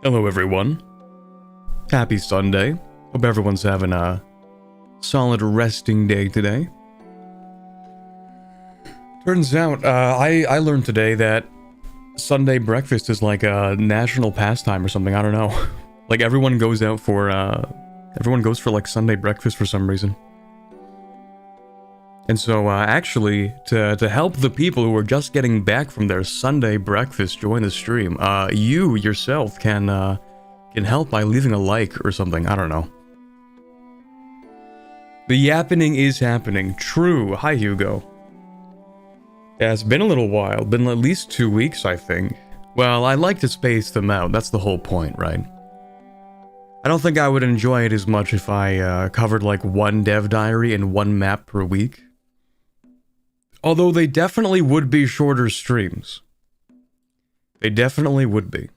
Hello everyone. Happy Sunday. Hope everyone's having a solid resting day today. Turns out, I learned today that Sunday breakfast is like a national pastime or something, I don't know. Like everyone goes for like Sunday breakfast for some reason. And so, actually, to help the people who are just getting back from their Sunday breakfast join the stream, you yourself can help by leaving a like or something, I don't know. The yapping is happening. True. Hi, Hugo. Yeah, it's been a little while. Been at least 2 weeks, I think. Well, I like to space them out. That's the whole point, right? I don't think I would enjoy it as much if I covered like one dev diary and one map per week. Although they definitely would be shorter streams. They definitely would be.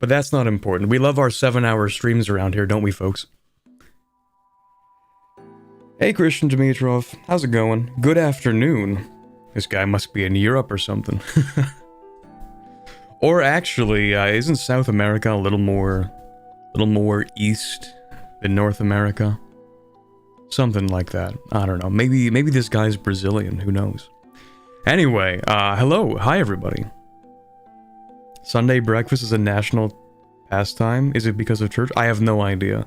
But that's not important. We love our 7-hour streams around here, don't we, folks? Hey, Christian Dimitrov. How's it going? Good afternoon. This guy must be in Europe or something. Or actually, isn't South America a little more east than North America? Something like that. I don't know. Maybe this guy's Brazilian. Who knows? Anyway, hello. Hi, everybody. Sunday breakfast is a national pastime. Is it because of church? I have no idea.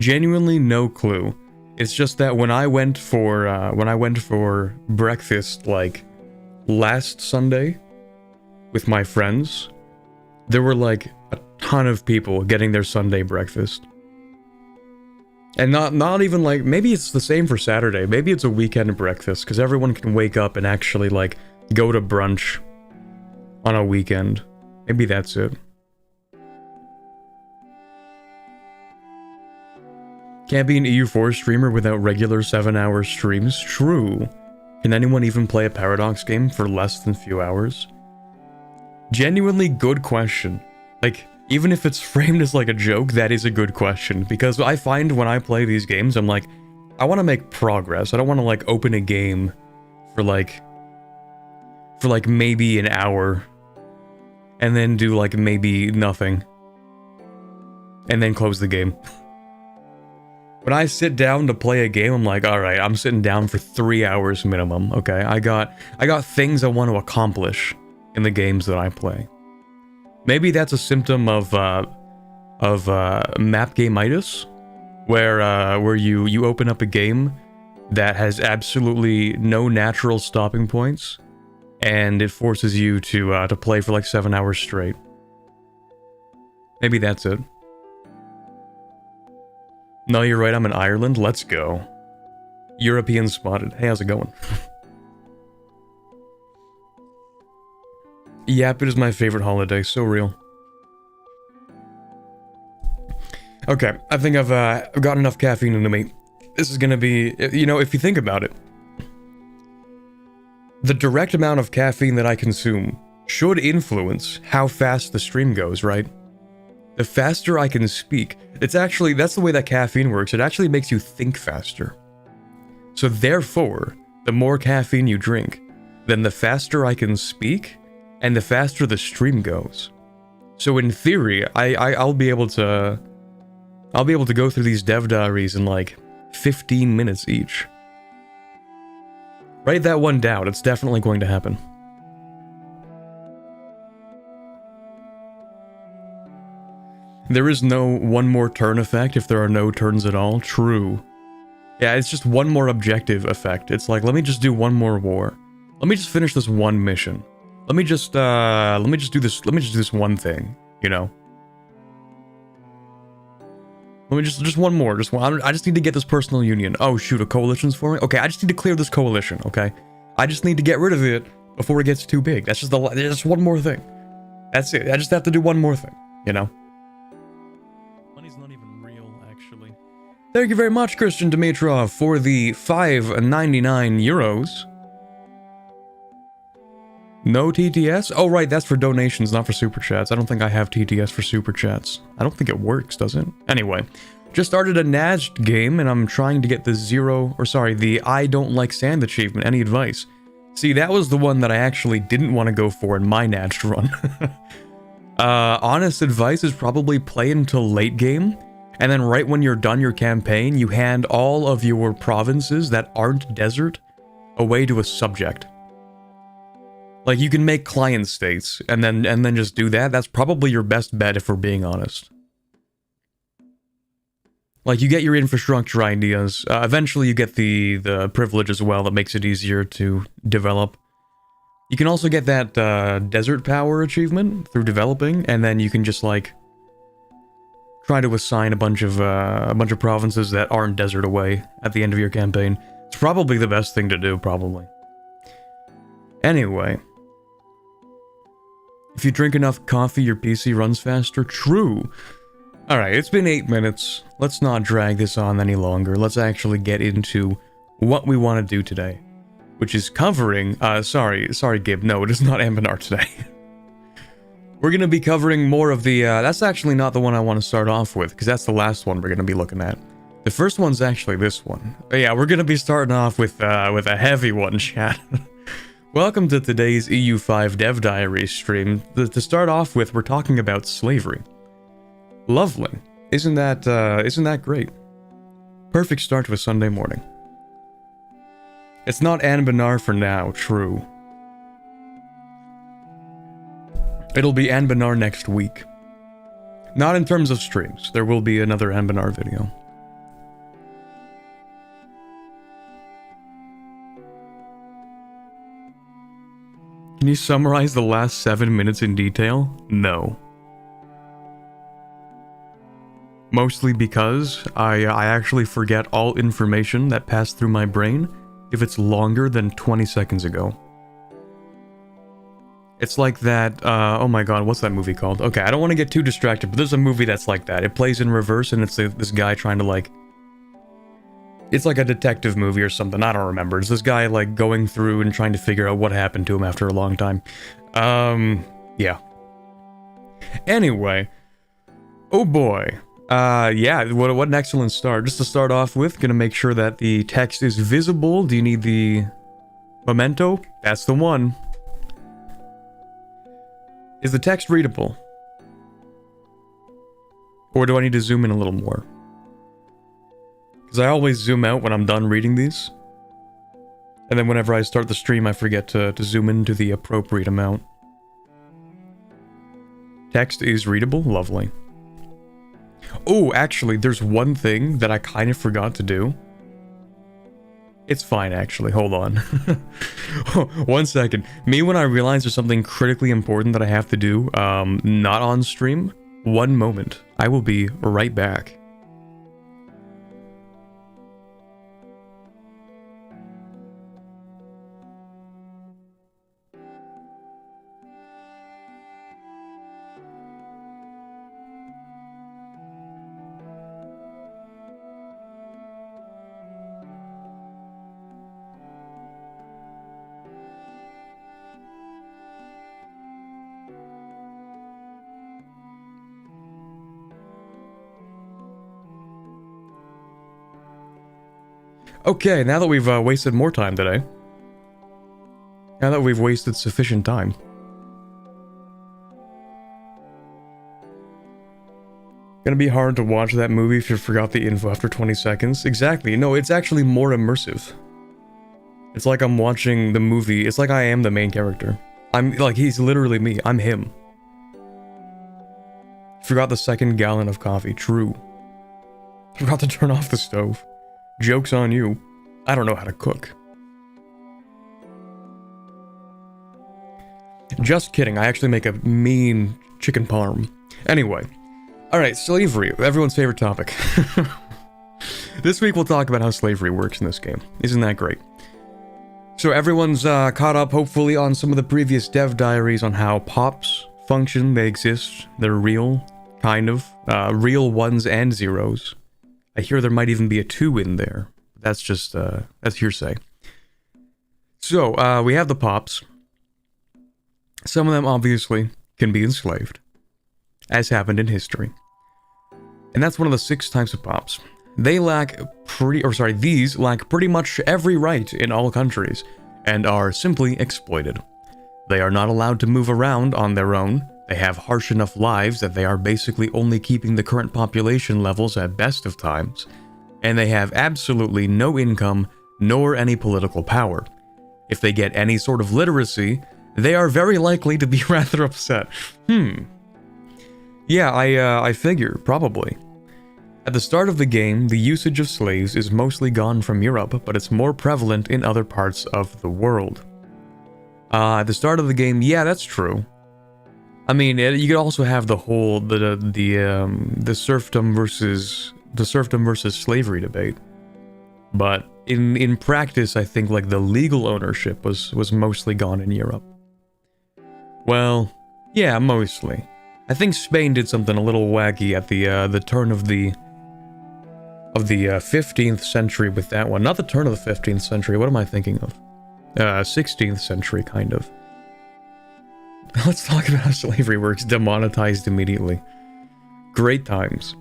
Genuinely no clue. It's just that when I went for breakfast like last Sunday with my friends, there were like a ton of people getting their Sunday breakfast. And not even like, maybe it's the same for Saturday. Maybe it's a weekend breakfast, because everyone can wake up and actually like go to brunch on a weekend. Maybe that's it. Can't be an EU4 streamer without regular 7-hour streams. True. Can anyone even play a Paradox game for less than a few hours? Genuinely good question. Like, even if it's framed as like a joke, that is a good question. Because I find when I play these games, I'm like, I want to make progress. I don't want to like open a game for like maybe an hour. And then do like maybe nothing. And then close the game. When I sit down to play a game, I'm like, alright, I'm sitting down for 3 hours minimum, okay? I got things I want to accomplish in the games that I play. Maybe that's a symptom of map gameitis, where you open up a game that has absolutely no natural stopping points, and it forces you to play for like 7 hours straight. Maybe that's it. No, you're right, I'm in Ireland. Let's go. European spotted. Hey, how's it going? Yep, it is my favorite holiday. So real. Okay, I think I've got enough caffeine into me. This is gonna be, you know, if you think about it, the direct amount of caffeine that I consume should influence how fast the stream goes, right? The faster I can speak, it's actually, that's the way that caffeine works. It actually makes you think faster. So therefore, the more caffeine you drink, then the faster I can speak, and the faster the stream goes. So in theory, I'll be able to go through these dev diaries in like 15 minutes each. Write that one down, it's definitely going to happen. There is no one more turn effect if there are no turns at all. True. Yeah, it's just one more objective effect. It's like, let me just do one more war. Let me just finish this one mission. Let me just do this one thing, you know? Let me just one more, just one. I just need to get this personal union. Oh shoot, a coalition's forming? Okay, I just need to clear this coalition, okay? I just need to get rid of it before it gets too big. That's just one more thing. That's it. I just have to do one more thing, you know? Money's not even real, actually. Thank you very much, Christian Dimitrov, for the 5.99 euros. No TTS? Oh, right, that's for donations, not for super chats. I don't think I have TTS for super chats. I don't think it works, does it? Anyway, just started a NASD game, and I'm trying to get the I don't like sand achievement. Any advice? See, that was the one that I actually didn't want to go for in my NASD run. Honest advice is probably play until late game, and then right when you're done your campaign, you hand all of your provinces that aren't desert away to a subject. Like, you can make client states, and then just do that. That's probably your best bet if we're being honest. Like, you get your infrastructure ideas. Eventually you get the privilege as well that makes it easier to develop. You can also get that desert power achievement through developing, and then you can just like try to assign a bunch of provinces that aren't desert away at the end of your campaign. It's probably the best thing to do, probably. Anyway, if you drink enough coffee, your PC runs faster. True. All right, it's been 8 minutes. Let's not drag this on any longer. Let's actually get into what we want to do today. Which is covering, sorry Gib, no, it is not Ambinar today. We're going to be covering more of the, that's actually not the one I want to start off with, because that's the last one we're going to be looking at. The first one's actually this one. But yeah, we're going to be starting off with a heavy one, chat. Welcome to today's EU5 Dev Diaries stream. To start off with, we're talking about slavery. Lovely. Isn't that great? Perfect start to a Sunday morning. It's not Anbanar for now, true. It'll be Anbanar next week. Not in terms of streams. There will be another Anbanar video. Can you summarize the last 7 minutes in detail? No. Mostly because I actually forget all information that passed through my brain if it's longer than 20 seconds ago. It's like that, oh my god, what's that movie called? Okay, I don't want to get too distracted, but there's a movie that's like that. It plays in reverse, and it's this guy trying to, like... It's like a detective movie or something, I don't remember. It's this guy, like, going through and trying to figure out what happened to him after a long time. Yeah. Anyway. Oh boy. Yeah, what an excellent start. Just to start off with, gonna make sure that the text is visible. Do you need the memento? That's the one. Is the text readable? Or do I need to zoom in a little more? Because I always zoom out when I'm done reading these. And then whenever I start the stream, I forget to zoom into the appropriate amount. Text is readable? Lovely. Oh, actually, there's one thing that I kind of forgot to do. It's fine, actually. Hold on. 1 second. Me, when I realize there's something critically important that I have to do, not on stream, 1 moment. I will be right back. Okay, now that we've wasted more time today. Now that we've wasted sufficient time. Gonna be hard to watch that movie if you forgot the info after 20 seconds. Exactly. No, it's actually more immersive. It's like I'm watching the movie. It's like I am the main character. I'm like, he's literally me. I'm him. Forgot the second gallon of coffee. True. Forgot to turn off the stove. Joke's on you. I don't know how to cook. Just kidding, I actually make a mean chicken parm. Anyway. Alright, slavery. Everyone's favorite topic. This week we'll talk about how slavery works in this game. Isn't that great? So everyone's caught up, hopefully, on some of the previous dev diaries on how pops function. They exist. They're real. Kind of. Real ones and zeros. I hear there might even be a 2 in there. That's just, that's hearsay. So, we have the pops. Some of them, obviously, can be enslaved. As happened in history. And that's one of the 6 types of pops. These lack pretty much every right in all countries, and are simply exploited. They are not allowed to move around on their own. They have harsh enough lives that they are basically only keeping the current population levels at best of times, and they have absolutely no income nor any political power. If they get any sort of literacy, they are very likely to be rather upset. Yeah, I figure, probably. At the start of the game, the usage of slaves is mostly gone from Europe, but it's more prevalent in other parts of the world. At the start of the game, yeah, that's true. I mean, you could also have the whole the serfdom versus slavery debate, but in practice, I think like the legal ownership was mostly gone in Europe. Well, yeah, mostly. I think Spain did something a little wacky at the turn of the 15th century with that one. Not the turn of the 15th century. What am I thinking of? 16th century, kind of. Let's talk about how slavery works. Demonetized immediately. Great times.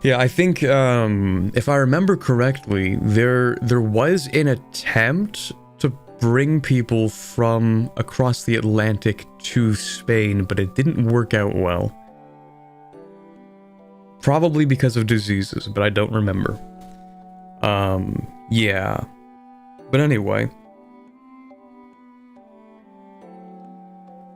Yeah, I think, if I remember correctly, there was an attempt to bring people from across the Atlantic to Spain, but it didn't work out well. Probably because of diseases, but I don't remember. Yeah. But anyway.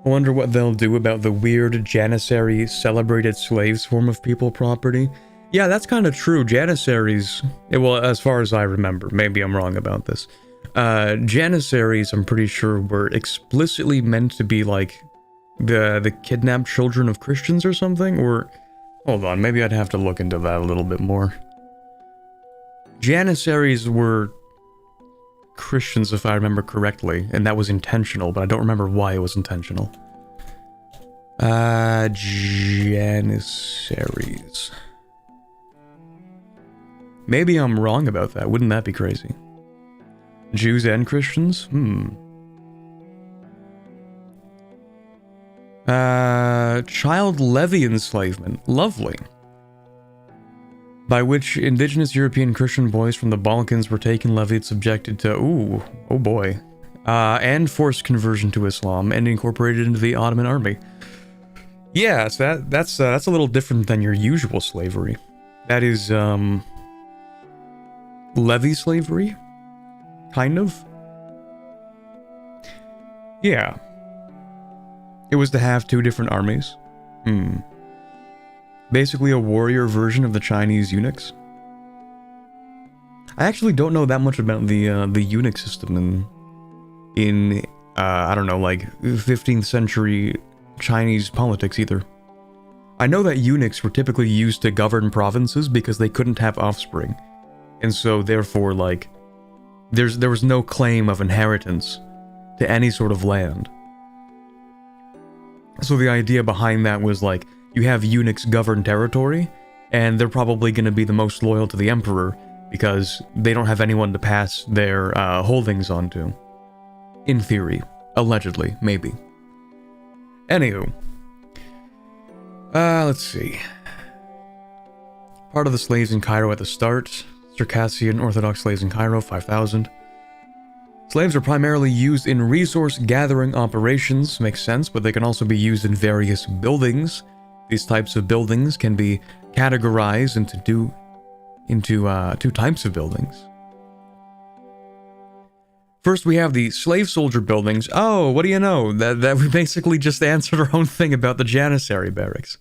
I wonder what they'll do about the weird Janissary celebrated slaves form of people property. Yeah, that's kind of true. Janissaries, well, as far as I remember, maybe I'm wrong about this. Janissaries, I'm pretty sure, were explicitly meant to be like the kidnapped children of Christians or something, or hold on, maybe I'd have to look into that a little bit more. Janissaries were Christians, if I remember correctly, and that was intentional, but I don't remember why it was intentional. Janissaries. Maybe I'm wrong about that. Wouldn't that be crazy? Jews and Christians? Child levy enslavement. Lovely. By which indigenous European Christian boys from the Balkans were taken, levied, subjected to, oh boy, and forced conversion to Islam and incorporated into the Ottoman army. Yeah, so that's a little different than your usual slavery. That is, levy slavery? Kind of? Yeah. It was to have two different armies. Basically a warrior version of the Chinese eunuchs. I actually don't know that much about the eunuch system in I don't know, like 15th century Chinese politics either. I know that eunuchs were typically used to govern provinces because they couldn't have offspring. And so therefore, like, there was no claim of inheritance to any sort of land. So the idea behind that was like, you have eunuchs govern territory, and they're probably going to be the most loyal to the emperor because they don't have anyone to pass their holdings onto. In theory. Allegedly. Maybe. Anywho. Let's see. Part of the slaves in Cairo at the start. Circassian Orthodox slaves in Cairo, 5,000. Slaves are primarily used in resource-gathering operations. Makes sense, but they can also be used in various buildings. These types of buildings can be categorized into two types of buildings. First, we have the slave soldier buildings. Oh, what do you know? That we basically just answered our own thing about the Janissary barracks.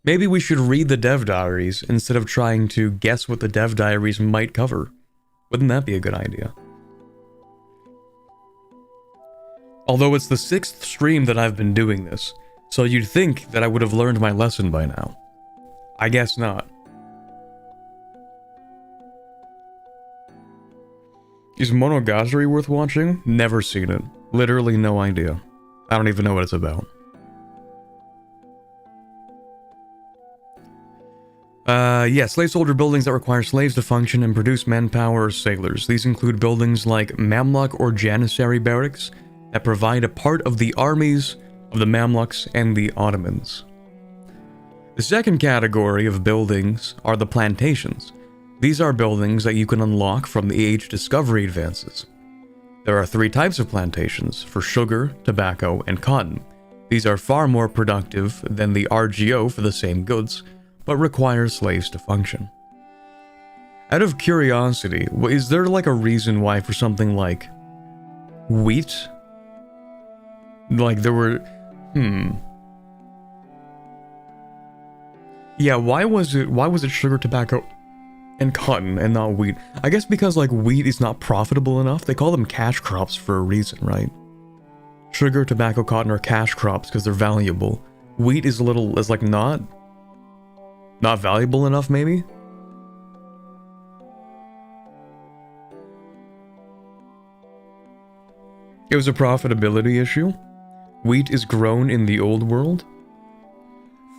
Maybe we should read the dev diaries instead of trying to guess what the dev diaries might cover. Wouldn't that be a good idea? Although it's the 6th stream that I've been doing this, so you'd think that I would have learned my lesson by now. I guess not. Is Monogatari worth watching? Never seen it. Literally no idea. I don't even know what it's about. Yeah, slave soldier buildings that require slaves to function and produce manpower or sailors. These include buildings like Mamluk or Janissary barracks that provide a part of the armies of the Mamluks and the Ottomans. The second category of buildings are the plantations. These are buildings that you can unlock from the age discovery advances. There are 3 types of plantations, for sugar, tobacco, and cotton. These are far more productive than the RGO for the same goods, but require slaves to function. Out of curiosity, is there like a reason why for something like wheat? Like there were... Yeah, why was it sugar, tobacco, and cotton and not wheat? I guess because like wheat is not profitable enough. They call them cash crops for a reason, right? Sugar, tobacco, cotton are cash crops because they're valuable. Wheat is like not valuable enough, maybe? It was a profitability issue. Wheat is grown in the old world.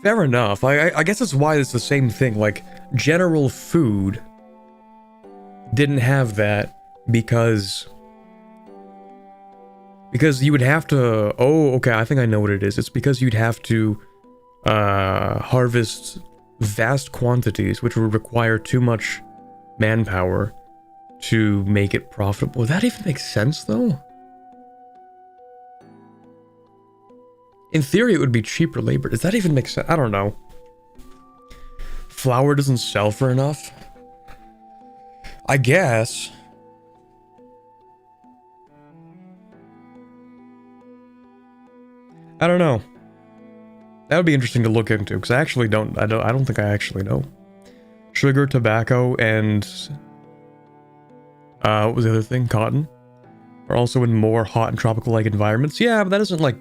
Fair enough. I guess that's why it's the same thing. Like, general food didn't have that because you would have to... Oh, okay, I think I know what it is. It's because you'd have to harvest vast quantities, which would require too much manpower to make it profitable. Would that even make sense, though? In theory, it would be cheaper labor. Does that even make sense? I don't know. Flour doesn't sell for enough? I guess. I don't know. That would be interesting to look into, because I actually don't think I actually know. Sugar, tobacco, and what was the other thing? Cotton are also in more hot and tropical-like environments. Yeah, but that doesn't like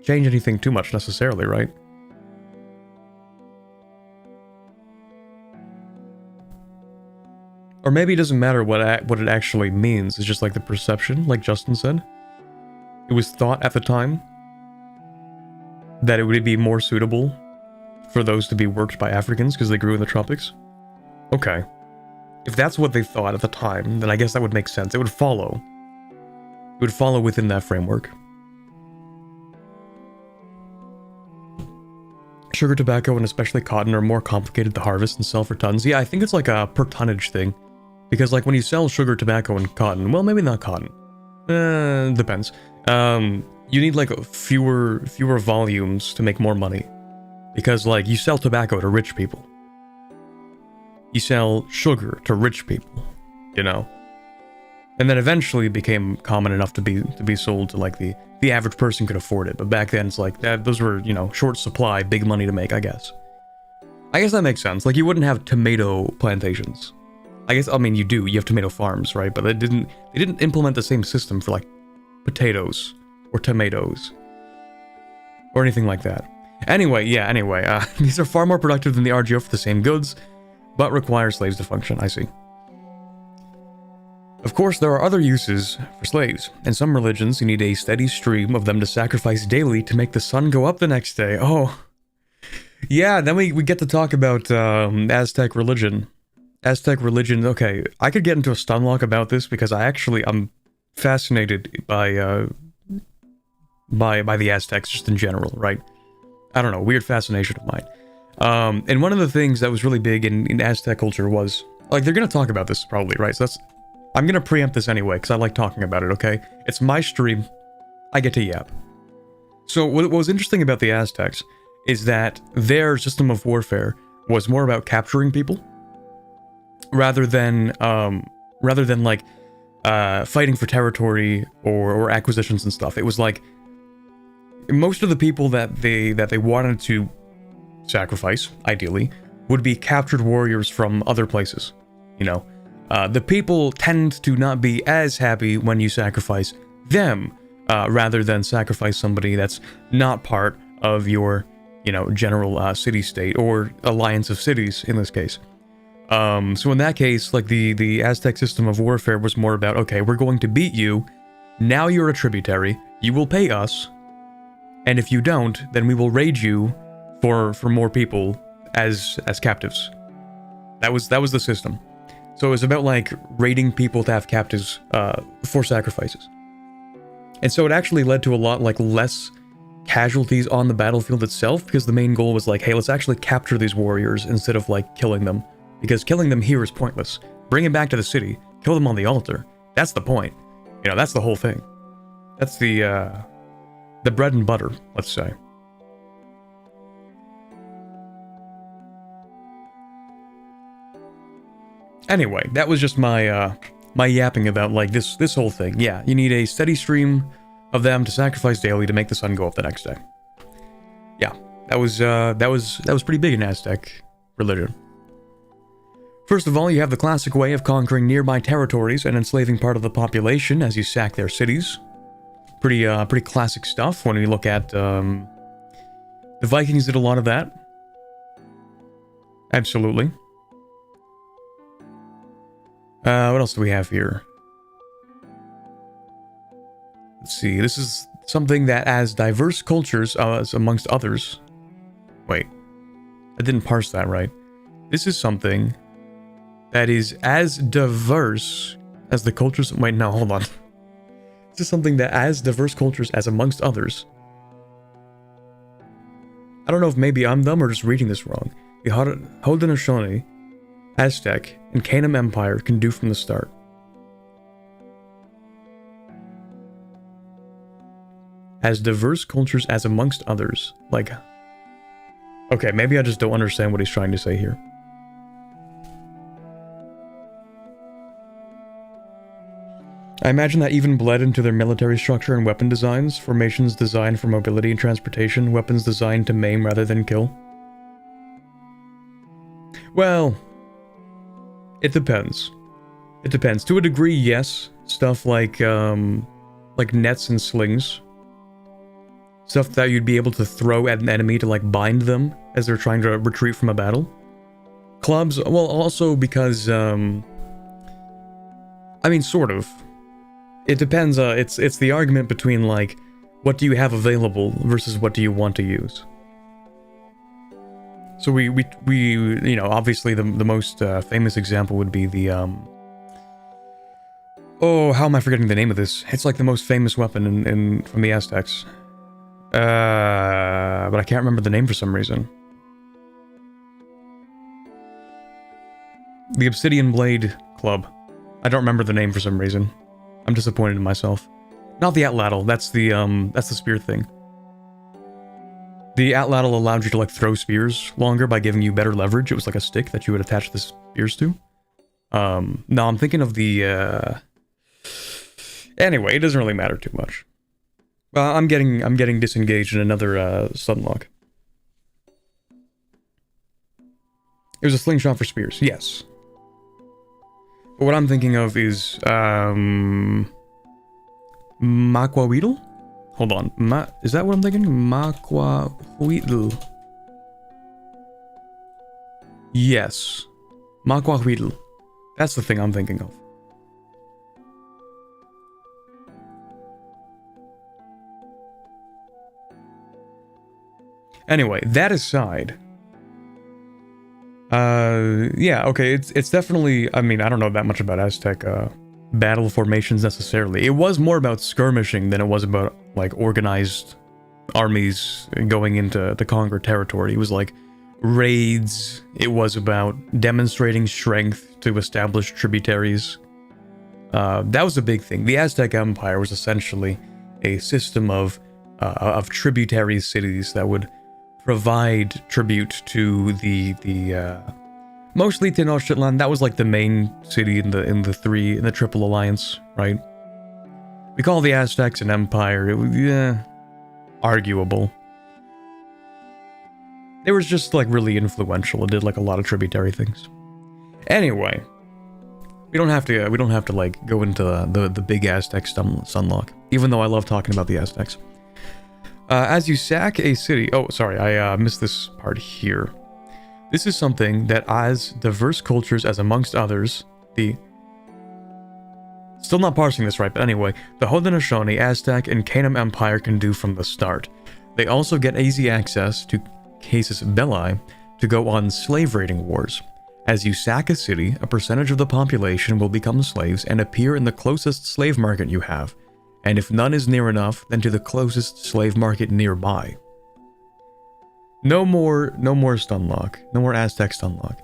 change anything too much necessarily, right? Or maybe it doesn't matter what it actually means. It's just like the perception, like Justin said. It was thought at the time that it would be more suitable for those to be worked by Africans because they grew in the tropics. Okay. If that's what they thought at the time, then I guess that would make sense. It would follow. It would follow within that framework. Sugar, tobacco, and especially cotton are more complicated to harvest and sell for tons. Yeah, I think it's like a per tonnage thing. Because like when you sell sugar, tobacco, and cotton, well, maybe not cotton. Depends. You need like fewer volumes to make more money. Because like you sell tobacco to rich people. You sell sugar to rich people, you know? And then eventually it became common enough to be sold to like the average person could afford it. But back then it's like those were, you know, short supply, big money to make, I guess. I guess that makes sense. Like you wouldn't have tomato plantations. I mean you do, you have tomato farms, right? But they didn't implement the same system for like potatoes or tomatoes or anything like that. Anyway, these are far more productive than the RGO for the same goods, but require slaves to function. I see. Of course, there are other uses for slaves. In some religions, you need a steady stream of them to sacrifice daily to make the sun go up the next day. Oh. Yeah, then we get to talk about Aztec religion. Aztec religion, okay, I could get into a stunlock about this because I'm fascinated by the Aztecs just in general, right? I don't know, weird fascination of mine. And one of the things that was really big in Aztec culture was, like, they're gonna talk about this probably, right? So I'm gonna preempt this anyway, because I like talking about it, okay? It's my stream, I get to yap. So what was interesting about the Aztecs is that their system of warfare was more about capturing people, rather than like fighting for territory or acquisitions and stuff. It was like most of the people that they wanted to sacrifice, ideally, would be captured warriors from other places, you know. The people tend to not be as happy when you sacrifice them, rather than sacrifice somebody that's not part of your, you know, general city-state or alliance of cities in this case. So in that case, like the Aztec system of warfare was more about, okay, we're going to beat you, now you're a tributary, you will pay us, and if you don't, then we will raid you for more people as captives. That was the system. So it was about like raiding people to have captives for sacrifices. And so it actually led to a lot like less casualties on the battlefield itself, because the main goal was like, hey, let's actually capture these warriors instead of like killing them, because killing them here is pointless. Bring them back to the city, kill them on the altar. That's the point. You know, that's the whole thing. That's the the bread and butter, let's say. Anyway, that was just my my yapping about like this whole thing. Yeah, you need a steady stream of them to sacrifice daily to make the sun go up the next day. Yeah, that was pretty big in Aztec religion. First of all, you have the classic way of conquering nearby territories and enslaving part of the population as you sack their cities. Pretty classic stuff when we look at the Vikings did a lot of that. Absolutely. What else do we have here? Let's see. This is something that as diverse cultures, as amongst others. Wait, I didn't parse that right. This is something that is as diverse as the cultures. Wait, no, hold on. This is something that as diverse cultures as amongst others. I don't know if maybe I'm dumb or just reading this wrong. The Haudenosaunee, Aztec, and Canaan Empire can do from the start. As diverse cultures as amongst others. Like, okay, maybe I just don't understand what he's trying to say here. I imagine that even bled into their military structure and weapon designs, formations designed for mobility and transportation, weapons designed to maim rather than kill. Well, it depends. It depends. To a degree, yes. Stuff like nets and slings. Stuff that you'd be able to throw at an enemy to like bind them as they're trying to retreat from a battle. Clubs, well, also because, I mean, sort of. It depends, it's the argument between, like, what do you have available versus what do you want to use. So we you know, obviously the most famous example would be the, oh, how am I forgetting the name of this? It's like the most famous weapon from the Aztecs. But I can't remember the name for some reason. The Obsidian Blade Club. I don't remember the name for some reason. I'm disappointed in myself. Not the atlatl, that's the spear thing. The atlatl allowed you to like throw spears longer by giving you better leverage. It was like a stick that you would attach the spears to. No, I'm thinking of the, anyway, it doesn't really matter too much. I'm getting disengaged in another, sunlock. It was a slingshot for spears, yes. But what I'm thinking of is, Maquahuitl? Hold on, is that what I'm thinking? Maquahuitl. Yes. Maquahuitl. That's the thing I'm thinking of. Anyway, that aside... yeah, okay, it's definitely, I mean, I don't know that much about Aztec, battle formations necessarily. It was more about skirmishing than it was about, like, organized armies going into to conquer territory. It was like raids, it was about demonstrating strength to establish tributaries. That was a big thing. The Aztec Empire was essentially a system of tributary cities that would provide tribute to the mostly Tenochtitlan. That was like the main city in the Triple Alliance, right? We call the Aztecs an empire. It was, yeah, arguable. They were just like really influential. It did like a lot of tributary things. Anyway, we don't have to like go into the big Aztec sunlock, even though I love talking about the Aztecs. As you sack a city... Oh, sorry, I missed this part here. This is something that as diverse cultures as amongst others, the... Still not parsing this right, but anyway, the Haudenosaunee, Aztec, and Canaan Empire can do from the start. They also get easy access to casus belli to go on slave raiding wars. As you sack a city, a percentage of the population will become slaves and appear in the closest slave market you have. And if none is near enough, then to the closest slave market nearby. No more stunlock. No more Aztec stunlock.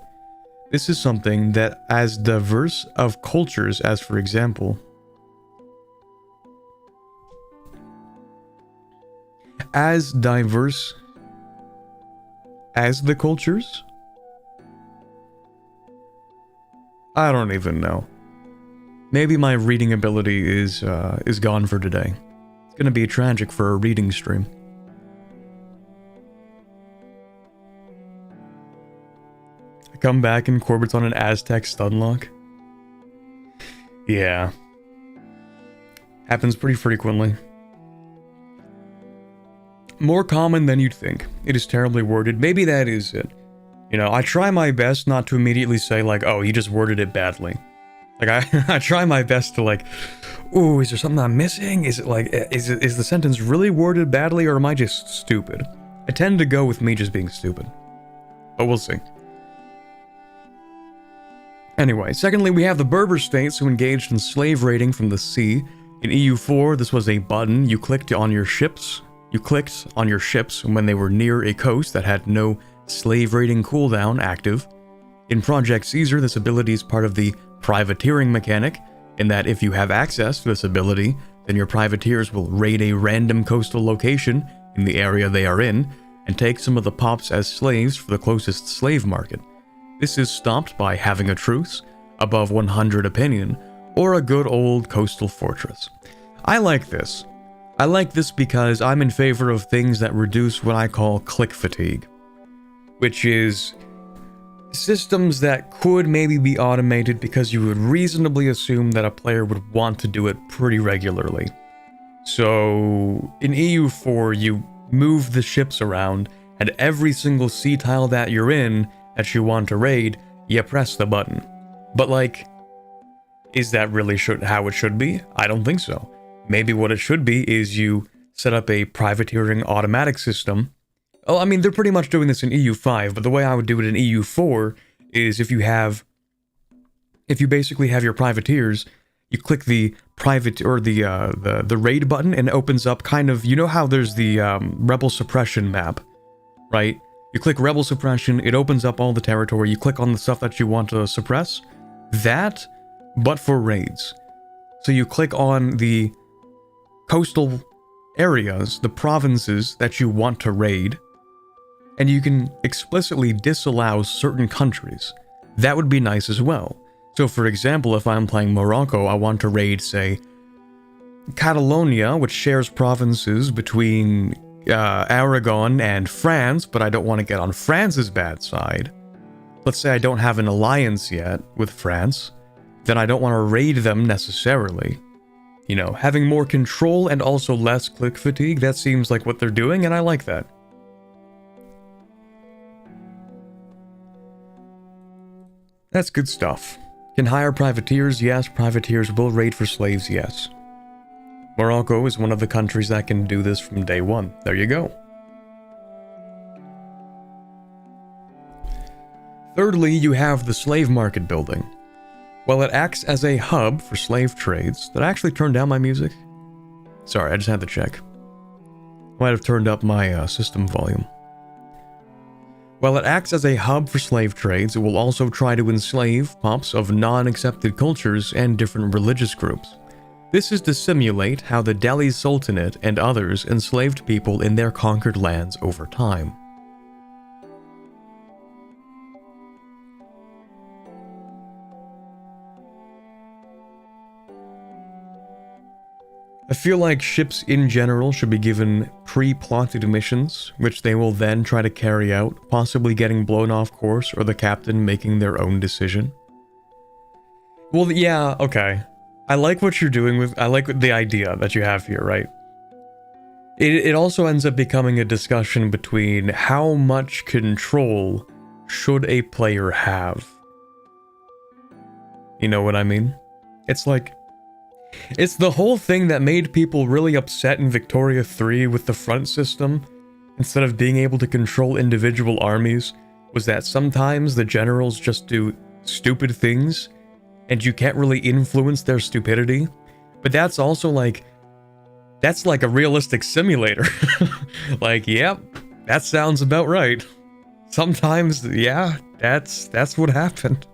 This is something that as diverse of cultures as, for example... as diverse as the cultures? I don't even know. Maybe my reading ability is gone for today. It's gonna be tragic for a reading stream. I come back and Corbett's on an Aztec stunlock. Yeah. Happens pretty frequently. More common than you'd think. It is terribly worded. Maybe that is it. You know, I try my best not to immediately say like, oh, you just worded it badly. Like, I try my best to like, ooh, is there something I'm missing? Is it like, is the sentence really worded badly, or am I just stupid? I tend to go with me just being stupid. But we'll see. Anyway, secondly, we have the Berber states who engaged in slave raiding from the sea. In EU4, this was a button you clicked on your ships. You clicked on your ships when they were near a coast that had no slave raiding cooldown active. In Project Caesar, this ability is part of the privateering mechanic, in that if you have access to this ability, then your privateers will raid a random coastal location in the area they are in, and take some of the pops as slaves for the closest slave market. This is stopped by having a truce, above 100 opinion, or a good old coastal fortress. I like this. I like this because I'm in favor of things that reduce what I call click fatigue, which is systems that could maybe be automated because you would reasonably assume that a player would want to do it pretty regularly. So in EU4, you move the ships around, and every single sea tile that you're in that you want to raid, you press the button. But like, is that really how it should be? I don't think so. Maybe what it should be is you set up a privateering automatic system. Oh, I mean, they're pretty much doing this in EU5, but the way I would do it in EU4 is if you basically have your privateers, you click the private or the raid button, and it opens up kind of, you know how there's the rebel suppression map, right? You click rebel suppression, it opens up all the territory, you click on the stuff that you want to suppress. That, but for raids. So you click on the coastal areas, the provinces that you want to raid, and you can explicitly disallow certain countries. That would be nice as well. So for example, if I'm playing Morocco, I want to raid, say, Catalonia, which shares provinces between Aragon and France, but I don't want to get on France's bad side. Let's say I don't have an alliance yet with France, then I don't want to raid them necessarily. You know, having more control and also less click fatigue, that seems like what they're doing, and I like that. That's good stuff. Can hire privateers? Yes. Privateers will raid for slaves? Yes. Morocco is one of the countries that can do this from day one. There you go. Thirdly, you have the slave market building. While it acts as a hub for slave trades... Did I actually turn down my music? Sorry, I just had to check. Might have turned up my system volume. While it acts as a hub for slave trades, it will also try to enslave pops of non-accepted cultures and different religious groups. This is to simulate how the Delhi Sultanate and others enslaved people in their conquered lands over time. I feel like ships in general should be given pre-plotted missions, which they will then try to carry out, possibly getting blown off course or the captain making their own decision. Well, yeah, okay. I like what you're doing with... I like the idea that you have here, right? It also ends up becoming a discussion between how much control should a player have. You know what I mean? It's like... It's the whole thing that made people really upset in Victoria 3 with the front system, instead of being able to control individual armies, was that sometimes the generals just do stupid things, and you can't really influence their stupidity. But that's also like... That's like a realistic simulator. Like, yep, that sounds about right. Sometimes, yeah, that's what happened.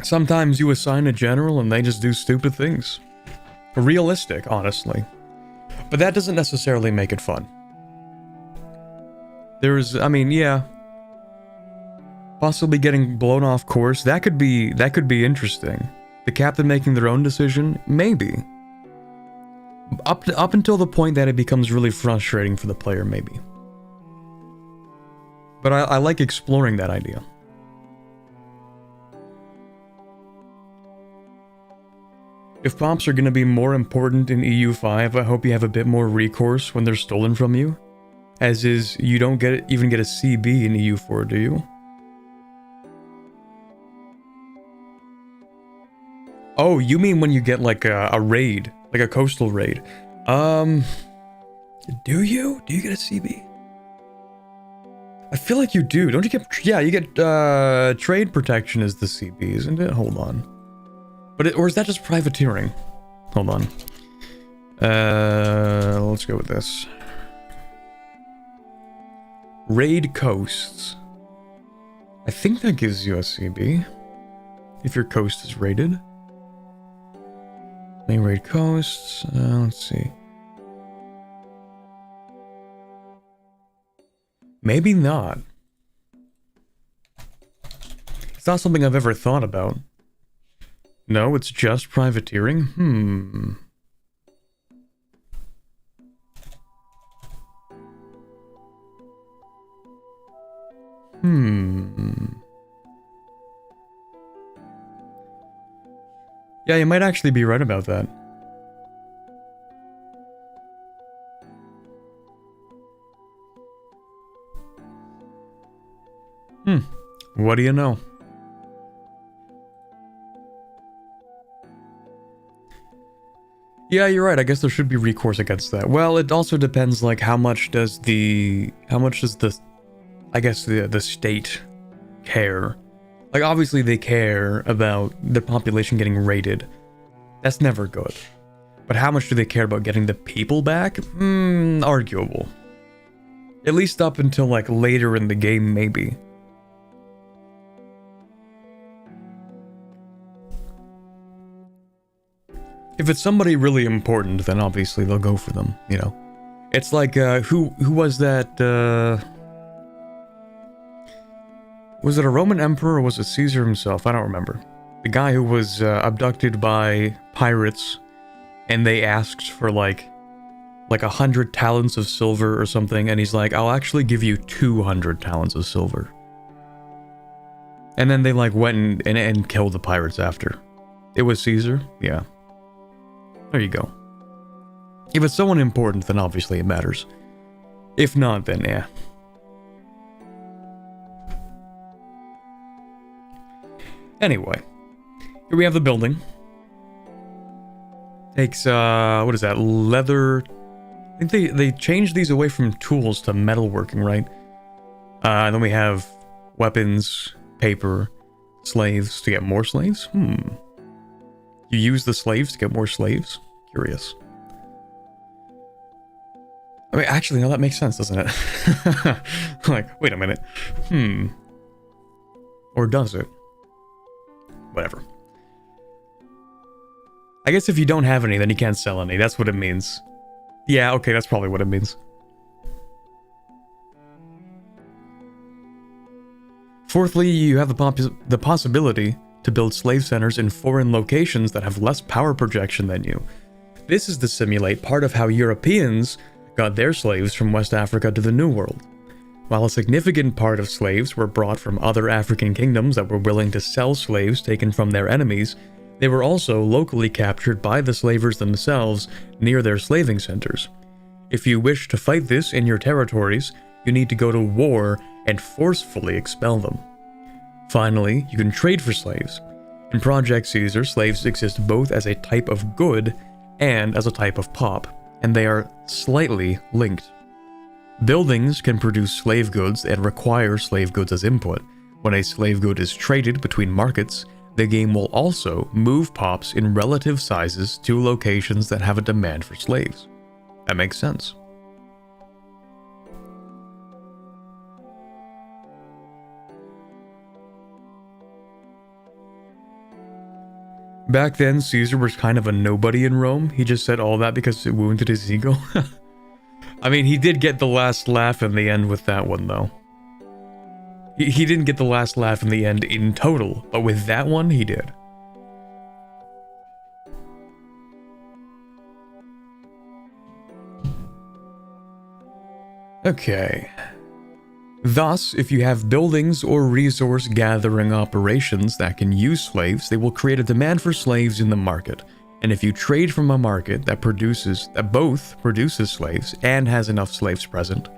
Sometimes you assign a general and they just do stupid things. Realistic, honestly. But that doesn't necessarily make it fun. I mean, yeah, possibly getting blown off course, that could be interesting. The captain making their own decision, maybe. Up until the point that it becomes really frustrating for the player, maybe. But I like exploring that idea. If pops are going to be more important in EU5, I hope you have a bit more recourse when they're stolen from you. As is, you don't even get a CB in EU4, do you? Oh, you mean when you get like a raid, like a coastal raid? Do you? Do you get a CB? I feel like you do. Don't you get? Yeah, you get trade protection as the CB, isn't it? Hold on. Or is that just privateering? Hold on. Let's go with this. Raid coasts. I think that gives you a CB. If your coast is raided. Main raid coasts. Let's see. Maybe not. It's not something I've ever thought about. No, it's just privateering? Yeah, you might actually be right about that. What do you know? Yeah, you're right. I guess there should be recourse against that. Well, it also depends, like, how much does the state care? Like, obviously they care about the population getting raided. That's never good. But how much do they care about getting the people back? Arguable. At least up until, like, later in the game, maybe. If it's somebody really important, then obviously they'll go for them, you know? It's like, who was that, was it a Roman emperor or was it Caesar himself? I don't remember. The guy who was abducted by pirates and they asked for like 100 talents of silver or something, and he's like, I'll actually give you 200 talents of silver. And then they like went and killed the pirates after. It was Caesar? Yeah. There you go. If it's someone important, then obviously it matters. If not, then yeah. Anyway, here we have the building. Takes, what is that, leather? I think they changed these away from tools to metalworking, right? And then we have weapons, paper, slaves to get more slaves? You use the slaves to get more slaves? Curious. I mean, actually, no, that makes sense, doesn't it? Like, wait a minute. Or does it? Whatever. I guess if you don't have any, then you can't sell any. That's what it means. Yeah, okay, that's probably what it means. Fourthly, you have the possibility to build slave centers in foreign locations that have less power projection than you. This is to simulate part of how Europeans got their slaves from West Africa to the New World. While a significant part of slaves were brought from other African kingdoms that were willing to sell slaves taken from their enemies, they were also locally captured by the slavers themselves near their slaving centers. If you wish to fight this in your territories, you need to go to war and forcefully expel them. Finally, you can trade for slaves. In Project Caesar, slaves exist both as a type of good and as a type of pop, and they are slightly linked. Buildings can produce slave goods and require slave goods as input. When a slave good is traded between markets, the game will also move pops in relative sizes to locations that have a demand for slaves. That makes sense. Back then, Caesar was kind of a nobody in Rome. He just said all that because it wounded his ego. I mean, he did get the last laugh in the end with that one, though. He didn't get the last laugh in the end in total, but with that one, he did. Okay. Thus, if you have buildings or resource gathering operations that can use slaves, they will create a demand for slaves in the market. And if you trade from a market that both produces slaves and has enough slaves present,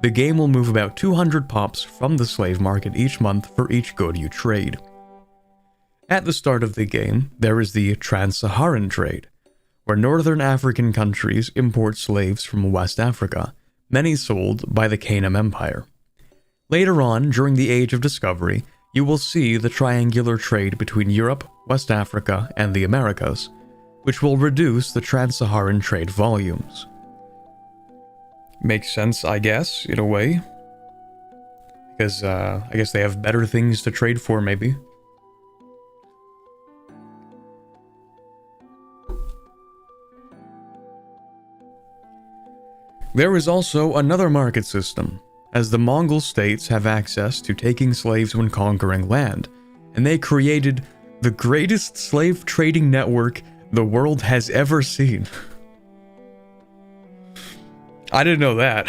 the game will move about 200 pops from the slave market each month for each good you trade. At the start of the game, there is the Trans-Saharan trade, where northern African countries import slaves from West Africa, many sold by the Canaan Empire. Later on, during the Age of Discovery, you will see the triangular trade between Europe, West Africa, and the Americas, which will reduce the Trans-Saharan trade volumes. Makes sense, I guess, in a way. Because, I guess they have better things to trade for, maybe. There is also another market system, as the Mongol states have access to taking slaves when conquering land, and they created the greatest slave trading network the world has ever seen. I didn't know that.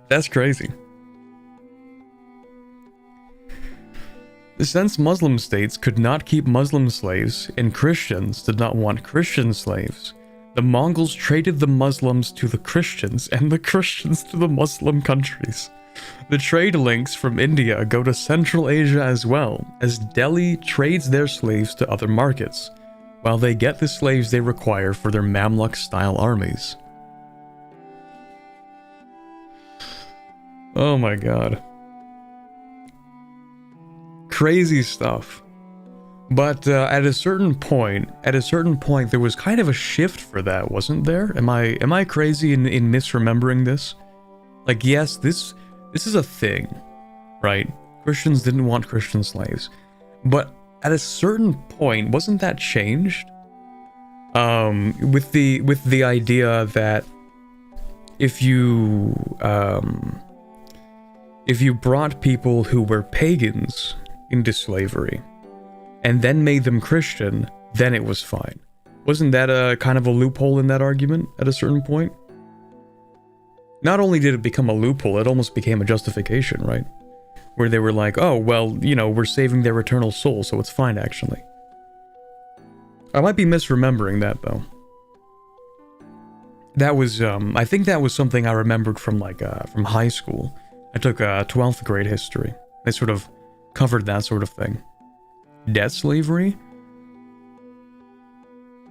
That's crazy. Since Muslim states could not keep Muslim slaves and Christians did not want Christian slaves, the Mongols traded the Muslims to the Christians and the Christians to the Muslim countries. The trade links from India go to Central Asia as well, as Delhi trades their slaves to other markets, while they get the slaves they require for their Mamluk-style armies. Oh my god. Crazy stuff. But at a certain point, there was kind of a shift for that, wasn't there? Am I crazy in misremembering this? Like, yes, this is a thing, right? Christians didn't want Christian slaves, but at a certain point, wasn't that changed? With the idea that if you brought people who were pagans into slavery, and then made them Christian, then it was fine. Wasn't that a kind of a loophole in that argument at a certain point? Not only did it become a loophole, it almost became a justification, right? Where they were like, oh, well, you know, we're saving their eternal soul, so it's fine, actually. I might be misremembering that, though. That was, I think that was something I remembered from, like, from high school. I took 12th grade history. They sort of covered that sort of thing. Debt slavery?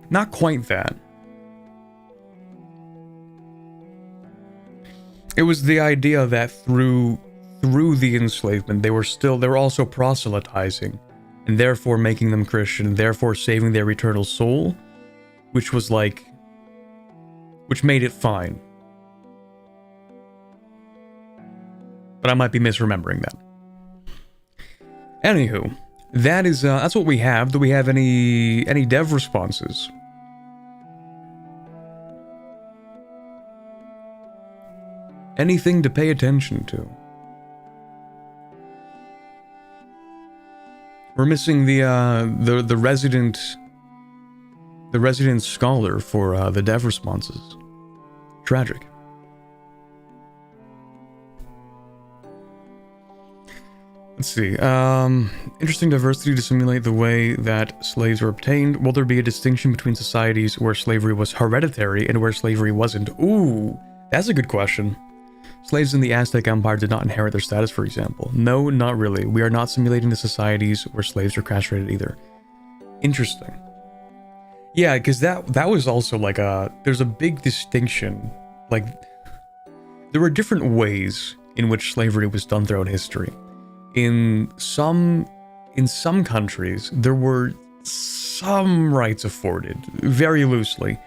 Not quite that. It was the idea that through the enslavement, they were also proselytizing, and therefore making them Christian, and therefore saving their eternal soul, which made it fine. But I might be misremembering that. Anywho. That's what we have. Do we have any dev responses? Anything to pay attention to? We're missing the resident scholar for the dev responses. Tragic. Let's see. Interesting diversity to simulate the way that slaves were obtained. Will there be a distinction between societies where slavery was hereditary and where slavery wasn't? Ooh, that's a good question. Slaves in the Aztec Empire did not inherit their status, for example. No, not really. We are not simulating the societies where slaves were castrated either. Interesting. Yeah, because that was also like there's a big distinction. Like, there were different ways in which slavery was done throughout history. In some countries, there were some rights afforded, very loosely,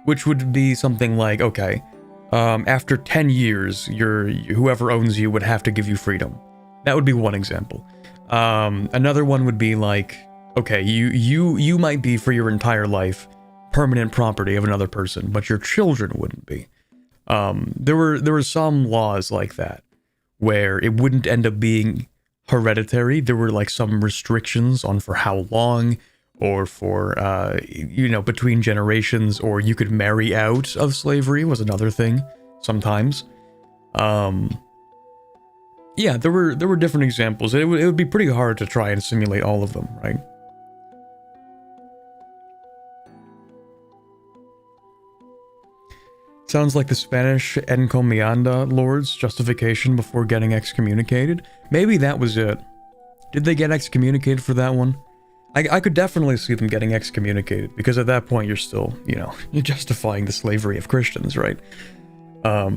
which would be something like, okay, after 10 years, whoever owns you would have to give you freedom. That would be one example. Another one would be like, Okay, you might be for your entire life permanent property of another person, but your children wouldn't be. There were some laws like that where it wouldn't end up being hereditary. There were like some restrictions on for how long, or for between generations, or you could marry out of slavery was another thing sometimes. Yeah, there were different examples. It would be pretty hard to try and simulate all of them, right? Sounds like the Spanish encomienda lords' justification before getting excommunicated. Maybe that was it. Did they get excommunicated for that one? I could definitely see them getting excommunicated, because at that point you're still, you're justifying the slavery of Christians, right? I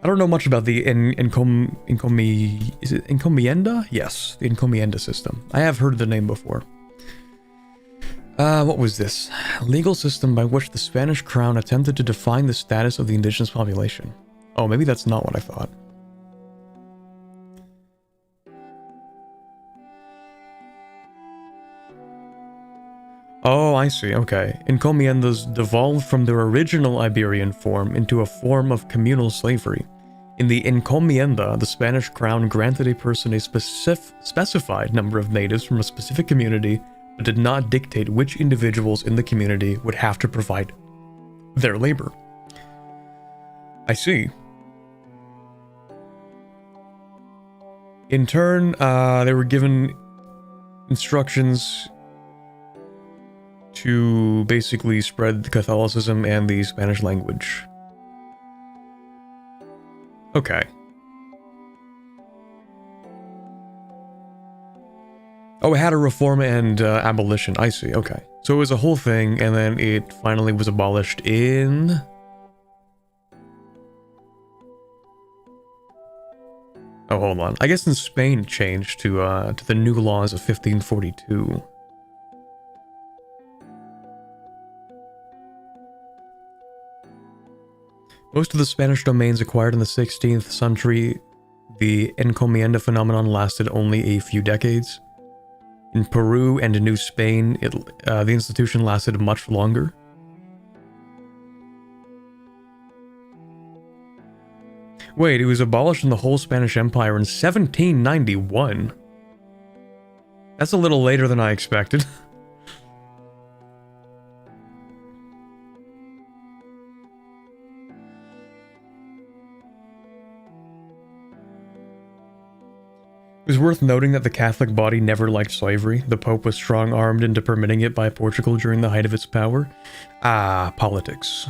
don't know much about the is it encomienda? Yes, the encomienda system. I have heard the name before. What was this? A legal system by which the Spanish crown attempted to define the status of the indigenous population. Oh, maybe that's not what I thought. Oh, I see, okay. Encomiendas devolved from their original Iberian form into a form of communal slavery. In the encomienda, the Spanish crown granted a person a specified number of natives from a specific community, but did not dictate which individuals in the community would have to provide their labor. I see. In turn, they were given instructions to basically spread Catholicism and the Spanish language. Okay. Oh, it had a reform and abolition. I see, okay. So it was a whole thing, and then it finally was abolished in... Oh, hold on. I guess in Spain it changed to the new laws of 1542. Most of the Spanish domains acquired in the 16th century, the encomienda phenomenon lasted only a few decades. In Peru and in New Spain, the institution lasted much longer. Wait, it was abolished in the whole Spanish Empire in 1791. That's a little later than I expected. It was worth noting that the Catholic body never liked slavery. The Pope was strong-armed into permitting it by Portugal during the height of its power. Ah, politics.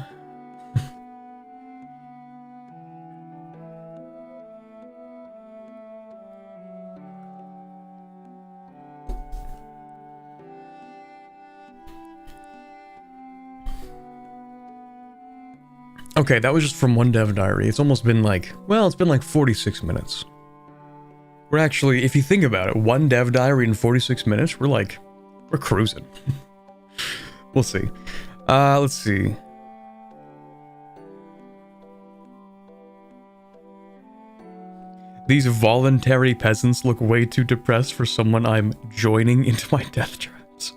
Okay, that was just from one dev diary. It's almost been like, well, it's been like 46 minutes. We're actually, if you think about it, one dev diary in 46 minutes, we're cruising. We'll see. Let's see. These voluntary peasants look way too depressed for someone I'm joining into my death traps.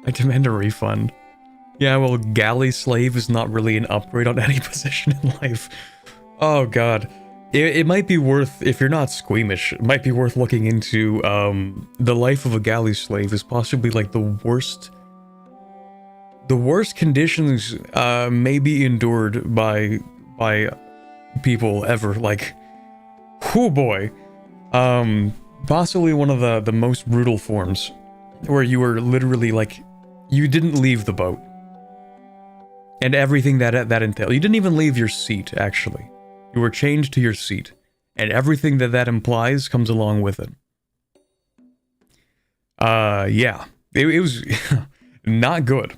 I demand a refund. Yeah, well, galley slave is not really an upgrade on any position in life. Oh god. It might be worth, if you're not squeamish, it might be worth looking into, the life of a galley slave is possibly like the worst conditions, maybe endured by people ever, like, whoo boy. Possibly one of the most brutal forms, where you were literally, like, you didn't leave the boat. And everything that entailed. You didn't even leave your seat, actually. You were chained to your seat, and everything that implies comes along with it. Yeah. It was not good.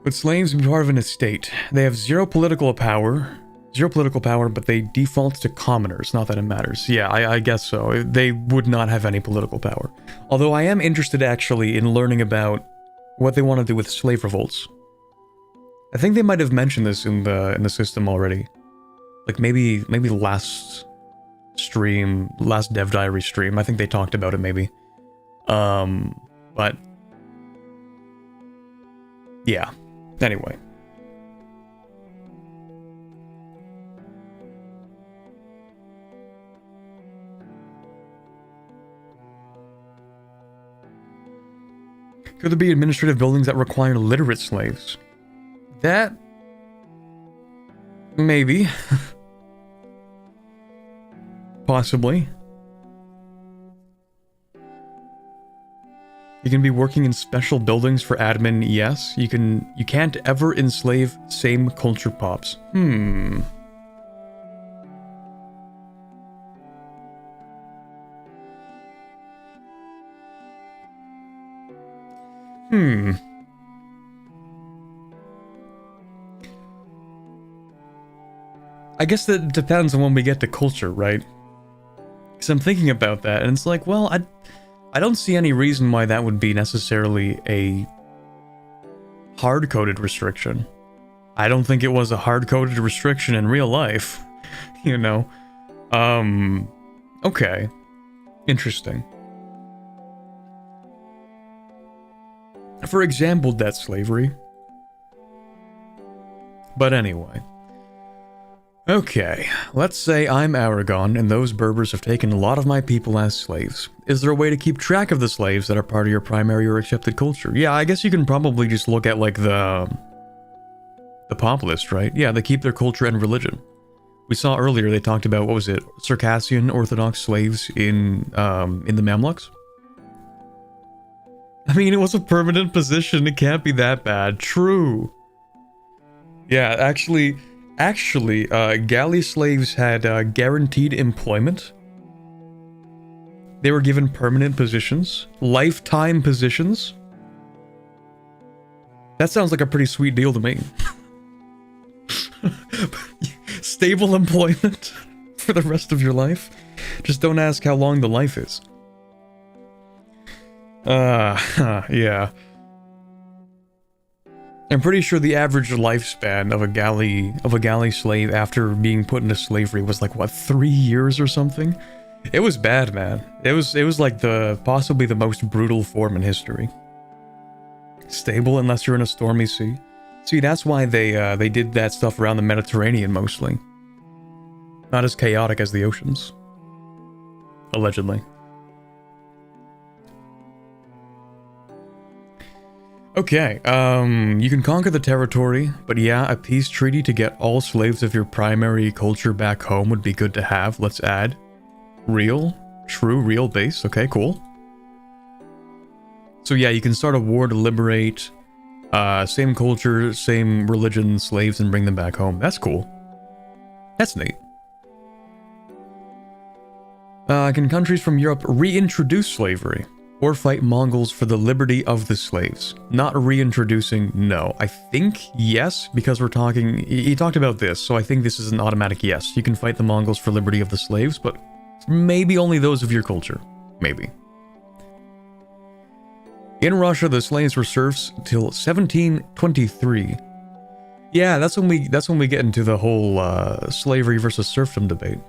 But slaves be part of an estate. They have zero political power, but they default to commoners, not that it matters. Yeah, I guess so. They would not have any political power. Although I am interested, actually, in learning about what they want to do with slave revolts. I think they might have mentioned this in the system already. Like maybe last Dev Diary stream, I think they talked about it maybe. But yeah. Anyway. Could there be administrative buildings that require literate slaves? That... maybe. Possibly. You can be working in special buildings for admin, yes. You can't ever enslave same culture pops. I guess that depends on when we get to culture, right? Because I'm thinking about that, and it's like, well, I don't see any reason why that would be necessarily a hard-coded restriction. I don't think it was a hard-coded restriction in real life, you know? Okay. Interesting. For example, debt slavery. But anyway. Okay, let's say I'm Aragon and those Berbers have taken a lot of my people as slaves. Is there a way to keep track of the slaves that are part of your primary or accepted culture? Yeah, I guess you can probably just look at like the pop list, right? Yeah, they keep their culture and religion. We saw earlier they talked about, what was it, Circassian Orthodox slaves in the Mamluks? I mean, it was a permanent position, it can't be that bad. True. Yeah, actually, galley slaves had guaranteed employment. They were given permanent positions, lifetime positions. That sounds like a pretty sweet deal to me. Stable employment for the rest of your life. Just don't ask how long the life is. Yeah. I'm pretty sure the average lifespan of a galley slave after being put into slavery was like, what, 3 years or something? It was bad, man. It was like possibly the most brutal form in history. Stable unless you're in a stormy sea. See, that's why they did that stuff around the Mediterranean mostly. Not as chaotic as the oceans. Allegedly. Okay, you can conquer the territory, but yeah, a peace treaty to get all slaves of your primary culture back home would be good to have. Let's add. Real? True, real base. Okay, cool. So yeah, you can start a war to liberate same culture, same religion slaves and bring them back home. That's cool. That's neat. Can countries from Europe reintroduce slavery? Or fight Mongols for the liberty of the slaves? Not reintroducing, no. I think yes, because we're talking... He talked about this, so I think this is an automatic yes. You can fight the Mongols for liberty of the slaves, but maybe only those of your culture. Maybe. In Russia, the slaves were serfs till 1723. Yeah, that's when we get into the whole slavery versus serfdom debate.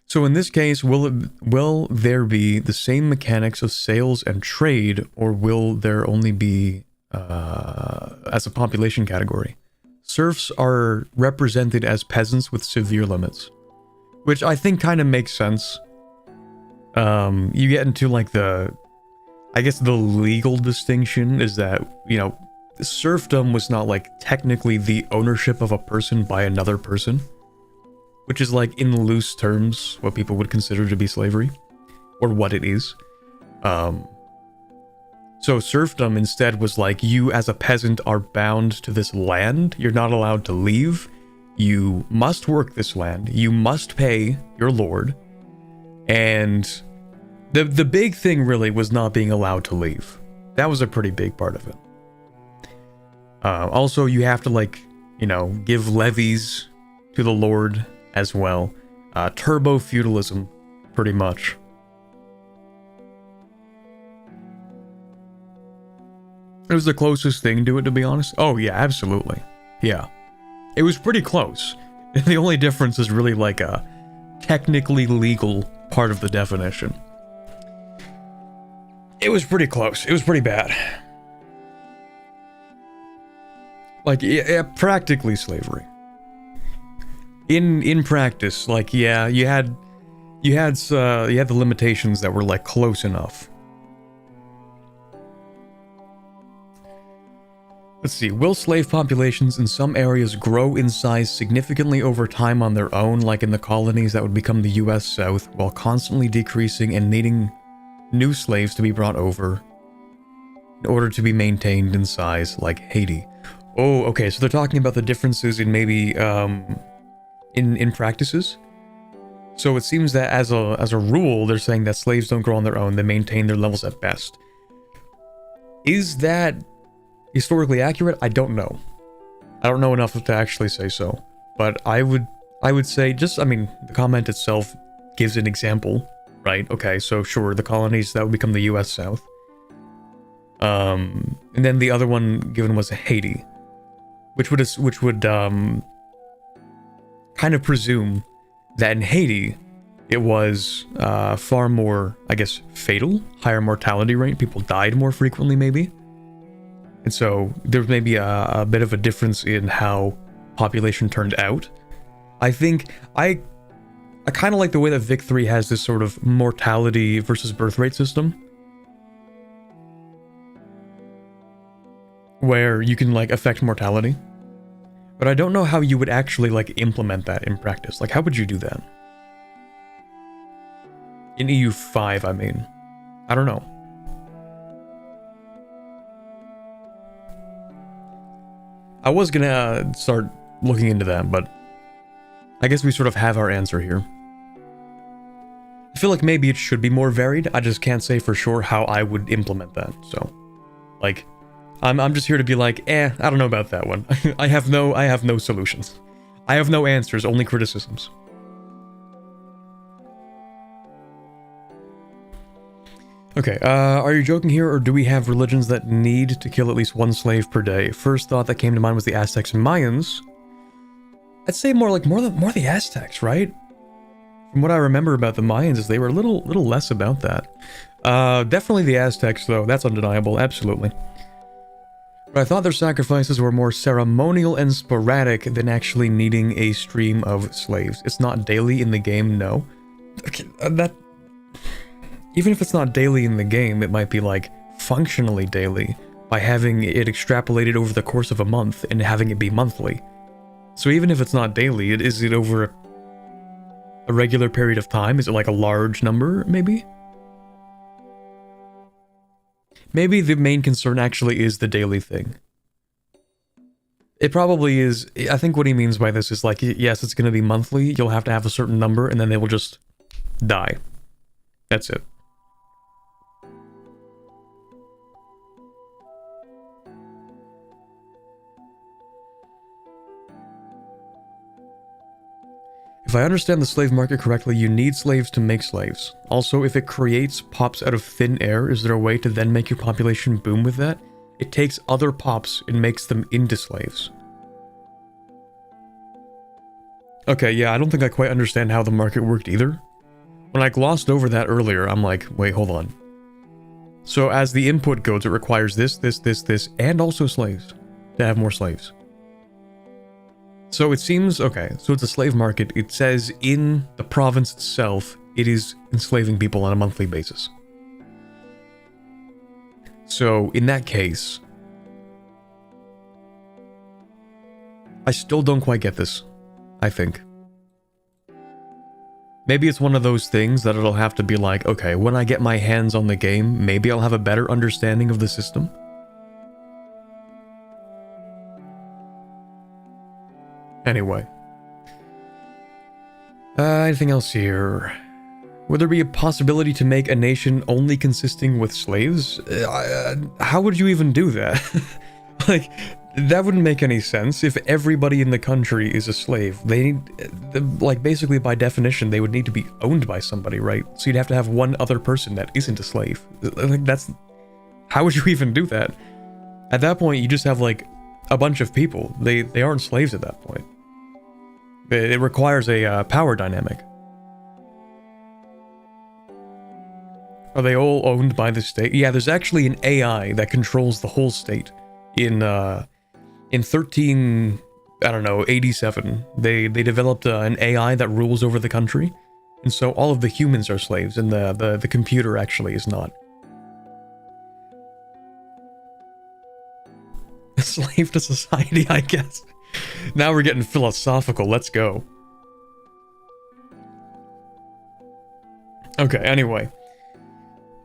So in this case, will there be the same mechanics of sales and trade, or will there only be as a population category? Serfs are represented as peasants with severe limits, which I think kind of makes sense. You get into like I guess the legal distinction is that, you know, serfdom was not like technically the ownership of a person by another person. Which is like, in loose terms, what people would consider to be slavery. Or what it is. So serfdom instead was like, you as a peasant are bound to this land. You're not allowed to leave. You must work this land. You must pay your lord. And the big thing really was not being allowed to leave. That was a pretty big part of it. Also, you have to like, you know, give levies to the lord as well. Turbo feudalism, pretty much. It was the closest thing to it, to be honest. Oh yeah, absolutely. Yeah. It was pretty close. The only difference is really like a technically legal part of the definition. It was pretty close. It was pretty bad. Like, yeah, practically slavery. In practice, like, yeah, you had the limitations that were like close enough. Let's see. Will slave populations in some areas grow in size significantly over time on their own, like in the colonies that would become the US South, while constantly decreasing and needing new slaves to be brought over in order to be maintained in size, like Haiti? Oh, okay, so they're talking about the differences in maybe, in practices? So it seems that as a rule, they're saying that slaves don't grow on their own, they maintain their levels at best. Is that historically accurate? I don't know. I don't know enough to actually say so. But I would say just, I mean, the comment itself gives an example, right? Okay, so sure, the colonies, that would become the US South. And then the other one given was Haiti, which would kind of presume that in Haiti, it was far more, I guess, fatal, higher mortality rate, people died more frequently maybe. And so there's maybe a bit of a difference in how population turned out. I think I kind of like the way that Vic 3 has this sort of mortality versus birth rate system, where you can like affect mortality. But I don't know how you would actually like implement that in practice. Like, how would you do that? In EU5, I mean. I don't know. I was gonna start looking into that, but I guess we sort of have our answer here. I feel like maybe it should be more varied. I just can't say for sure how I would implement that. So, like, I'm just here to be like, I don't know about that one. I have no solutions. I have no answers, only criticisms. Okay, are you joking here, or do we have religions that need to kill at least one slave per day? First thought that came to mind was the Aztecs and Mayans. I'd say more the Aztecs, right? From what I remember about the Mayans is they were a little less about that. Definitely the Aztecs, though. That's undeniable, absolutely. But I thought their sacrifices were more ceremonial and sporadic than actually needing a stream of slaves. It's not daily in the game, no. Okay, even if it's not daily in the game, it might be like functionally daily by having it extrapolated over the course of a month and having it be monthly. So even if it's not daily, is it over a regular period of time? Is it like a large number, maybe? Maybe the main concern actually is the daily thing. It probably is. I think what he means by this is like, yes, it's going to be monthly, you'll have to have a certain number, and then they will just die. That's it. If I understand the slave market correctly, you need slaves to make slaves. Also, if it creates pops out of thin air, is there a way to then make your population boom with that? It takes other pops and makes them into slaves. Okay, yeah, I don't think I quite understand how the market worked either. When I glossed over that earlier, I'm like, wait, hold on. So as the input goes, it requires this, and also slaves to have more slaves. So it seems, okay, so it's a slave market. It says in the province itself, it is enslaving people on a monthly basis. So in that case, I still don't quite get this, I think. Maybe it's one of those things that it'll have to be like, okay, when I get my hands on the game, maybe I'll have a better understanding of the system. Anyway. Anything else here? Would there be a possibility to make a nation only consisting with slaves? How would you even do that? Like, that wouldn't make any sense. If everybody in the country is a slave, they need, like, basically by definition, they would need to be owned by somebody, right? So you'd have to have one other person that isn't a slave. Like, that's... How would you even do that? At that point, you just have, like, a bunch of people. They aren't slaves at that point. It requires a power dynamic. Are they all owned by the state? Yeah, there's actually an AI that controls the whole state. In 87, they developed an AI that rules over the country, and so all of the humans are slaves, and the computer actually is not. A slave to society, I guess. Now we're getting philosophical. Let's go. Okay. Anyway.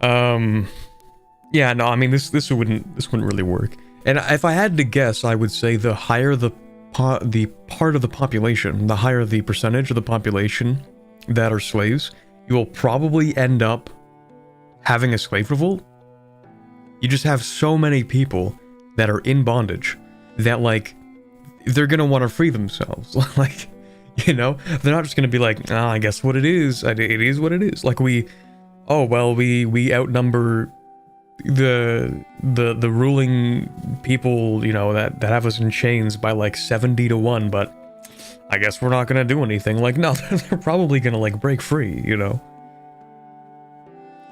Yeah. No. I mean, this wouldn't really work. And if I had to guess, I would say the higher the part of the population, the higher the percentage of the population that are slaves, you will probably end up having a slave revolt. You just have so many people that are in bondage that, like, they're gonna want to free themselves. Like, you know, they're not just gonna be like, I guess what it is. It is what it is. Like, we outnumber the ruling people, you know, that have us in chains by like 70-1, but I guess we're not gonna do anything. Like, no, they're probably gonna, like, break free, you know.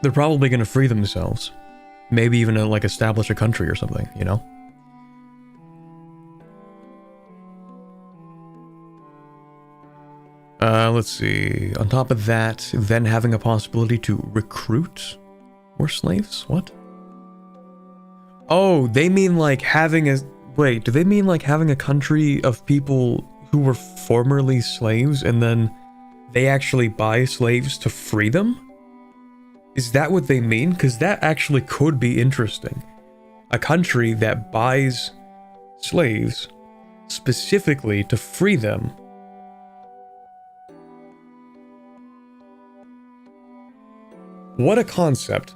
They're probably gonna free themselves. Maybe even like establish a country or something, you know. Let's see. On top of that, then having a possibility to recruit more slaves? What? Oh, they mean like having a... Wait, do they mean like having a country of people who were formerly slaves and then they actually buy slaves to free them? Is that what they mean? Because that actually could be interesting. A country that buys slaves specifically to free them. What a concept.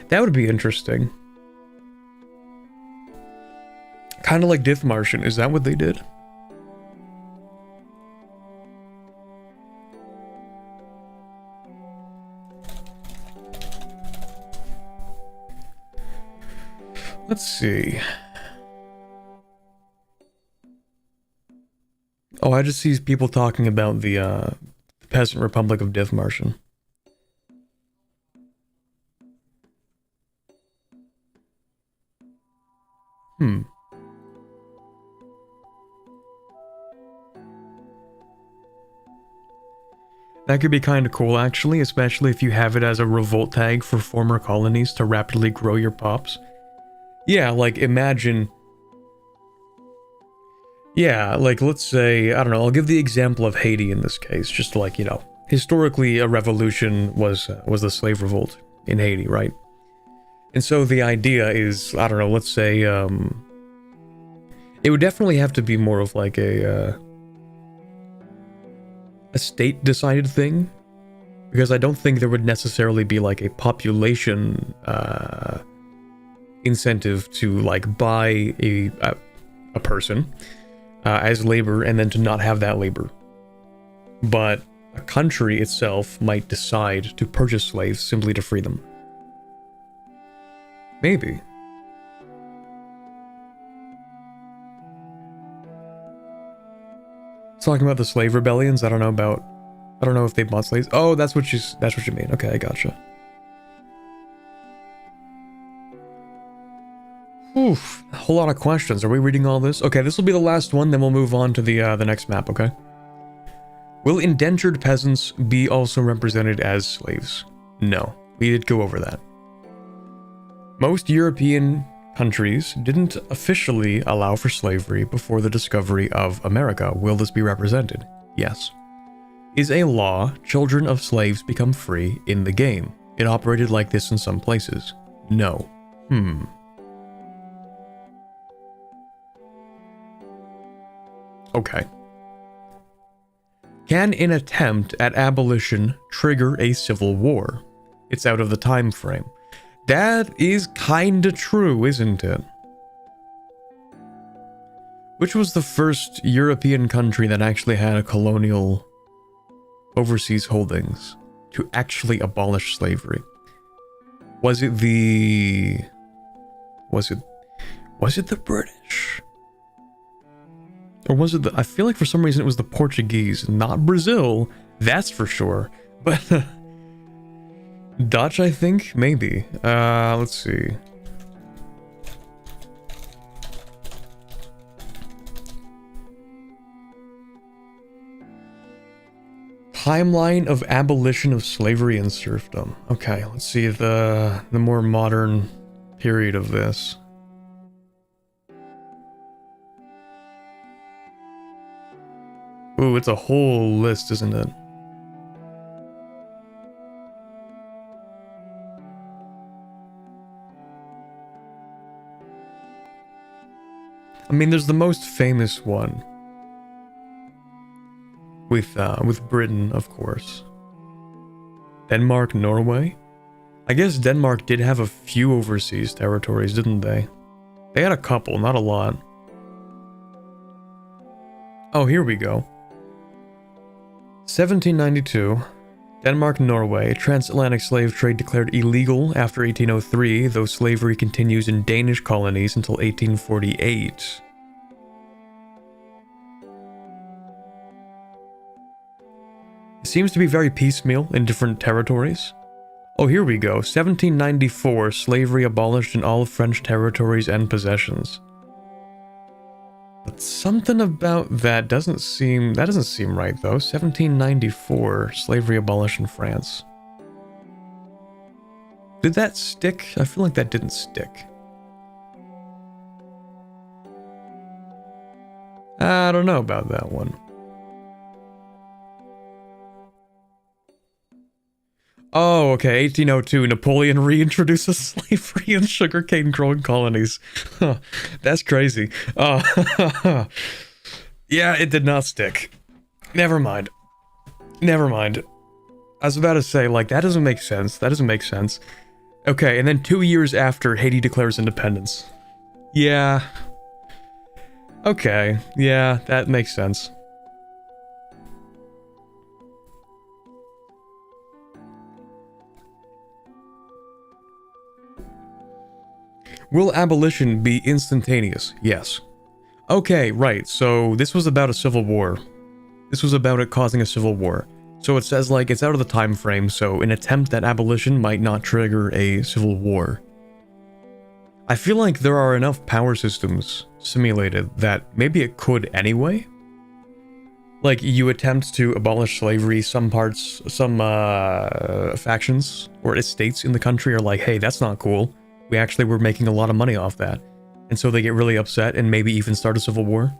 That would be interesting. Kind of like Diff Martian. Is that what they did? Let's see. Oh, I just see people talking about the Peasant Republic of Diff Martian. That could be kind of cool, actually, especially if you have it as a revolt tag for former colonies to rapidly grow your pops. Yeah, like, imagine... Yeah, like, let's say, I don't know, I'll give the example of Haiti in this case, just to, like, you know, historically a revolution was the slave revolt in Haiti, right? And so the idea is, I don't know, let's say, it would definitely have to be more of like a state-decided thing, because I don't think there would necessarily be like a population incentive to like buy a person as labor and then to not have that labor. But a country itself might decide to purchase slaves simply to free them. Maybe. Talking about the slave rebellions, I don't know if they bought slaves. Oh, that's what you mean. Okay, I gotcha. Oof, a whole lot of questions. Are we reading all this? Okay, this will be the last one, then we'll move on to the next map, okay? Will indentured peasants be also represented as slaves? No, we did go over that. Most European countries didn't officially allow for slavery before the discovery of America. Will this be represented? Yes. Is a law, children of slaves become free in the game? It operated like this in some places. No. Okay. Can an attempt at abolition trigger a civil war? It's out of the time frame. That is kinda true, isn't it? Which was the first European country that actually had a colonial overseas holdings to actually abolish slavery? Was it Was it the British? Or was it the... I feel like for some reason it was the Portuguese, not Brazil, that's for sure. But Dutch, I think? Maybe. Let's see. Timeline of abolition of slavery and serfdom. Okay, let's see the more modern period of this. Ooh, it's a whole list, isn't it? I mean, there's the most famous one. With Britain, of course. Denmark, Norway. I guess Denmark did have a few overseas territories, didn't they? They had a couple, not a lot. Oh, here we go. 1792. Denmark, Norway. Transatlantic slave trade declared illegal after 1803, though slavery continues in Danish colonies until 1848. It seems to be very piecemeal in different territories. Oh, here we go. 1794, slavery abolished in all French territories and possessions. But something about that doesn't seem right though. 1794, slavery abolished in France. Did that stick? I feel like that didn't stick. I don't know about that one. Oh, okay, 1802, Napoleon reintroduces slavery in sugarcane growing colonies. Huh, that's crazy. Yeah, it did not stick. Never mind. Never mind. I was about to say, like, that doesn't make sense. That doesn't make sense. Okay, and then 2 years after, Haiti declares independence. Yeah. Okay, yeah, that makes sense. Will abolition be instantaneous? Yes. Okay, right, so this was about a civil war. This was about it causing a civil war. So it says, like, it's out of the time frame, so an attempt at abolition might not trigger a civil war. I feel like there are enough power systems simulated that maybe it could anyway. Like, you attempt to abolish slavery, some factions or estates in the country are like, hey, that's not cool. We actually were making a lot of money off that. And so they get really upset and maybe even start a civil war.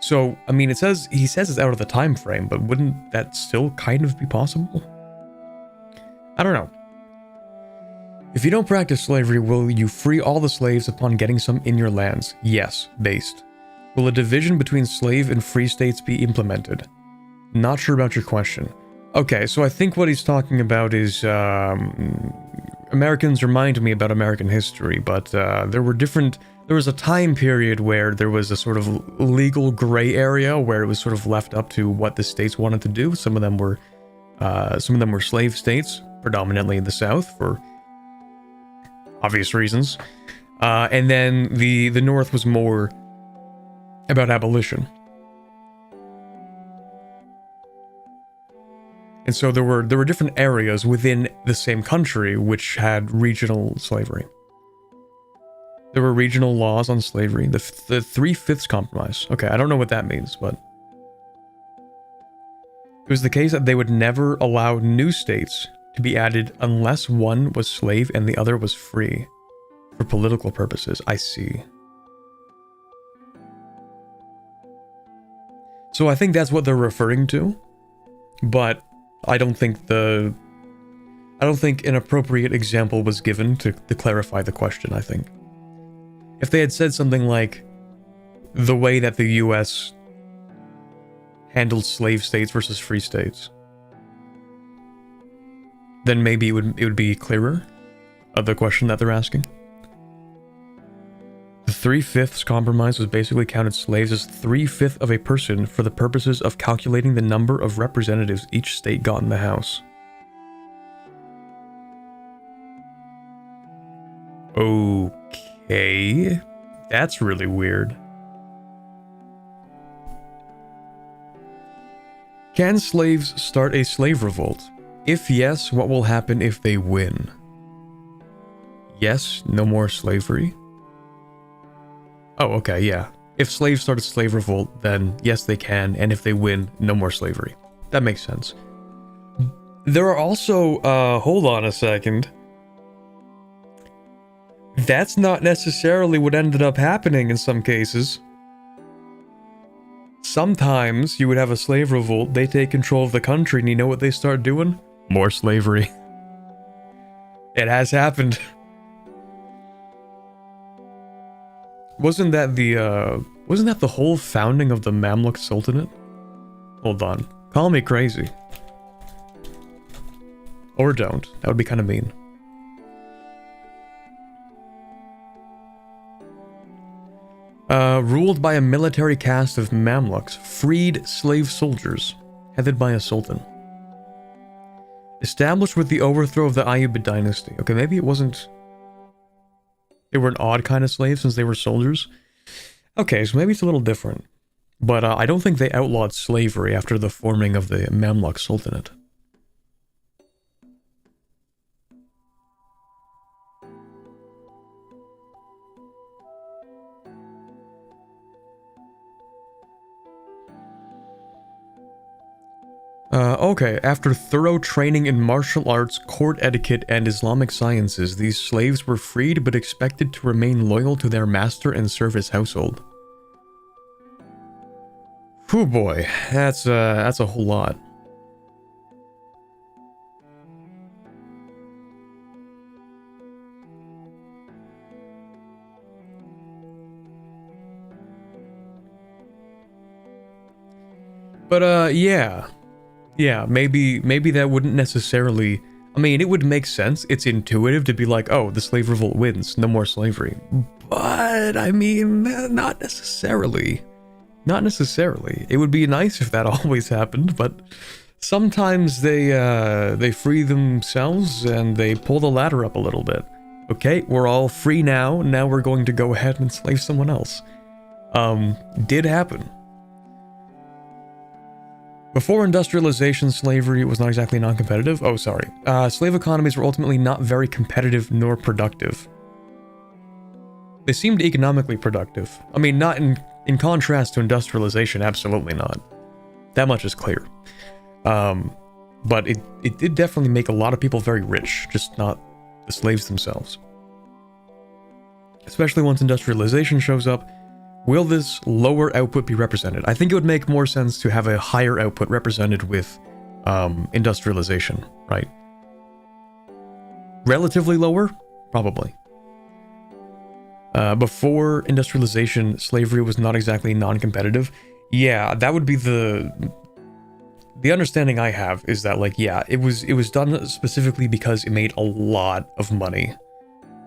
So, I mean, he says it's out of the time frame, but wouldn't that still kind of be possible? I don't know. If you don't practice slavery, will you free all the slaves upon getting some in your lands? Yes, based. Will a division between slave and free states be implemented? Not sure about your question. Okay, so I think what he's talking about is, Americans remind me about American history, but there was a time period where there was a sort of legal gray area where it was sort of left up to what the states wanted to do. Some of them were slave states, predominantly in the South for obvious reasons. And then the North was more about abolition. And so there were different areas within the same country which had regional slavery. There were regional laws on slavery. The 3/5 compromise. Okay, I don't know what that means, but it was the case that they would never allow new states to be added unless one was slave and the other was free. For political purposes, I see. So I think that's what they're referring to, but I don't think an appropriate example was given to clarify the question, I think. If they had said something like the way that the US handled slave states versus free states, then maybe it would be clearer of the question that they're asking. The 3/5 compromise was basically counted slaves as 3/5 of a person for the purposes of calculating the number of representatives each state got in the House. Okay. That's really weird. Can slaves start a slave revolt? If yes, what will happen if they win? Yes, no more slavery. Oh, okay, yeah. If slaves start a slave revolt, then yes, they can, and if they win, no more slavery. That makes sense. There are also, hold on a second. That's not necessarily what ended up happening in some cases. Sometimes you would have a slave revolt, they take control of the country, and you know what they start doing? More slavery. It has happened. Wasn't that the whole founding of the Mamluk Sultanate? Hold on. Call me crazy. Or don't. That would be kind of mean. Ruled by a military caste of Mamluks, freed slave soldiers, headed by a sultan. Established with the overthrow of the Ayyubid dynasty. Okay, maybe it wasn't... They were an odd kind of slave since they were soldiers. Okay, so maybe it's a little different. But I don't think they outlawed slavery after the forming of the Mamluk Sultanate. Okay, after thorough training in martial arts, court etiquette, and Islamic sciences, these slaves were freed but expected to remain loyal to their master and serve his household. Whew boy, that's a whole lot. But yeah. Yeah, maybe that wouldn't necessarily... I mean, it would make sense. It's intuitive to be like, oh, the slave revolt wins, no more slavery. But, I mean, not necessarily. Not necessarily. It would be nice if that always happened, but sometimes they free themselves and they pull the ladder up a little bit. Okay, we're all free now we're going to go ahead and enslave someone else. Did happen. Before industrialization, slavery was not exactly non-competitive. Oh, sorry. Slave economies were ultimately not very competitive nor productive. They seemed economically productive. I mean, not in contrast to industrialization, absolutely not. That much is clear. But it did definitely make a lot of people very rich, just not the slaves themselves. Especially once industrialization shows up. Will this lower output be represented? I think it would make more sense to have a higher output represented with industrialization, right? Relatively lower? Probably. Before industrialization, slavery was not exactly non-competitive. Yeah, that would be the understanding I have is that, like, yeah, it was done specifically because it made a lot of money.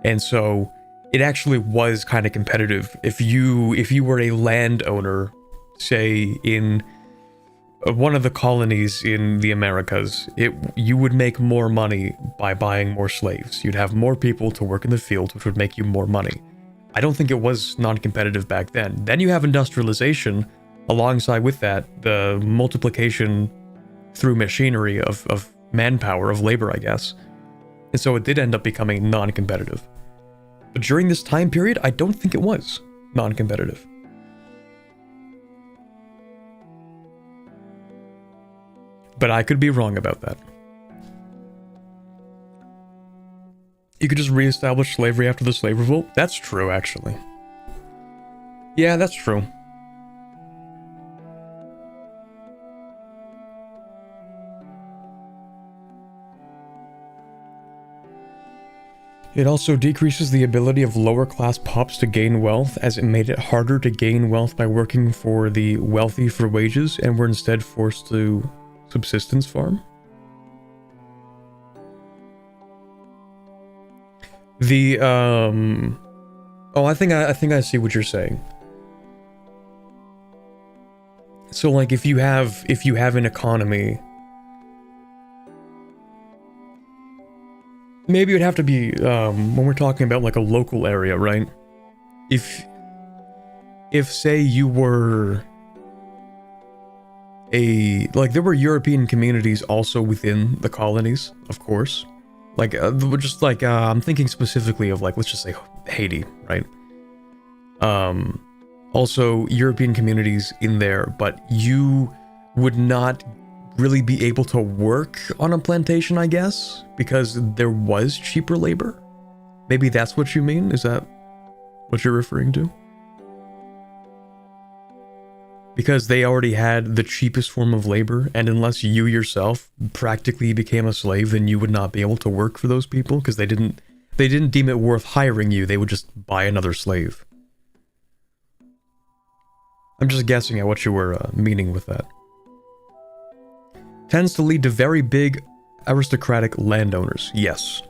And so it actually was kind of competitive. If you were a landowner, say in one of the colonies in the Americas, you would make more money by buying more slaves. You'd have more people to work in the field, which would make you more money. I don't think it was non-competitive back then. Then you have industrialization. Alongside with that, the multiplication through machinery of manpower, of labor, I guess. And so it did end up becoming non-competitive. But during this time period, I don't think it was non-competitive. But I could be wrong about that. You could just reestablish slavery after the slave revolt? That's true, actually. Yeah, that's true. It also decreases the ability of lower-class pups to gain wealth, as it made it harder to gain wealth by working for the wealthy for wages, and were instead forced to subsistence farm. The oh, I think I see what you're saying. So, like, if you have an economy, maybe it would have to be when we're talking about like a local area, right? if say you were there were European communities also within the colonies, of course. Like, I'm thinking specifically of, like, let's just say Haiti, right? Also European communities in there, but you would not really be able to work on a plantation, I guess, because there was cheaper labor. Maybe that's what you mean? Is that what you're referring to? Because they already had the cheapest form of labor, and unless you yourself practically became a slave, then you would not be able to work for those people, because they didn't deem it worth hiring you. They would just buy another slave. I'm just guessing at what you were meaning with that. Tends to lead to very big aristocratic landowners. Yes.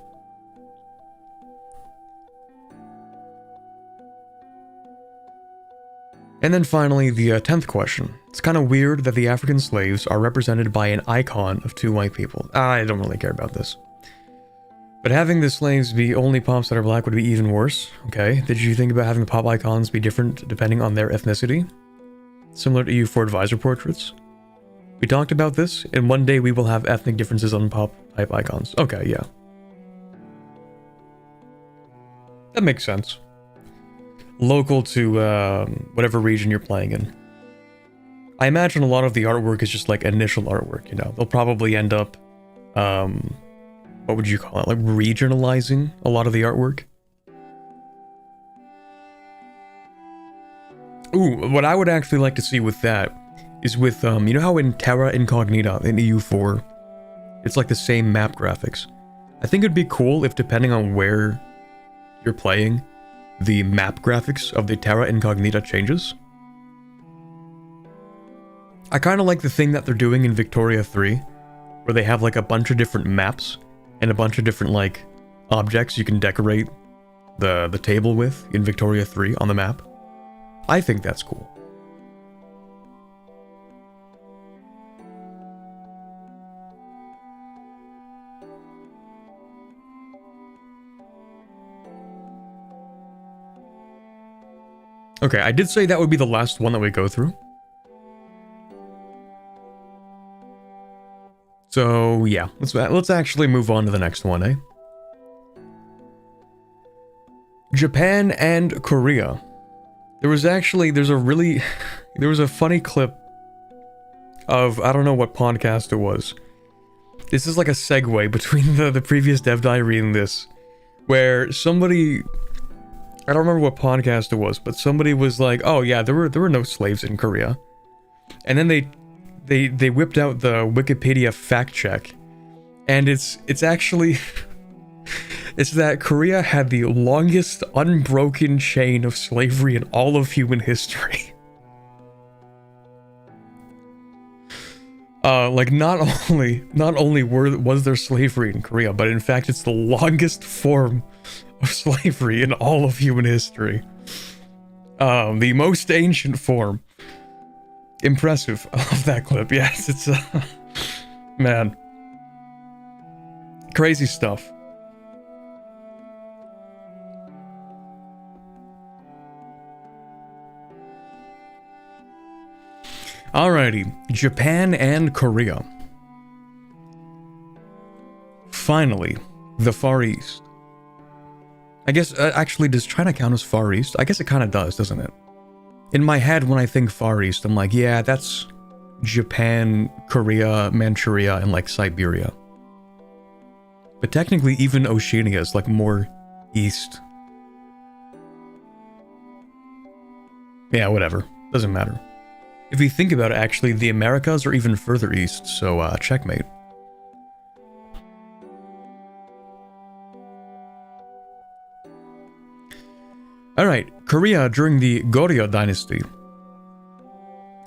And then finally, the 10th question. It's kind of weird that the African slaves are represented by an icon of two white people. I don't really care about this. But having the slaves be only pops that are black would be even worse. Okay, did you think about having the pop icons be different depending on their ethnicity? Similar to EU4 advisor portraits? We talked about this, and one day we will have ethnic differences on pop type icons. Okay, yeah. That makes sense. Local to whatever region you're playing in. I imagine a lot of the artwork is just like initial artwork, you know. They'll probably end up, what would you call it? Like regionalizing a lot of the artwork. Ooh, what I would actually like to see with that is with, you know how in Terra Incognita in EU4, it's like the same map graphics. I think it'd be cool if, depending on where you're playing, the map graphics of the Terra Incognita changes. I kind of like the thing that they're doing in Victoria 3, where they have like a bunch of different maps and a bunch of different like objects you can decorate the table with in Victoria 3 on the map. I think that's cool. Okay, I did say that would be the last one that we go through. So, yeah, let's actually move on to the next one, eh? Japan and Korea. There's a funny clip of, I don't know what podcast it was. This is like a segue between the previous dev diary and this, where somebody, I don't remember what podcast it was, but somebody was like, oh yeah, there were no slaves in Korea. And then they whipped out the Wikipedia fact check, and it's actually it's that Korea had the longest unbroken chain of slavery in all of human history. Like not only was there slavery in Korea, but in fact it's the longest form of slavery in all of human history. The most ancient form. Impressive. I love that clip. Yes, it's man. Crazy stuff. Alrighty, Japan and Korea. Finally, the Far East. I guess, actually, does China count as Far East? I guess it kind of does, doesn't it? In my head, when I think Far East, I'm like, yeah, that's Japan, Korea, Manchuria, and like Siberia. But technically, even Oceania is like more east. Yeah, whatever. Doesn't matter. If you think about it, actually, the Americas are even further east, so checkmate. Alright, Korea during the Goryeo dynasty.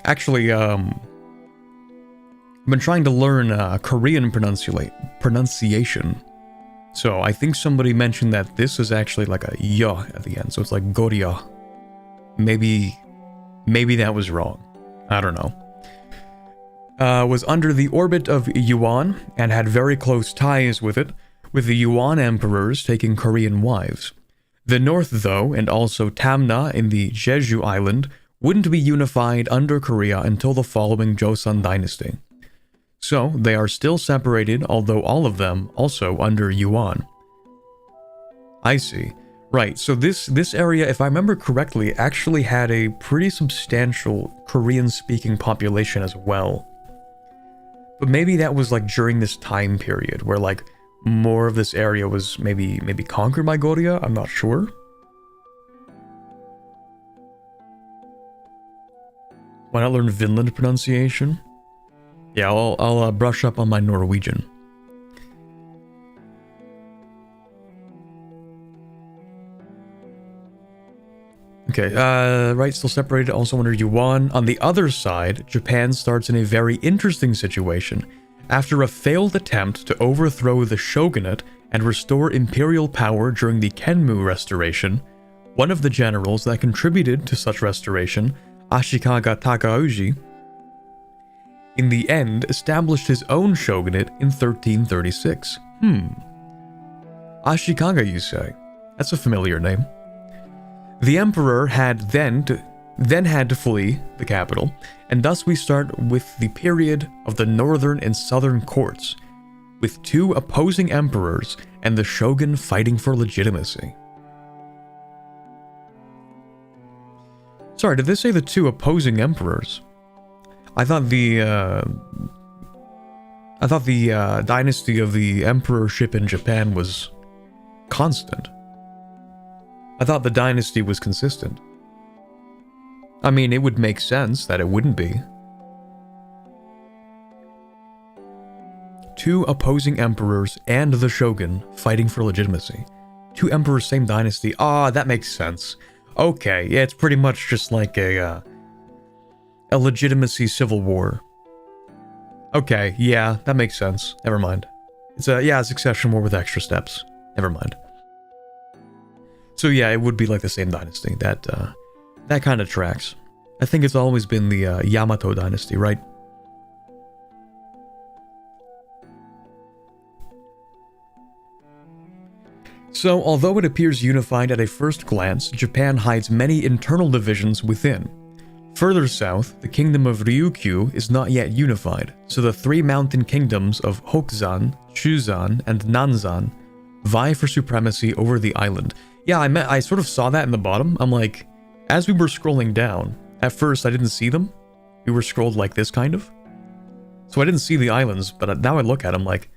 Actually, I've been trying to learn Korean pronunciation. So I think somebody mentioned that this is actually like a ya at the end, so it's like Goryeo. Maybe that was wrong. I don't know. Was under the orbit of Yuan and had very close ties with it, with the Yuan emperors taking Korean wives. The north, though, and also Tamna in the Jeju Island, wouldn't be unified under Korea until the following Joseon dynasty. So, they are still separated, although all of them also under Yuan. I see. Right, so this area, if I remember correctly, actually had a pretty substantial Korean-speaking population as well. But maybe that was like during this time period, where like more of this area was maybe conquered by Goryeo, I'm not sure. Why not learn Vinland pronunciation? Yeah, I'll brush up on my Norwegian. Okay, right, still separated, also under Yuan. On the other side, Japan starts in a very interesting situation. After a failed attempt to overthrow the shogunate and restore imperial power during the Kenmu restoration, one of the generals that contributed to such restoration, Ashikaga Takauji, in the end established his own shogunate in 1336. Ashikaga, you say? That's a familiar name. The emperor had then had to flee the capital, and thus we start with the period of the northern and southern courts, with two opposing emperors and the shogun fighting for legitimacy. Sorry, did this say the two opposing emperors? I thought the dynasty of the emperorship in Japan was constant. I thought the dynasty was consistent. I mean, it would make sense that it wouldn't be. Two opposing emperors and the shogun fighting for legitimacy. Two emperors, same dynasty. Ah, that makes sense. Okay, yeah, it's pretty much just like a legitimacy civil war. Okay, yeah, that makes sense. Never mind. It's a succession war with extra steps. Never mind. So yeah, it would be like the same dynasty. That kind of tracks. I think it's always been the Yamato dynasty, right? So, although it appears unified at a first glance, Japan hides many internal divisions within. Further south, the kingdom of Ryukyu is not yet unified, so the three mountain kingdoms of Hokkuzan, Chuzan, and Nanzan vie for supremacy over the island. Yeah, I sort of saw that in the bottom. I'm like, as we were scrolling down, at first I didn't see them. We were scrolled like this, kind of. So I didn't see the islands, but now I look at them like,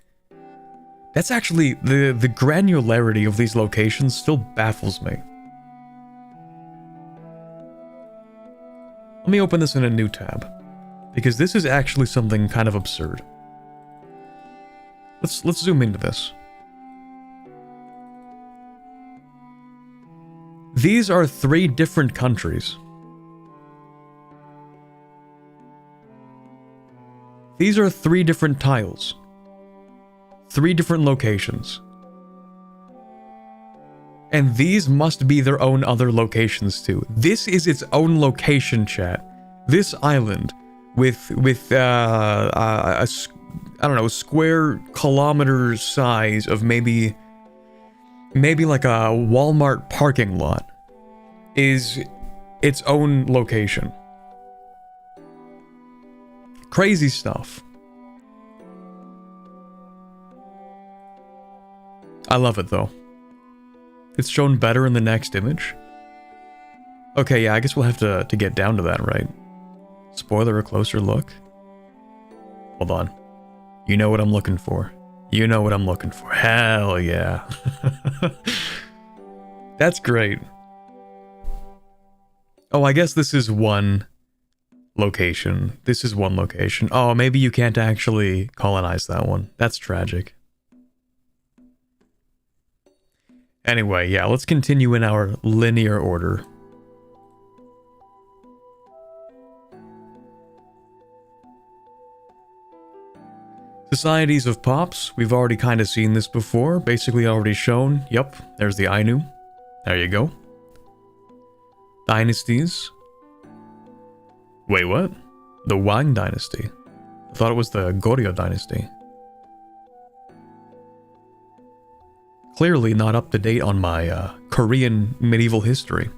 that's actually, the granularity of these locations still baffles me. Let me open this in a new tab, because this is actually something kind of absurd. Let's zoom into this. These are three different countries. These are three different tiles. Three different locations. And these must be their own other locations too. This is its own location, chat. This island with a square kilometer size of maybe like a Walmart parking lot is its own location. Crazy stuff. I love it though. It's shown better in the next image. Okay, yeah, I guess we'll have to get down to that, right? Spoiler, a closer look. Hold on. You know what I'm looking for. You know what I'm looking for. Hell yeah. That's great. Oh, I guess this is one location. This is one location. Oh, maybe you can't actually colonize that one. That's tragic. Anyway, yeah, let's continue in our linear order. Societies of Pops, we've already kind of seen this before, basically already shown. Yup, there's the Ainu. There you go. Dynasties. Wait, what? The Wang Dynasty. I thought it was the Goryeo Dynasty. Clearly not up to date on my Korean medieval history.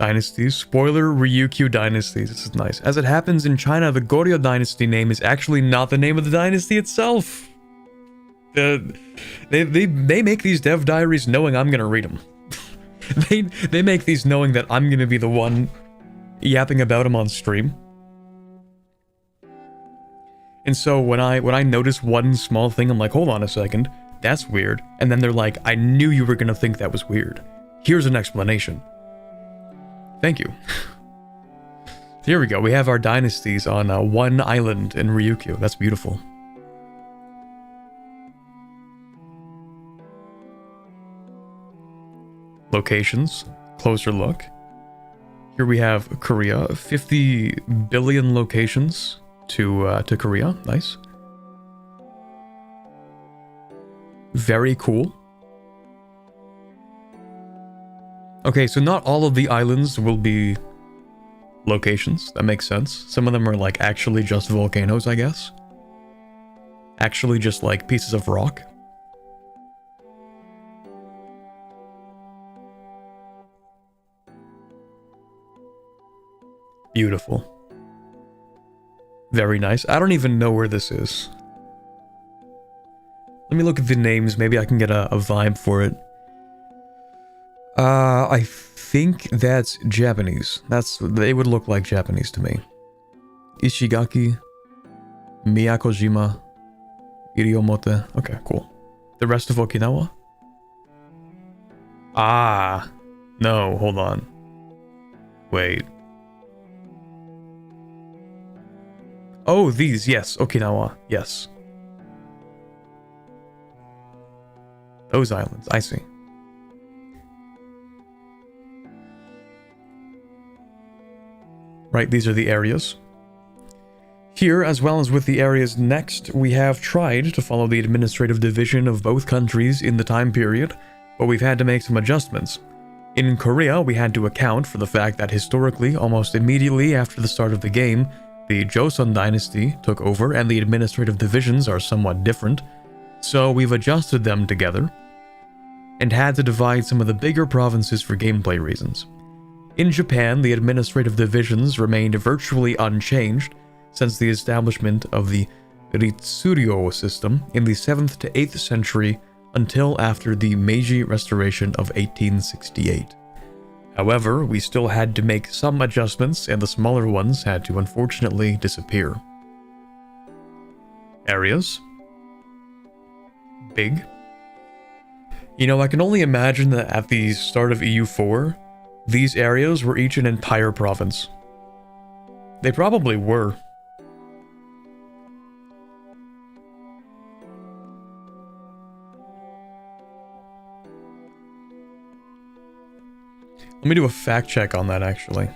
Dynasties. Spoiler, Ryukyu Dynasties. This is nice. As it happens in China, the Goryeo Dynasty name is actually not the name of the dynasty itself. They make these dev diaries knowing I'm gonna read them. they make these knowing that I'm gonna be the one yapping about them on stream. And so when I notice one small thing, I'm like, hold on a second, that's weird. And then they're like, I knew you were gonna think that was weird. Here's an explanation. Thank you. Here we go. We have our dynasties on one island in Ryukyu. That's beautiful. Locations. Closer look. Here we have Korea. 50 billion locations to Korea. Nice. Very cool. Okay, so not all of the islands will be locations. That makes sense. Some of them are like actually just volcanoes, I guess. Actually just like pieces of rock. Beautiful. Very nice. I don't even know where this is. Let me look at the names. Maybe I can get a vibe for it. I think that's Japanese. They would look like Japanese to me. Ishigaki, Miyakojima, Iriomote. Okay, cool. The rest of Okinawa? Ah, no, hold on. Wait. Oh, these, yes, Okinawa, yes. Those islands, I see. Right, these are the areas. Here, as well as with the areas next, we have tried to follow the administrative division of both countries in the time period, but we've had to make some adjustments. In Korea, we had to account for the fact that historically, almost immediately after the start of the game, the Joseon dynasty took over and the administrative divisions are somewhat different, so we've adjusted them together and had to divide some of the bigger provinces for gameplay reasons. In Japan, the administrative divisions remained virtually unchanged since the establishment of the Ritsuryo system in the 7th to 8th century until after the Meiji Restoration of 1868. However, we still had to make some adjustments and the smaller ones had to unfortunately disappear. Areas. Big. You know, I can only imagine that at the start of EU4, these areas were each an entire province. They probably were. Let me do a fact check on that, actually.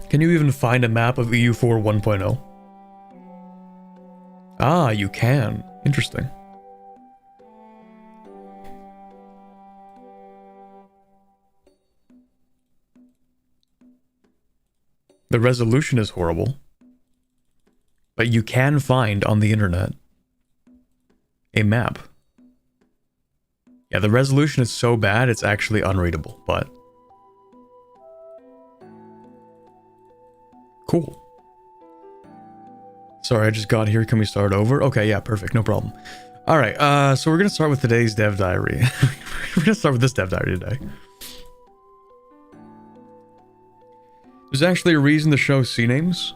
Can you even find a map of EU4 1.0? Ah, you can. Interesting. The resolution is horrible, but you can find on the internet a map. Yeah, the resolution is so bad it's actually unreadable, but cool. Sorry, I just got here. Can we start over? Okay, yeah, perfect, no problem. All right, so we're gonna start with today's dev diary. We're gonna start with this dev diary today. There's actually a reason to show C names.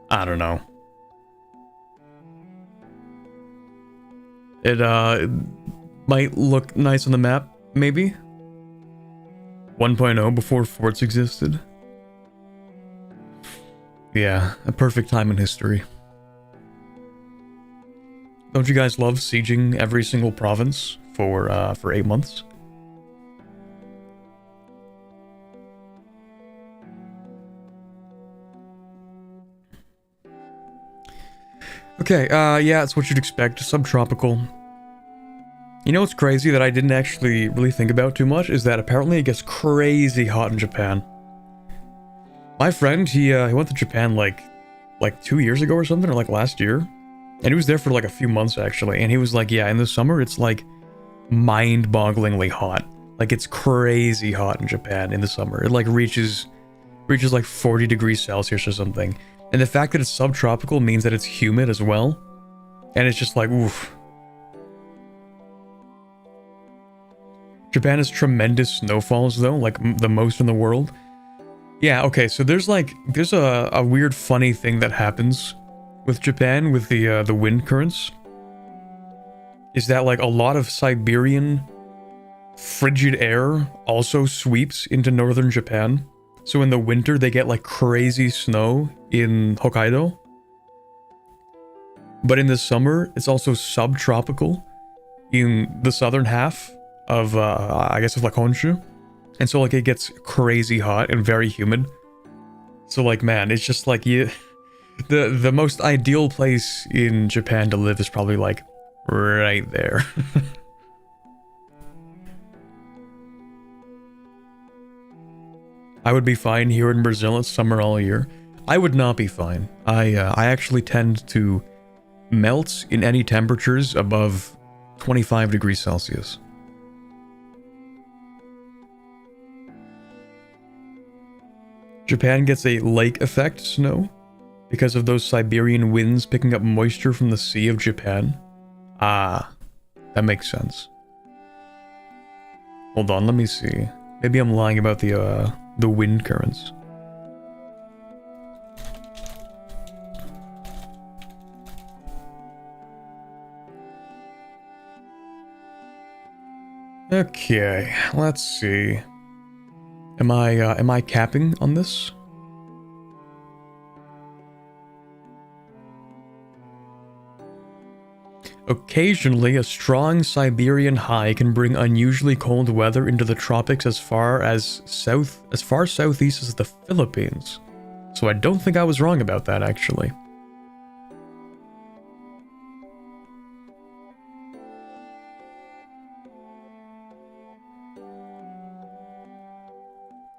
I don't know. It might look nice on the map, maybe. 1.0 before forts existed. Yeah, a perfect time in history. Don't you guys love sieging every single province for 8 months? Okay, yeah, it's what you'd expect. Subtropical. You know what's crazy that I didn't actually really think about too much is that apparently it gets crazy hot in Japan. My friend, he went to Japan like 2 years ago or something, or like last year. And he was there for like a few months actually, and he was like, yeah, in the summer it's like mind-bogglingly hot. Like it's crazy hot in Japan in the summer. It like reaches like 40 degrees Celsius or something. And the fact that it's subtropical means that it's humid as well. And it's just like, oof. Japan has tremendous snowfalls though, like the most in the world. Yeah, okay, so there's a weird funny thing that happens with Japan with the wind currents. Is that like a lot of Siberian frigid air also sweeps into northern Japan. So in the winter they get like crazy snow in Hokkaido. But in the summer it's also subtropical in the southern half of I guess of like Honshu. And so like it gets crazy hot and very humid. So like man, it's just like the most ideal place in Japan to live is probably like right there. I would be fine here in Brazil. It's summer all year. I would not be fine. I actually tend to melt in any temperatures above 25 degrees Celsius. Japan gets a lake effect snow because of those Siberian winds picking up moisture from the Sea of Japan. Ah, that makes sense. Hold on, let me see. Maybe I'm lying about the wind currents. Okay, let's see. Am I capping on this? Occasionally, a strong Siberian high can bring unusually cold weather into the tropics as far southeast as the Philippines. So I don't think I was wrong about that, actually.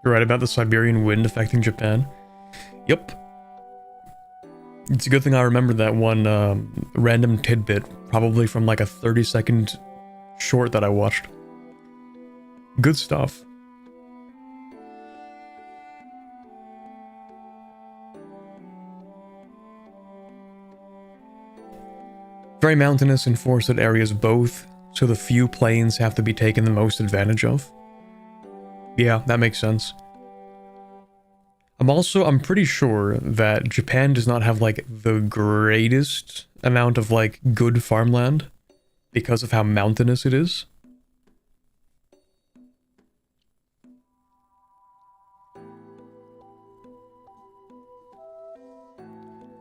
You're right about the Siberian wind affecting Japan. Yep. It's a good thing I remembered that one random tidbit, probably from like a 30-second short that I watched. Good stuff. Very mountainous and forested areas both, so the few plains have to be taken the most advantage of. Yeah, that makes sense. I'm pretty sure that Japan does not have like the greatest amount of like good farmland because of how mountainous it is.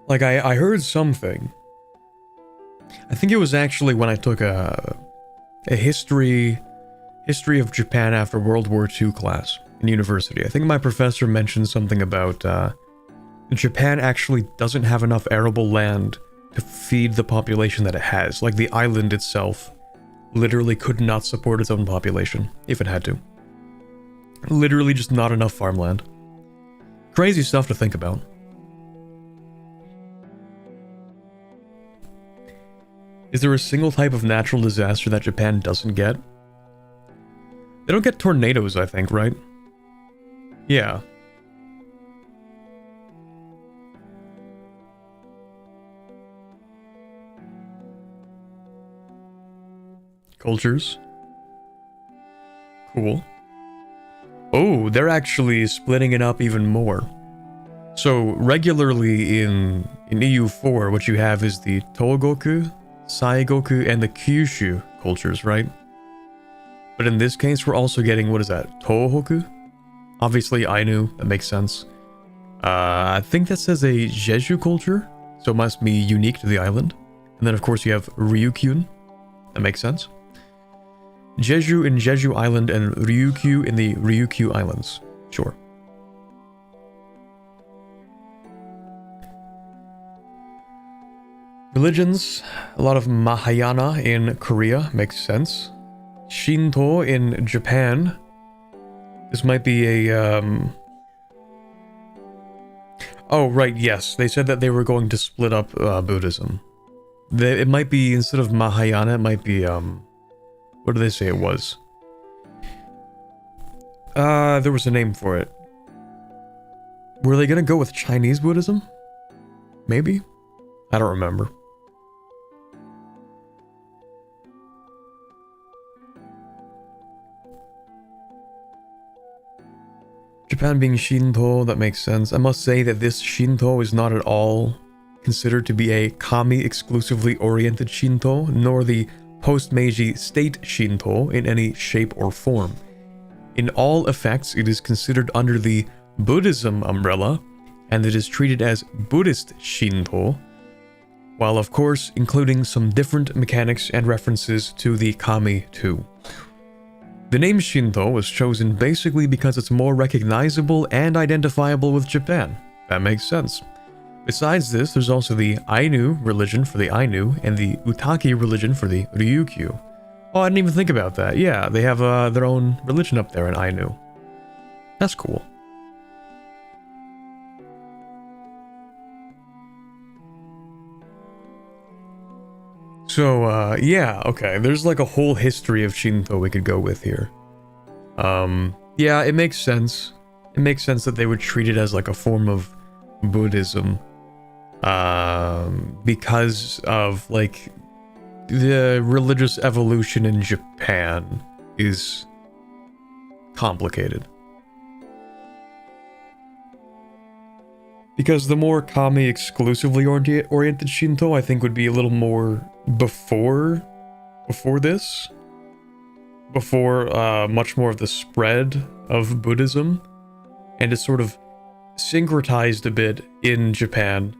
Like I heard something. I think it was actually when I took a history of Japan after World War II class in university. I think my professor mentioned something about Japan actually doesn't have enough arable land to feed the population that it has. Like the island itself literally could not support its own population if it had to. Literally just not enough farmland. Crazy stuff to think about. Is there a single type of natural disaster that Japan doesn't get? They don't get tornadoes, I think, right? Yeah. Cultures. Cool. Oh, they're actually splitting it up even more. So, regularly in EU4, what you have is the Togoku, Saigoku, and the Kyushu cultures, right? But in this case, we're also getting, what is that, Tohoku? Obviously, Ainu, that makes sense. I think that says a Jeju culture, so it must be unique to the island. And then, of course, you have Ryukyun. That makes sense. Jeju in Jeju Island and Ryukyu in the Ryukyu Islands. Sure. Religions, a lot of Mahayana in Korea, makes sense. Shinto in Japan. This might be a, Oh, right, yes. They said that they were going to split up Buddhism. It might be, instead of Mahayana, it might be, what do they say it was? There was a name for it. Were they gonna go with Chinese Buddhism? Maybe? I don't remember. Japan being Shinto, that makes sense. I must say that this Shinto is not at all considered to be a kami exclusively oriented Shinto, nor the post-Meiji state Shinto in any shape or form. In all effects, it is considered under the Buddhism umbrella, and it is treated as Buddhist Shinto, while of course including some different mechanics and references to the kami too. The name Shinto was chosen basically because it's more recognizable and identifiable with Japan. That makes sense. Besides this, there's also the Ainu religion for the Ainu and the Utaki religion for the Ryukyu. Oh, I didn't even think about that. Yeah, they have their own religion up there in Ainu. That's cool. So, yeah, okay, there's like a whole history of Shinto we could go with here. Yeah, it makes sense. It makes sense that they would treat it as like a form of Buddhism. Because of, like, the religious evolution in Japan is complicated. Because the more kami exclusively oriented Shinto, I think, would be a little more before this. Before much more of the spread of Buddhism. And it's sort of syncretized a bit in Japan.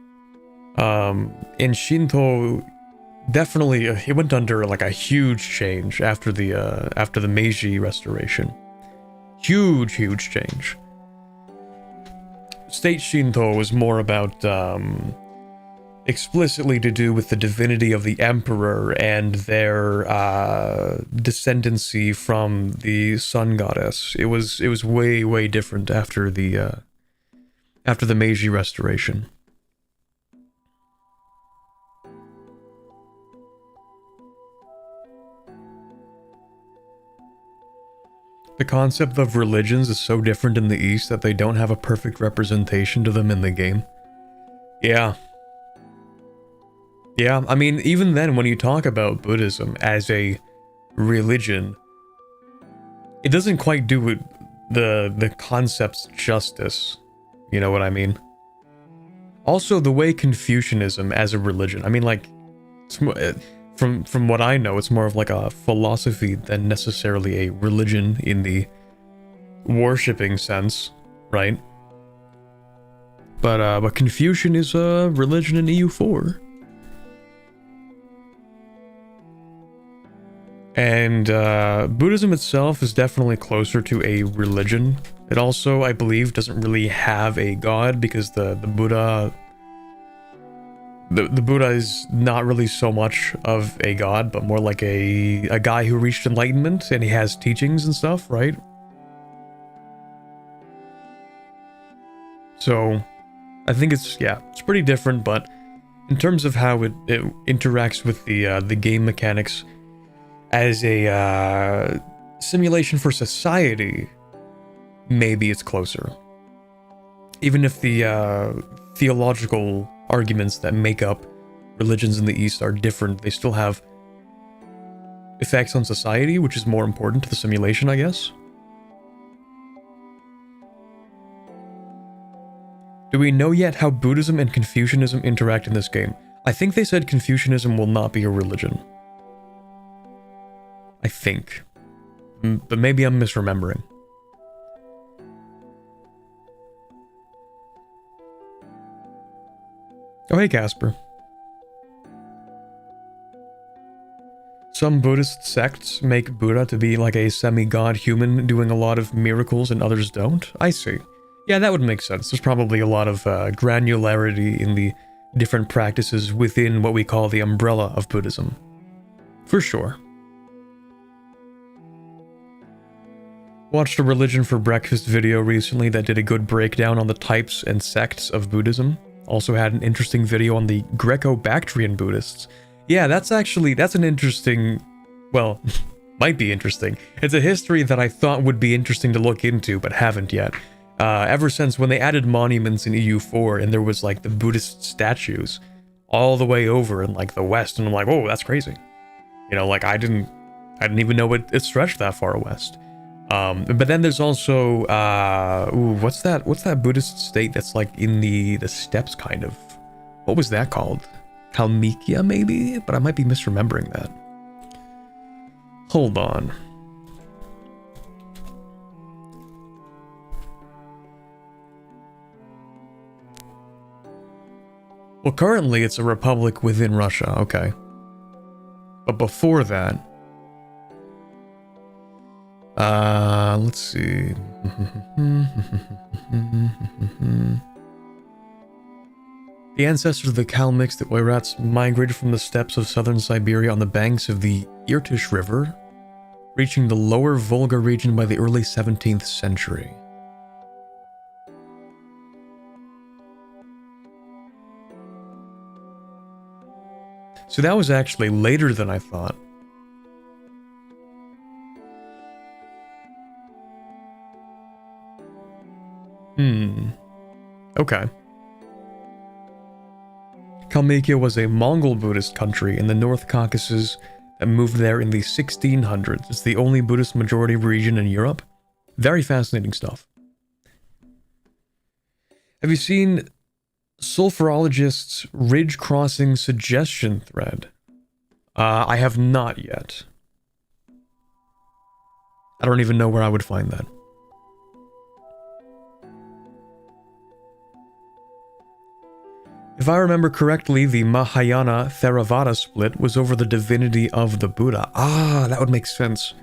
And Shinto definitely, it went under like a huge change after the Meiji Restoration. Huge change. State Shinto was more about explicitly to do with the divinity of the emperor and their descendancy from the sun goddess. It was way different after the Meiji Restoration. The concept of religions is so different in the East that they don't have a perfect representation to them in the game. Yeah. Yeah, I mean, even then, when you talk about Buddhism as a religion, it doesn't quite do it, the concept's justice. You know what I mean? Also, the way Confucianism as a religion, I mean, like, it's more, from what I know, it's more of like a philosophy than necessarily a religion in the worshipping sense, right? But Confucian is a religion in EU4. And Buddhism itself is definitely closer to a religion. It also, I believe, doesn't really have a god because the Buddha... The Buddha is not really so much of a god, but more like a guy who reached enlightenment, and he has teachings and stuff, right? So, I think it's pretty different, but in terms of how it interacts with the game mechanics as a simulation for society, maybe it's closer. Even if the theological arguments that make up religions in the East are different, they still have effects on society, which is more important to the simulation, I guess. Do we know yet how Buddhism and Confucianism interact in this game? I think they said Confucianism will not be a religion. I think. But maybe I'm misremembering. Oh, hey, Casper. Some Buddhist sects make Buddha to be like a semi-god human doing a lot of miracles and others don't? I see. Yeah, that would make sense. There's probably a lot of granularity in the different practices within what we call the umbrella of Buddhism. For sure. Watched a Religion for Breakfast video recently that did a good breakdown on the types and sects of Buddhism. Also had an interesting video on the Greco-Bactrian Buddhists. Yeah, that's an interesting, well, might be interesting. It's a history that I thought would be interesting to look into, but haven't yet. Ever since when they added monuments in EU4 and there was like the Buddhist statues all the way over in like the West, and I'm like, oh, that's crazy. You know, like I didn't even know it stretched that far west. But then there's also, what's that Buddhist state that's like in the steppes kind of? What was that called? Kalmykia maybe? But I might be misremembering that. Hold on. Well, currently it's a republic within Russia, okay. But before that... let's see... The ancestors of the Kalmyks, the Oirats, migrated from the steppes of southern Siberia on the banks of the Irtysh River, reaching the lower Volga region by the early 17th century. So that was actually later than I thought. Okay. Kalmykia was a Mongol Buddhist country in the North Caucasus that moved there in the 1600s. It's the only Buddhist majority region in Europe. Very fascinating stuff. Have you seen Sulfurologist's Ridge Crossing suggestion thread? I have not yet. I don't even know where I would find that. If I remember correctly, the Mahayana Theravada split was over the divinity of the Buddha. Ah, that would make sense.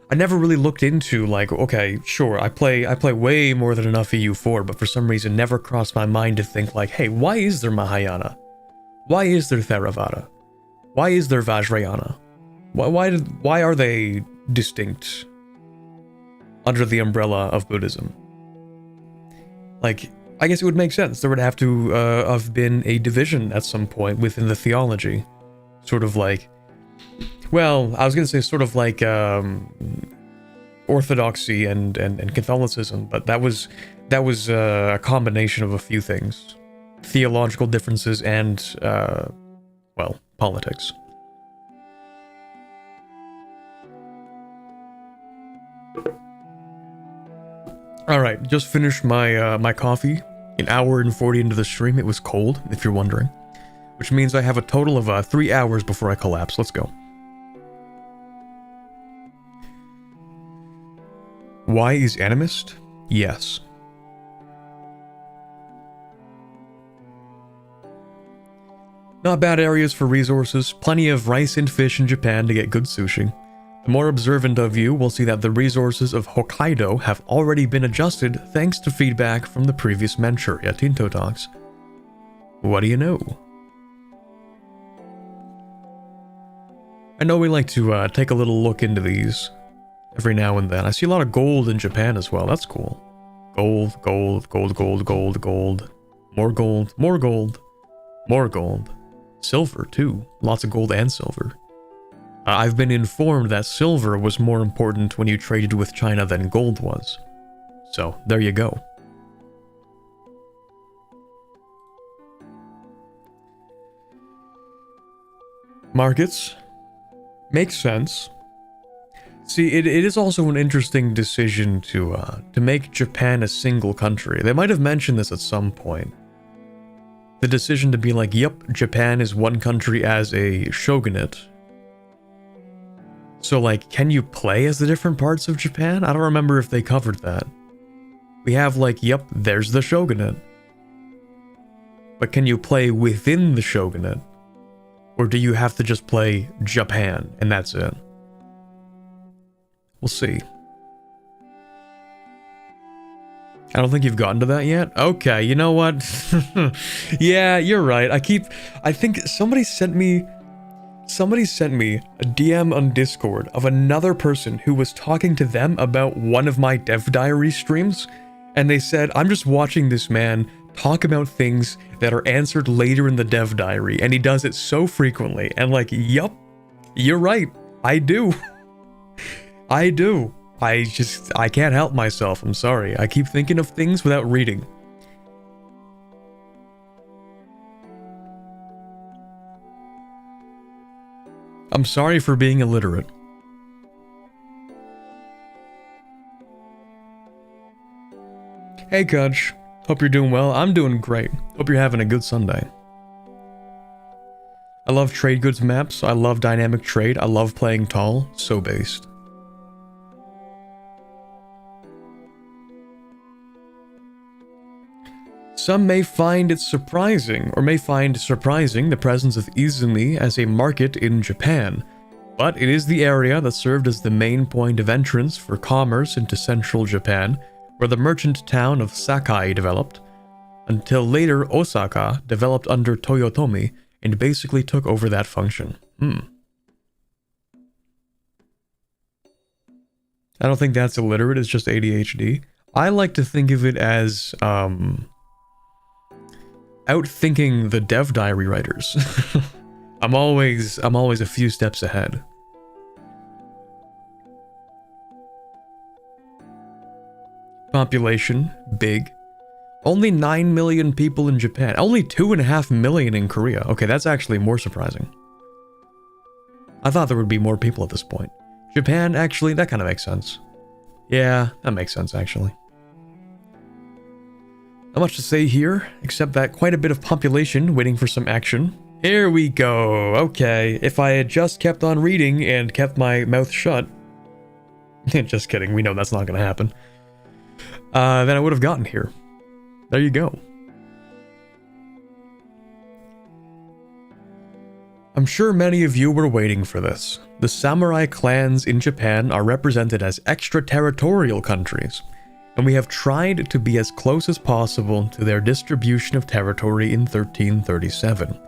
I never really looked into, like, okay, sure, I play way more than enough EU4, but for some reason never crossed my mind to think like, hey, why is there Mahayana? Why is there Theravada? Why is there Vajrayana? Why are they distinct under the umbrella of Buddhism? Like, I guess it would make sense. There would have to have been a division at some point within the theology. Sort of like, well, I was going to say sort of like Orthodoxy and Catholicism, but that was a combination of a few things. Theological differences and, well, politics. Alright, just finished my my coffee. An hour and 40 into the stream. It was cold, if you're wondering. Which means I have a total of 3 hours before I collapse. Let's go. Why is animist? Yes. Not bad areas for resources. Plenty of rice and fish in Japan to get good sushi. The more observant of you will see that the resources of Hokkaido have already been adjusted thanks to feedback from the previous Manchuria Tinto Talks. What do you know? I know we like to take a little look into these every now and then. I see a lot of gold in Japan as well. That's cool. Gold, gold, gold, gold, gold, gold. More gold, more gold, more gold. Silver, too. Lots of gold and silver. I've been informed that silver was more important when you traded with China than gold was. So, there you go. Markets. Makes sense. See, it is also an interesting decision to make Japan a single country. They might have mentioned this at some point. The decision to be like, yep, Japan is one country as a shogunate. So, like, can you play as the different parts of Japan? I don't remember if they covered that. We have, like, yep, there's the shogunate. But can you play within the shogunate? Or do you have to just play Japan, and that's it? We'll see. I don't think you've gotten to that yet? Okay, you know what? Yeah, you're right. I think somebody sent me a DM on Discord of another person who was talking to them about one of my Dev Diary streams, and they said, I'm just watching this man talk about things that are answered later in the dev diary, and he does it so frequently. And like, yup, you're right. I do. I do. I can't help myself. I'm sorry. I keep thinking of things without reading. I'm sorry for being illiterate. Hey, Kutch. Hope you're doing well. I'm doing great. Hope you're having a good Sunday. I love trade goods maps. I love dynamic trade. I love playing tall. So based. Some may find it surprising, or may find surprising the presence of Izumi as a market in Japan, but it is the area that served as the main point of entrance for commerce into central Japan, where the merchant town of Sakai developed, until later Osaka developed under Toyotomi and basically took over that function. I don't think that's illiterate, it's just ADHD. I like to think of it as, outthinking the dev diary writers. I'm always a few steps ahead. Population, big. Only 9 million people in Japan. Only 2.5 million in Korea. Okay, that's actually more surprising. I thought there would be more people at this point. Japan, actually, that kind of makes sense. Yeah, that makes sense, actually. Not much to say here, except that quite a bit of population waiting for some action. Here we go. Okay, if I had just kept on reading and kept my mouth shut... Just kidding, we know that's not going to happen. Then I would have gotten here. There you go. I'm sure many of you were waiting for this. The samurai clans in Japan are represented as extraterritorial countries, and we have tried to be as close as possible to their distribution of territory in 1337.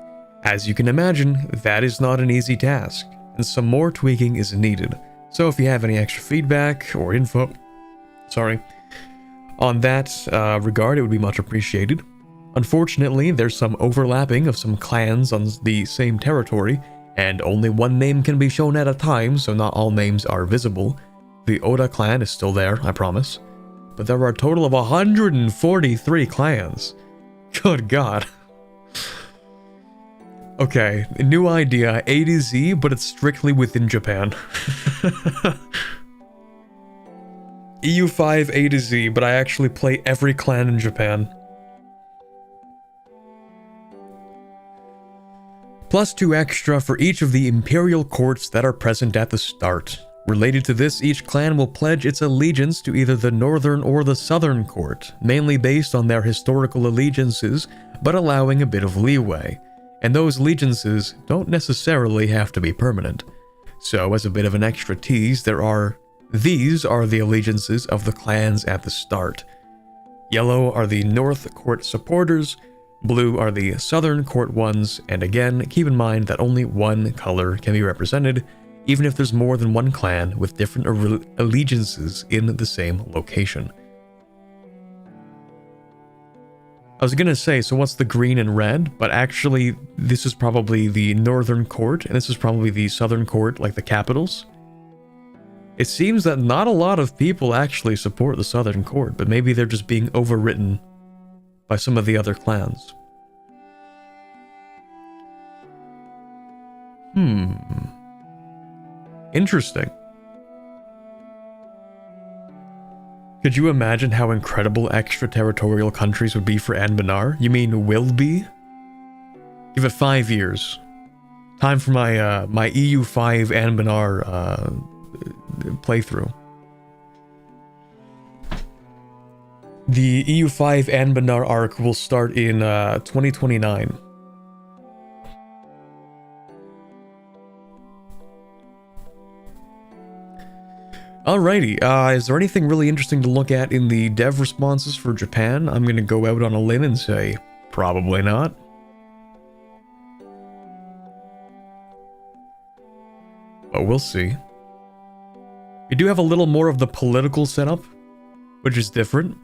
As you can imagine, that is not an easy task, and some more tweaking is needed. So if you have any extra feedback or info, on that regard, it would be much appreciated. Unfortunately, there's some overlapping of some clans on the same territory, and only one name can be shown at a time, so not all names are visible. The Oda clan is still there, I promise. But there are a total of 143 clans. Good God. Okay, new idea, A to Z, but it's strictly within Japan. EU5 A to Z, but I actually play every clan in Japan. +2 extra for each of the imperial courts that are present at the start. Related to this, each clan will pledge its allegiance to either the northern or the southern court, mainly based on their historical allegiances, but allowing a bit of leeway. And those allegiances don't necessarily have to be permanent. So, as a bit of an extra tease, these are the allegiances of the clans at the start. Yellow are the North Court supporters, blue are the Southern Court ones, and again, keep in mind that only one color can be represented, even if there's more than one clan with different allegiances in the same location. I was gonna say, so what's the green and red? But actually, this is probably the Northern Court, and this is probably the Southern Court, like the capitals. It seems that not a lot of people actually support the Southern Court, but maybe they're just being overwritten by some of the other clans. Interesting. Could you imagine how incredible extraterritorial countries would be for Anbanar? You mean will be? Give it 5 years. Time for my my EU5 Anbanar playthrough. The EU5 Anbanar arc will start in 2029. Alrighty, is there anything really interesting to look at in the dev responses for Japan? I'm gonna go out on a limb and say, probably not. But we'll see. We do have a little more of the political setup, which is different.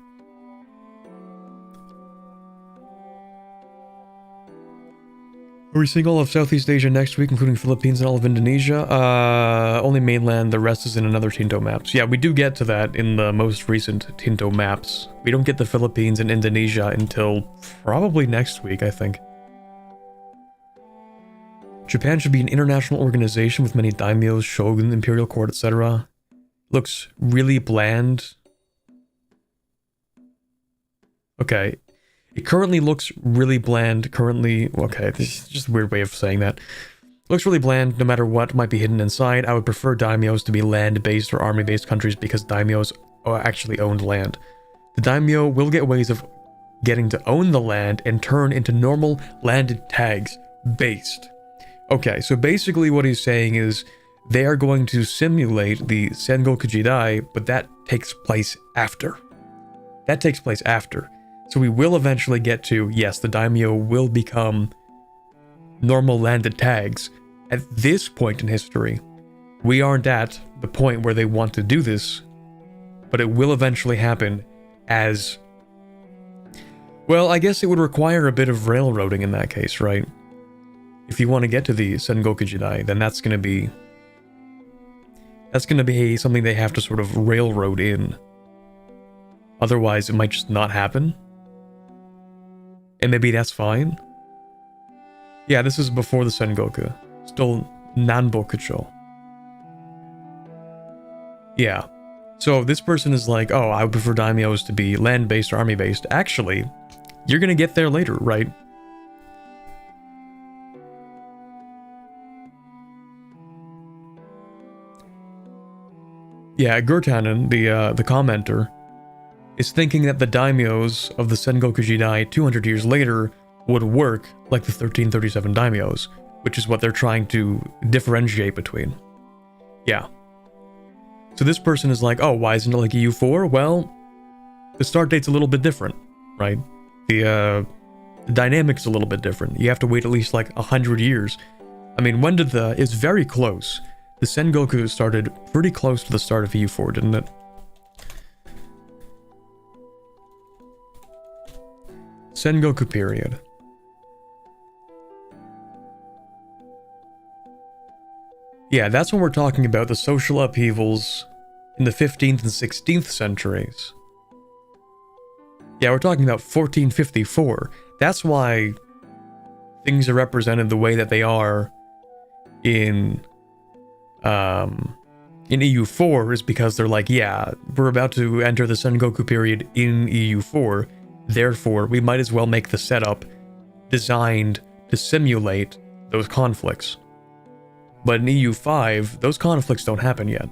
Are we seeing all of Southeast Asia next week, including Philippines and all of Indonesia? Only mainland, the rest is in another Tinto maps. Yeah, we do get to that in the most recent Tinto maps. We don't get the Philippines and Indonesia until probably next week, I think. Japan should be an international organization with many daimyos, shogun, imperial court, etc. Looks really bland. Okay. It currently looks really bland. Okay, this is just a weird way of saying that. Looks really bland no matter what might be hidden inside. I would prefer daimyos to be land-based or army-based countries because daimyos actually owned land. The daimyo will get ways of getting to own the land and turn into normal landed tags based. Okay, so basically what he's saying is they are going to simulate the Sengoku Jidai, but that takes place after. That takes place after. So we will eventually get to, yes, the daimyo will become normal landed tags. At this point in history, we aren't at the point where they want to do this, but it will eventually happen as... Well, I guess it would require a bit of railroading in that case, right? If you want to get to the Sengoku Jidai, then that's going to be something they have to sort of railroad in. Otherwise, it might just not happen. And maybe that's fine. Yeah, this is before the Sengoku. Still Nanbokucho. Yeah. So this person is like, oh, I would prefer daimyos to be land-based or army-based. Actually, you're gonna get there later, right? Yeah, Gurtanen, the commenter, is thinking that the daimyos of the Sengoku Jidai 200 years later would work like the 1337 daimyos, which is what they're trying to differentiate between. Yeah. So this person is like, oh, why isn't it like EU4? Well, the start date's a little bit different, right? The dynamic's a little bit different. You have to wait at least like 100 years. I mean, when did it's very close. The Sengoku started pretty close to the start of EU4, didn't it? Sengoku period. Yeah, that's when we're talking about the social upheavals in the 15th and 16th centuries. Yeah, we're talking about 1454. That's why things are represented the way that they are in EU4 is because they're like, yeah, we're about to enter the Sengoku period in EU4. Therefore, we might as well make the setup designed to simulate those conflicts. But in EU5, those conflicts don't happen yet.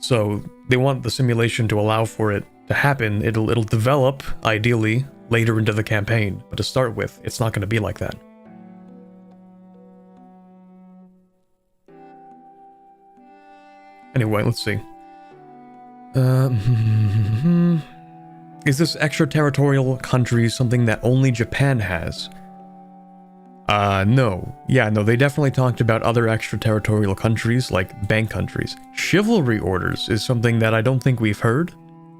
So they want the simulation to allow for it to happen. It'll develop, ideally, later into the campaign. But to start with, it's not going to be like that. Anyway, let's see. Is this extraterritorial country something that only Japan has? No. Yeah, no, they definitely talked about other extraterritorial countries, like bank countries. Chivalry orders is something that I don't think we've heard,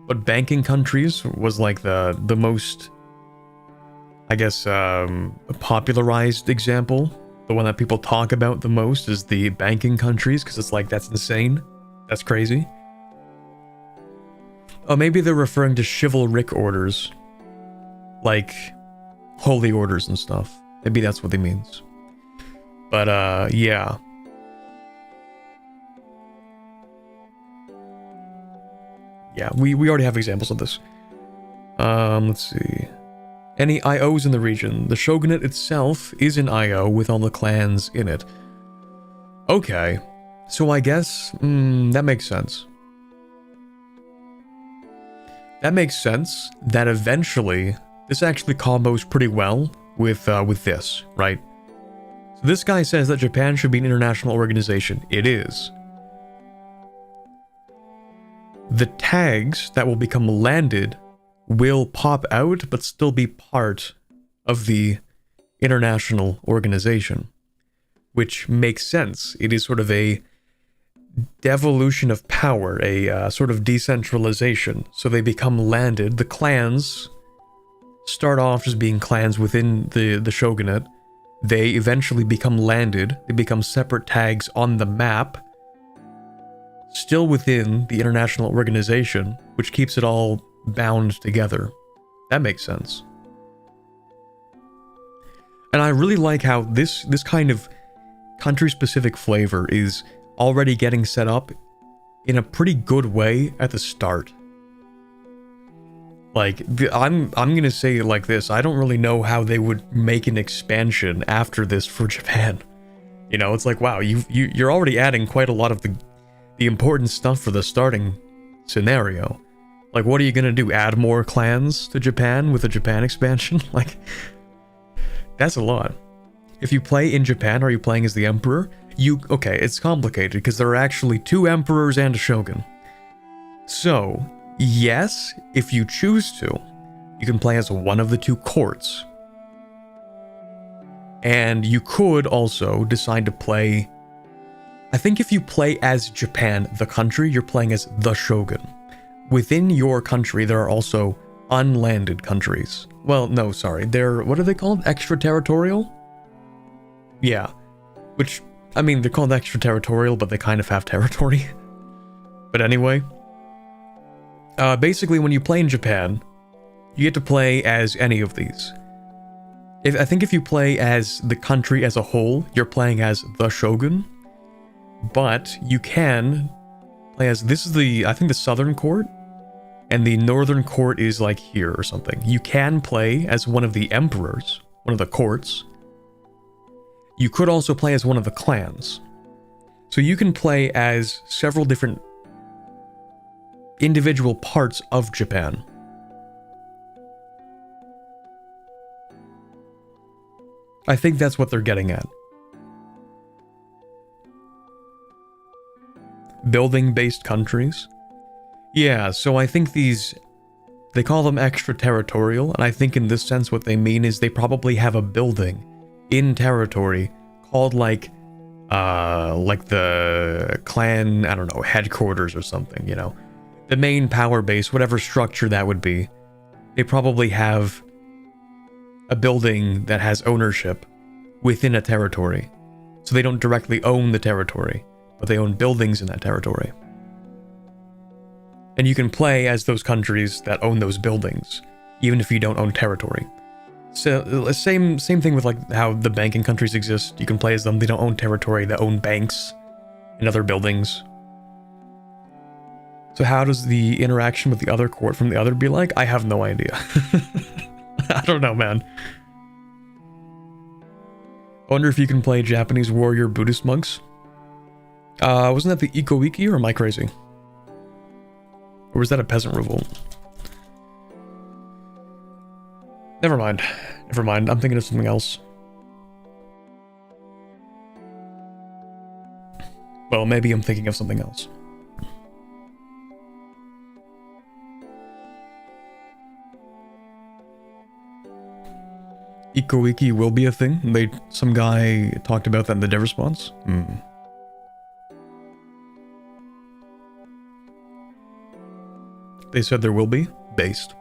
but banking countries was like the most, I guess, popularized example. The one that people talk about the most is the banking countries, because it's like, that's insane. That's crazy. Oh, maybe they're referring to chivalric orders. Like, holy orders and stuff. Maybe that's what he means. But, yeah. Yeah, we already have examples of this. Let's see. Any IOs in the region? The shogunate itself is an IO with all the clans in it. Okay. So I guess, that makes sense. That makes sense that eventually this actually combos pretty well with this, right? So this guy says that Japan should be an international organization. It is. The tags that will become landed will pop out, but still be part of the international organization, which makes sense. It is sort of a devolution of power, a sort of decentralization. So they become landed. The clans start off as being clans within the shogunate, They eventually become landed, they become separate tags on the map, still within the international organization, which keeps it all bound together. That makes sense. And I really like how this kind of country-specific flavor is already getting set up in a pretty good way at the start. Like, I'm gonna say it like this, I don't really know how they would make an expansion after this for Japan. You know, it's like, wow, you're already adding quite a lot of the important stuff for the starting scenario. Like, what are you gonna do, add more clans to Japan with a Japan expansion? Like, that's a lot. If you play in Japan, are you playing as the Emperor? Okay, it's complicated, because there are actually 2 Emperors and a Shogun. So, yes, if you choose to, you can play as one of the 2 courts. And you could also decide to play... I think if you play as Japan, the country, you're playing as the Shogun. Within your country, there are also unlanded countries. Well, no, sorry, they're... what are they called? Extraterritorial? Yeah. Which, I mean, they're called extraterritorial, but they kind of have territory. But anyway... basically, when you play in Japan, you get to play as any of these. I think if you play as the country as a whole, you're playing as the Shogun. But you can play as... this is I think the southern court, and the northern court is like here or something. You can play as one of the emperors, one of the courts. You could also play as one of the clans. So you can play as several different individual parts of Japan. I think that's what they're getting at. Building-based countries? Yeah, so I think they call them extraterritorial, and I think in this sense what they mean is they probably have a building in territory called like the clan, I don't know, headquarters or something, you know. The main power base, whatever structure that would be, they probably have a building that has ownership within a territory. So they don't directly own the territory, but they own buildings in that territory. And you can play as those countries that own those buildings, even if you don't own territory. So, same thing with like how the banking countries exist. You can play as them, they don't own territory, they own banks and other buildings. So how does the interaction with the other court from the other be like? I have no idea. I don't know, man. I wonder if you can play Japanese warrior Buddhist monks. Wasn't that the Iko-Wiki, or am I crazy? Or was that a peasant revolt? Never mind. Never mind. I'm thinking of something else. Well, maybe I'm thinking of something else. Iko-Wiki will be a thing. Some guy talked about that in the dev response. They said there will be. Based.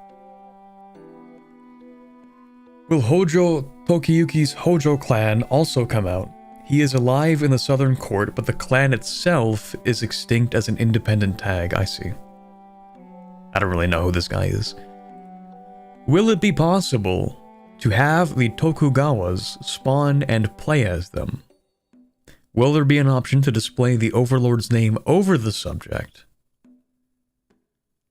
Will Hojo Tokiyuki's Hojo clan also come out? He is alive in the southern court, but the clan itself is extinct as an independent tag. I see. I don't really know who this guy is. Will it be possible to have the Tokugawas spawn and play as them? Will there be an option to display the Overlord's name over the subject?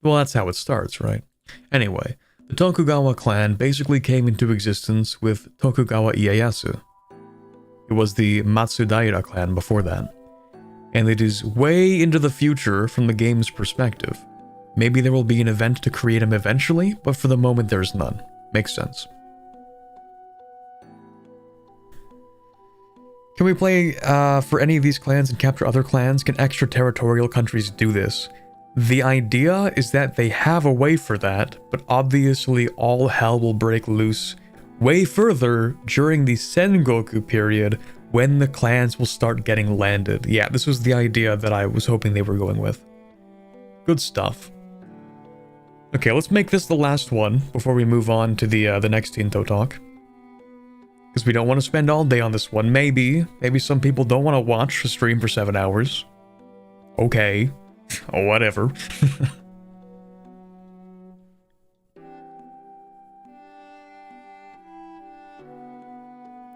Well, that's how it starts, right? Anyway, the Tokugawa clan basically came into existence with Tokugawa Ieyasu. It was the Matsudaira clan before that. And it is way into the future from the game's perspective. Maybe there will be an event to create him eventually, but for the moment there's none. Makes sense. Can we play for any of these clans and capture other clans? Can extraterritorial countries do this? The idea is that they have a way for that, but obviously all hell will break loose way further during the Sengoku period when the clans will start getting landed. Yeah, this was the idea that I was hoping they were going with. Good stuff. Okay, let's make this the last one before we move on to the next Tinto Talk. Because we don't want to spend all day on this one. Maybe some people don't want to watch a stream for 7 hours. Okay. Or whatever.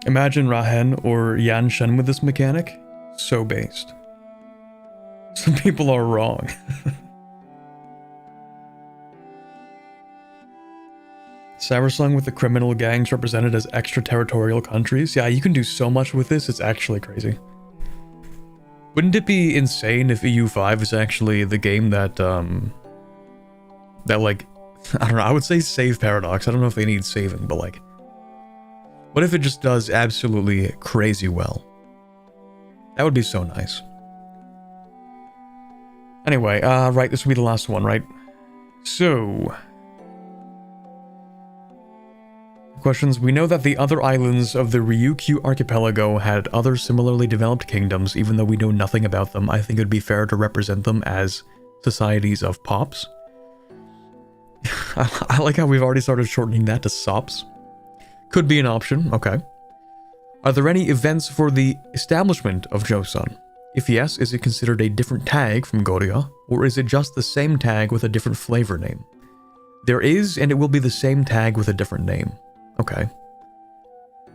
Imagine Rahen or Yan Shen with this mechanic. So based. Some people are wrong. Cybersong with the criminal gangs represented as extraterritorial countries. Yeah, you can do so much with this, it's actually crazy. Wouldn't it be insane if EU5 is actually the game that, like, I don't know, I would say save Paradox. I don't know if they need saving, but like, what if it just does absolutely crazy well? That would be so nice. Anyway, right, this will be the last one, right? So... questions. We know that the other islands of the Ryukyu archipelago had other similarly developed kingdoms, even though we know nothing about them. I think it would be fair to represent them as societies of pops. I like how we've already started shortening that to sops. Could be an option, okay. Are there any events for the establishment of Joseon? If yes, is it considered a different tag from Goryeo, or is it just the same tag with a different flavor name? There is, and it will be the same tag with a different name. Okay.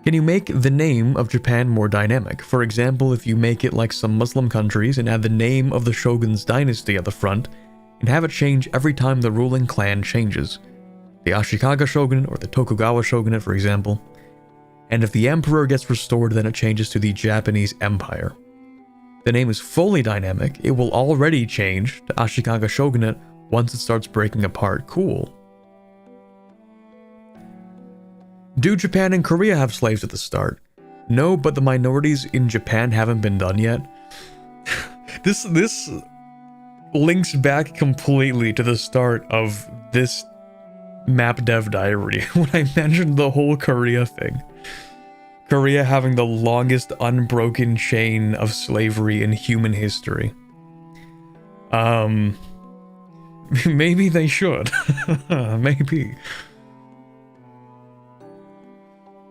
Can you make the name of Japan more dynamic? For example, if you make it like some Muslim countries and add the name of the shogun's dynasty at the front, and have it change every time the ruling clan changes. The Ashikaga shogunate or the Tokugawa shogunate, for example. And if the emperor gets restored, then it changes to the Japanese Empire. The name is fully dynamic. It will already change to Ashikaga shogunate once it starts breaking apart. Cool. Do Japan and Korea have slaves at the start? No, but the minorities in Japan haven't been done yet. This links back completely to the start of this map dev diary when I mentioned the whole Korea thing. Korea having the longest unbroken chain of slavery in human history. Maybe they should. Maybe.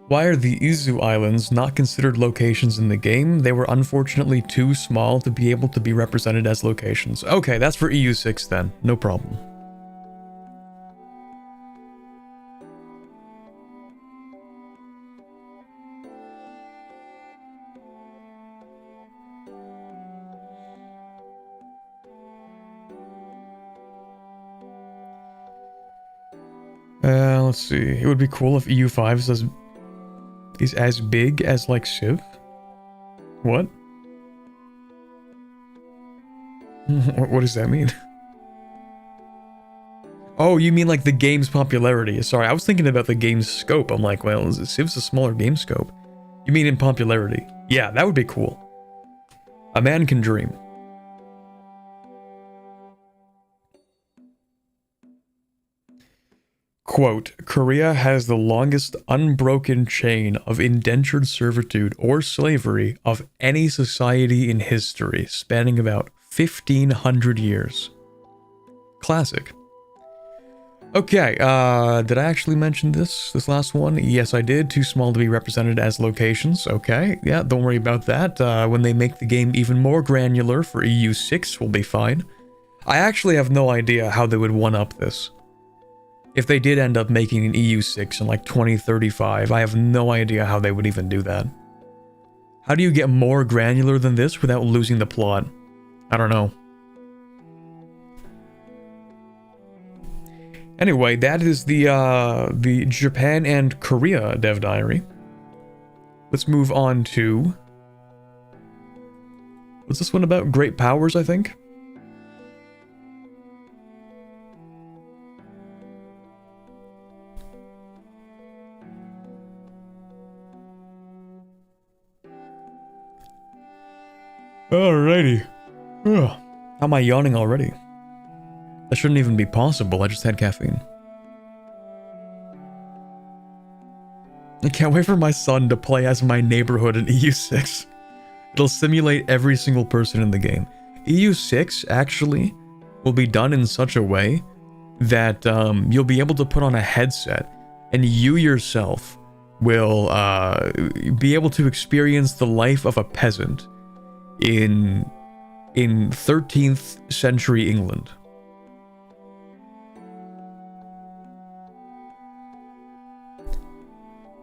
Why are the Izu Islands not considered locations in the game? They were unfortunately too small to be able to be represented as locations. Okay, that's for EU6 then. No problem. Let's see. It would be cool if EU5 is as big as, like, Civ? What? What does that mean? Oh, you mean like the game's popularity. Sorry, I was thinking about the game's scope. I'm like, well, Civ's a smaller game scope. You mean in popularity? Yeah, that would be cool. A man can dream. Quote, Korea has the longest unbroken chain of indentured servitude or slavery of any society in history, spanning about 1,500 years. Classic. Okay, did I actually mention this last one? Yes, I did. Too small to be represented as locations. Okay, yeah, don't worry about that. When they make the game even more granular for EU6, we'll be fine. I actually have no idea how they would one-up this. If they did end up making an EU6 in like 2035, I have no idea how they would even do that. How do you get more granular than this without losing the plot? I don't know. Anyway, that is the Japan and Korea dev diary. Let's move on to... what's this one about? Great powers, I think? Alrighty. Ugh. How am I yawning already? That shouldn't even be possible, I just had caffeine. I can't wait for my son to play as my neighborhood in EU6. It'll simulate every single person in the game. EU6 actually will be done in such a way that you'll be able to put on a headset and you yourself will be able to experience the life of a peasant in 13th century England.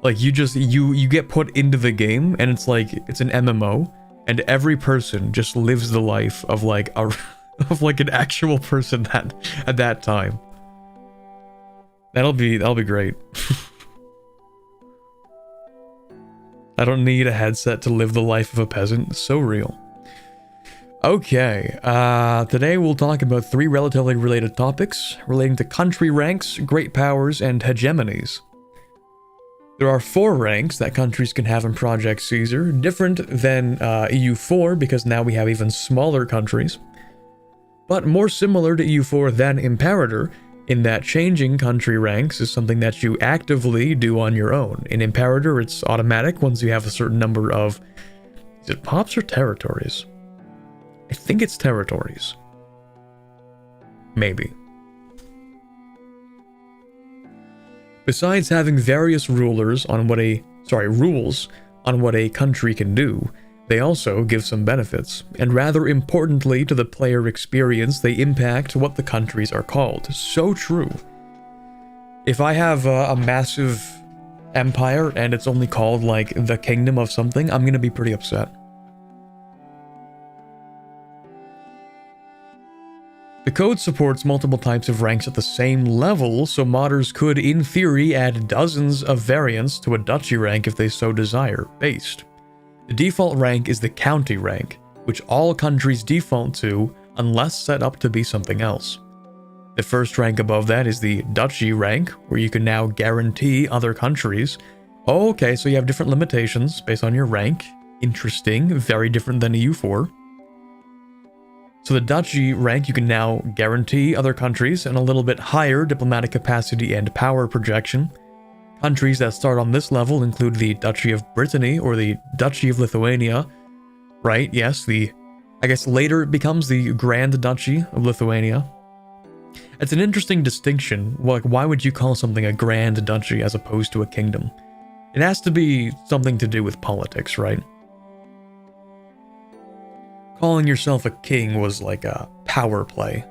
Like, you get put into the game, and it's like, it's an MMO, and every person just lives the life of like an actual person at that time. That'll be great. I don't need a headset to live the life of a peasant. It's so real. Okay, today we'll talk about 3 relatively related topics relating to country ranks, great powers, and hegemonies. There are 4 ranks that countries can have in Project Caesar, different than EU4 because now we have even smaller countries, but more similar to EU4 than Imperator, in that changing country ranks is something that you actively do on your own. In Imperator, it's automatic once you have a certain number of... Is it pops or territories? I think it's territories. Maybe. Besides having various rules on what a country can do, they also give some benefits, and rather importantly to the player experience, they impact what the countries are called. So true. If I have a massive empire and it's only called like the kingdom of something, I'm gonna be pretty upset. The code supports multiple types of ranks at the same level, so modders could, in theory, add dozens of variants to a duchy rank if they so desire, based. The default rank is the county rank, which all countries default to unless set up to be something else. The first rank above that is the duchy rank, where you can now guarantee other countries. Oh, okay, so you have different limitations based on your rank. Interesting, very different than EU4. So the duchy rank, you can now guarantee other countries and a little bit higher diplomatic capacity and power projection. Countries that start on this level include the Duchy of Brittany or the Duchy of Lithuania. Right, yes, I guess later it becomes the Grand Duchy of Lithuania. It's an interesting distinction. Like, why would you call something a Grand Duchy as opposed to a kingdom? It has to be something to do with politics, right? Calling yourself a king was like a power play.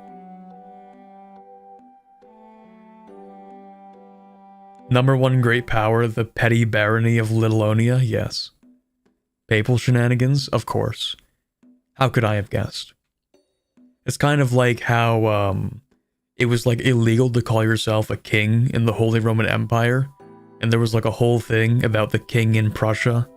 Number 1 great power, the petty barony of Littleonia, yes. Papal shenanigans, of course. How could I have guessed? It's kind of like how it was like illegal to call yourself a king in the Holy Roman Empire, and there was like a whole thing about the king in Prussia.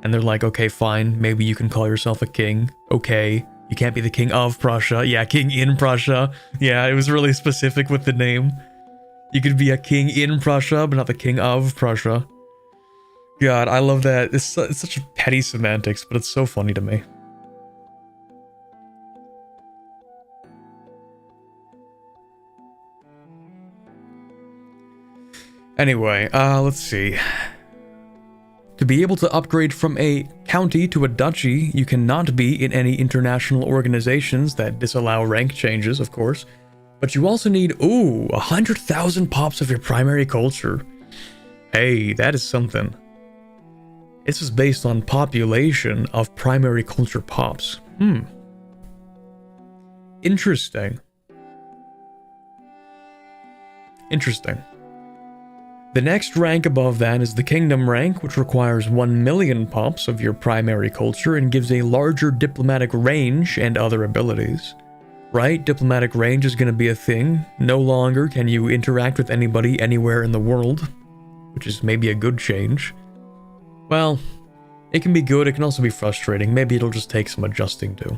And they're like, okay, fine, maybe you can call yourself a king. Okay, you can't be the king of Prussia. Yeah, king in Prussia. Yeah, it was really specific with the name. You could be a king in Prussia, but not the king of Prussia. God, I love that. It's such petty semantics, but it's so funny to me. Anyway, let's see. To be able to upgrade from a county to a duchy, you cannot be in any international organizations that disallow rank changes, of course. But you also need, 100,000 pops of your primary culture. Hey, that is something. This is based on population of primary culture pops. Interesting. Interesting. The next rank above that is the Kingdom rank, which requires 1 million pops of your primary culture and gives a larger diplomatic range and other abilities. Right? Diplomatic range is going to be a thing. No longer can you interact with anybody anywhere in the world, which is maybe a good change. Well, it can be good, it can also be frustrating. Maybe it'll just take some adjusting to.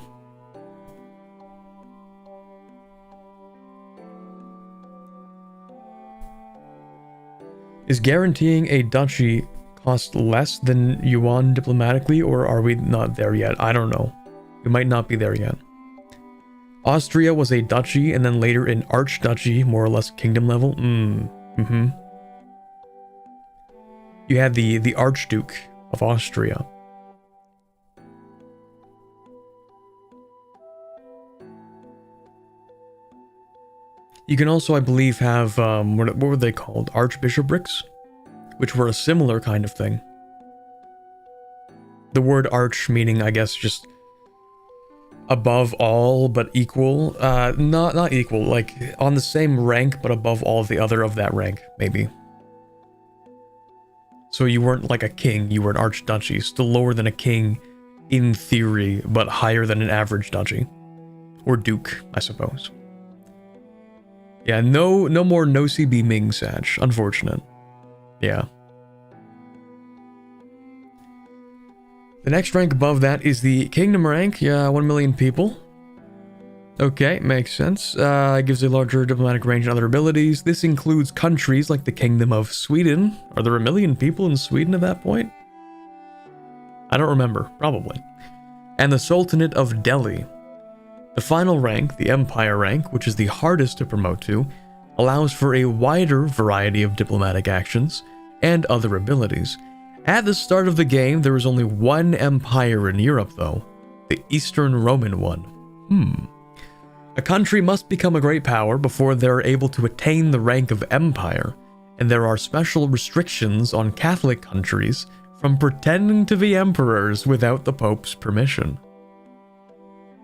Is guaranteeing a duchy cost less than yuan diplomatically, or are we not there yet? I don't know. We might not be there yet. Austria was a duchy and then later an archduchy, more or less kingdom level. You had the Archduke of Austria. You can also, I believe, have, what were they called? Archbishoprics? which were a similar kind of thing. The word arch meaning, I guess, just above all but equal. Not equal, like on the same rank but above all of the other of that rank, maybe. So you weren't like a king, you were an archduchy, still lower than a king in theory, but higher than an average duchy. Or duke, I suppose. Yeah, no more no-CB Ming Satch, unfortunate. Yeah. The next rank above that is the Kingdom rank, 1 million people. Okay, makes sense. Gives a larger diplomatic range and other abilities. This includes countries like the Kingdom of Sweden. Are there 1 million people in Sweden at that point? I don't remember, probably. And the Sultanate of Delhi. The final rank, the Empire rank, which is the hardest to promote to, allows for a wider variety of diplomatic actions and other abilities. At the start of the game, there was only one empire in Europe, though. The Eastern Roman one. A country must become a great power before they're able to attain the rank of empire, and there are special restrictions on Catholic countries from pretending to be emperors without the Pope's permission.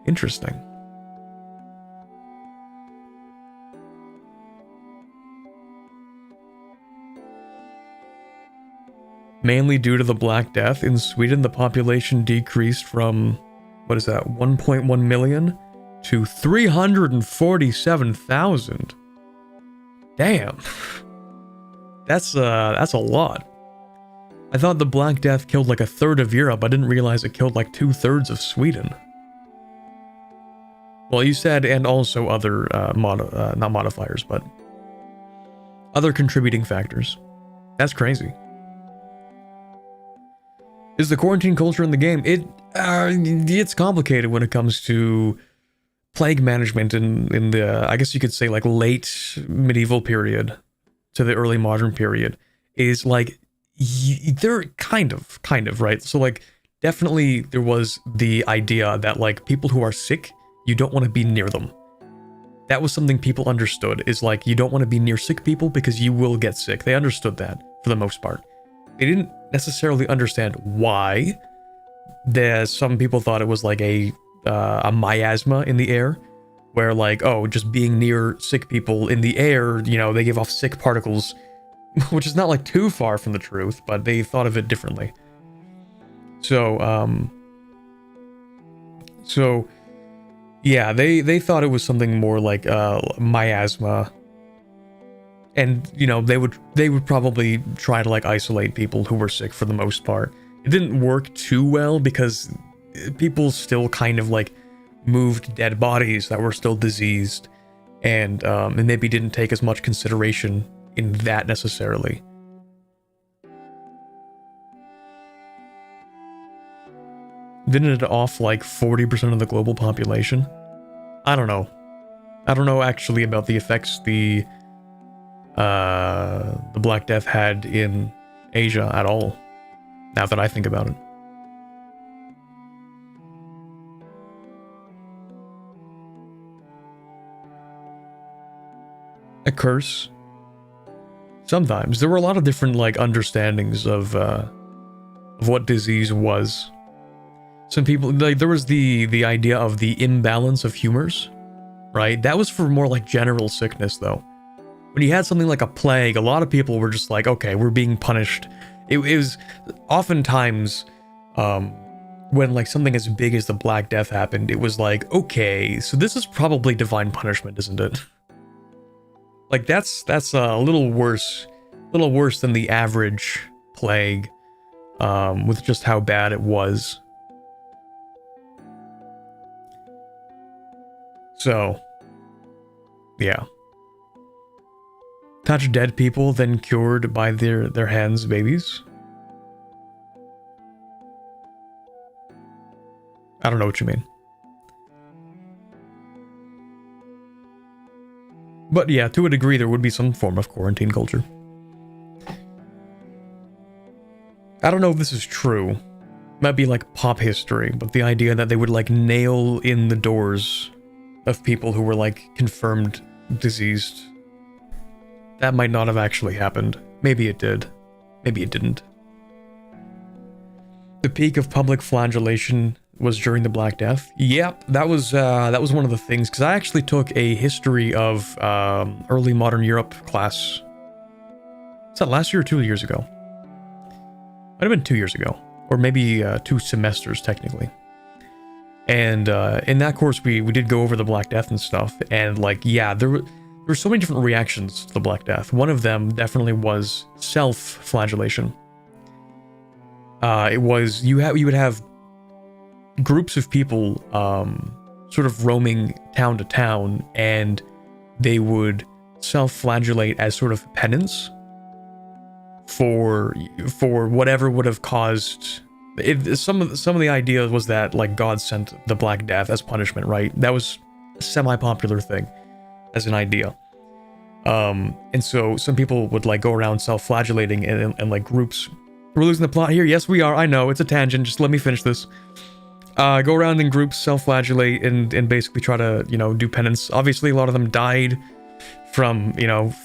Interesting. Mainly due to the Black Death, in Sweden the population decreased from, 1.1 million to 347,000. Damn. That's a lot. I thought the Black Death killed like a third of Europe. I didn't realize it killed like 2/3 of Sweden. Well, you said, and also other, not modifiers, but other contributing factors. That's crazy. Is the quarantine culture in the game? It's complicated when it comes to plague management in the, I guess you could say, like late medieval period to the early modern period. Is like, they're kind of, right? So like, definitely there was the idea that like people who are sick, you don't want to be near them. That was something people understood, is like, you don't want to be near sick people because you will get sick. They understood that for the most part. They didn't necessarily understand why. Some people thought it was like a miasma in the air, where like, oh, just being near sick people in the air, you know, they give off sick particles, which is not like too far from the truth, but they thought of it differently. So yeah, they thought it was something more like miasma. And, you know, they would probably try to like isolate people who were sick for the most part. It didn't work too well because people still kind of like moved dead bodies that were still diseased, and maybe didn't take as much consideration in that necessarily. Didn't it off like 40% of the global population? I don't know. I don't know actually about the effects the Black Death had in Asia at all, now that I think about it. A curse? Sometimes. There were a lot of different like understandings of what disease was. Some people, like, there was the idea of the imbalance of humors, right? That was for more like general sickness though. When you had something like a plague, a lot of people were just like, okay, we're being punished. It was oftentimes, when like something as big as the Black Death happened, it was like, okay, so this is probably divine punishment, isn't it? Like that's a little worse than the average plague, with just how bad it was. So, yeah. Touch dead people, then cured by their hands, babies. I don't know what you mean. But yeah, to a degree, there would be some form of quarantine culture. I don't know if this is true. Might be like pop history, but the idea that they would like nail in the doors of people who were like confirmed diseased, that might not have actually happened. Maybe it did. Maybe it didn't. The peak of public flagellation was during the Black Death. Yep, that was one of the things, because I actually took a history of early modern Europe class. Was that last year or 2 years ago? Might have been 2 years ago, or maybe 2 semesters technically. And in that course, we did go over the Black Death and stuff, and like, yeah, there were so many different reactions to the Black Death. One of them definitely was self-flagellation. It was you would have groups of people sort of roaming town to town, and they would self-flagellate as sort of penance for whatever would have caused it. Some of the idea was that like God sent the Black Death as punishment, right? That was a semi-popular thing as an idea. And so some people would like go around self-flagellating and like groups. We're losing the plot here. Yes, we are. I know it's a tangent. Just let me finish this. Go around in groups, self-flagellate, and basically try to, do penance. Obviously, a lot of them died from,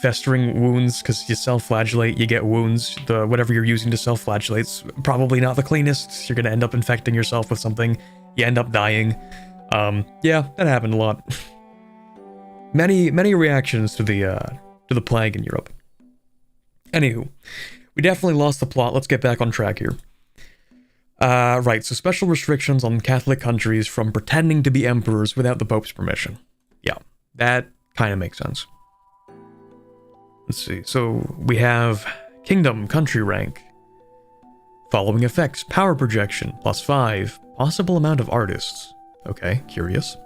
festering wounds, because you self-flagellate, you get wounds. Whatever you're using to self-flagellate's probably not the cleanest. You're going to end up infecting yourself with something. You end up dying. Yeah, that happened a lot. Many reactions to the plague in Europe. Anywho, we definitely lost the plot. Let's get back on track here. Right, so special restrictions on Catholic countries from pretending to be emperors without the Pope's permission. Yeah, that kind of makes sense. Let's see, so we have kingdom, country rank. Following effects, power projection, +5. Possible amount of artists. Okay, curious.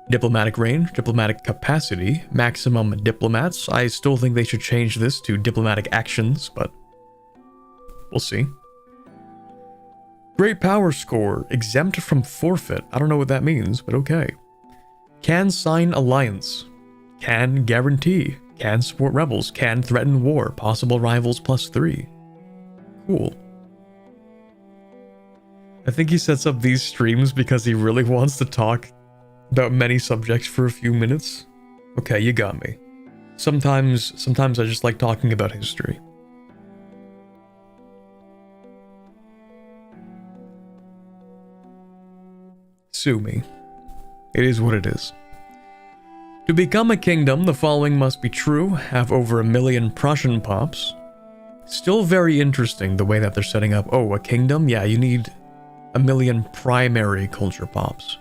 Diplomatic range, diplomatic capacity, maximum diplomats. I still think they should change this to diplomatic actions, but we'll see. Great power score, exempt from forfeit. I don't know what that means, but okay. Can sign alliance. Can guarantee. Can support rebels. Can threaten war. Possible rivals +3. Cool. I think he sets up these streams because he really wants to talk about many subjects for a few minutes. Okay, you got me. Sometimes I just like talking about history. Sue me. It is what it is. To become a kingdom, the following must be true. Have over 1 million Prussian pops. Still very interesting the way that they're setting up. Oh, a kingdom? Yeah, you need 1 million primary culture pops.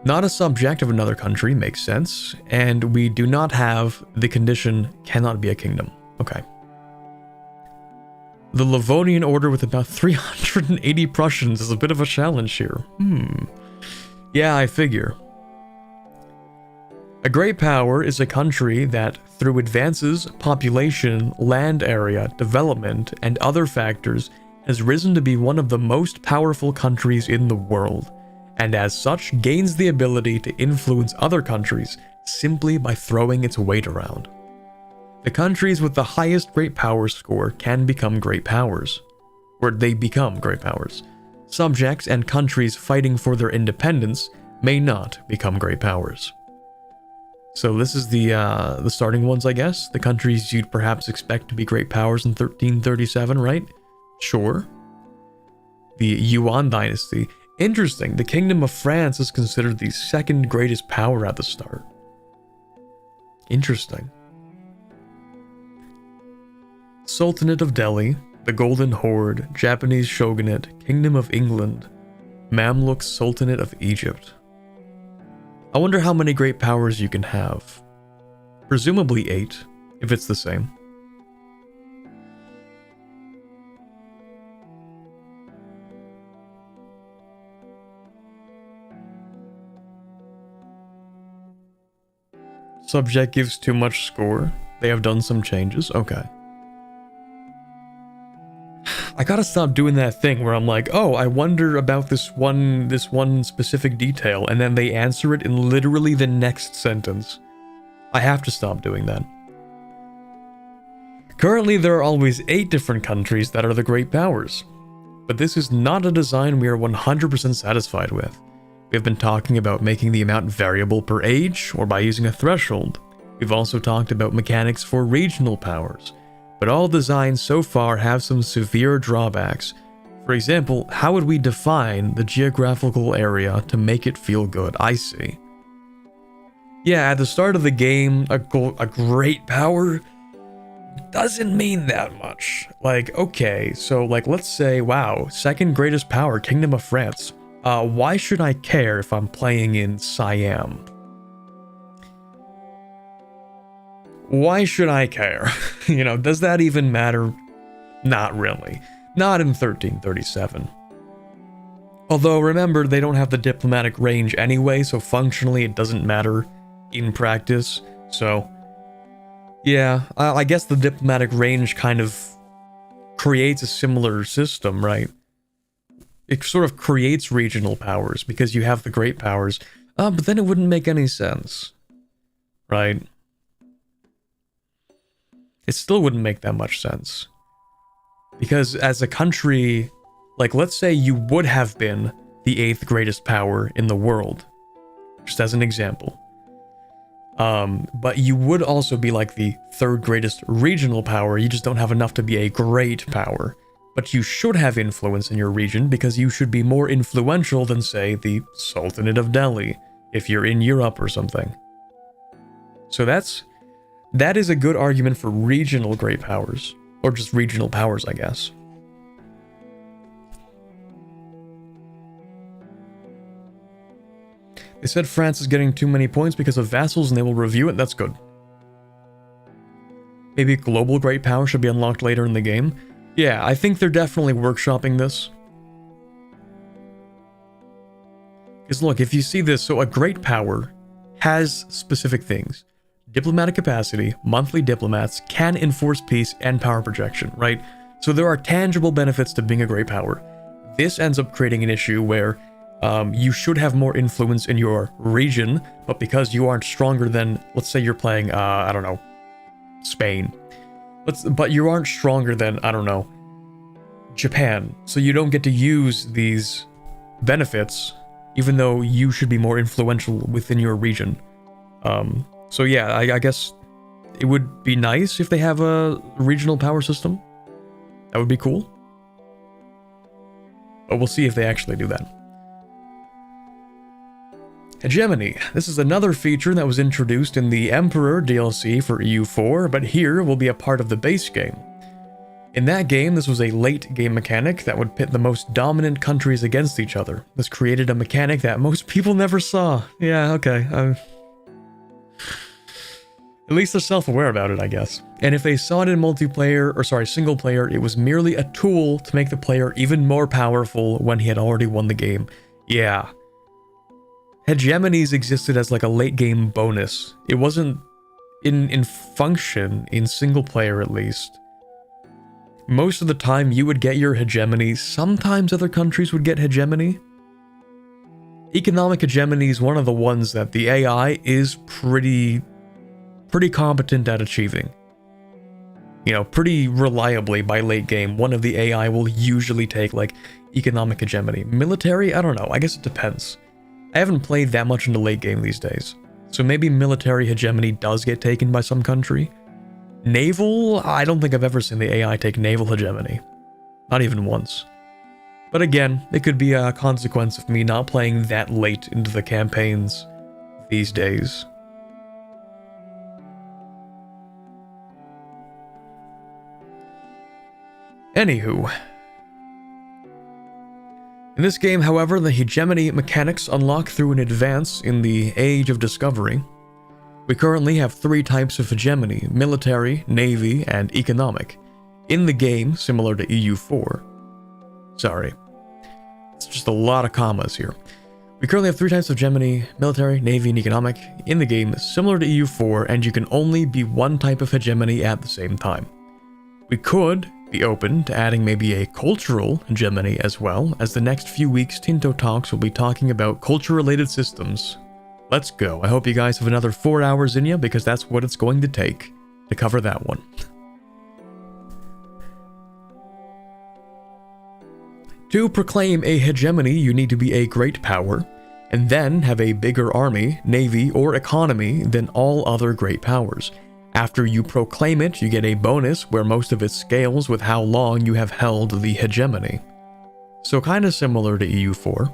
Not a subject of another country, makes sense. And we do not have the condition cannot be a kingdom. Okay. The Livonian order with about 380 Prussians is a bit of a challenge here. Yeah, I figure. A great power is a country that, through advances, population, land area, development, and other factors, has risen to be one of the most powerful countries in the world, and as such gains the ability to influence other countries simply by throwing its weight around. The countries with the highest great power score can become great powers, or they become great powers. Subjects and countries fighting for their independence may not become great powers. So this is the starting ones, I guess. The countries you'd perhaps expect to be great powers in 1337, right? Sure. The Yuan dynasty. Interesting, the Kingdom of France is considered the second greatest power at the start. Interesting. Sultanate of Delhi, the Golden Horde, Japanese Shogunate, Kingdom of England, Mamluk Sultanate of Egypt. I wonder how many great powers you can have. Presumably 8, if it's the same. Subject gives too much score. They have done some changes. Okay. I gotta stop doing that thing where I'm like, oh, I wonder about this one specific detail, and then they answer it in literally the next sentence. I have to stop doing that. Currently, there are always 8 different countries that are the great powers, but this is not a design we are 100% satisfied with. We have been talking about making the amount variable per age, or by using a threshold. We've also talked about mechanics for regional powers, but all designs so far have some severe drawbacks. For example, how would we define the geographical area to make it feel good? I see. Yeah, at the start of the game, a great power doesn't mean that much. Like, okay, so like, let's say, wow, second greatest power, Kingdom of France. Why should I care if I'm playing in Siam? Why should I care? You know, does that even matter? Not really. Not in 1337. Although, remember, they don't have the diplomatic range anyway, so functionally it doesn't matter in practice. So, yeah, I guess the diplomatic range kind of creates a similar system, right? It sort of creates regional powers because you have the great powers, but then it wouldn't make any sense, right? It still wouldn't make that much sense. Because as a country, like let's say you would have been the 8th greatest power in the world, just as an example. But you would also be like the 3rd greatest regional power, you just don't have enough to be a great power. But you should have influence in your region because you should be more influential than, say, the Sultanate of Delhi, if you're in Europe or something. So that is a good argument for regional great powers. Or just regional powers, I guess. They said France is getting too many points because of vassals and they will review it. That's good. Maybe global great power should be unlocked later in the game. Yeah, I think they're definitely workshopping this. Because look, if you see this, so a great power has specific things. Diplomatic capacity, monthly diplomats, can enforce peace, and power projection, right? So there are tangible benefits to being a great power. This ends up creating an issue where you should have more influence in your region, but because you aren't stronger than, let's say you're playing, I don't know, Spain. But you aren't stronger than, I don't know, Japan. So you don't get to use these benefits, even though you should be more influential within your region. So yeah, I guess it would be nice if they have a regional power system. That would be cool. But we'll see if they actually do that. Hegemony. This is another feature that was introduced in the Emperor DLC for EU4, but here will be a part of the base game. In that game, this was a late game mechanic that would pit the most dominant countries against each other. This created a mechanic that most people never saw. Yeah, okay. At least they're self-aware about it, I guess. And if they saw it in single player, it was merely a tool to make the player even more powerful when he had already won the game. Yeah. Hegemonies existed as like a late game bonus. It wasn't in function, in single player at least. Most of the time you would get your hegemony, sometimes other countries would get hegemony. Economic hegemony is one of the ones that the AI is pretty competent at achieving. You know, pretty reliably by late game, one of the AI will usually take, like, economic hegemony. Military? I don't know, I guess it depends. I haven't played that much into late game these days, so maybe military hegemony does get taken by some country. Naval? I don't think I've ever seen the AI take naval hegemony. Not even once. But again, it could be a consequence of me not playing that late into the campaigns these days. Anywho. In this game, however, the hegemony mechanics unlock through an advance in the Age of Discovery. We currently have 3 types of hegemony: military, navy, and economic. In the game, similar to EU4. Sorry. It's just a lot of commas here. We currently have 3 types of hegemony: military, navy, and economic. In the game, similar to EU4, and you can only be one type of hegemony at the same time. We could be open to adding maybe a cultural hegemony as well, as the next few weeks Tinto Talks will be talking about culture-related systems. Let's go. I hope you guys have another 4 hours in you, because that's what it's going to take to cover that one. To proclaim a hegemony, you need to be a great power, and then have a bigger army, navy, or economy than all other great powers. After you proclaim it, you get a bonus where most of it scales with how long you have held the hegemony. So kinda similar to EU4.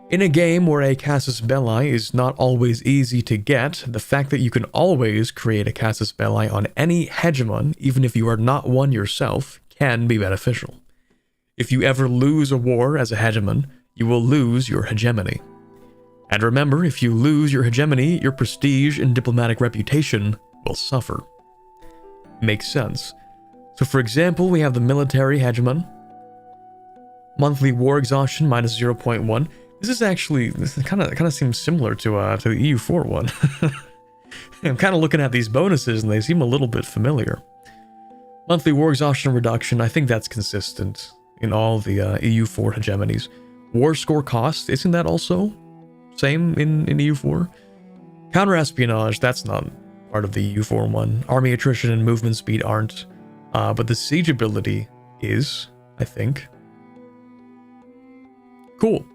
In a game where a casus belli is not always easy to get, the fact that you can always create a casus belli on any hegemon, even if you are not one yourself, can be beneficial. If you ever lose a war as a hegemon, you will lose your hegemony. And remember, if you lose your hegemony, your prestige and diplomatic reputation will suffer. Makes sense. So for example, we have the military hegemon. Monthly war exhaustion minus 0.1. This kind of seems similar to the EU4 one. I'm kind of looking at these bonuses and they seem a little bit familiar. Monthly war exhaustion reduction, I think that's consistent in all the EU4 hegemonies. War score cost, isn't that also same in EU4? Counter-espionage, that's not part of the EU4 one. Army attrition and movement speed aren't. But the siege ability is, I think. Cool.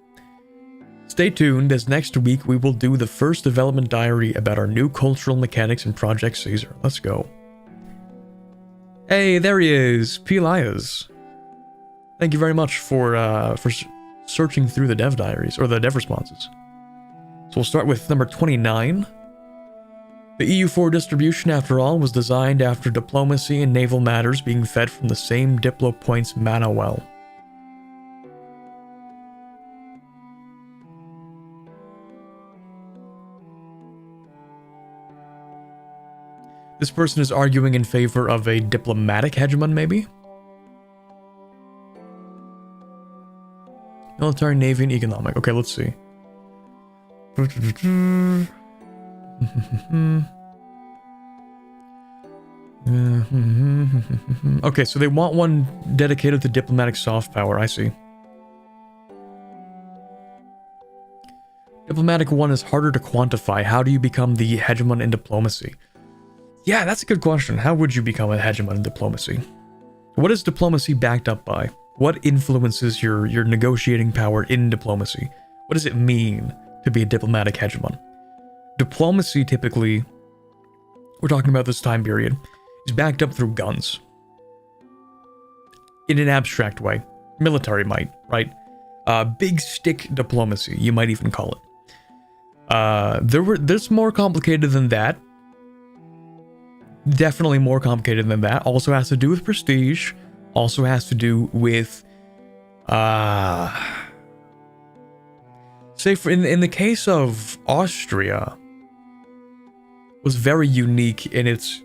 Stay tuned, as next week we will do the first development diary about our new cultural mechanics in Project Caesar. Let's go. Hey, there he is, P. Elias. Thank you very much for searching through the dev diaries, or the dev responses. So we'll start with number 29. The EU4 distribution, after all, was designed after diplomacy and naval matters being fed from the same Diplo Points mana well. This person is arguing in favor of a diplomatic hegemon, maybe? Military, Navy, and economic. Okay, let's see. Okay, so they want one dedicated to diplomatic soft power, I see. Diplomatic one is harder to quantify. How do you become the hegemon in diplomacy? Yeah, that's a good question. How would you become a hegemon in diplomacy? What is diplomacy backed up by? What influences your negotiating power in diplomacy? What does it mean to be a diplomatic hegemon? Diplomacy, typically, we're talking about this time period, is backed up through guns. In an abstract way. Military might, right? Big stick diplomacy, you might even call it. There's more complicated than that. Definitely more complicated than that. Also has to do with prestige. Also has to do with, say in the case of Austria, was very unique in its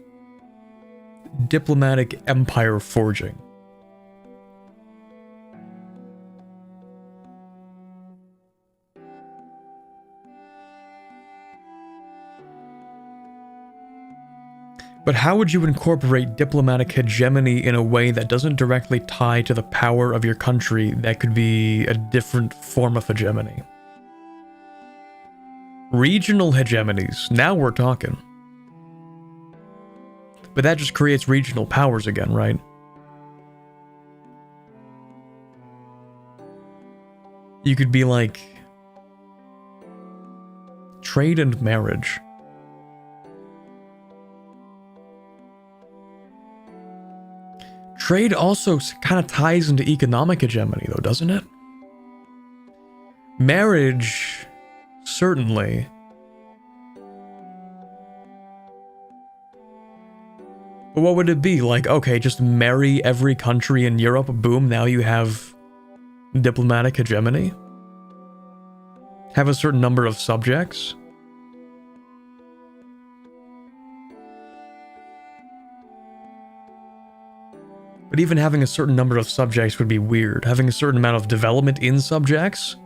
diplomatic empire forging. But how would you incorporate diplomatic hegemony in a way that doesn't directly tie to the power of your country that could be a different form of hegemony? Regional hegemonies, now we're talking. But that just creates regional powers again, right? You could be like trade and marriage. Trade also kind of ties into economic hegemony, though, doesn't it? Marriage, certainly. But what would it be? Like, okay, just marry every country in Europe, boom, now you have diplomatic hegemony? Have a certain number of subjects? But even having a certain number of subjects would be weird. Having a certain amount of development in subjects?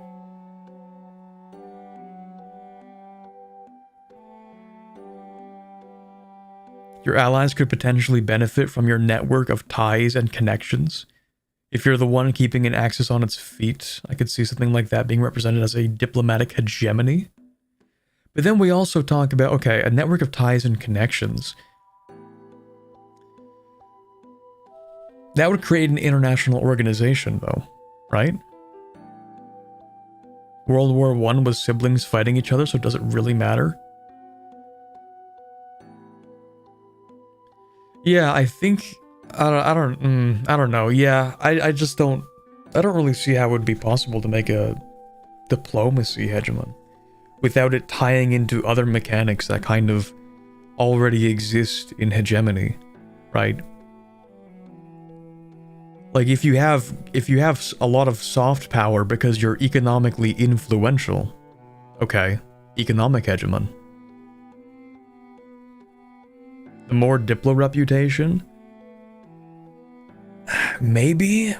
Your allies could potentially benefit from your network of ties and connections. If you're the one keeping an axis on its feet, I could see something like that being represented as a diplomatic hegemony. But then we also talk about, okay, a network of ties and connections. That would create an international organization, though, right? World War I was siblings fighting each other, so does it really matter? Yeah, I think I don't know. Yeah, I just don't. I don't really see how it would be possible to make a diplomacy hegemon without it tying into other mechanics that kind of already exist in hegemony, right? Like if you have a lot of soft power because you're economically influential, okay, economic hegemon. The more diplo reputation, maybe,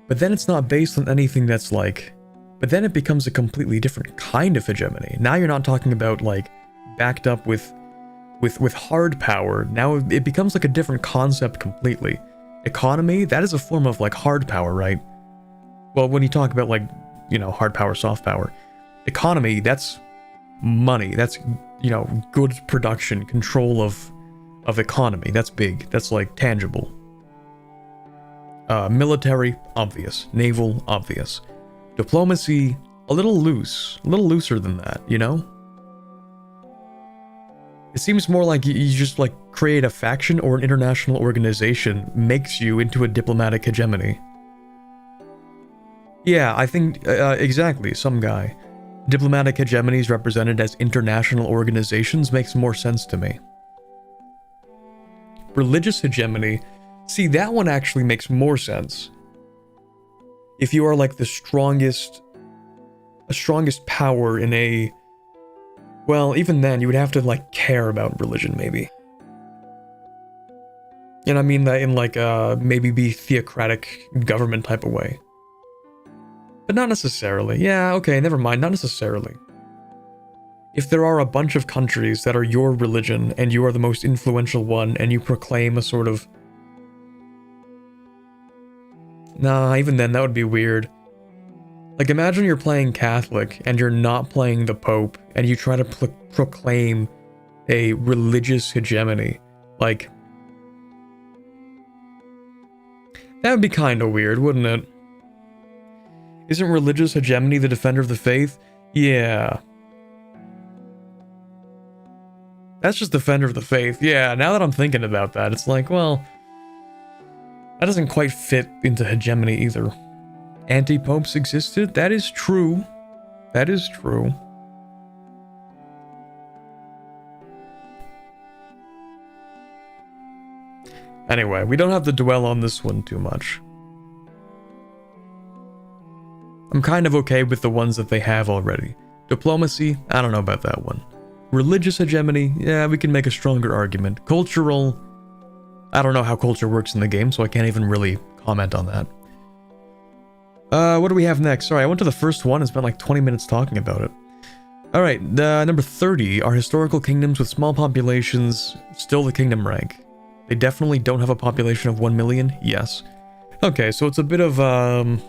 but then it's not based on anything that's like, but then it becomes a completely different kind of hegemony. Now you're not talking about like backed up with hard power. Now it becomes like a different concept completely. Economy, that is a form of like hard power, right? Well, when you talk about like, you know, hard power, soft power, economy, that's money. That's, you know, goods production, control of economy. That's big. That's like tangible. Military, obvious. Naval, obvious. Diplomacy, a little looser than that, you know? It seems more like you just like create a faction or an international organization makes you into a diplomatic hegemony. Yeah, I think, exactly, some guy. Diplomatic hegemonies represented as international organizations makes more sense to me. Religious hegemony, see, that one actually makes more sense. If you are like the strongest power in a, well, even then, you would have to, like, care about religion, maybe. And I mean that in, like, maybe be theocratic government type of way. But not necessarily. Yeah, okay, never mind, not necessarily. If there are a bunch of countries that are your religion, and you are the most influential one, and you proclaim a sort of... Nah, even then, that would be weird. Like, imagine you're playing Catholic, and you're not playing the Pope, and you try to proclaim a religious hegemony. Like, that would be kinda weird, wouldn't it? Isn't religious hegemony the defender of the faith? Yeah. That's just defender of the faith. Yeah, now that I'm thinking about that, it's like, well, that doesn't quite fit into hegemony either. Anti-popes existed? That is true. That is true. Anyway, we don't have to dwell on this one too much. I'm kind of okay with the ones that they have already. Diplomacy, I don't know about that one. Religious hegemony, yeah, we can make a stronger argument. Cultural, I don't know how culture works in the game, so I can't even really comment on that. What do we have next? Sorry, I went to the first one and spent like 20 minutes talking about it. Alright, number 30 are historical kingdoms with small populations, still the kingdom rank. They definitely don't have a population of 1 million, yes. Okay, so it's a bit of,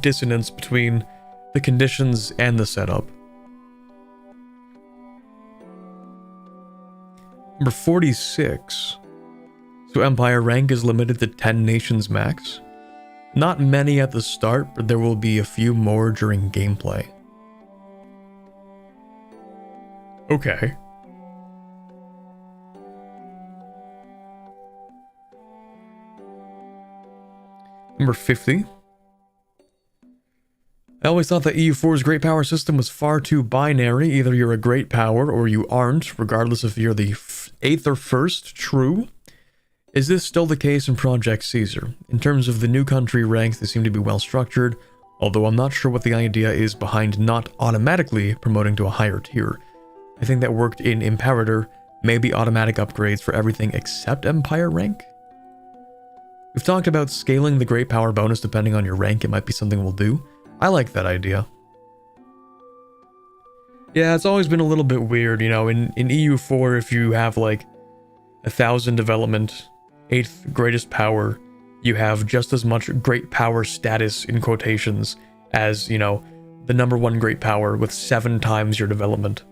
dissonance between the conditions and the setup. Number 46. So empire rank is limited to 10 nations max. Not many at the start, but there will be a few more during gameplay. Okay. Number 50. I always thought that EU4's great power system was far too binary. Either you're a great power or you aren't, regardless if you're the 8th or 1st. True. Is this still the case in Project Caesar? In terms of the new country ranks, they seem to be well structured, although I'm not sure what the idea is behind not automatically promoting to a higher tier. I think that worked in Imperator, maybe automatic upgrades for everything except Empire rank? We've talked about scaling the great power bonus depending on your rank. It might be something we'll do. I like that idea. Yeah, it's always been a little bit weird, you know, in EU4 if you have like 1,000 development, 8th greatest power, you have just as much great power status in quotations as, you know, the number 1 great power with 7 times your development.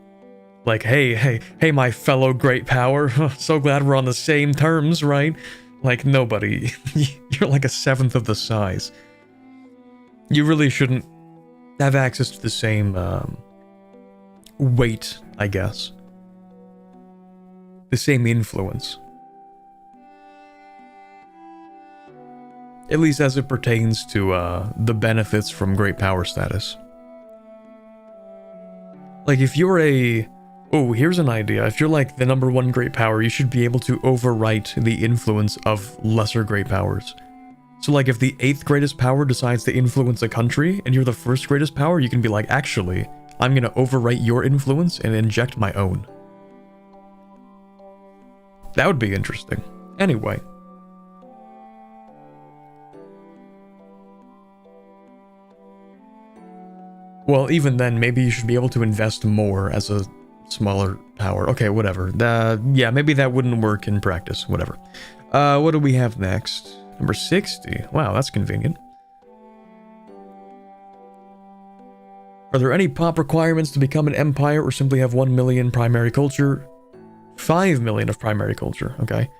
Like, hey, my fellow great power, so glad we're on the same terms, right? Like, nobody. You're like a 7th of the size. You really shouldn't have access to the same weight, I guess. The same influence. At least as it pertains to the benefits from great power status. Like if you're oh, here's an idea. If you're like the #1 great power, you should be able to overwrite the influence of lesser great powers. So like if the 8th greatest power decides to influence a country and you're the 1st greatest power, you can be like, actually, I'm gonna overwrite your influence and inject my own. That would be interesting. Anyway. Well, even then, maybe you should be able to invest more as a smaller power. Okay, whatever. Yeah, maybe that wouldn't work in practice. Whatever. What do we have next? Number 60. Wow, that's convenient. Are there any pop requirements to become an empire or simply have 1 million primary culture? 5 million of primary culture, okay.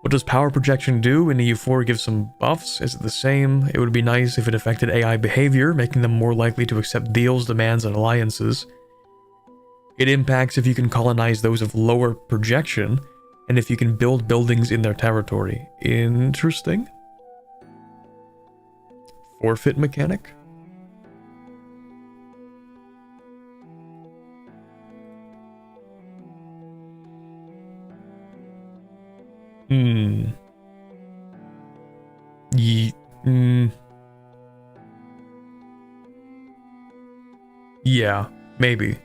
What does power projection do? In EU4 gives some buffs. Is it the same? It would be nice if it affected AI behavior, making them more likely to accept deals, demands, and alliances. It impacts if you can colonize those of lower projection, and if you can build buildings in their territory. Interesting. Forfeit mechanic? Yeah, maybe.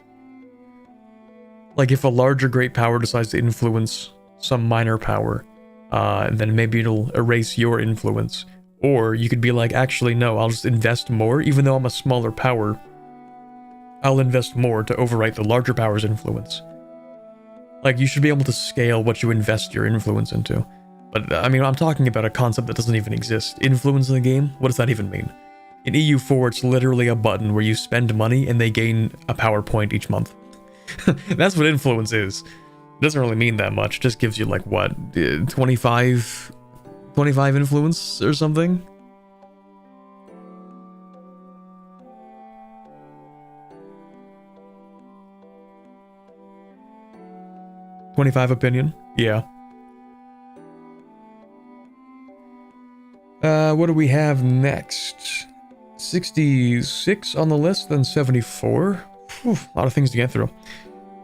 Like if a larger great power decides to influence some minor power, then maybe it'll erase your influence. Or you could be like, actually no, I'll just invest more, even though I'm a smaller power. I'll invest more to overwrite the larger power's influence. Like, you should be able to scale what you invest your influence into. But, I mean, I'm talking about a concept that doesn't even exist. Influence in the game? What does that even mean? In EU4, it's literally a button where you spend money and they gain a power point each month. That's what influence is. It doesn't really mean that much. It just gives you, like, what? 25 influence or something? $25 opinion? Yeah. What do we have next? 66 on the list, then 74. Whew, a lot of things to get through.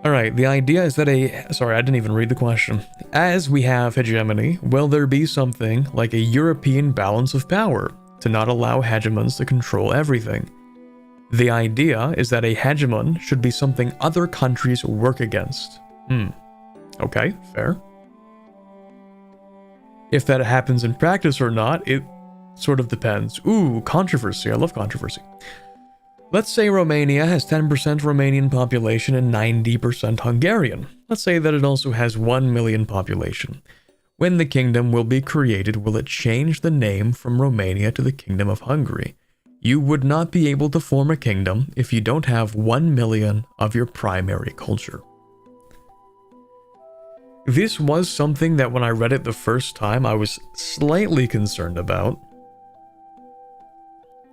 Alright, the idea is that sorry, I didn't even read the question. As we have hegemony, will there be something like a European balance of power to not allow hegemons to control everything? The idea is that a hegemon should be something other countries work against. Okay, fair. If that happens in practice or not, it sort of depends. Ooh, controversy. I love controversy. Let's say Romania has 10% Romanian population and 90% Hungarian. Let's say that it also has 1 million population. When the kingdom will be created, will it change the name from Romania to the Kingdom of Hungary? You would not be able to form a kingdom if you don't have 1 million of your primary culture. This was something that when I read it the first time, I was slightly concerned about.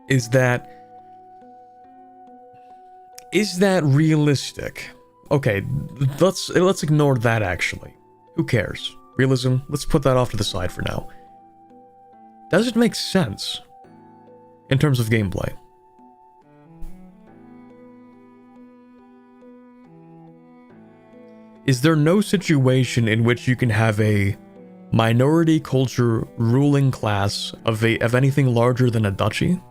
Is that realistic? Okay, let's ignore that actually. Who cares? Realism, let's put that off to the side for now. Does it make sense in terms of gameplay? Is there no situation in which you can have a minority culture ruling class of anything larger than a duchy?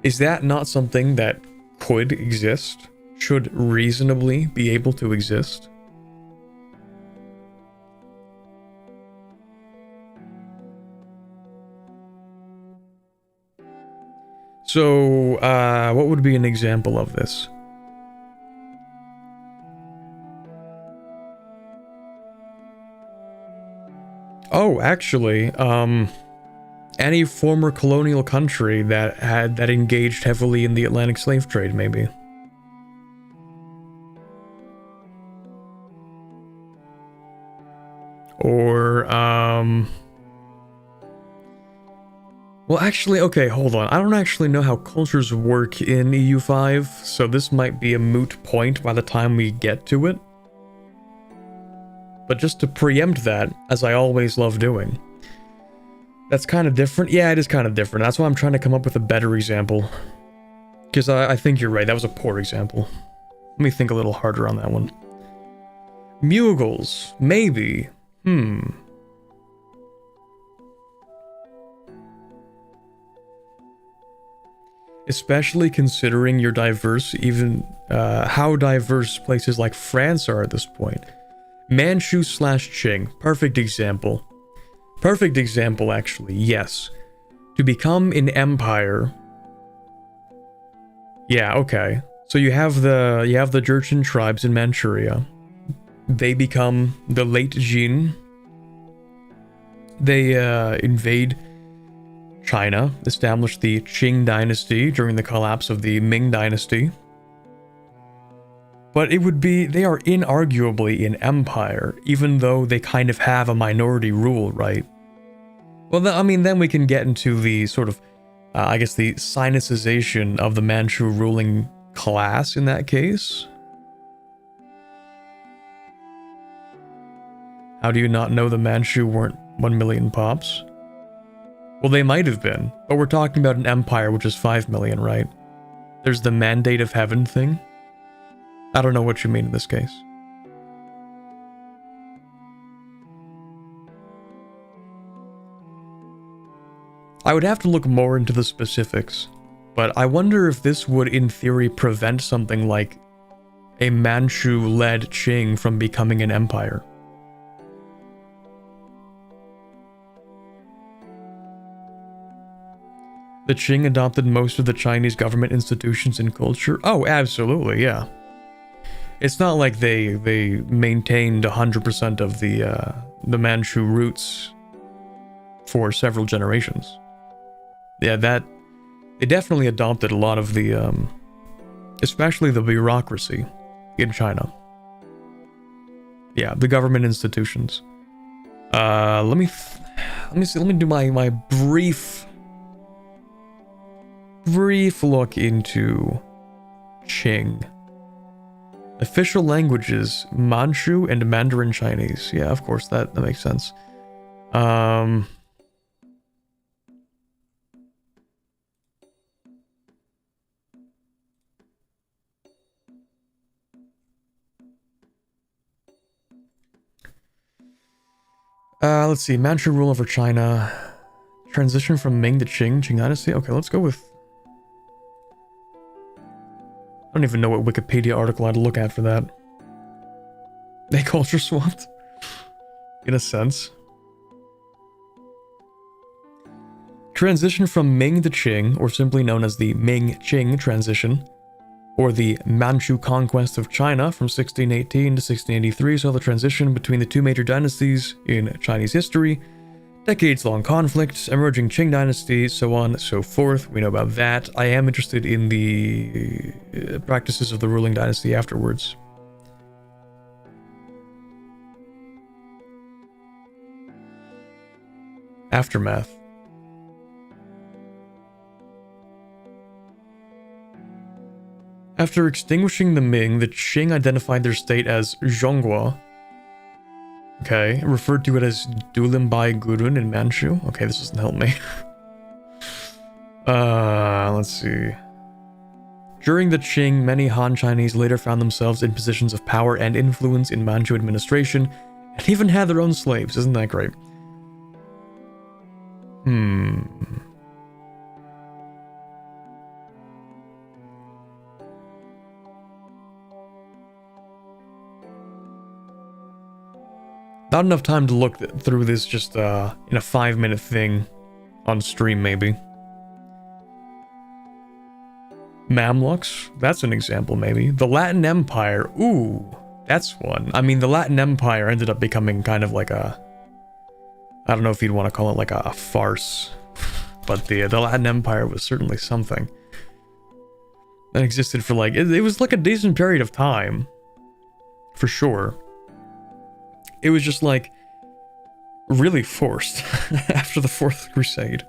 Is that not something that could exist? Should reasonably be able to exist? So, what would be an example of this? Oh, actually, any former colonial country that engaged heavily in the Atlantic slave trade, maybe. Or, well, actually, okay, hold on. I don't actually know how cultures work in EU5, so this might be a moot point by the time we get to it. But just to preempt that, as I always love doing, That's kind of different. Yeah, it is kind of different. That's why I'm trying to come up with a better example. Because I think you're right. That was a poor example. Let me think a little harder on that one. Mugals. Maybe. Especially considering you're diverse, even how diverse places like France are at this point. Manchu/Qing. Perfect example. Perfect example, actually. Yes. To become an empire. Yeah, okay. So you have the Jurchen tribes in Manchuria. They become the late Jin. They invade China, establish the Qing dynasty during the collapse of the Ming dynasty. But it would be, they are inarguably an empire, even though they kind of have a minority rule, right? Well, I mean, then we can get into the sort of, I guess, the sinicization of the Manchu ruling class in that case. How do you not know the Manchu weren't 1 million pops? Well, they might have been, but we're talking about an empire which is 5 million, right? There's the mandate of heaven thing. I don't know what you mean in this case. I would have to look more into the specifics, but I wonder if this would, in theory, prevent something like a Manchu-led Qing from becoming an empire. The Qing adopted most of the Chinese government institutions and culture. Oh, absolutely, yeah. It's not like they maintained 100% of the Manchu roots for several generations. Yeah, they definitely adopted a lot of the, especially the bureaucracy in China. Yeah, the government institutions. Let me see. Let me do my brief look into Qing. Official languages, Manchu and Mandarin Chinese. Yeah, of course, that makes sense. Let's see. Manchu rule over China. Transition from Ming to Qing dynasty. Okay, let's go with... I don't even know what Wikipedia article I'd look at for that. They culture swapped? In a sense. Transition from Ming to Qing, or simply known as the Ming-Qing transition, or the Manchu conquest of China from 1618 to 1683, saw the transition between the two major dynasties in Chinese history. Decades-long conflict, emerging Qing dynasty, so on and so forth. We know about that. I am interested in the practices of the ruling dynasty afterwards. Aftermath. After extinguishing the Ming, the Qing identified their state as Zhonghua. Okay, referred to it as Dulimbai Gurun in Manchu. Okay, this doesn't help me. Let's see. During the Qing, many Han Chinese later found themselves in positions of power and influence in Manchu administration, and even had their own slaves. Isn't that great? Not enough time to look through this just in a 5-minute thing on stream, maybe. Mamluks? That's an example, maybe. The Latin Empire. Ooh, that's one. I mean, the Latin Empire ended up becoming kind of like a... I don't know if you'd want to call it like a farce. But the Latin Empire was certainly something. That existed for like... It was like a decent period of time. For sure. It was just like really forced after the Fourth Crusade.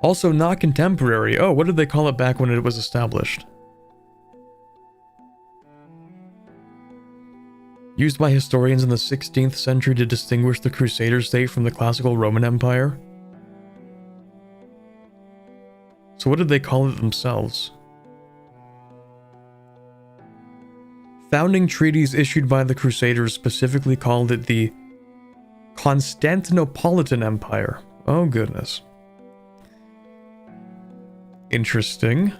Also not contemporary. Oh, what did they call it back when it was established? Used by historians in the 16th century to distinguish the Crusader state from the classical Roman Empire. So what did they call it themselves? Founding treaties issued by the Crusaders specifically called it the Constantinopolitan Empire. Oh goodness. Interesting.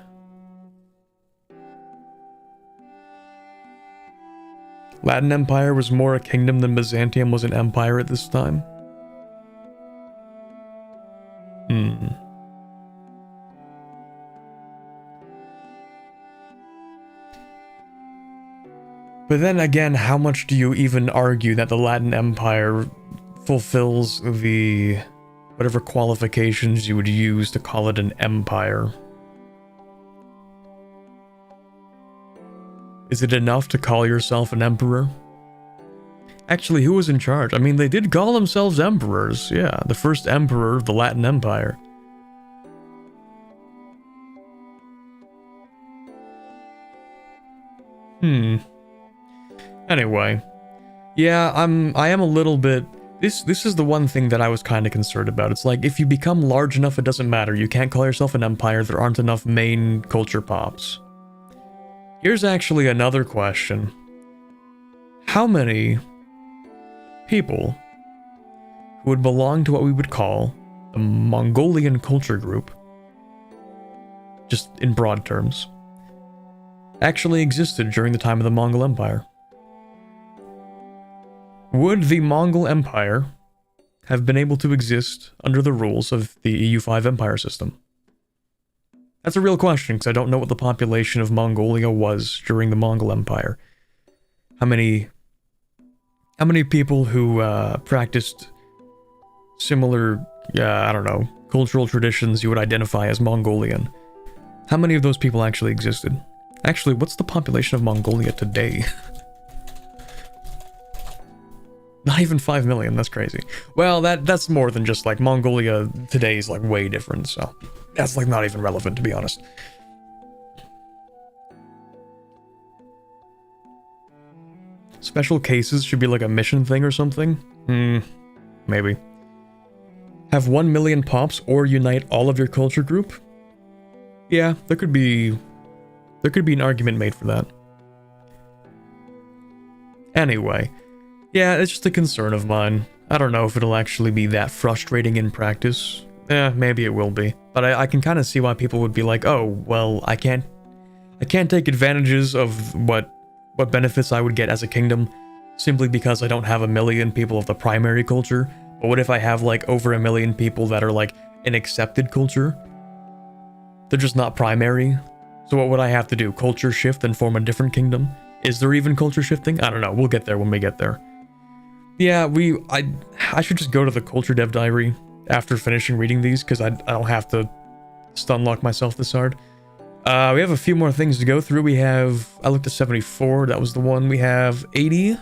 Latin Empire was more a kingdom than Byzantium was an empire at this time. But then again, how much do you even argue that the Latin Empire fulfills the whatever qualifications you would use to call it an empire? Is it enough to call yourself an emperor? Actually, who was in charge? I mean, they did call themselves emperors. Yeah, the first emperor of the Latin Empire. Anyway. Yeah, I am a little bit... This is the one thing that I was kind of concerned about. It's like, if you become large enough, it doesn't matter. You can't call yourself an empire. There aren't enough main culture pops. Here's actually another question. How many people who would belong to what we would call the Mongolian culture group, just in broad terms, actually existed during the time of the Mongol Empire? Would the Mongol Empire have been able to exist under the rules of the EU5 empire system? That's a real question, because I don't know what the population of Mongolia was during the Mongol Empire. How many people who practiced similar, I don't know, cultural traditions you would identify as Mongolian? How many of those people actually existed? Actually, what's the population of Mongolia today? Not even 5 million, that's crazy. Well, that's more than just like Mongolia today is like way different, so that's like not even relevant, to be honest. Special cases should be like a mission thing or something? Maybe. Have 1 million pops or unite all of your culture group? Yeah, there could be an argument made for that. Anyway. Yeah, it's just a concern of mine. I don't know if it'll actually be that frustrating in practice. Maybe it will be. But I can kind of see why people would be like, oh, well, I can't take advantages of what benefits I would get as a kingdom simply because I don't have 1 million people of the primary culture. But what if I have like over 1 million people that are like an accepted culture? They're just not primary. So what would I have to do? Culture shift and form a different kingdom? Is there even culture shifting? I don't know. We'll get there when we get there. Yeah, I should just go to the culture dev diary after finishing reading these, because I don't have to stun lock myself this hard. We have a few more things to go through. I looked at 74, that was the one. We have 80.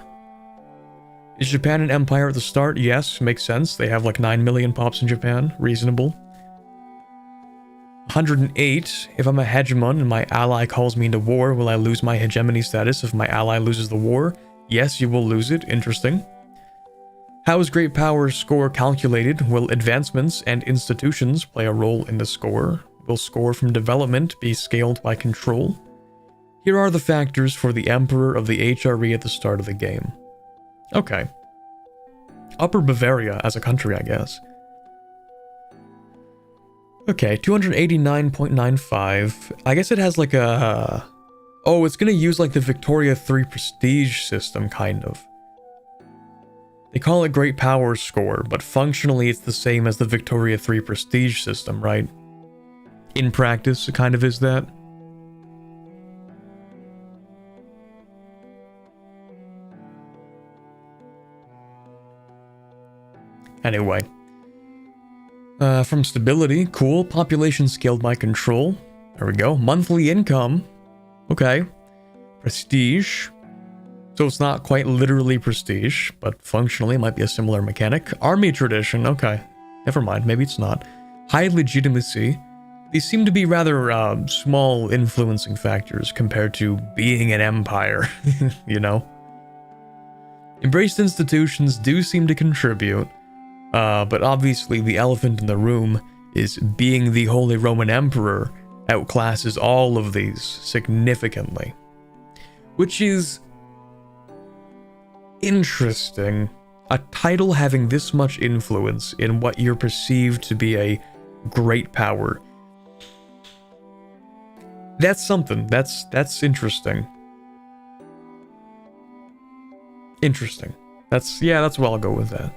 Is Japan an empire at the start? Yes, makes sense. They have like 9 million pops in Japan. Reasonable. 108. If I'm a hegemon and my ally calls me into war, will I lose my hegemony status if my ally loses the war? Yes, you will lose it. Interesting. How is great power score calculated? Will advancements and institutions play a role in the score? Will score from development be scaled by control? Here are the factors for the Emperor of the HRE at the start of the game. Okay. Upper Bavaria as a country, I guess. Okay, 289.95. I guess it has like a... Oh, it's gonna use like the Victoria 3 prestige system, kind of. They call it Great Power Score, but functionally it's the same as the Victoria 3 prestige system, right? In practice, it kind of is that. Anyway. From stability, cool. Population scaled by control. There we go. Monthly income. Okay. Prestige. So it's not quite literally prestige, but functionally it might be a similar mechanic. Army tradition. Okay. Never mind. Maybe it's not. High legitimacy. These seem to be rather small influencing factors compared to being an empire, you know? Embraced institutions do seem to contribute, but obviously the elephant in the room is being the Holy Roman Emperor outclasses all of these significantly. Which is interesting. A title having this much influence in what you're perceived to be a great power. That's something. That's interesting. Interesting. That's where I'll go with that.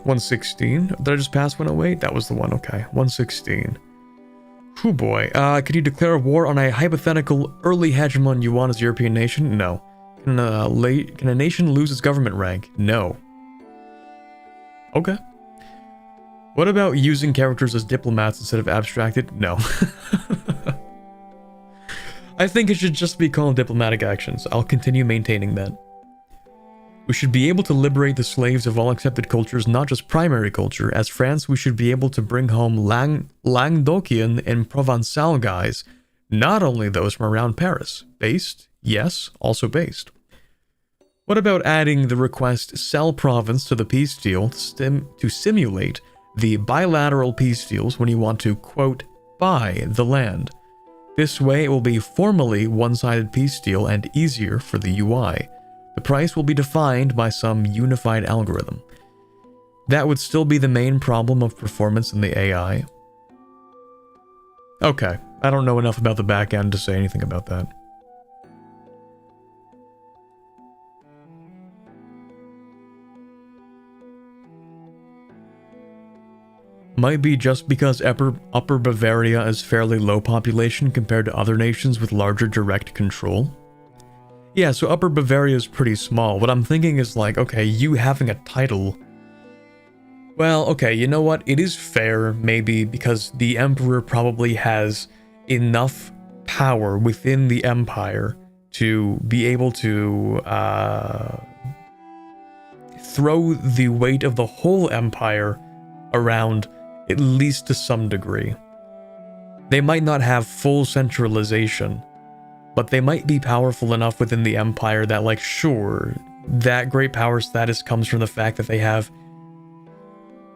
$116. Did I just pass 108? That was the one, okay. 116. Oh boy. Could you declare war on a hypothetical early hegemon yuan as a European nation? No. Can a nation lose its government rank? No. Okay. What about using characters as diplomats instead of abstracted? No. I think it should just be called diplomatic actions. I'll continue maintaining that. We should be able to liberate the slaves of all accepted cultures, not just primary culture. As France, we should be able to bring home Languedocian and Provençal guys, not only those from around Paris. Based? Yes, also based. What about adding the request sell province to the peace deal to simulate the bilateral peace deals when you want to, quote, buy the land? This way it will be formally one-sided peace deal and easier for the UI. The price will be defined by some unified algorithm. That would still be the main problem of performance in the AI. Okay, I don't know enough about the backend to say anything about that. Might be just because Upper Bavaria is fairly low population compared to other nations with larger direct control. Yeah, so Upper Bavaria is pretty small. What I'm thinking is like, okay, you having a title... Well, okay, you know what? It is fair, maybe, because the Emperor probably has enough power within the Empire to be able to throw the weight of the whole Empire around at least to some degree. They might not have full centralization, but they might be powerful enough within the Empire that, like, sure, that great power status comes from the fact that they have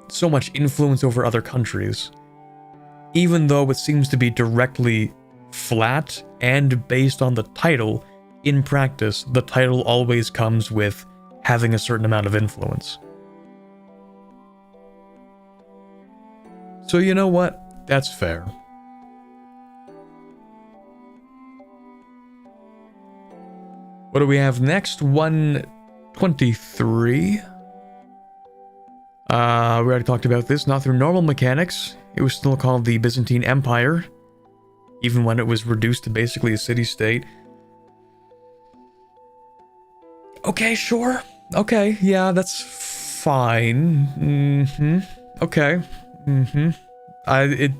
so much influence over other countries. Even though it seems to be directly flat and based on the title, in practice, the title always comes with having a certain amount of influence. So you know what? That's fair. What do we have next? 123. We already talked about this. Not through normal mechanics. It was still called the Byzantine Empire, even when it was reduced to basically a city-state. Okay, sure. Okay, yeah, that's fine. Okay. It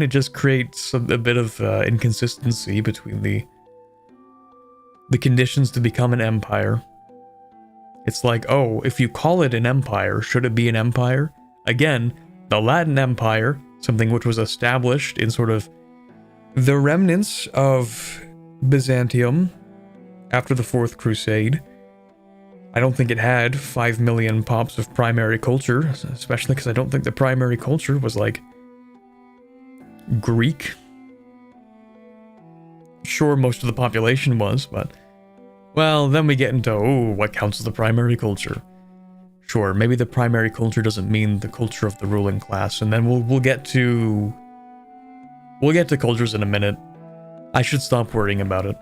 just creates a bit of inconsistency between the conditions to become an empire. It's like, oh, if you call it an empire, should it be an empire? Again, the Latin Empire, something which was established in sort of the remnants of Byzantium after the Fourth Crusade. I don't think it had 5 million pops of primary culture, especially because I don't think the primary culture was like Greek. Sure, most of the population was, but well, then we get into, oh, what counts as the primary culture? Sure, maybe the primary culture doesn't mean the culture of the ruling class, and then we'll get to cultures in a minute. I should stop worrying about it.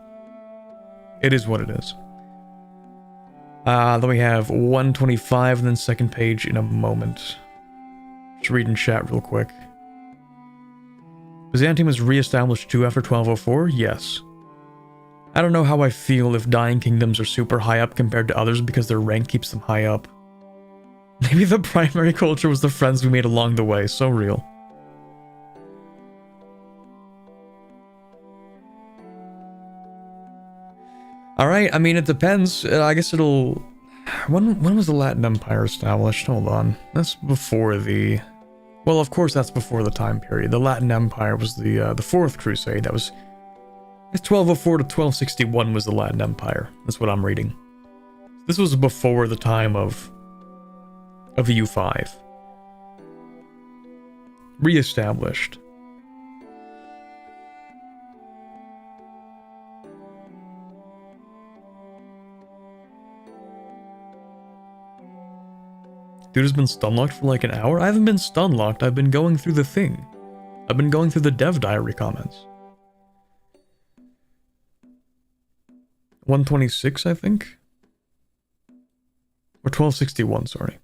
It is what it is. Then we have 125 and then second page in a moment. Just read in chat real quick. Byzantium was re-established too after 1204? Yes. I don't know how I feel if dying kingdoms are super high up compared to others because their rank keeps them high up. Maybe the primary culture was the friends we made along the way, so real. Alright, I mean, it depends. I guess it'll... When was the Latin Empire established? Hold on. That's before the... Well, of course that's before the time period. The Latin Empire was the Fourth Crusade. That was 1204 to 1261 was the Latin Empire. That's what I'm reading. This was before the time of EU5. Re-established. Dude has been stun-locked for like an hour? I haven't been stun-locked, I've been going through the thing. I've been going through the dev diary comments. 126, I think? Or 1261, sorry.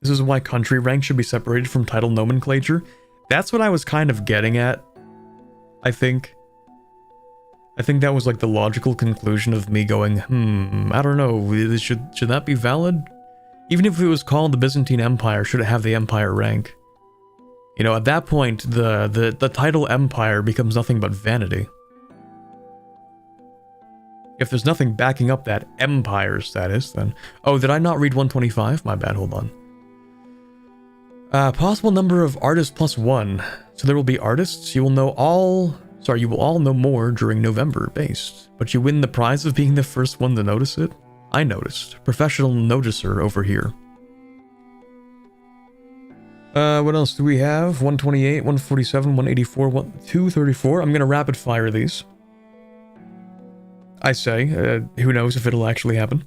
This is why country rank should be separated from title nomenclature. That's what I was kind of getting at, I think. I think that was like the logical conclusion of me going, I don't know, should that be valid? Even if it was called the Byzantine Empire, should it have the empire rank? You know, at that point, the title empire becomes nothing but vanity. If there's nothing backing up that empire status, then... Oh, did I not read 125? My bad, hold on. Possible number of artists plus 1. So there will be artists, you will all know more during November, based. But you win the prize of being the first one to notice it? I noticed. Professional noticer over here. What else do we have? 128, 147, 184, 234. I'm gonna rapid fire these. I say, who knows if it'll actually happen.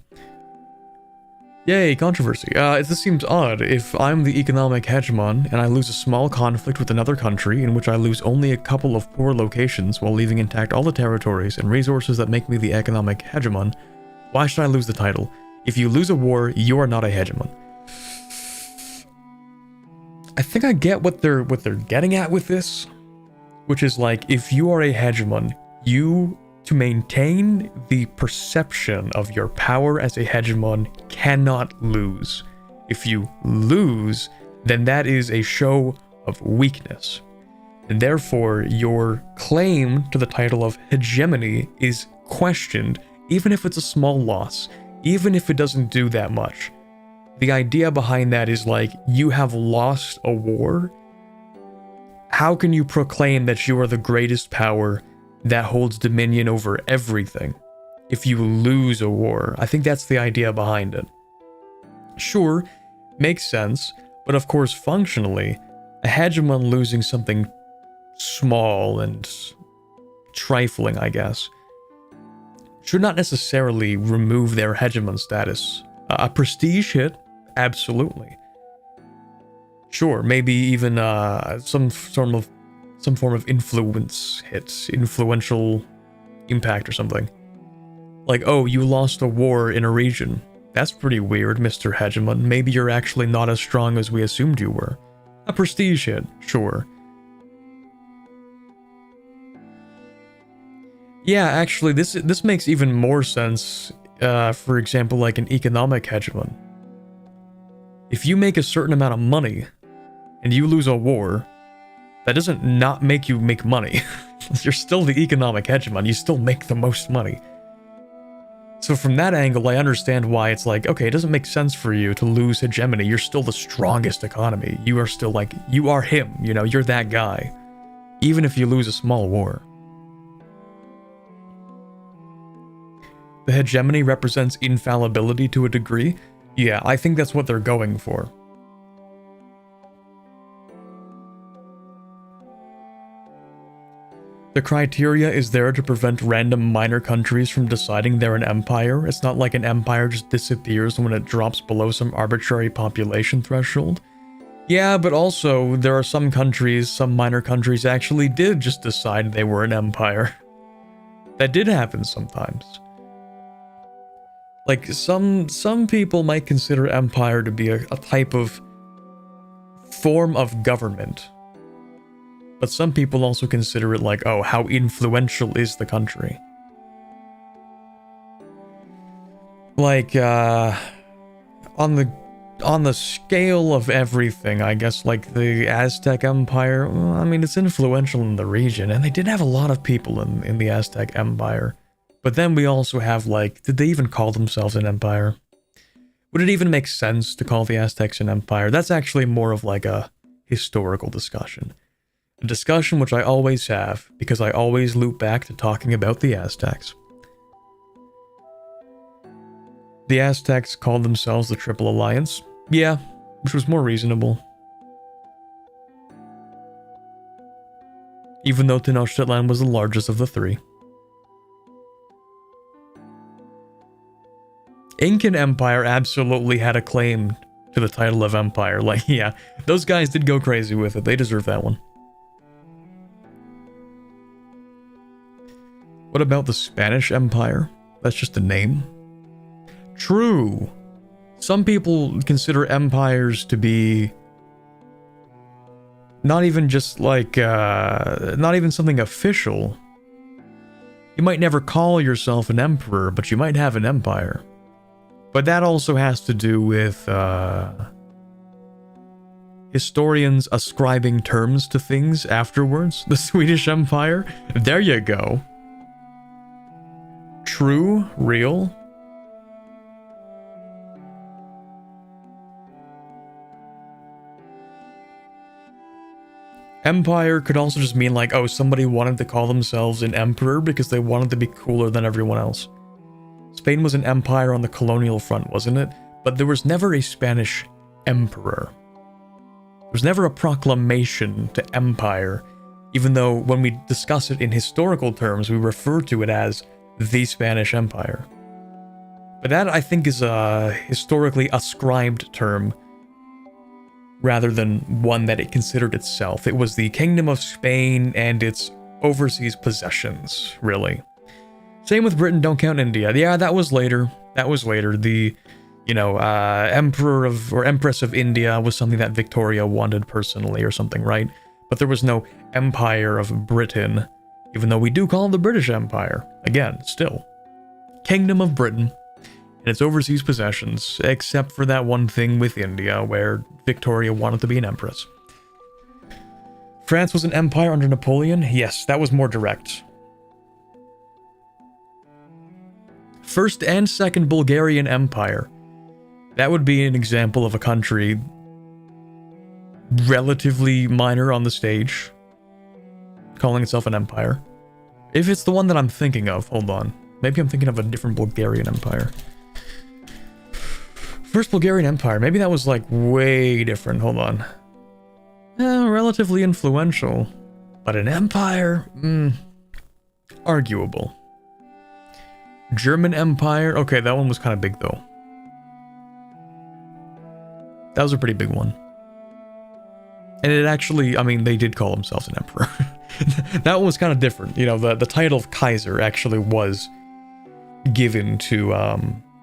Yay, controversy. This seems odd. If I'm the economic hegemon, and I lose a small conflict with another country, in which I lose only a couple of poor locations while leaving intact all the territories and resources that make me the economic hegemon, why should I lose the title? If you lose a war, you are not a hegemon. I think I get what they're getting at with this, which is like, if you are a hegemon, to maintain the perception of your power as a hegemon, cannot lose. If you lose, then that is a show of weakness. And therefore, your claim to the title of hegemony is questioned, even if it's a small loss, even if it doesn't do that much. The idea behind that is like, you have lost a war. How can you proclaim that you are the greatest power that holds dominion over everything if you lose a war? I think that's the idea behind it. Sure, makes sense, but of course functionally, a hegemon losing something small and trifling, I guess, should not necessarily remove their hegemon status. A prestige hit, absolutely. Sure, maybe even some form of influence hits, influential impact or something. Like, oh, you lost a war in a region. That's pretty weird, Mr. Hegemon. Maybe you're actually not as strong as we assumed you were. A prestige hit, sure. Yeah, actually, this makes even more sense, for example, like an economic hegemon. If you make a certain amount of money, and you lose a war, that doesn't not make you make money. You're still the economic hegemon, you still make the most money. So from that angle, I understand why it's like, okay, it doesn't make sense for you to lose hegemony, you're still the strongest economy, you are still like, you are him, you know, you're that guy. Even if you lose a small war. The hegemony represents infallibility to a degree. Yeah, I think that's what they're going for. The criteria is there to prevent random minor countries from deciding they're an empire. It's not like an empire just disappears when it drops below some arbitrary population threshold. Yeah, but also, there are some countries, some minor countries actually did just decide they were an empire. That did happen sometimes. Like, some people might consider empire to be a type of form of government. But some people also consider it like, oh, how influential is the country? Like, on the scale of everything, I guess, like the Aztec Empire, well, I mean, it's influential in the region, and they did have a lot of people in the Aztec Empire. But then we also have, like, did they even call themselves an empire? Would it even make sense to call the Aztecs an empire? That's actually more of like a historical discussion. A discussion which I always have, because I always loop back to talking about the Aztecs. The Aztecs called themselves the Triple Alliance. Yeah, which was more reasonable. Even though Tenochtitlan was the largest of the three. Incan Empire absolutely had a claim to the title of empire. Like, yeah, those guys did go crazy with it. They deserve that one. What about the Spanish Empire? That's just a name. True. Some people consider empires to be not even just like, not even something official. You might never call yourself an emperor, but you might have an empire. But that also has to do with historians ascribing terms to things afterwards. The Swedish Empire, there you go. True, real. Empire could also just mean like, oh, somebody wanted to call themselves an emperor because they wanted to be cooler than everyone else. Spain was an empire on the colonial front, wasn't it? But there was never a Spanish emperor. There was never a proclamation to empire, even though when we discuss it in historical terms, we refer to it as the Spanish Empire. But that, I think, is a historically ascribed term, rather than one that it considered itself. It was the Kingdom of Spain and its overseas possessions, really. Same with Britain, don't count India. Yeah, that was later. That was later. The, Emperor of, or Empress of India was something that Victoria wanted personally or something, right? But there was no Empire of Britain, even though we do call it the British Empire. Again, still. Kingdom of Britain and its overseas possessions, except for that one thing with India where Victoria wanted to be an empress. France was an empire under Napoleon? Yes, that was more direct. First and Second Bulgarian Empire. That would be an example of a country relatively minor on the stage, calling itself an empire. If it's the one that I'm thinking of, hold on. Maybe I'm thinking of a different Bulgarian Empire. First Bulgarian Empire, maybe that was like way different, hold on. Relatively influential, but an empire? Arguable. German Empire, okay, that one was kind of big though. That was a pretty big one. And it actually, I mean, they did call themselves an emperor. That one was kind of different. You know, the title of Kaiser actually was given to,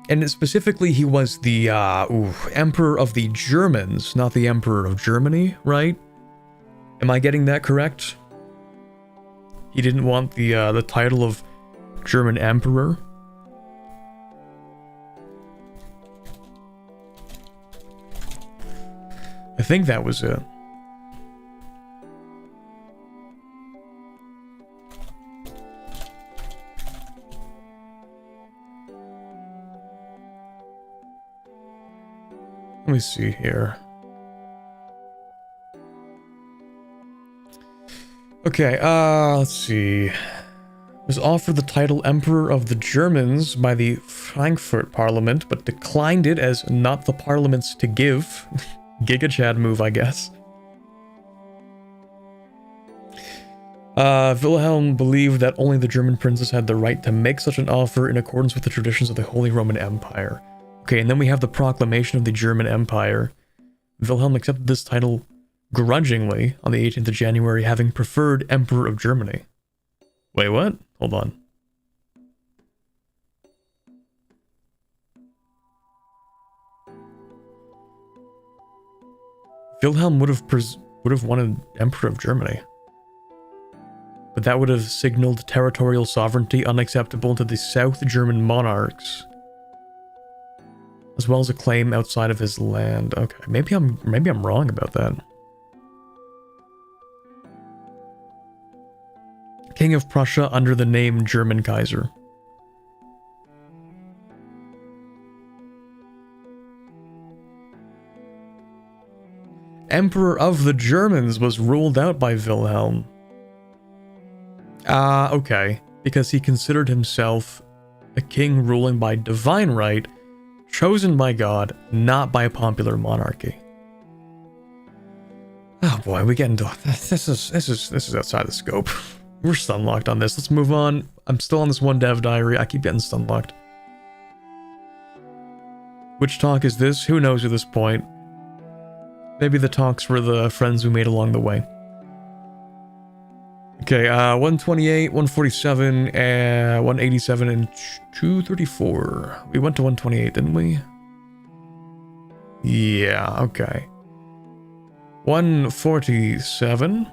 and specifically he was the Emperor of the Germans, not the Emperor of Germany, right? Am I getting that correct? He didn't want the title of German Emperor. I think that was it. Let me see here. Okay, let's see. Was offered the title Emperor of the Germans by the Frankfurt Parliament, but declined it as not the parliament's to give. Giga Chad move, I guess. Wilhelm believed that only the German princes had the right to make such an offer in accordance with the traditions of the Holy Roman Empire. Okay, and then we have the proclamation of the German Empire. Wilhelm accepted this title grudgingly on the 18th of January, having preferred Emperor of Germany. Wait, what? Hold on. Wilhelm would have wanted Emperor of Germany. But that would have signaled territorial sovereignty unacceptable to the South German monarchs, as well as a claim outside of his land. Okay, maybe I'm wrong about that. King of Prussia under the name German Kaiser. Emperor of the Germans was ruled out by Wilhelm. Okay. Because he considered himself a king ruling by divine right, chosen by God, not by a popular monarchy. Oh boy, we get into this is outside the scope. We're stun locked on this. Let's move on. I'm still on this one dev diary. I keep getting stun locked. Which talk is this? Who knows at this point? Maybe the talks were the friends we made along the way. Okay, 128, 147, 187, and 234. We went to 128, didn't we? Yeah, okay. 147.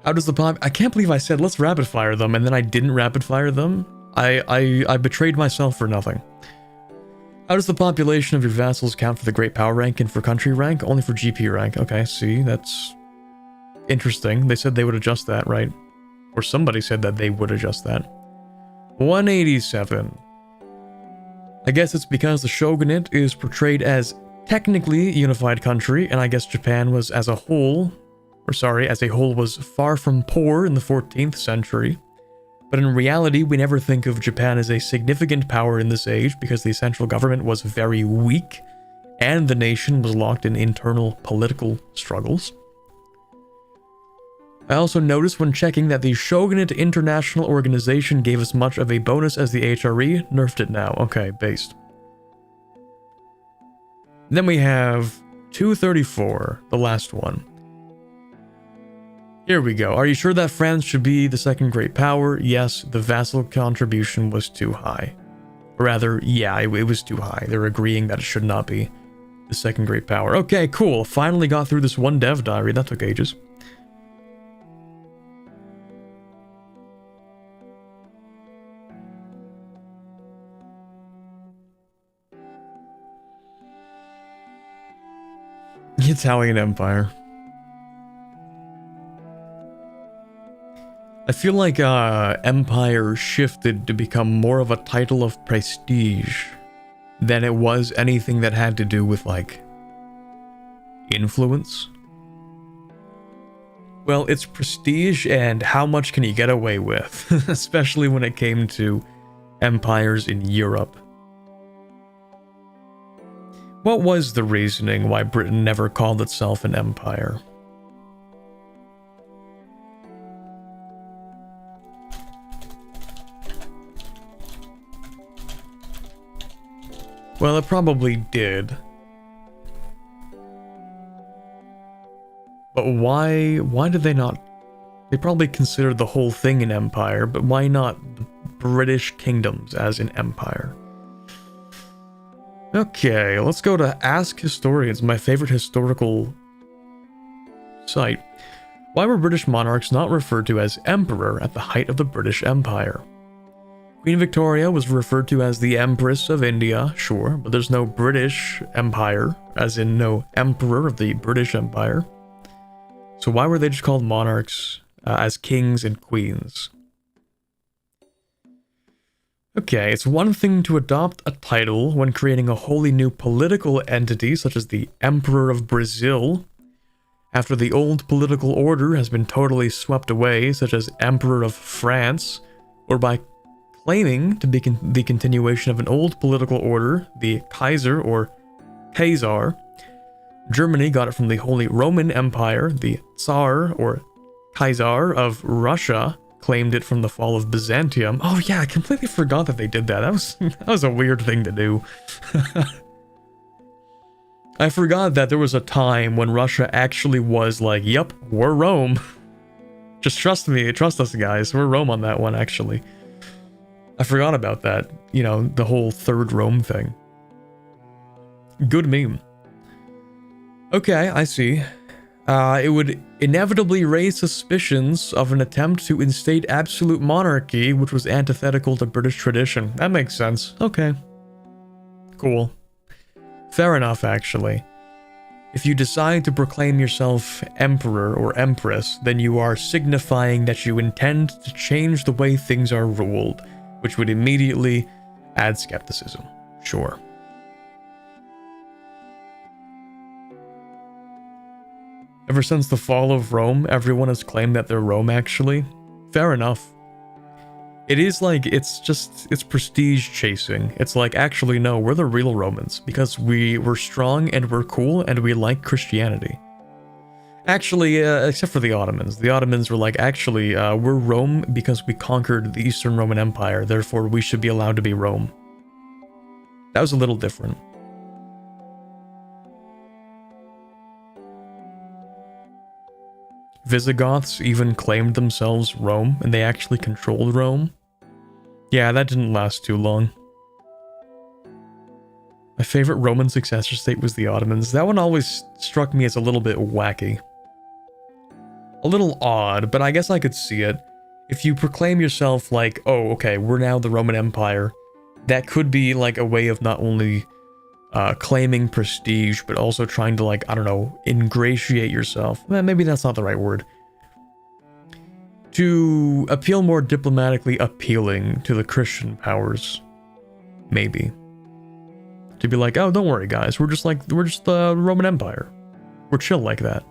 How does the pop... I can't believe I said let's rapid fire them, and then I didn't rapid fire them. I betrayed myself for nothing. How does the population of your vassals count for the Great Power rank and for country rank? Only for GP rank. Okay, see, that's interesting. They said they would adjust that, right? Or somebody said that they would adjust that. 187. I guess it's because the shogunate is portrayed as technically a unified country, and I guess Japan was as a whole was far from poor in the 14th century. But in reality, we never think of Japan as a significant power in this age because the central government was very weak and the nation was locked in internal political struggles. I also noticed when checking that the Shogunate International Organization gave us much of a bonus as the HRE, nerfed it now. Okay, based. Then we have 234, the last one. Here we go. Are you sure that France should be the second great power? Yes, the vassal contribution was too high. Or rather, yeah, it was too high. They're agreeing that it should not be the second great power. Okay, cool. Finally got through this one dev diary. That took ages. The Italian Empire. I feel like Empire shifted to become more of a title of prestige than it was anything that had to do with, like, influence. Well, it's prestige and how much can you get away with, especially when it came to empires in Europe. What was the reasoning why Britain never called itself an empire? Well, it probably did. But why did they not... They probably considered the whole thing an empire, but why not the British kingdoms as an empire? Okay, let's go to Ask Historians, my favorite historical site. Why were British monarchs not referred to as emperor at the height of the British Empire? Queen Victoria was referred to as the Empress of India, sure, but there's no British Empire, as in no emperor of the British Empire. So why were they just called monarchs as kings and queens? Okay, it's one thing to adopt a title when creating a wholly new political entity, such as the Emperor of Brazil, after the old political order has been totally swept away, such as Emperor of France, or by claiming to be the continuation of an old political order, the Kaiser or Kaiser. Germany got it from the Holy Roman Empire. The Tsar or Kaiser of Russia claimed it from the fall of Byzantium. Oh yeah, I completely forgot that they did that. That was a weird thing to do. I forgot that there was a time when Russia actually was like, yep, we're Rome. Just trust me, trust us guys, we're Rome on that one actually. I forgot about that, you know, the whole Third Rome thing. Good meme. Okay, I see. It would inevitably raise suspicions of an attempt to instate absolute monarchy, which was antithetical to British tradition. That makes sense. Okay. Cool. Fair enough, actually. If you decide to proclaim yourself emperor or empress, then you are signifying that you intend to change the way things are ruled, which would immediately add skepticism. Sure. Ever since the fall of Rome, everyone has claimed that they're Rome, actually. Fair enough. It is like, it's prestige chasing. It's like, actually, no, we're the real Romans, because we're strong and we're cool and we like Christianity. Actually, except for the Ottomans. The Ottomans were like, actually, we're Rome because we conquered the Eastern Roman Empire, therefore we should be allowed to be Rome. That was a little different. Visigoths even claimed themselves Rome, and they actually controlled Rome. Yeah, that didn't last too long. My favorite Roman successor state was the Ottomans. That one always struck me as a little bit wacky. A little odd, but I guess I could see it. If you proclaim yourself like, oh, okay, we're now the Roman Empire, that could be like a way of not only claiming prestige, but also trying to, like, I don't know, ingratiate yourself. Maybe that's not the right word. To appeal more diplomatically appealing to the Christian powers. Maybe. To be like, oh, don't worry, guys, we're just the Roman Empire. We're chill like that.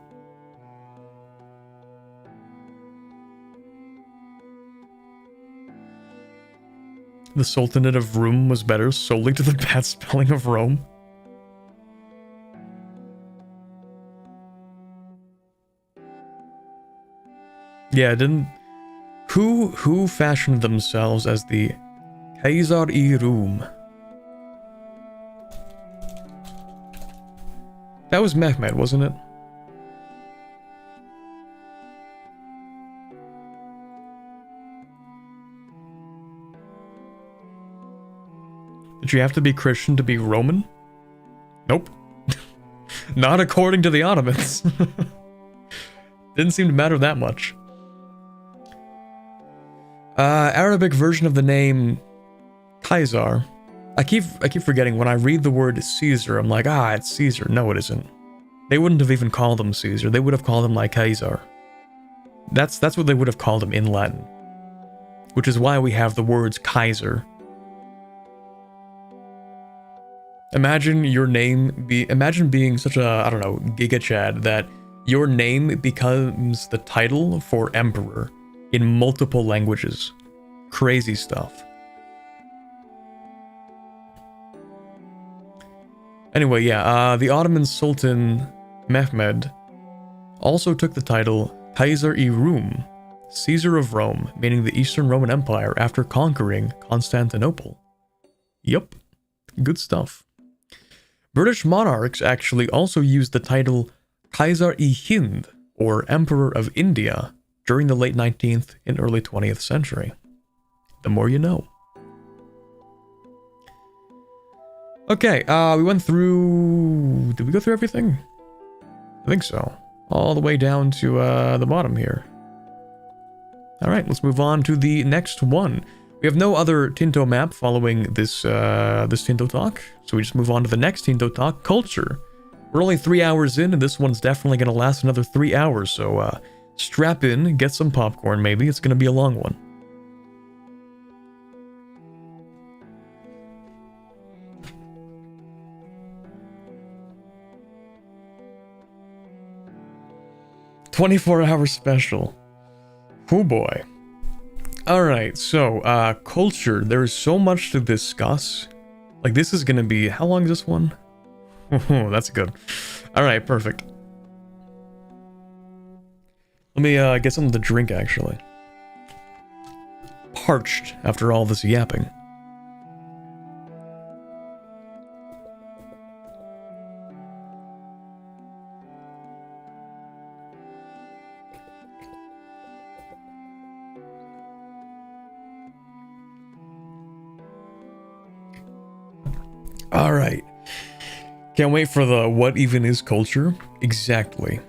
The Sultanate of Rome was better solely to the bad spelling of Rome. Yeah, who fashioned themselves as the Kaiser-i Rum? That was Mehmed, wasn't it? Did you have to be Christian to be Roman? Nope. Not according to the Ottomans. Didn't seem to matter that much. Arabic version of the name Kaiser. I keep forgetting when I read the word Caesar, I'm like, it's Caesar. No, it isn't. They wouldn't have even called him Caesar. They would have called him like Kaiser. That's what they would have called him in Latin. Which is why we have the words Kaiser. Imagine your name imagine being such a, I don't know, Giga Chad that your name becomes the title for emperor in multiple languages. Crazy stuff. Anyway, yeah, the Ottoman Sultan Mehmed also took the title Kaiser-i Rum, Caesar of Rome, meaning the Eastern Roman Empire, after conquering Constantinople. Yup, good stuff. British monarchs actually also used the title Kaiser-i-Hind, or Emperor of India, during the late 19th and early 20th century. The more you know. Okay, we went through... Did we go through everything? I think so. All the way down to the bottom here. Alright, let's move on to the next one. We have no other Tinto map following this this Tinto Talk, so we just move on to the next Tinto Talk, Culture. We're only 3 hours in, and this one's definitely going to last another 3 hours, so strap in, get some popcorn maybe, it's going to be a long one. "24-hour special." Oh boy. Alright, so, culture, there is so much to discuss. Like, this is gonna be... How long is this one? Oh, that's good. Alright, perfect. Let me, get something to drink, actually. Parched after all this yapping. Alright. Can't wait for the what even is culture? Exactly.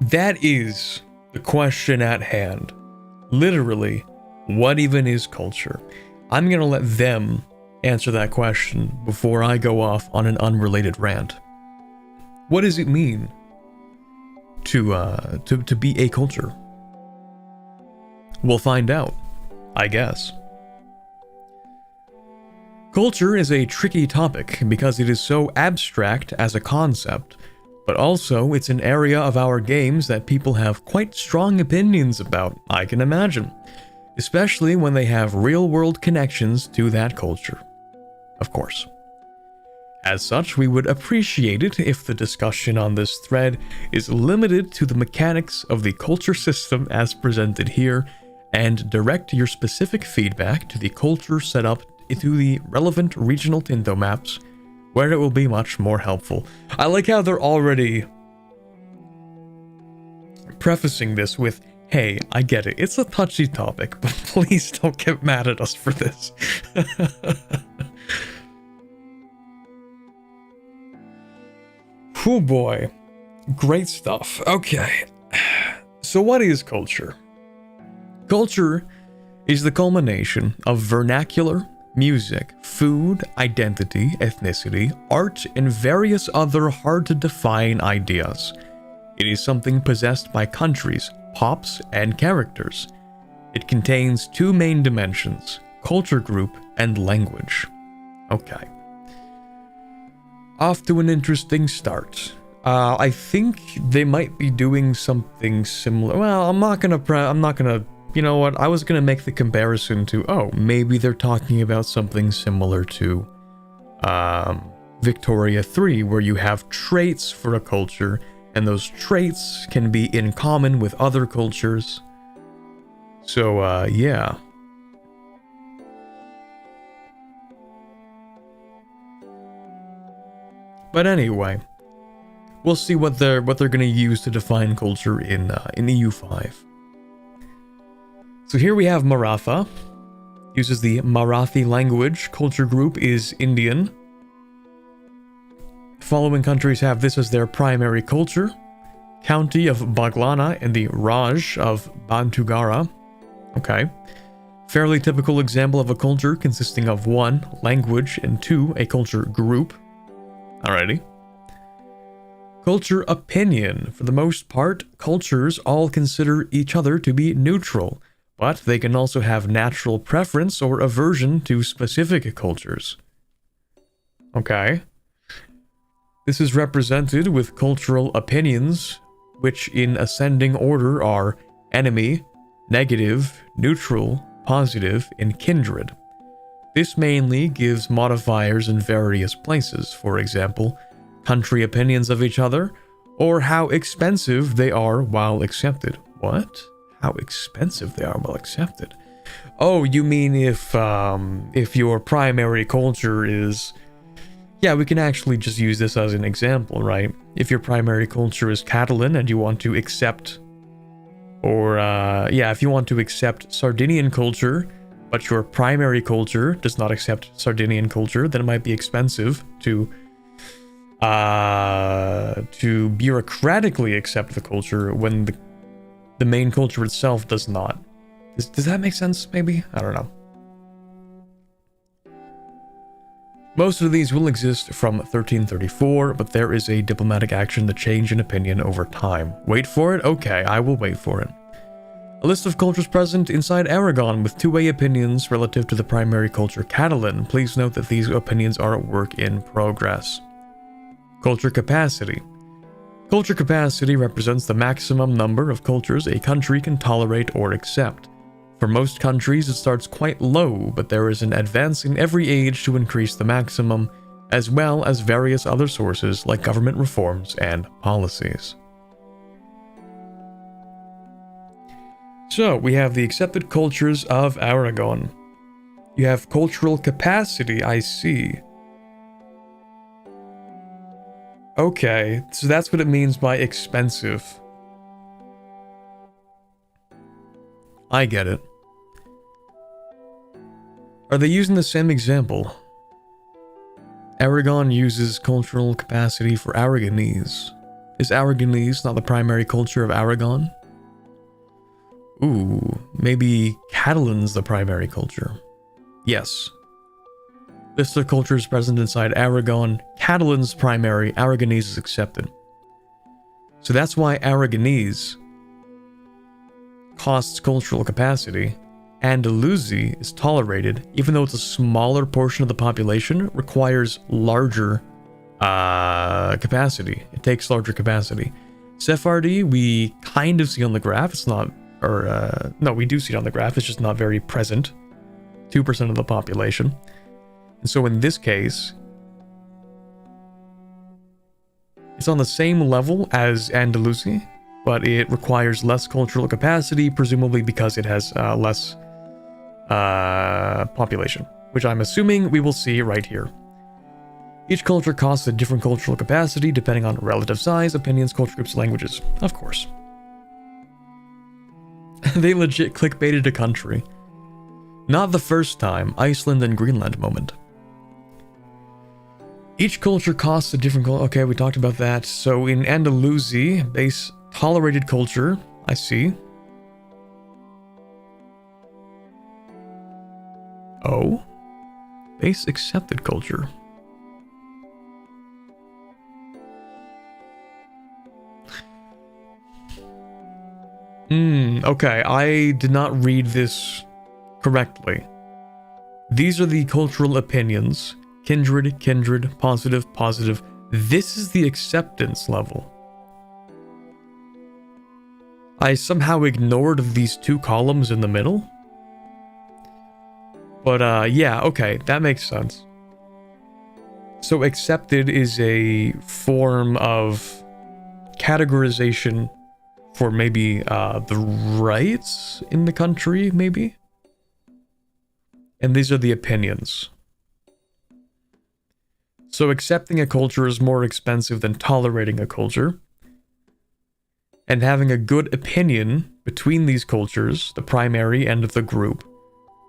That is the question at hand. Literally, what even is culture? I'm gonna let them answer that question before I go off on an unrelated rant. What does it mean to be a culture? We'll find out, I guess. Culture is a tricky topic because it is so abstract as a concept, But also, it's an area of our games that people have quite strong opinions about, I can imagine. Especially when they have real-world connections to that culture. Of course. As such, we would appreciate it if the discussion on this thread is limited to the mechanics of the culture system as presented here, and direct your specific feedback to the culture setup to the relevant regional Tinto maps, where it will be much more helpful. I like how they're already prefacing this with, hey, I get it, it's a touchy topic, but please don't get mad at us for this. Oh boy, great stuff. Okay, so what is culture? Culture is the culmination of vernacular, music, food, identity, ethnicity, art, and various other hard-to-define ideas. It is something possessed by countries, pops, and characters. It contains two main dimensions, culture group and language. Okay. Off to an interesting start. I think they might be doing something similar. Well, I'm not gonna, you know what, I was gonna make the comparison to, oh, maybe they're talking about something similar to, Victoria 3, where you have traits for a culture, and those traits can be in common with other cultures. So, yeah. But anyway, we'll see what they're gonna use to define culture in EU5. So here we have Maratha. Uses the Marathi language. Culture group is Indian. The following countries have this as their primary culture. County of Baglana and the Raj of Bantugara. Okay. Fairly typical example of a culture consisting of 1, language, and 2, a culture group. Alrighty. Culture opinion. For the most part, cultures all consider each other to be neutral, but they can also have natural preference or aversion to specific cultures. Okay. This is represented with cultural opinions, which in ascending order are enemy, negative, neutral, positive, and kindred. This mainly gives modifiers in various places, for example, country opinions of each other, or how expensive they are while accepted. What? How expensive they are while accepted? Oh, you mean if your primary culture is... Yeah, we can actually just use this as an example, right? If your primary culture is Catalan and you want to accept... Or, yeah, if you want to accept Sardinian culture, but your primary culture does not accept Sardinian culture, then it might be expensive to bureaucratically accept the culture when the main culture itself does not. Does that make sense, maybe? I don't know. Most of these will exist from 1334, but there is a diplomatic action to change an opinion over time. Wait for it? Okay, I will wait for it. A list of cultures present inside Aragon with two-way opinions relative to the primary culture Catalan. Please note that these opinions are a work in progress. Culture capacity. Culture capacity represents the maximum number of cultures a country can tolerate or accept. For most countries, it starts quite low, but there is an advance in every age to increase the maximum, as well as various other sources like government reforms and policies. So, we have the accepted cultures of Aragon. You have cultural capacity, I see. Okay, so that's what it means by expensive. I get it. Are they using the same example? Aragon uses cultural capacity for Aragonese. Is Aragonese not the primary culture of Aragon? Ooh, maybe Catalan's the primary culture. Yes. List of cultures present inside Aragon. Catalan's primary, Aragonese is accepted. So that's why Aragonese costs cultural capacity. Andalusi is tolerated, even though it's a smaller portion of the population, requires larger capacity. It takes larger capacity. Sephardi, we kind of see on the graph. It's not, or no, we do see it on the graph. It's just not very present. 2% of the population. And so in this case, it's on the same level as Andalusi, but it requires less cultural capacity, presumably because it has less population, which I'm assuming we will see right here. Each culture costs a different cultural capacity depending on relative size, opinions, culture groups, languages. Of course. They legit clickbaited a country. Not the first time, Iceland and Greenland moment. Each culture costs a different okay, we talked about that. So in Andalusi, base tolerated culture, I see. Oh. Base accepted culture. Okay, I did not read this correctly. These are the cultural opinions. Kindred, kindred, positive, positive. This is the acceptance level. I somehow ignored these two columns in the middle. But yeah, okay, that makes sense. So accepted is a form of categorization for maybe the rights in the country, maybe? And these are the opinions. So accepting a culture is more expensive than tolerating a culture. And having a good opinion between these cultures, the primary and the group,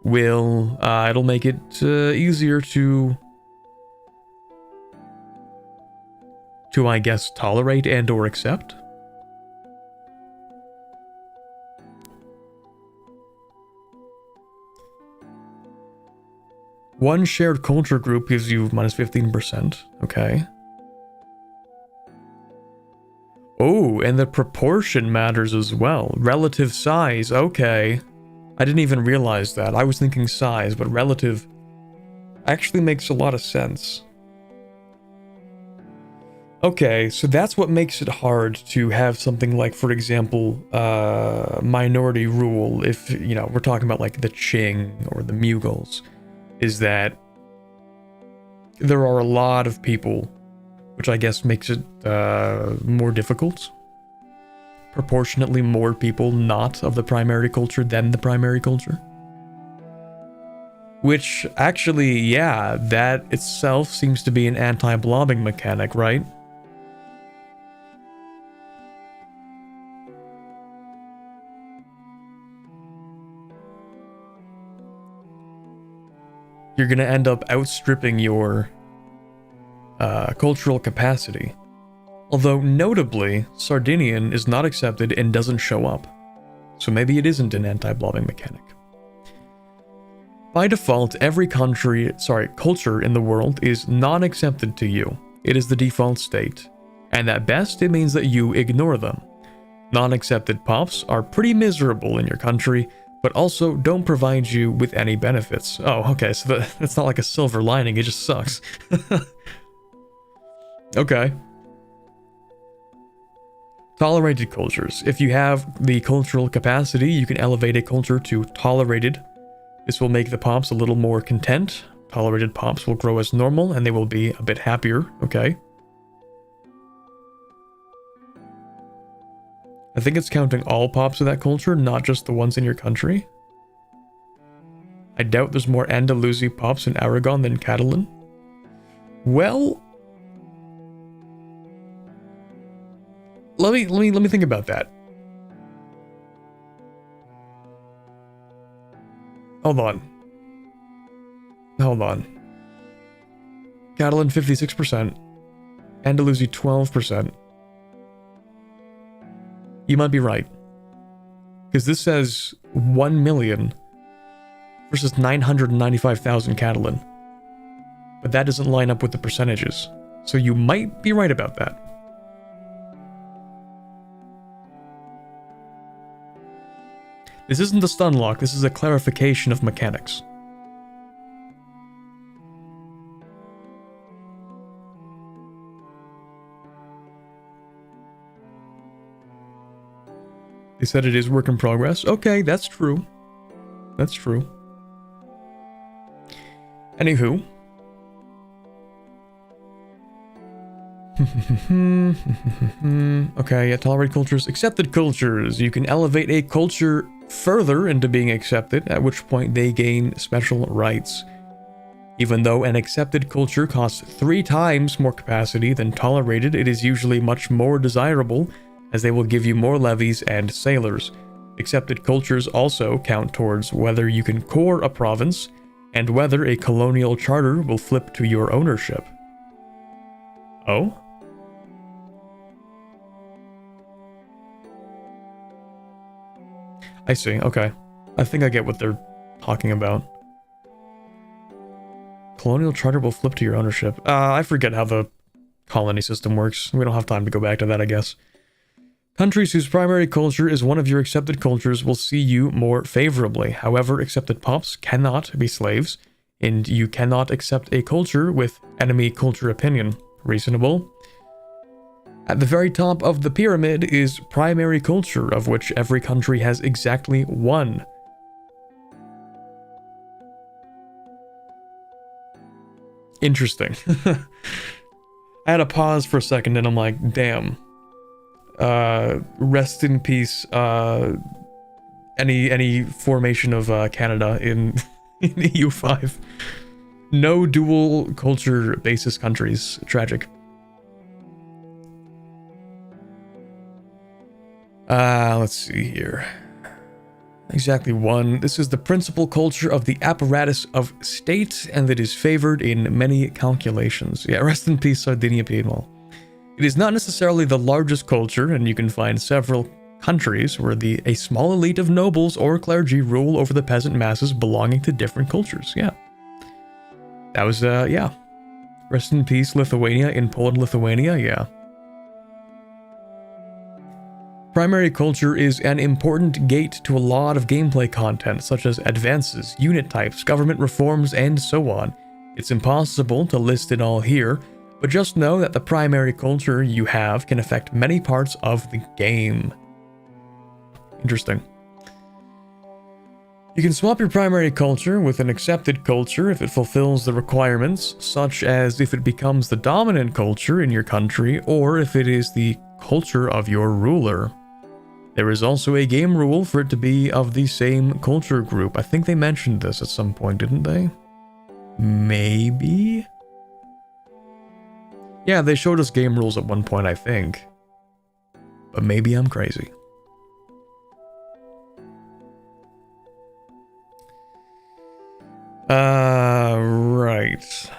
will, it'll make it easier to, I guess, tolerate and or accept. One shared culture group gives you minus 15%. Okay. Oh, and the proportion matters as well. Relative size. Okay. I didn't even realize that. I was thinking size, but relative actually makes a lot of sense. Okay, so that's what makes it hard to have something like, for example, minority rule. If, you know, we're talking about like the Qing or the Mughals. Is that there are a lot of people, which I guess makes it more difficult. Proportionately more people not of the primary culture than the primary culture. Which actually, yeah, that itself seems to be an anti-blobbing mechanic, right? You're gonna end up outstripping your cultural capacity. Although, notably, Sardinian is not accepted and doesn't show up. So maybe it isn't an anti-blobbing mechanic. By default, every culture in the world is non-accepted to you. It is the default state. And at best, it means that you ignore them. Non-accepted pops are pretty miserable in your country, but also don't provide you with any benefits. Oh, okay, so that's not like a silver lining, it just sucks. Okay. Tolerated cultures. If you have the cultural capacity, you can elevate a culture to tolerated. This will make the pops a little more content. Tolerated pops will grow as normal, and they will be a bit happier, okay? I think it's counting all pops of that culture, not just the ones in your country. I doubt there's more Andalusi pops in Aragon than Catalan. Well, let me think about that. Hold on. Catalan 56%, Andalusi 12%. You might be right. Because this says 1 million versus 995,000 Catalan. But that doesn't line up with the percentages. So you might be right about that. This isn't a stun lock, this is a clarification of mechanics. They said it is work in progress. Okay, that's true. That's true. Anywho. Okay, yeah, tolerate cultures. Accepted cultures. You can elevate a culture further into being accepted, at which point they gain special rights. Even though an accepted culture costs 3 times more capacity than tolerated, it is usually much more desirable, as they will give you more levies and sailors. Accepted cultures also count towards whether you can core a province, and whether a colonial charter will flip to your ownership. Oh? I see, okay. I think I get what they're talking about. Colonial charter will flip to your ownership. I forget how the colony system works. We don't have time to go back to that, I guess. Countries whose primary culture is one of your accepted cultures will see you more favorably. However, accepted pops cannot be slaves, and you cannot accept a culture with enemy culture opinion. Reasonable? At the very top of the pyramid is primary culture, of which every country has exactly 1. Interesting. I had to pause for a second and I'm like, damn. Rest in peace, any formation of Canada in EU5. No dual culture basis countries. Tragic. Let's see here. Exactly 1. This is the principal culture of the apparatus of state, and that is favored in many calculations. Yeah, rest in peace, Sardinia people. It is not necessarily the largest culture, and you can find several countries where a small elite of nobles or clergy rule over the peasant masses belonging to different cultures. Yeah. That was, yeah. Rest in peace, Lithuania, in Poland, Lithuania, yeah. Primary culture is an important gate to a lot of gameplay content, such as advances, unit types, government reforms, and so on. It's impossible to list it all here, but just know that the primary culture you have can affect many parts of the game. Interesting. You can swap your primary culture with an accepted culture if it fulfills the requirements, such as if it becomes the dominant culture in your country, or if it is the culture of your ruler. There is also a game rule for it to be of the same culture group. I think they mentioned this at some point, didn't they? Maybe? Yeah, they showed us game rules at one point, I think. But maybe I'm crazy. Right.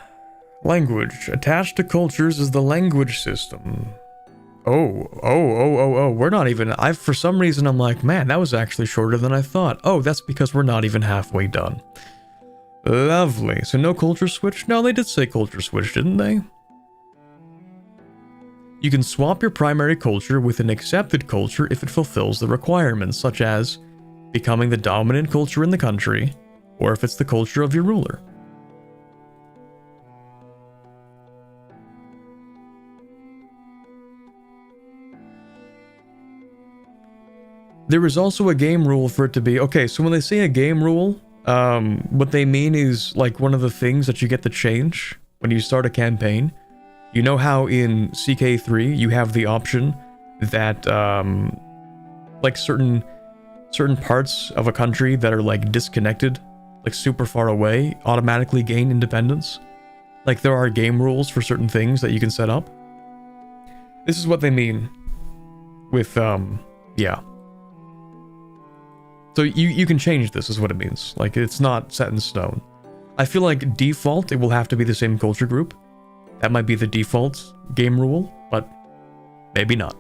Language. Attached to cultures is the language system. Oh, we're not even, for some reason I'm like, man, that was actually shorter than I thought. Oh, that's because we're not even halfway done. Lovely. So no culture switch? No, they did say culture switch, didn't they? You can swap your primary culture with an accepted culture if it fulfills the requirements, such as becoming the dominant culture in the country, or if it's the culture of your ruler. There is also a game rule for it to be... Okay, so when they say a game rule, what they mean is like one of the things that you get to change when you start a campaign. You know how in CK3 you have the option that like certain parts of a country that are like disconnected, like super far away, automatically gain independence? Like there are game rules for certain things that you can set up. This is what they mean with, yeah. So you can change this, is what it means. Like, it's not set in stone. I feel like default, it will have to be the same culture group. That might be the default game rule, but maybe not.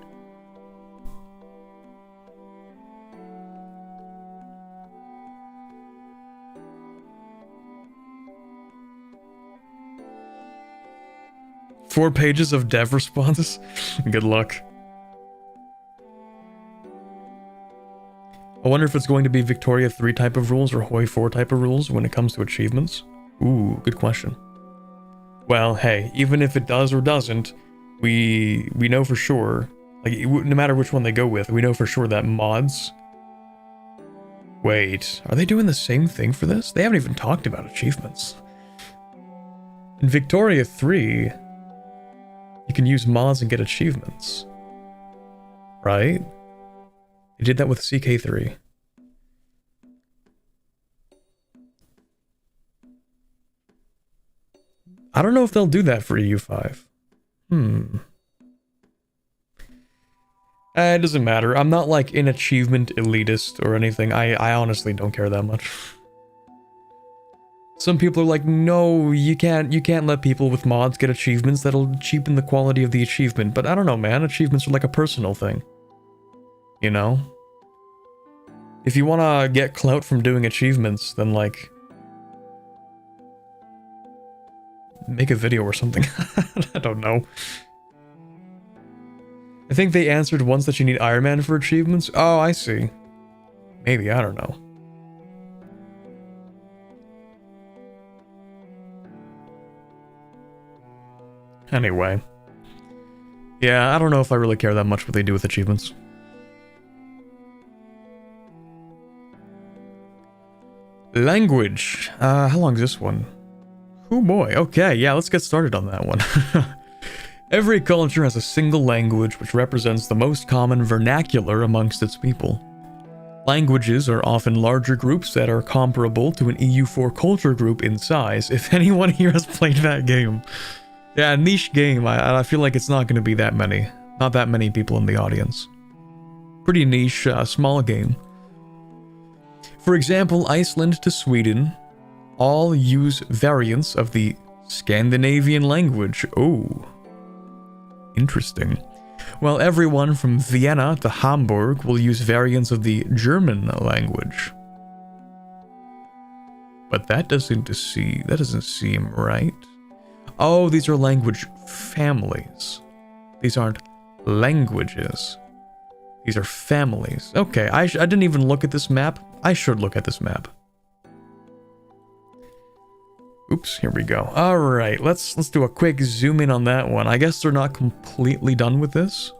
Four pages of dev responses? Good luck. I wonder if it's going to be Victoria 3 type of rules or Hoi 4 type of rules when it comes to achievements. Ooh, good question. Well, hey, even if it does or doesn't, we know for sure Like, no matter which one they go with, we know for sure that mods... Wait, are they doing the same thing for this? They haven't even talked about achievements. In Victoria 3, you can use mods and get achievements. Right? They did that with CK3. I don't know if they'll do that for EU5. It doesn't matter. I'm not like an achievement elitist or anything. I honestly don't care that much. Some people are like, no, you can't let people with mods get achievements. That'll cheapen the quality of the achievement. But I don't know, man. Achievements are like a personal thing. You know? If you want to get clout from doing achievements, then like... make a video or something. I don't know. I think they answered once that you need Iron Man for achievements. Oh, I see. Maybe, I don't know. Anyway. Yeah, I don't know if I really care that much what they do with achievements. Language. How long is this one? Oh boy, okay, yeah, let's get started on that one. Every culture has a single language which represents the most common vernacular amongst its people. Languages are often larger groups that are comparable to an EU4 culture group in size, if anyone here has played that game. Yeah, niche game, I feel like it's not going to be that many. Not that many people in the audience. Pretty niche, small game. For example, Iceland to Sweden all use variants of the Scandinavian language. Oh. Interesting. While everyone from Vienna to Hamburg will use variants of the German language. But that doesn't seem right. Oh, these are language families. These aren't languages. These are families. Okay, I didn't even look at this map. I should look at this map. Oops, here we go. Alright, let's do a quick zoom in on that one. I guess they're not completely done with this.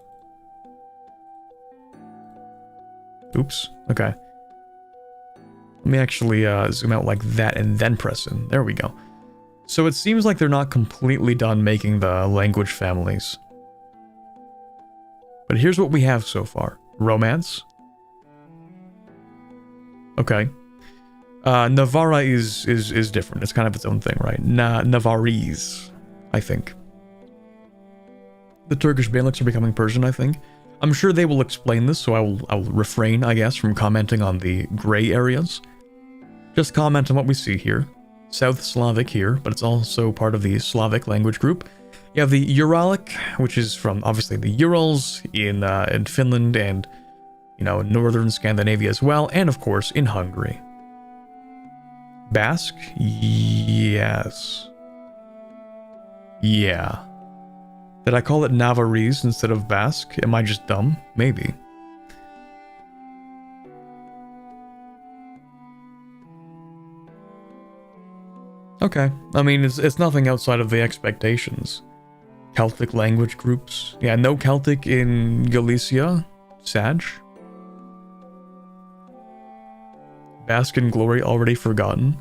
Oops, okay. Let me actually zoom out like that and then press in. There we go. So it seems like they're not completely done making the language families. But here's what we have so far. Romance. Okay. Navarra is different. It's kind of its own thing, right? Navarrese, I think. The Turkish Beyliks are becoming Persian, I think. I'm sure they will explain this, so I'll refrain, I guess, from commenting on the gray areas. Just comment on what we see here. South Slavic here, but it's also part of the Slavic language group. You have the Uralic, which is from, obviously, the Urals in Finland and, you know, northern Scandinavia as well, and, of course, in Hungary. Basque? Yes. Yeah. Did I call it Navarrese instead of Basque? Am I just dumb? Maybe. Okay. I mean, it's nothing outside of the expectations. Celtic language groups. Yeah, no Celtic in Galicia. Sag. Bask in glory already forgotten.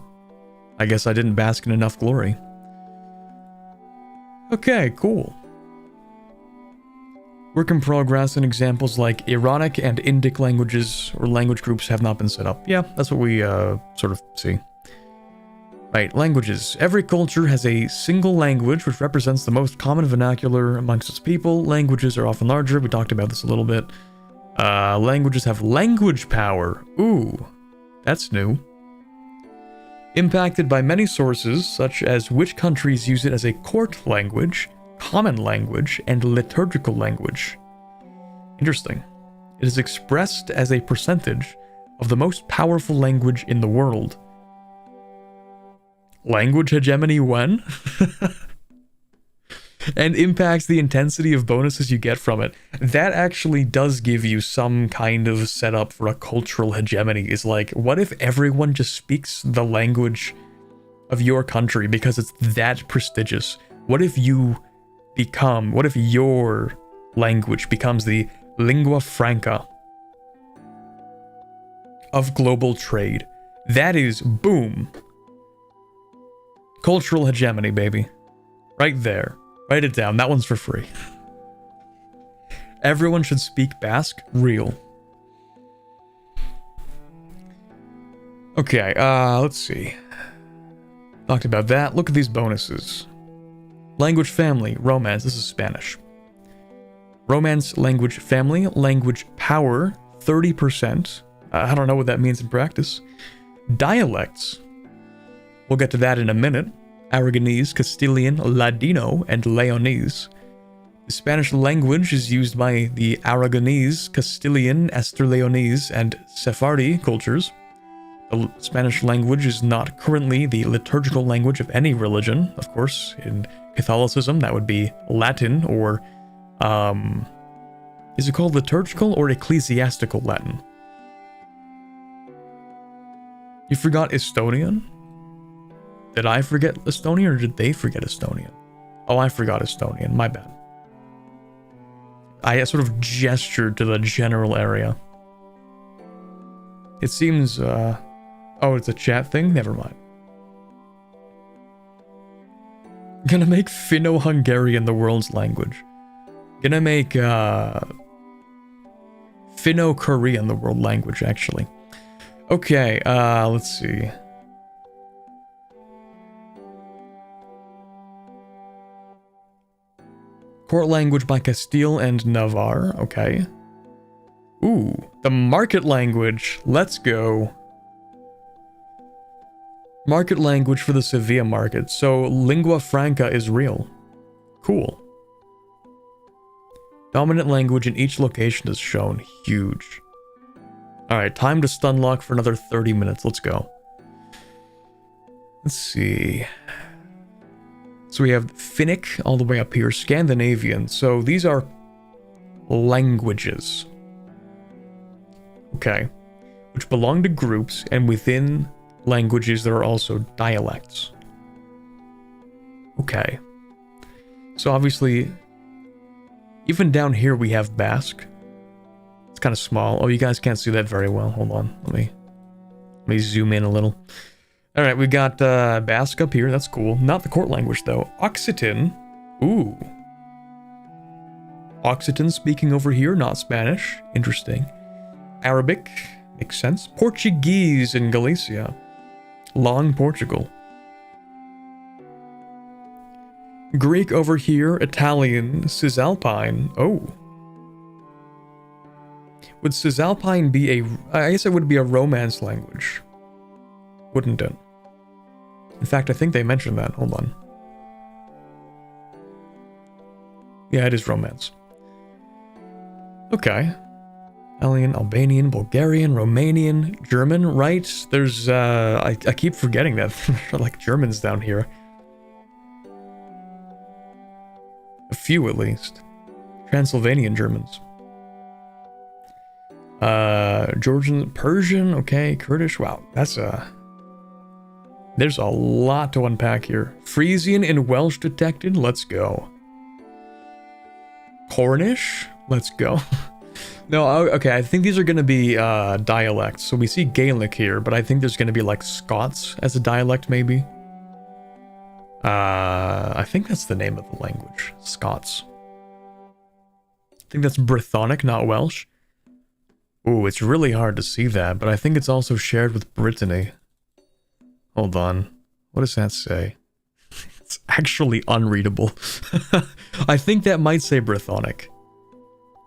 I guess I didn't bask in enough glory. Okay, cool. Work in progress and examples like Iranic and Indic languages or language groups have not been set up. Yeah, that's what we sort of see. Right, languages. Every culture has a single language which represents the most common vernacular amongst its people. Languages are often larger. We talked about this a little bit. Languages have language power. Ooh. That's new. Impacted by many sources, such as which countries use it as a court language, common language, and liturgical language. Interesting. It is expressed as a percentage of the most powerful language in the world. Language hegemony when? And impacts the intensity of bonuses you get from it. That actually does give you some kind of setup for a cultural hegemony. Is like, what if everyone just speaks the language of your country because it's that prestigious? What if your language becomes the lingua franca of global trade. That is, boom. Cultural hegemony, baby. Right there. Write it down. That one's for free. Everyone should speak Basque. Real. Okay, let's see. Talked about that. Look at these bonuses. Language family, romance. This is Spanish. Romance, language family, language power, 30%. I don't know what that means in practice. Dialects. We'll get to that in a minute. Aragonese, Castilian, Ladino, and Leonese. The Spanish language is used by the Aragonese, Castilian, Leonese, and Sephardi cultures. The Spanish language is not currently the liturgical language of any religion. Of course, in Catholicism, that would be Latin, or, is it called liturgical or ecclesiastical Latin? You forgot Estonian? Did I forget Estonian, or did they forget Estonian? Oh, I forgot Estonian, my bad. I sort of gestured to the general area. It seems, oh, it's a chat thing? Never mind. Gonna make Finno-Hungarian the world's language. Gonna make, Finno-Korean the world language, actually. Okay, let's see. Court language by Castile and Navarre, okay. Ooh, the market language. Let's go. Market language for the Sevilla market. So lingua franca is real. Cool. Dominant language in each location is shown. Huge. Alright, time to stun lock for another 30 minutes. Let's go. Let's see. So we have Finnic all the way up here. Scandinavian. So these are languages. Okay. Which belong to groups, and within languages there are also dialects. Okay. So obviously, even down here we have Basque. It's kind of small. Oh, you guys can't see that very well. Hold on. Let me zoom in a little. Alright, we got Basque up here. That's cool. Not the court language, though. Occitan. Ooh. Occitan speaking over here, not Spanish. Interesting. Arabic. Makes sense. Portuguese in Galicia. Long Portugal. Greek over here. Italian. Cisalpine. Oh. Would Cisalpine be a... I guess it would be a Romance language. Wouldn't it? In fact, I think they mentioned that. Hold on. Yeah, it is Romance. Okay. Italian, Albanian, Bulgarian, Romanian, German, right? There's, I keep forgetting that. There are like Germans down here. A few, at least. Transylvanian Germans. Georgian, Persian, okay, Kurdish, wow, that's there's a lot to unpack here. Frisian and Welsh detected, let's go. Cornish, let's go. No, okay, I think these are gonna be, dialects. So we see Gaelic here, but I think there's gonna be, like, Scots as a dialect, maybe. I think that's the name of the language. Scots. I think that's Brythonic, not Welsh. Ooh, it's really hard to see that, but I think it's also shared with Brittany. Hold on. What does that say? It's actually unreadable. I think that might say Brythonic.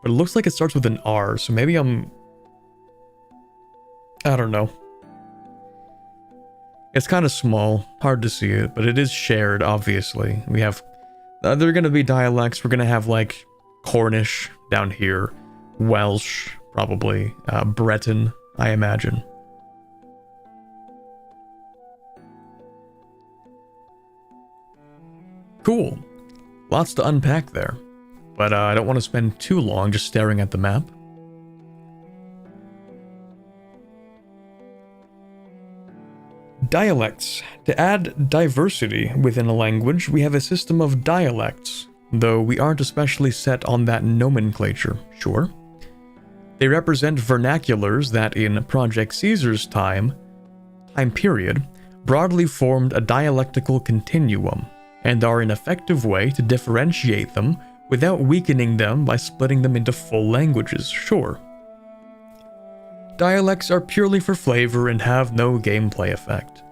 But it looks like it starts with an R, so maybe I don't know. It's kind of small, hard to see it, but it is shared, obviously. We have... there are going to be dialects. We're going to have, like, Cornish down here. Welsh... Probably Breton, I imagine. Cool. Lots to unpack there. But I don't want to spend too long just staring at the map. Dialects. To add diversity within a language, we have a system of dialects. though we aren't especially set on that nomenclature, sure. They represent vernaculars that in Project Caesar's time period, broadly formed a dialectical continuum, and are an effective way to differentiate them without weakening them by splitting them into full languages, sure. Dialects are purely for flavor and have no gameplay effect.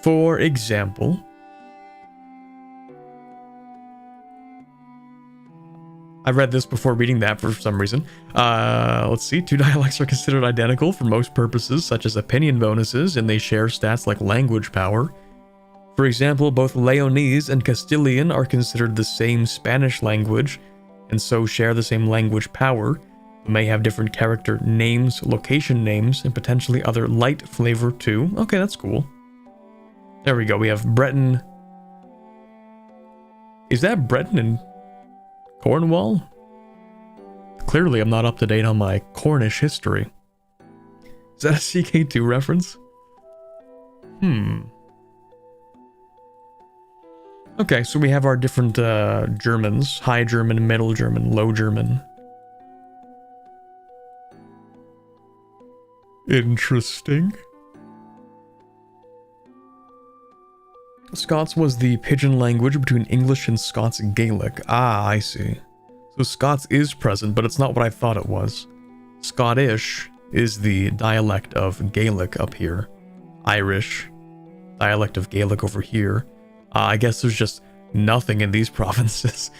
For example, I read this before reading that for some reason. Let's see. Two dialects are considered identical for most purposes, such as opinion bonuses, and they share stats like language power. For example, both Leonese and Castilian are considered the same Spanish language, and so share the same language power, but may have different character names, location names, and potentially other light flavor too. Okay, that's cool. There we go. We have Breton. Is that Breton and Cornwall? Clearly, I'm not up to date on my Cornish history. Is that a CK2 reference? Okay, so we have our different Germans. High German, Middle German, Low German. Interesting. Scots was the pidgin language between English and Scots Gaelic. Ah, I see. So Scots is present, but it's not what I thought it was. Scottish is the dialect of Gaelic up here. Irish, dialect of Gaelic over here. I guess there's just nothing in these provinces.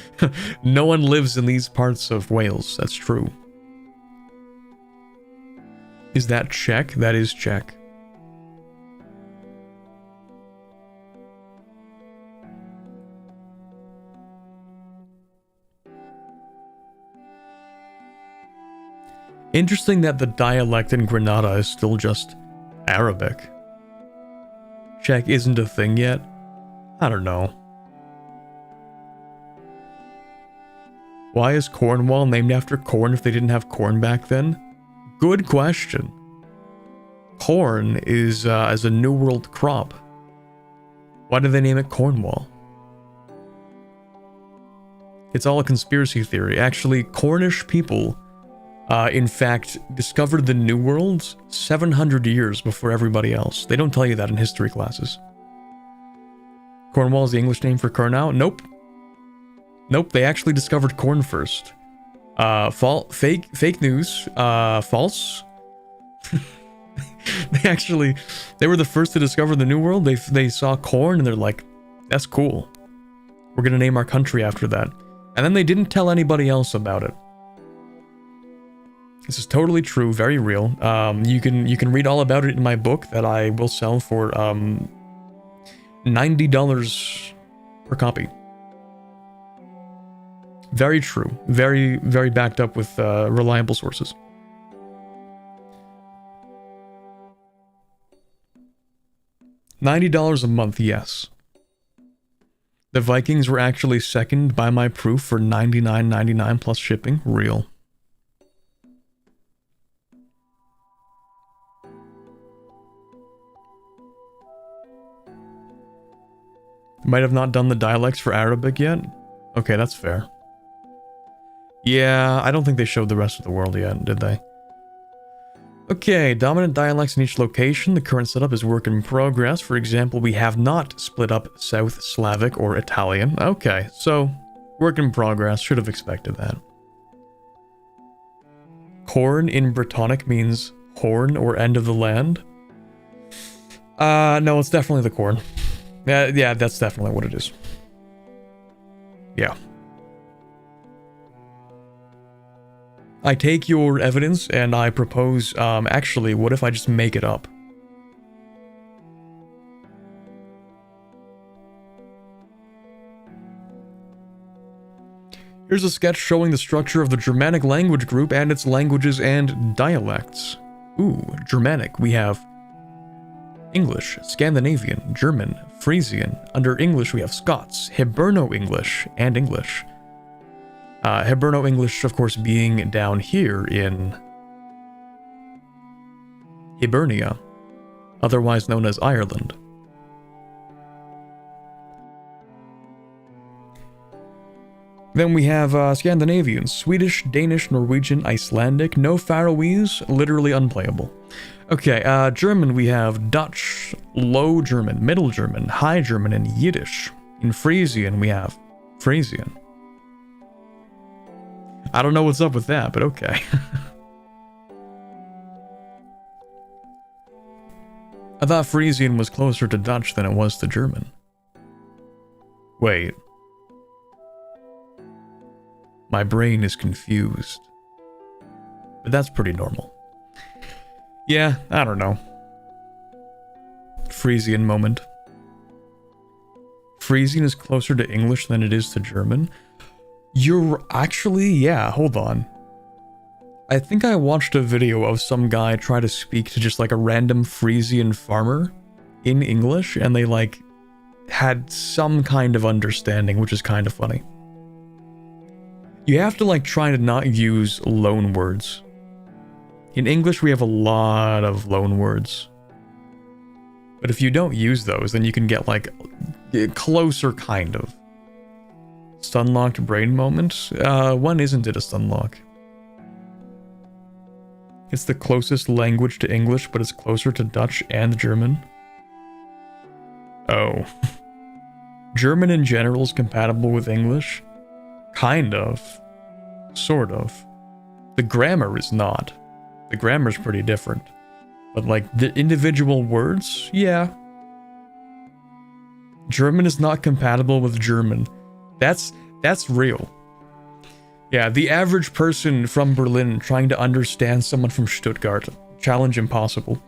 No one lives in these parts of Wales, that's true. Is that Czech? That is Czech. Interesting that the dialect in Granada is still just Arabic. Czech isn't a thing yet? I don't know. Why is Cornwall named after corn if they didn't have corn back then? Good question. Corn is as a New World crop. Why did they name it Cornwall? It's all a conspiracy theory. Actually, Cornish people in fact, discovered the New World 700 years before everybody else. They don't tell you that in history classes. Cornwall is the English name for Cornell? Nope. Nope, they actually discovered corn first. Fake news. False. They were the first to discover the New World. They saw corn and they're like, that's cool. We're gonna name our country after that. And then they didn't tell anybody else about it. This is totally true, very real. You can read all about it in my book that I will sell for $90 per copy. Very true, very backed up with reliable sources. $90 a month, yes. The Vikings were actually second by my proof for $99.99 plus shipping. Real. Might have not done the dialects for Arabic yet? Okay, that's fair. Yeah, I don't think they showed the rest of the world yet, did they? Okay, dominant dialects in each location. The current setup is work in progress. For example, we have not split up South Slavic or Italian. Okay, so work in progress. Should have expected that. Corn in Brittonic means horn or end of the land. No, it's definitely the corn. Yeah, that's definitely what it is. Yeah. I take your evidence and I propose, actually, what if I just make it up? Here's a sketch showing the structure of the Germanic language group and its languages and dialects. Ooh, Germanic. We have English, Scandinavian, German, Frisian. Under English, we have Scots, Hiberno-English, and English. Hiberno-English, of course, being down here in Hibernia, otherwise known as Ireland. Then we have Scandinavian, Swedish, Danish, Norwegian, Icelandic, no Faroese, literally unplayable. Okay, German we have Dutch, Low German, Middle German, High German, and Yiddish. In Frisian we have Frisian. I don't know what's up with that, but okay. I thought Frisian was closer to Dutch than it was to German. Wait. My brain is confused. But that's pretty normal. Yeah, I don't know. Frisian moment. Frisian is closer to English than it is to German? You're actually, yeah, hold on. I think I watched a video of some guy try to speak to just like a random Frisian farmer in English, and they like had some kind of understanding, which is kind of funny. You have to like try to not use loan words. In English, we have a lot of loan words. But if you don't use those, then you can get like closer kind of. Stunlocked brain moment? When isn't it a stunlock? It's the closest language to English, but it's closer to Dutch and German. Oh. German in general is compatible with English? Kind of. Sort of. The grammar is not. The grammar's pretty different. But like, the individual words? Yeah. German is not compatible with German. That's real. Yeah, the average person from Berlin trying to understand someone from Stuttgart. Challenge impossible.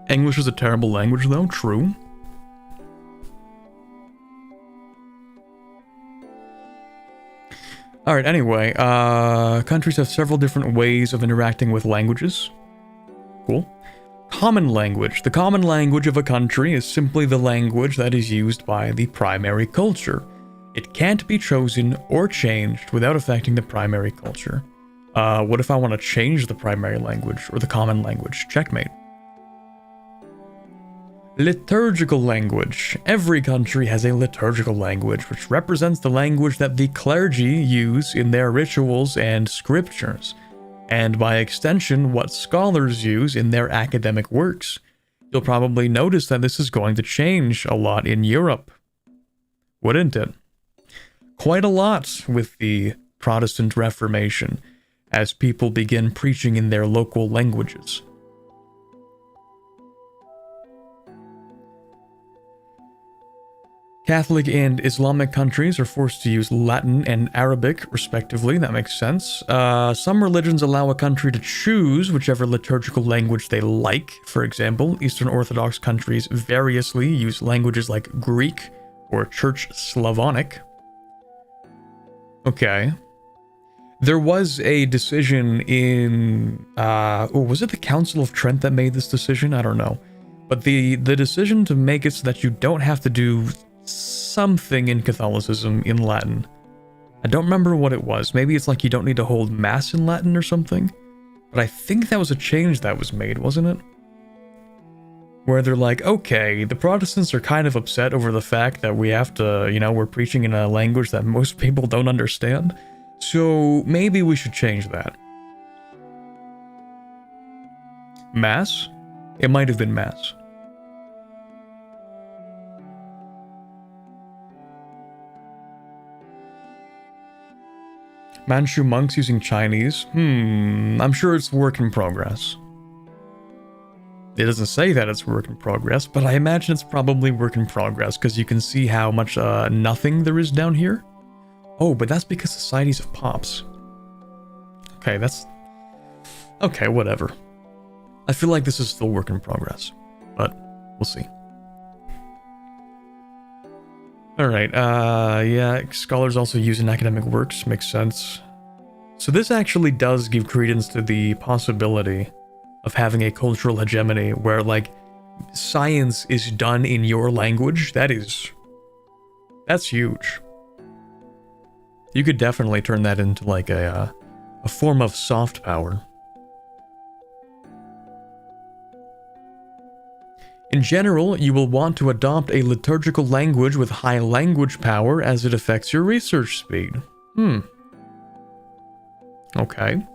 English is a terrible language though, true. Alright, anyway, countries have several different ways of interacting with languages. Cool. Common language. The common language of a country is simply the language that is used by the primary culture. It can't be chosen or changed without affecting the primary culture. What if I want to change the primary language or the common language? Checkmate. Liturgical language. Every country has a liturgical language, which represents the language that the clergy use in their rituals and scriptures, and by extension, what scholars use in their academic works. You'll probably notice that this is going to change a lot in Europe. Wouldn't it? Quite a lot with the Protestant Reformation, as people begin preaching in their local languages. Catholic and Islamic countries are forced to use Latin and Arabic, respectively. That makes sense. Some religions allow a country to choose whichever liturgical language they like. For example, Eastern Orthodox countries variously use languages like Greek or Church Slavonic. Okay. There was a decision in... was it the Council of Trent that made this decision? I don't know. But the decision to make it so that you don't have to do something in Catholicism in Latin. I don't remember what it was. Maybe it's like you don't need to hold Mass in Latin or something. But I think that was a change that was made, wasn't it? Where they're like, okay, the Protestants are kind of upset over the fact that we have to, you know, we're preaching in a language that most people don't understand. So maybe we should change that. Mass? It might have been Mass. Manchu monks using Chinese? I'm sure it's work in progress. It doesn't say that it's work in progress, but I imagine it's probably work in progress because you can see how much nothing there is down here. Oh, but that's because societies have pops. Okay, that's... Okay, whatever. I feel like this is still work in progress, but we'll see. Alright, yeah, scholars also use in academic works, makes sense. So this actually does give credence to the possibility of having a cultural hegemony where, like, science is done in your language. That's huge. You could definitely turn that into, like, a form of soft power. In general, you will want to adopt a liturgical language with high language power as it affects your research speed. Okay.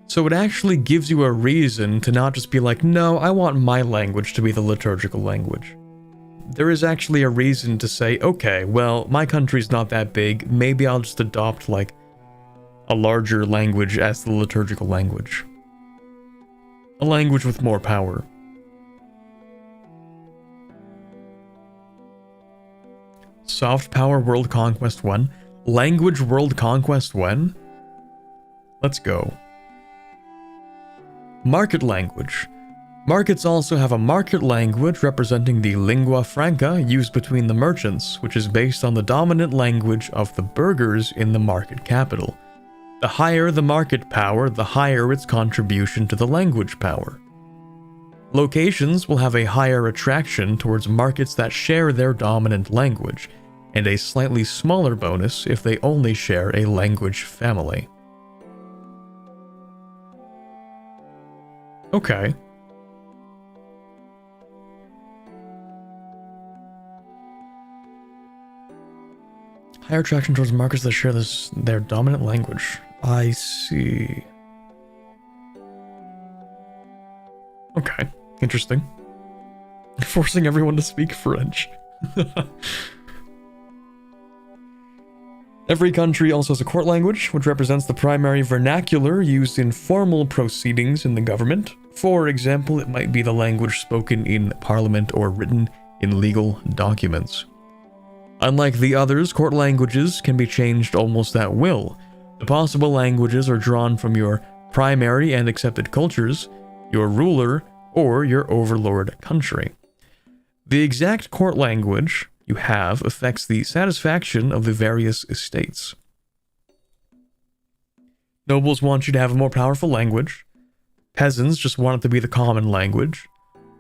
So it actually gives you a reason to not just be like, no, I want my language to be the liturgical language. There is actually a reason to say, okay, well, my country's not that big, maybe I'll just adopt, like, a larger language as the liturgical language. A language with more power. Soft Power World Conquest 1. Language World Conquest 1. Let's go. Market language. Markets also have a market language representing the lingua franca used between the merchants, which is based on the dominant language of the burghers in the market capital. The higher the market power, the higher its contribution to the language power. Locations will have a higher attraction towards markets that share their dominant language, and a slightly smaller bonus if they only share a language family. Okay. Higher attraction towards markets that share their dominant language. I see. Okay, interesting. Forcing everyone to speak French. Every country also has a court language, which represents the primary vernacular used in formal proceedings in the government. For example, it might be the language spoken in parliament or written in legal documents. Unlike the others, court languages can be changed almost at will. The possible languages are drawn from your primary and accepted cultures, your ruler, or your overlord country. The exact court language you have affects the satisfaction of the various estates. Nobles want you to have a more powerful language. Peasants just want it to be the common language.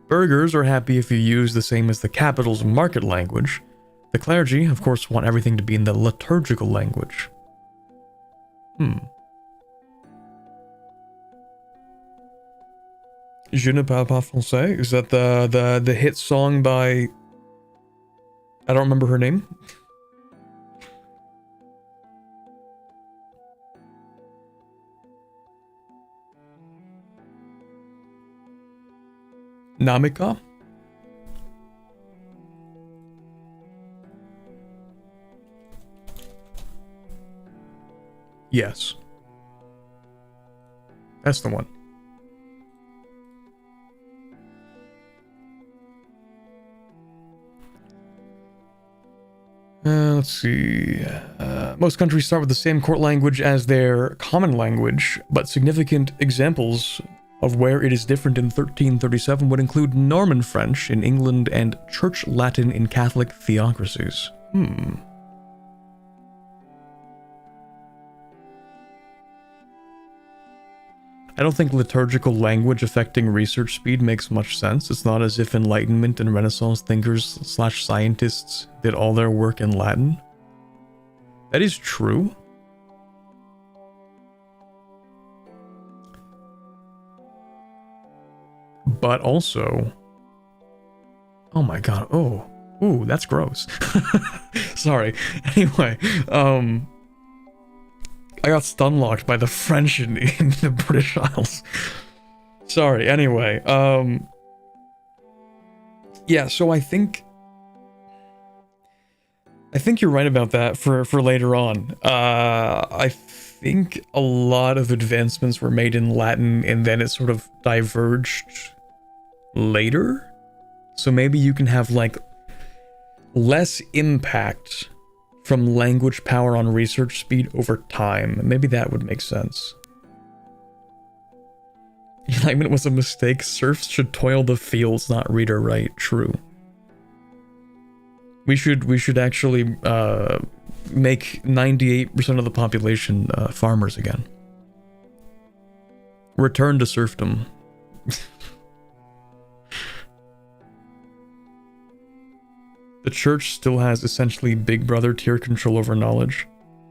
Burghers are happy if you use the same as the capital's market language. The clergy, of course, want everything to be in the liturgical language. Je ne parle pas français? Is that the hit song by... I don't remember her name. Namika? Yes. That's the one. Let's see. Most countries start with the same court language as their common language, but significant examples of where it is different in 1337 would include Norman French in England and Church Latin in Catholic theocracies. I don't think liturgical language affecting research speed makes much sense. It's not as if Enlightenment and Renaissance thinkers/scientists did all their work in Latin. That is true. But also... Oh my god, ooh, that's gross. Sorry. Anyway, I got stun-locked by the French in the British Isles. Sorry, anyway. Yeah, so I think you're right about that for later on. I think a lot of advancements were made in Latin and then it sort of diverged later. So maybe you can have, like, less impact from language power on research speed over time. Maybe that would make sense. Enlightenment was a mistake. Serfs should toil the fields, not read or write. True. We should actually make 98% of the population farmers again. Return to serfdom. The church still has essentially Big Brother tier control over knowledge.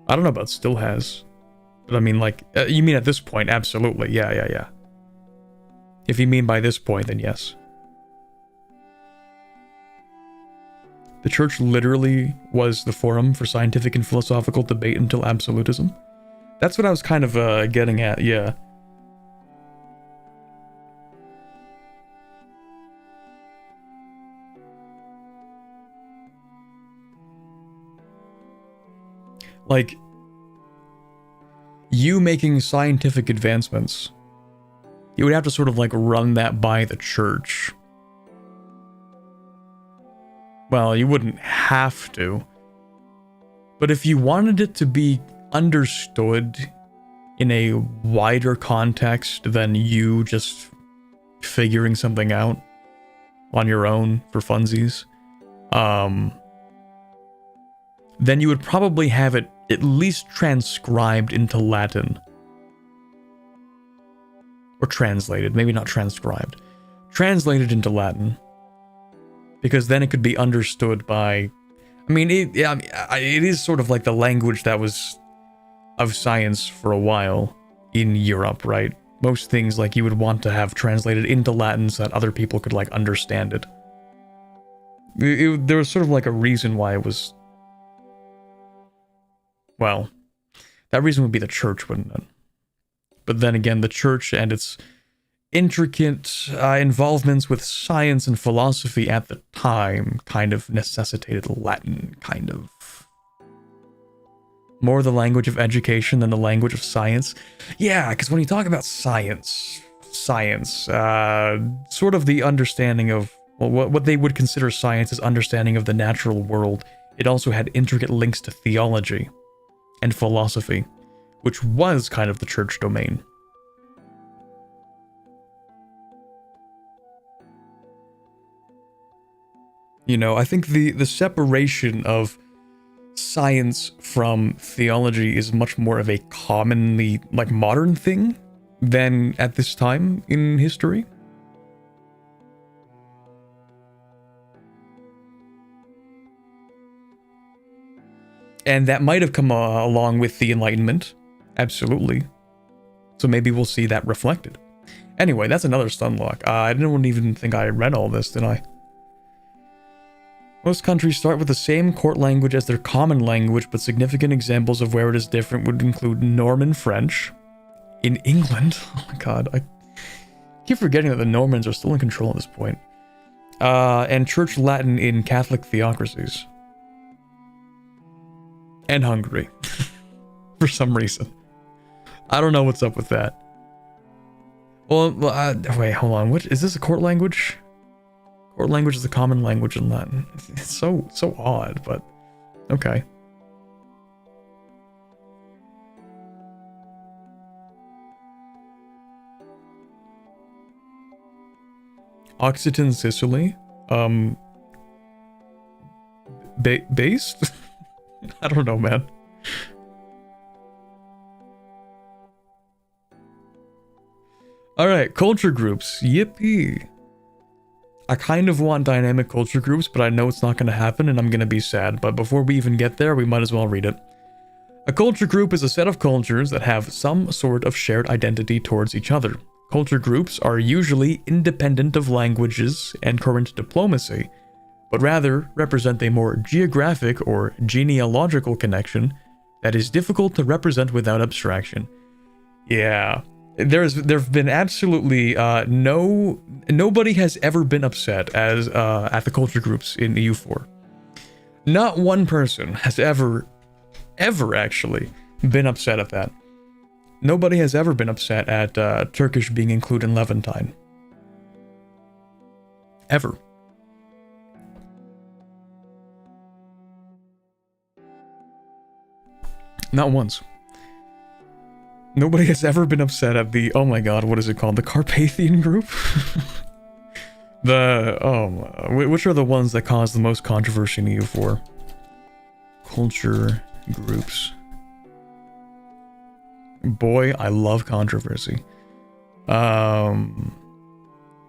I don't know about still has. But I mean, like, you mean at this point? Absolutely. Yeah. If you mean by this point, then yes. The church literally was the forum for scientific and philosophical debate until absolutism. That's what I was kind of getting at, yeah. Like, you making scientific advancements, you would have to sort of like run that by the church. Well, you wouldn't have to. But if you wanted it to be understood in a wider context than you just figuring something out on your own for funsies, then you would probably have it at least transcribed into Latin. Or translated, maybe not transcribed. Translated into Latin. Because then it could be understood by... I mean, it is sort of like the language that was of science for a while in Europe, right? Most things, like, you would want to have translated into Latin so that other people could, like, understand it. There was sort of like a reason why it was... Well, that reason would be the church, wouldn't it? But then again, the church and its intricate involvements with science and philosophy at the time kind of necessitated Latin, kind of. More the language of education than the language of science. Yeah, because when you talk about science, sort of the understanding of, well, what they would consider science is understanding of the natural world. It also had intricate links to theology and philosophy, which was kind of the church domain. You know, I think the separation of science from theology is much more of a commonly, like, modern thing than at this time in history. And that might have come along with the Enlightenment. Absolutely. So maybe we'll see that reflected. Anyway, that's another stun lock. I didn't even think I read all this, did I? Most countries start with the same court language as their common language, but significant examples of where it is different would include Norman French. In England? Oh my god, I keep forgetting that the Normans are still in control at this point. And Church Latin in Catholic theocracies. And Hungary. For some reason. I don't know what's up with that. Well, wait, hold on. What is this, a court language? Court language is the common language in Latin. It's so odd, but okay. Occitan Sicily? Based? I don't know, man. Alright, culture groups. Yippee. I kind of want dynamic culture groups, but I know it's not going to happen and I'm going to be sad. But before we even get there, we might as well read it. A culture group is a set of cultures that have some sort of shared identity towards each other. Culture groups are usually independent of languages and current diplomacy, but rather represent a more geographic or genealogical connection that is difficult to represent without abstraction. Yeah. There've been absolutely nobody has ever been upset as at the culture groups in EU4. Not one person has ever actually been upset at that. Nobody has ever been upset at Turkish being included in Levantine. Ever. Not once. Nobody has ever been upset at the, oh my god, what is it called? The Carpathian group? Which are the ones that cause the most controversy in EU4? Culture groups. Boy, I love controversy. Yeah,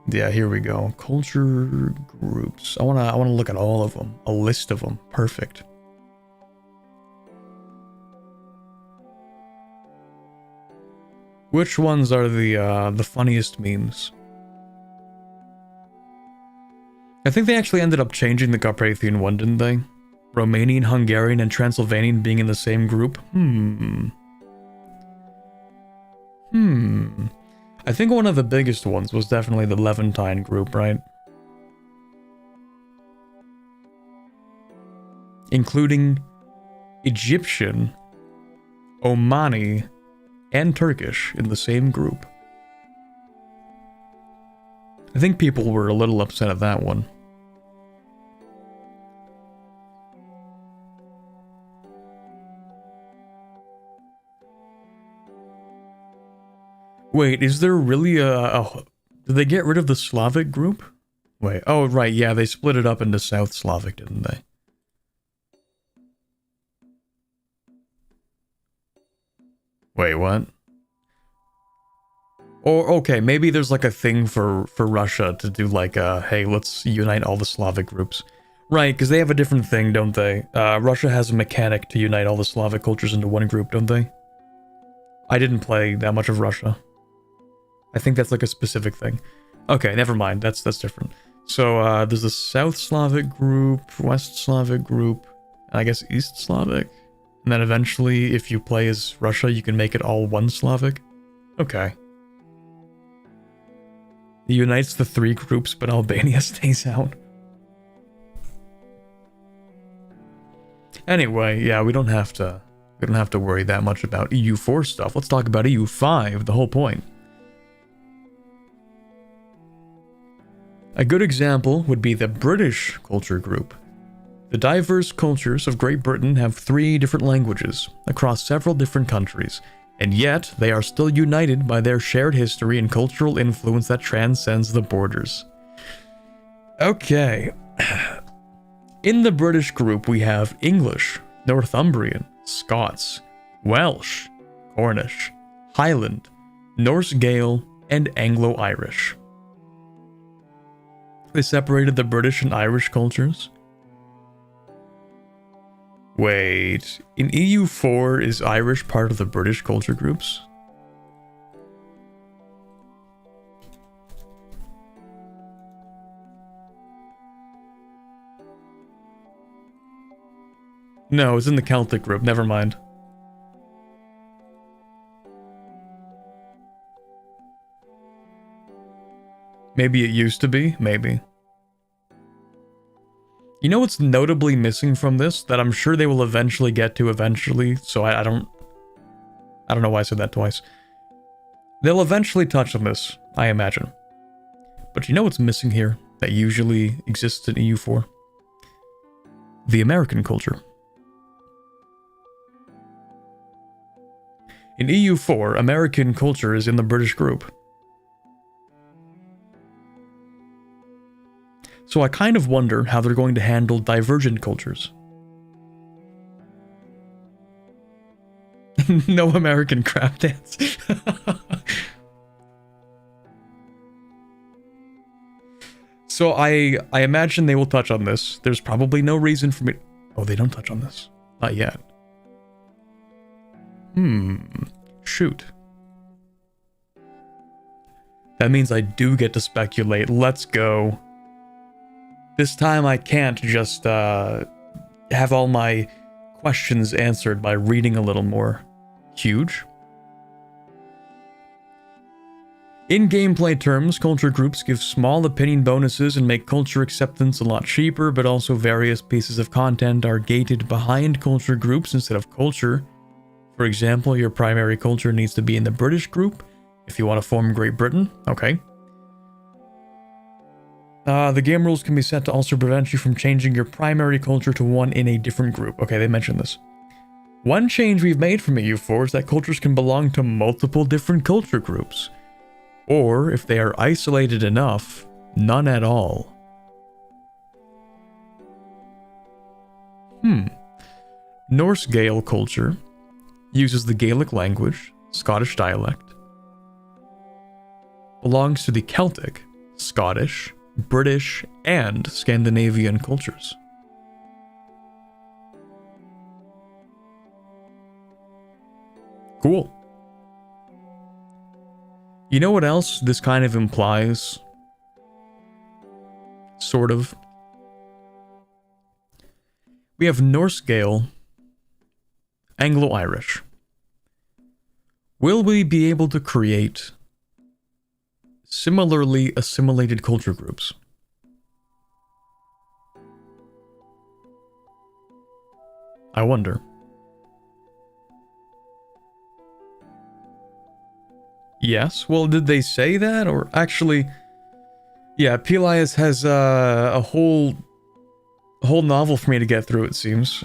here we go. Culture groups. I wanna look at all of them. A list of them. Perfect. Which ones are the funniest memes? I think they actually ended up changing the Carpathian one, didn't they? Romanian, Hungarian, and Transylvanian being in the same group? I think one of the biggest ones was definitely the Levantine group, right? Including Egyptian, Omani, and Turkish in the same group. I think people were a little upset at that one. Wait, is there really did they get rid of the Slavic group? Wait, oh right, yeah, they split it up into South Slavic, didn't they? Wait, what? Or, okay, maybe there's like a thing for Russia to do like hey, let's unite all the Slavic groups. Right, because they have a different thing, don't they? Russia has a mechanic to unite all the Slavic cultures into one group, don't they? I didn't play that much of Russia. I think that's like a specific thing. Okay, never mind. That's different. So there's a South Slavic group, West Slavic group, and I guess East Slavic. And then eventually, if you play as Russia, you can make it all one Slavic. Okay. It unites the three groups, but Albania stays out. Anyway, yeah, we don't have to worry that much about EU4 stuff. Let's talk about EU5, the whole point. A good example would be the British culture group. The diverse cultures of Great Britain have 3 different languages across several different countries, and yet they are still united by their shared history and cultural influence that transcends the borders. Okay. In the British group, we have English, Northumbrian, Scots, Welsh, Cornish, Highland, Norse Gael, and Anglo-Irish. They separated the British and Irish cultures. Wait, in EU4 is Irish part of the British culture groups? No, it's in the Celtic group, never mind. Maybe it used to be, maybe. You know what's notably missing from this, that I'm sure they will eventually get to eventually, so I don't know why I said that twice. They'll eventually touch on this, I imagine. But you know what's missing here, that usually exists in EU4? The American culture. In EU4, American culture is in the British group. So I kind of wonder how they're going to handle divergent cultures. No American crap dance. So I imagine they will touch on this. There's probably no reason for me... Oh, they don't touch on this. Not yet. Shoot. That means I do get to speculate. Let's go. This time I can't just have all my questions answered by reading a little more. Huge. In gameplay terms, culture groups give small opinion bonuses and make culture acceptance a lot cheaper, but also various pieces of content are gated behind culture groups instead of culture. For example, your primary culture needs to be in the British group if you want to form Great Britain. Okay. The game rules can be set to also prevent you from changing your primary culture to one in a different group. Okay, they mentioned this. One change we've made from EU4 is that cultures can belong to multiple different culture groups. Or, if they are isolated enough, none at all. Norse Gael culture uses the Gaelic language, Scottish dialect, belongs to the Celtic, Scottish, British, and Scandinavian cultures. Cool. You know what else this kind of implies? Sort of. We have Norse Gael, Anglo-Irish. Will we be able to create similarly assimilated culture groups? I wonder. Yes. Well, did they say that? Or actually, yeah, Pelias has a whole novel for me to get through, it seems.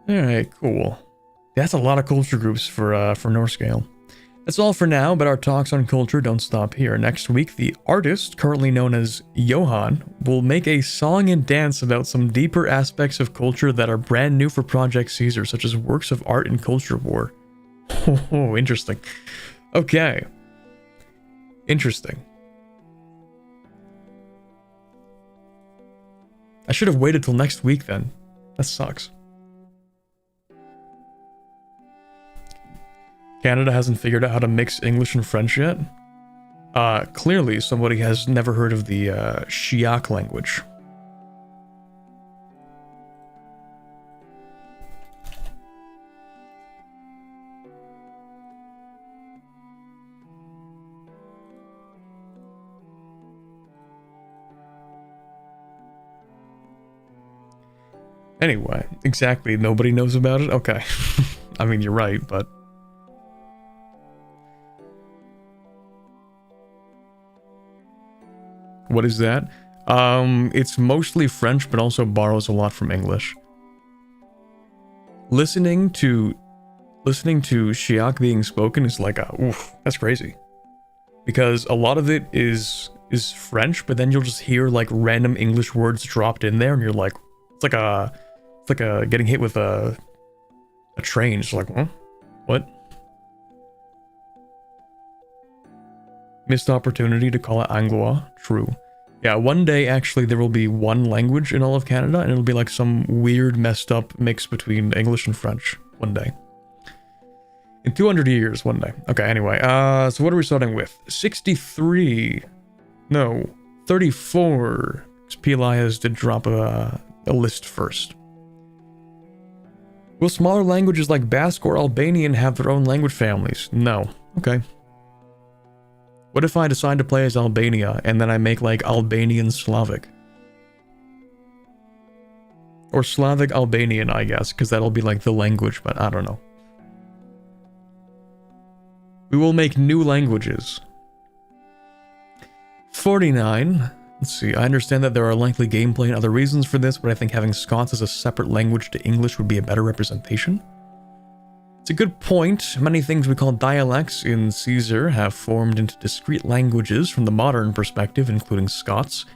Alright, cool. That's a lot of culture groups for Norse Scale. That's all for now, but our talks on culture don't stop here. Next week, the artist, currently known as Johan, will make a song and dance about some deeper aspects of culture that are brand new for Project Caesar, such as works of art and culture war. Oh, interesting. Okay. Interesting. I should have waited till next week then. That sucks. Canada hasn't figured out how to mix English and French yet. Clearly somebody has never heard of the Shiak language. Anyway, exactly, nobody knows about it? Okay. I mean, you're right, but... What is that? It's mostly French, but also borrows a lot from English. Listening to Shiak being spoken is like oof, that's crazy. Because a lot of it is French, but then you'll just hear like random English words dropped in there, and you're like, it's like getting hit with a train. It's like, huh? What? Missed opportunity to call it Anglois. True. Yeah, one day actually there will be one language in all of Canada, and it'll be like some weird messed up mix between English and French. One day. In 200 years, one day. Okay, anyway, so what are we starting with? 63. No, 34. Pelias did drop a list first. Will smaller languages like Basque or Albanian have their own language families? No. Okay. What if I decide to play as Albania and then I make like Albanian Slavic? Or Slavic Albanian, I guess, because that'll be like the language, but I don't know. We will make new languages. 49. Let's see, I understand that there are likely gameplay and other reasons for this, but I think having Scots as a separate language to English would be a better representation. It's a good point. Many things we call dialects in Caesar have formed into discrete languages from the modern perspective, including Scots.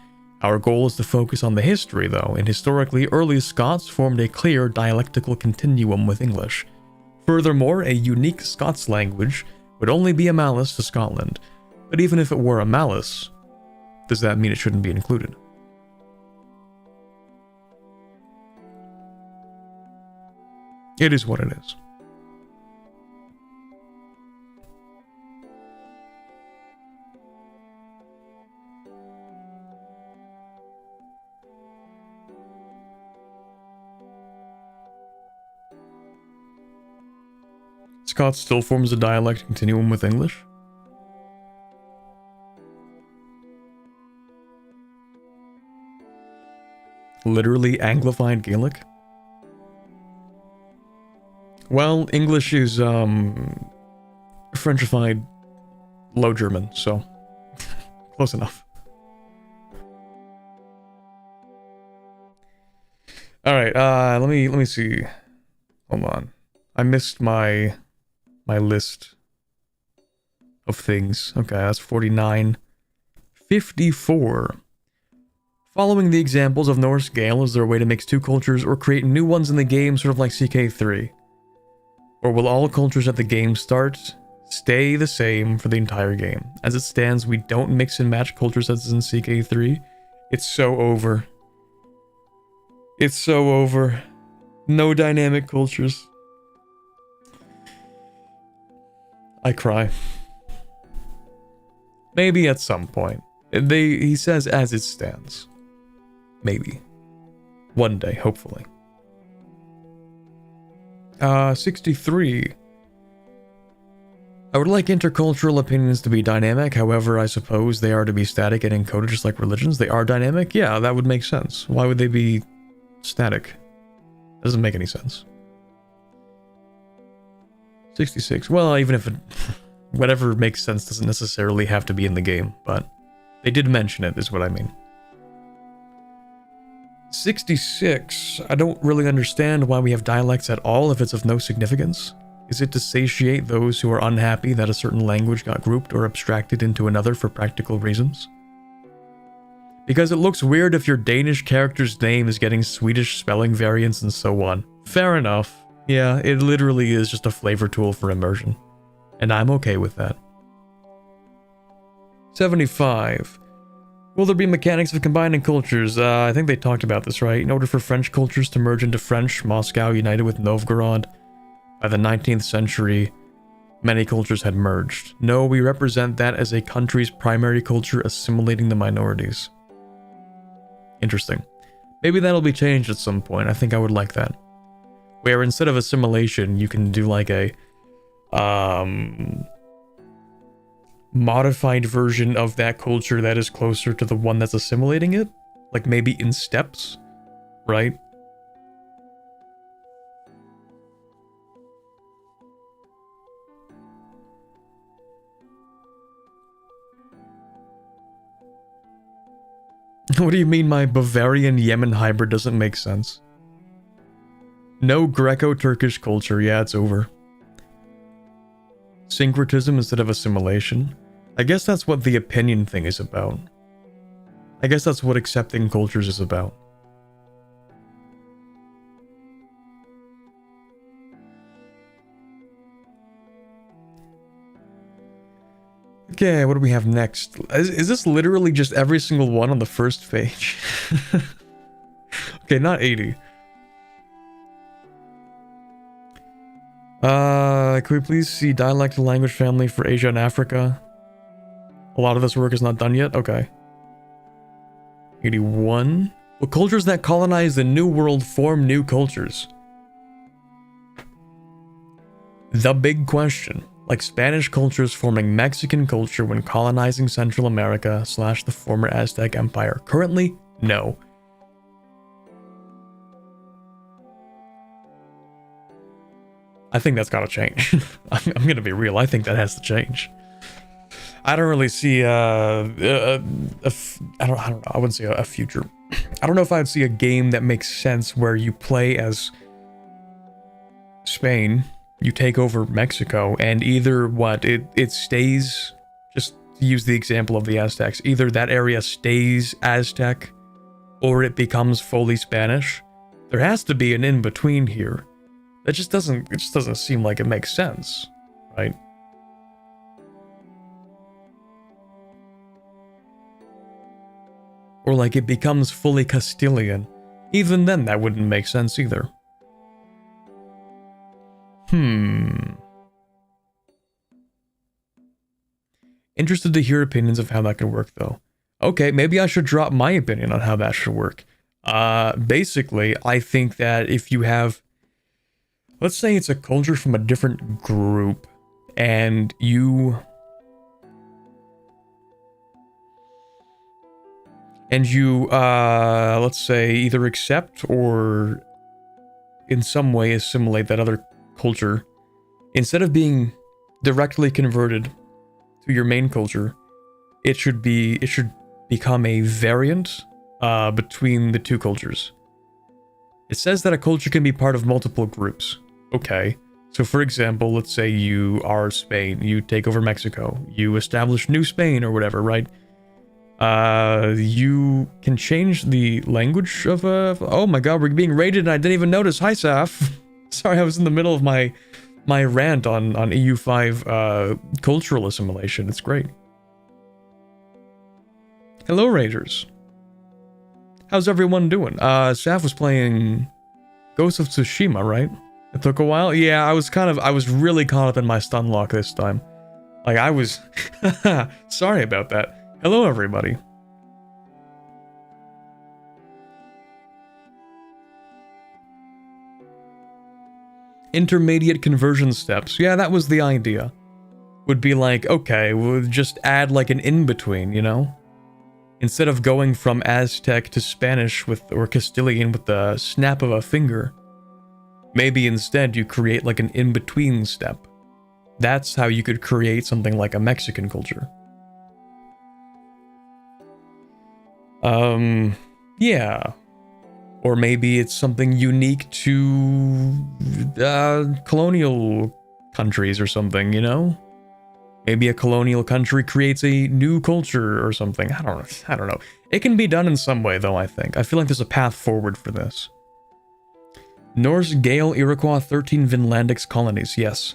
Our goal is to focus on the history, though, and historically, early Scots formed a clear dialectical continuum with English. Furthermore, a unique Scots language would only be a malus to Scotland. But even if it were a malus, does that mean it shouldn't be included? It is what it is. Scots still forms a dialect continuum with English? Literally Anglified Gaelic? Well, English is, Frenchified Low German, so close enough. Alright, let me see. Hold on. I missed my list of things. Okay, that's 49. 54. Following the examples of Norse Gael, is there a way to mix two cultures or create new ones in the game, sort of like CK3? Or will all cultures at the game start stay the same for the entire game? As it stands, we don't mix and match cultures as in CK3. It's so over. It's so over. No dynamic cultures. I cry. Maybe at some point. He says as it stands. Maybe. One day, hopefully. 63. I would like intercultural opinions to be dynamic, however, I suppose they are to be static and encoded just like religions. They are dynamic? Yeah, that would make sense. Why would they be static? Doesn't make any sense. 66. Well, even if it... whatever makes sense doesn't necessarily have to be in the game, but they did mention it, is what I mean. 66. I don't really understand why we have dialects at all if it's of no significance. Is it to satiate those who are unhappy that a certain language got grouped or abstracted into another for practical reasons? Because it looks weird if your Danish character's name is getting Swedish spelling variants and so on. Fair enough. Yeah, it literally is just a flavor tool for immersion. And I'm okay with that. 75. Will there be mechanics of combining cultures? I think they talked about this, right? In order for French cultures to merge into French, Moscow united with Novgorod. By the 19th century, many cultures had merged. No, we represent that as a country's primary culture assimilating the minorities. Interesting. Maybe that'll be changed at some point. I think I would like that. Where instead of assimilation, you can do like a modified version of that culture that is closer to the one that's assimilating it. Like maybe in steps, right? What do you mean my Bavarian-Yemen hybrid doesn't make sense? No Greco-Turkish culture, yeah, it's over. Syncretism instead of assimilation. I guess that's what the opinion thing is about. I guess that's what accepting cultures is about. Okay, what do we have next? Is this literally just every single one on the first page? Okay, not 80. Can we please see dialect and language family for Asia and Africa? A lot of this work is not done yet? Okay. 81. Will cultures that colonize the New World form new cultures? The big question. Like Spanish cultures forming Mexican culture when colonizing Central America / the former Aztec Empire. Currently, no. I think that's gotta change. I'm gonna be real, I think that has to change. I don't really see I don't know, I wouldn't say a future. I don't know if I would see a game that makes sense where you play as Spain, you take over Mexico, and either it stays, just to use the example of the Aztecs, either that area stays Aztec or it becomes fully Spanish. There has to be an in-between here. It just doesn't seem like it makes sense, right? Or like it becomes fully Castilian. Even then that wouldn't make sense either. Interested to hear opinions of how that could work though. Okay, maybe I should drop my opinion on how that should work. Basically, I think that if you have, let's say it's a culture from a different group, and you let's say either accept or in some way assimilate that other culture, instead of being directly converted to your main culture, it should become a variant between the two cultures. It says that a culture can be part of multiple groups. Okay, so for example, let's say you are Spain, you take over Mexico, you establish New Spain or whatever, right? You can change the language of oh my god, we're being raided and I didn't even notice. Hi, Saf. Sorry, I was in the middle of my rant on EU5 cultural assimilation. It's great. Hello, Raiders. How's everyone doing? Saf was playing Ghost of Tsushima, right? It took a while? Yeah, I was really caught up in my stun lock this time. Like, I was... Sorry about that. Hello, everybody. Intermediate conversion steps. Yeah, that was the idea. Would be like, okay, we'll just add like an in-between, you know? Instead of going from Aztec to Spanish or Castilian with the snap of a finger, maybe instead you create like an in-between step. That's how you could create something like a Mexican culture. Yeah. Or maybe it's something unique to colonial countries or something, you know? Maybe a colonial country creates a new culture or something. I don't know. It can be done in some way, though, I think. I feel like there's a path forward for this. Norse, Gael, Iroquois, 13 Vinlandics colonies, yes.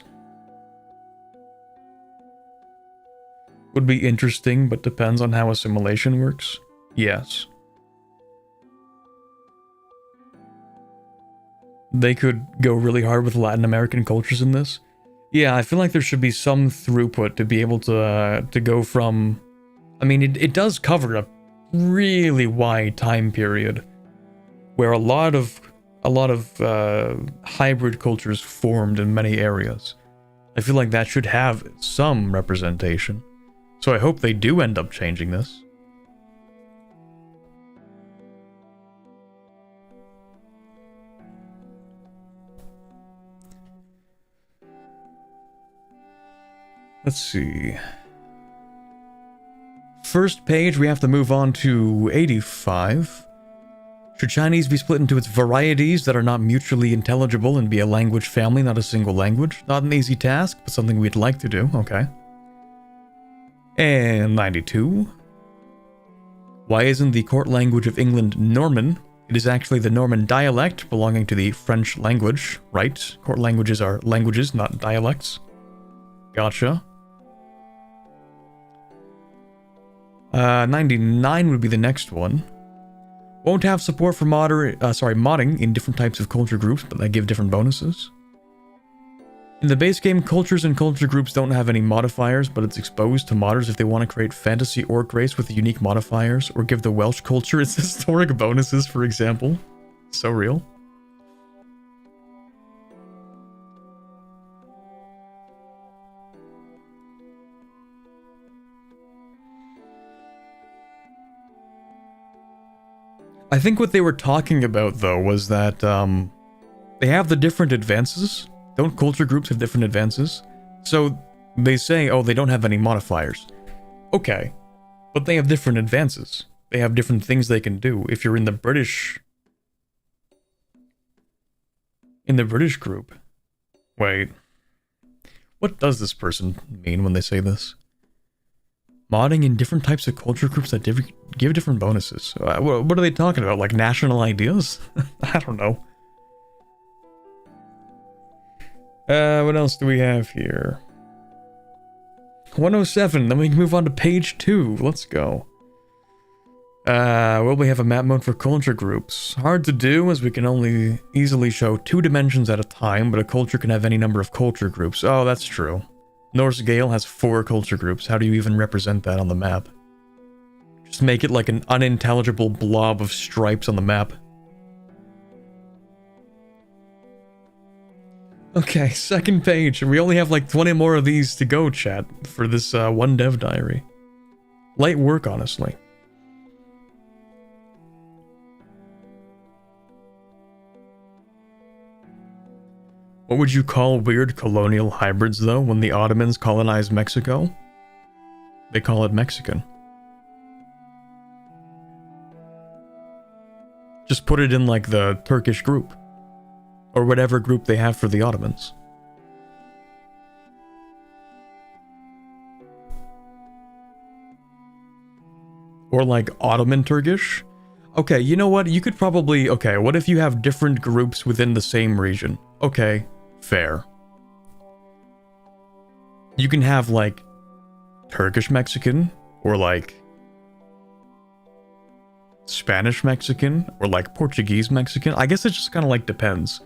Would be interesting, but depends on how assimilation works. Yes. They could go really hard with Latin American cultures in this. Yeah, I feel like there should be some throughput to be able to go from... I mean, it does cover a really wide time period where a lot of hybrid cultures formed in many areas. I feel like that should have some representation. So I hope they do end up changing this. Let's see. First page, we have to move on to 85. Should Chinese be split into its varieties that are not mutually intelligible and be a language family, not a single language? Not an easy task, but something we'd like to do. Okay. And 92. Why isn't the court language of England Norman? It is actually the Norman dialect belonging to the French language, right? Court languages are languages, not dialects. Gotcha. 99 would be the next one. Won't have support for modding in different types of culture groups, but they give different bonuses. In the base game, cultures and culture groups don't have any modifiers, but it's exposed to modders if they want to create fantasy orc race with unique modifiers, or give the Welsh culture its historic bonuses, for example. So real. I think what they were talking about, though, was that they have the different advances. Don't culture groups have different advances? So they say, oh, they don't have any modifiers. Okay, but they have different advances. They have different things they can do. If you're in the British group. Wait. What does this person mean when they say this? Modding in different types of culture groups that give different bonuses. What are they talking about? Like national ideas? I don't know. What else do we have here? 107, then we can move on to page 2. Let's go. Well, we have a map mode for culture groups. Hard to do, as we can only easily show 2 dimensions at a time, but a culture can have any number of culture groups. Oh, that's true. Norse Gael has 4 culture groups. How do you even represent that on the map? Just make it like an unintelligible blob of stripes on the map. Okay, second page. We only have like 20 more of these to go, chat, for this one dev diary. Light work, honestly. What would you call weird colonial hybrids, though, when the Ottomans colonized Mexico? They call it Mexican. Just put it in, like, the Turkish group. Or whatever group they have for the Ottomans. Or, like, Ottoman Turkish? Okay, you know what? You could probably... Okay, what if you have different groups within the same region? Okay. Fair. You can have, like, Turkish Mexican, or, like, Spanish Mexican, or, like, Portuguese Mexican. I guess it just kind of, like, depends.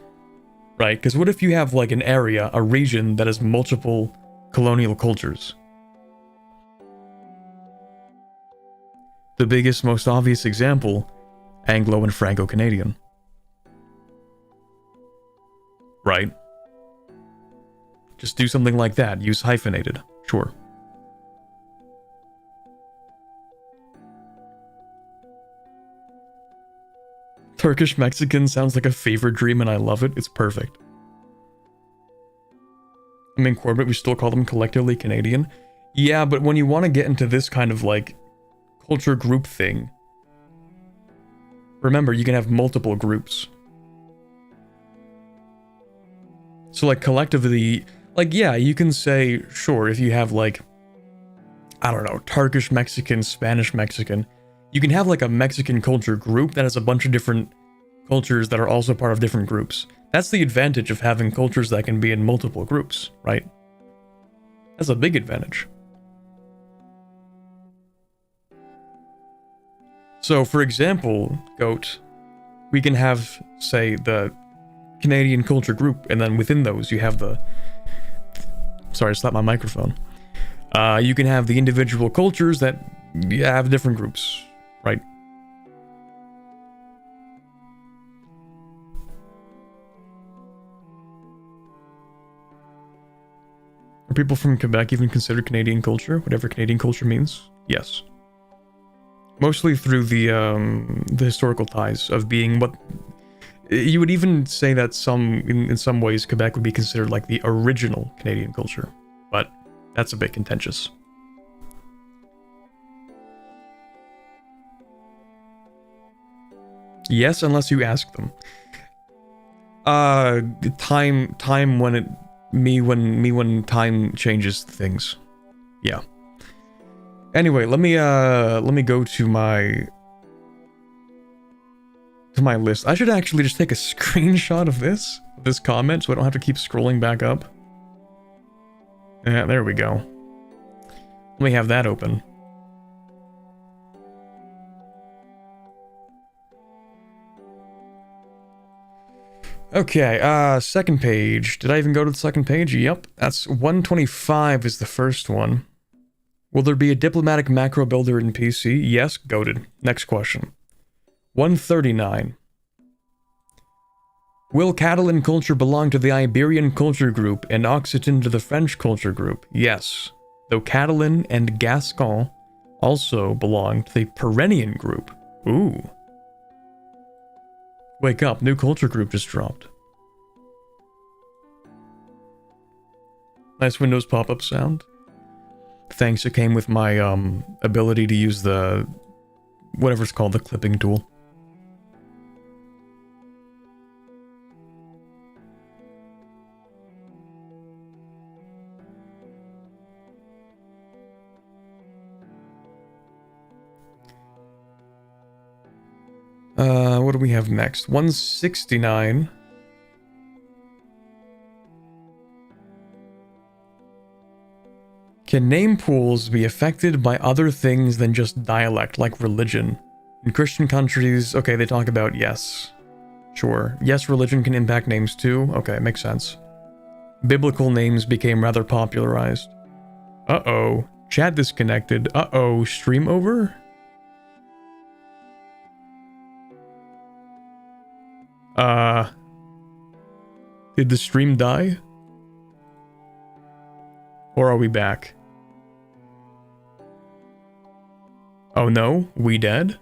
Right? Because what if you have, like, an area, a region that has multiple colonial cultures? The biggest, most obvious example, Anglo and Franco-Canadian. Right? Just do something like that. Use hyphenated. Sure. Turkish Mexican sounds like a fever dream and I love it. It's perfect. I mean, Corbett, we still call them collectively Canadian. Yeah, but when you want to get into this kind of like culture group thing, remember, you can have multiple groups. So like collectively, like, yeah, you can say, sure, if you have like, I don't know, Turkish Mexican, Spanish Mexican, you can have like a Mexican culture group that has a bunch of different cultures that are also part of different groups. That's the advantage of having cultures that can be in multiple groups, right? That's a big advantage. So, for example, Goat, we can have, say, the Canadian culture group, and then within those you have the... Sorry, I slapped my microphone. You can have the individual cultures that have different groups, right? Are people from Quebec even considered Canadian culture? Whatever Canadian culture means? Yes. Mostly through the historical ties of being what... You would even say that in some ways Quebec would be considered like the original Canadian culture, but that's a bit contentious. Yes, unless you ask them. Time when time changes things. Yeah. Anyway, let me go to my list. I should actually just take a screenshot of this comment so I don't have to keep scrolling back up. Yeah, there we go. Let me have that open. Okay, second page. Did I even go to the second page? Yep, that's 125 is the first one. Will there be a diplomatic macro builder in PC? Yes, goated. Next question. 139. Will Catalan culture belong to the Iberian culture group and Occitan to the French culture group? Yes, though Catalan and Gascon also belong to the Pyrenean group. Ooh. Wake up, new culture group just dropped. Nice Windows pop-up sound. Thanks, it came with my ability to use the whatever it's called, the clipping tool. What do we have next? 169. Can name pools be affected by other things than just dialect, like religion? In Christian countries, okay, they talk about yes. Sure. Yes, religion can impact names too. Okay, makes sense. Biblical names became rather popularized. Uh-oh. Chat disconnected. Uh-oh. Stream over? Did the stream die? Or are we back? Oh no, we dead?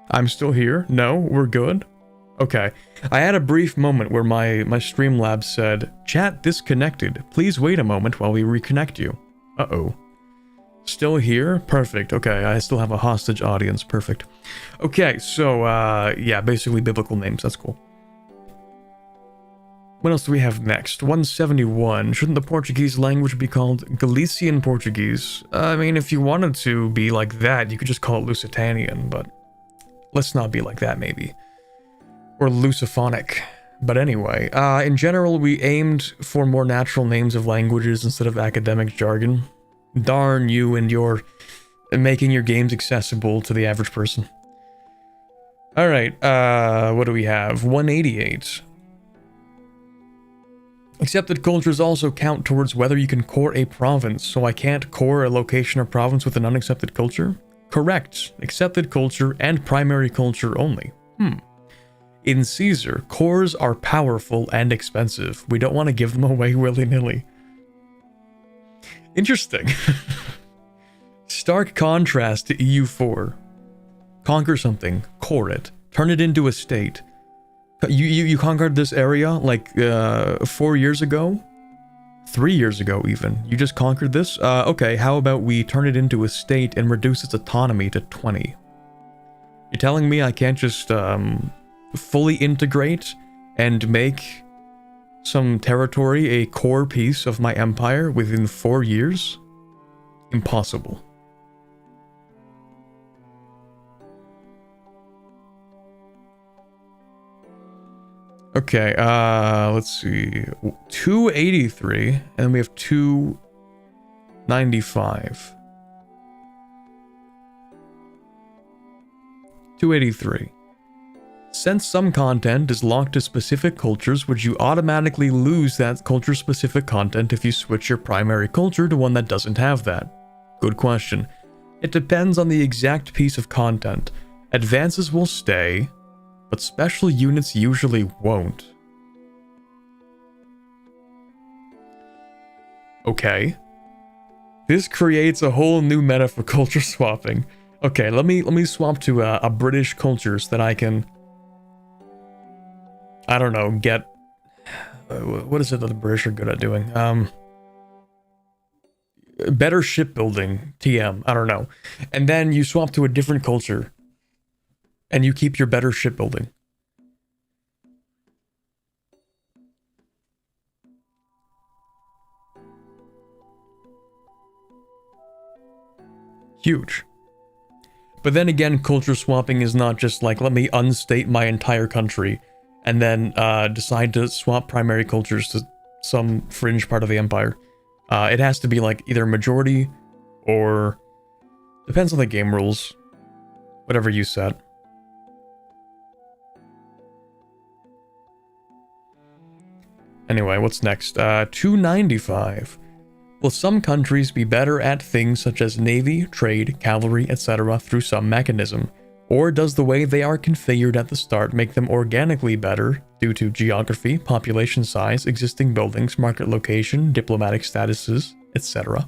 I'm still here? No, we're good? Okay. I had a brief moment where my Streamlabs said, chat disconnected. Please wait a moment while we reconnect you. Uh-oh. Still here? Perfect. Okay, I still have a hostage audience. Perfect. Okay, so, yeah, basically biblical names. That's cool. What else do we have next? 171. Shouldn't the Portuguese language be called Galician Portuguese? I mean, if you wanted to be like that, you could just call it Lusitanian, but let's not be like that, maybe. Or Lusophonic. But anyway, in general, we aimed for more natural names of languages instead of academic jargon. Darn you and your making your games accessible to the average person. Alright, what do we have? 188. Accepted cultures also count towards whether you can core a province, so I can't core a location or province with an unaccepted culture? Correct. Accepted culture and primary culture only. In Caesar, cores are powerful and expensive. We don't want to give them away willy-nilly. Interesting. Stark contrast to EU4. Conquer something, core it, turn it into a state. You conquered this area like 4 years ago? 3 years ago even. You just conquered this? Okay, how about we turn it into a state and reduce its autonomy to 20? You're telling me I can't just fully integrate and make some territory a core piece of my empire within 4 years? Impossible. Okay, let's see. 283, and then we have 295. 283. Since some content is locked to specific cultures, would you automatically lose that culture-specific content if you switch your primary culture to one that doesn't have that? Good question. It depends on the exact piece of content. Advances will stay, but special units usually won't. Okay. This creates a whole new meta for culture swapping. Okay, let me swap to a British culture so that I can, I don't know, get what is it that the British are good at doing? Better shipbuilding, TM, I don't know. And then you swap to a different culture and you keep your better shipbuilding. Huge. But then again, culture swapping is not just like, let me unstate my entire country and then decide to swap primary cultures to some fringe part of the empire. It has to be like either majority or depends on the game rules. Whatever you set. Anyway, what's next? 295. Will some countries be better at things such as navy, trade, cavalry, etc. through some mechanism? Or does the way they are configured at the start make them organically better due to geography, population size, existing buildings, market location, diplomatic statuses, etc.?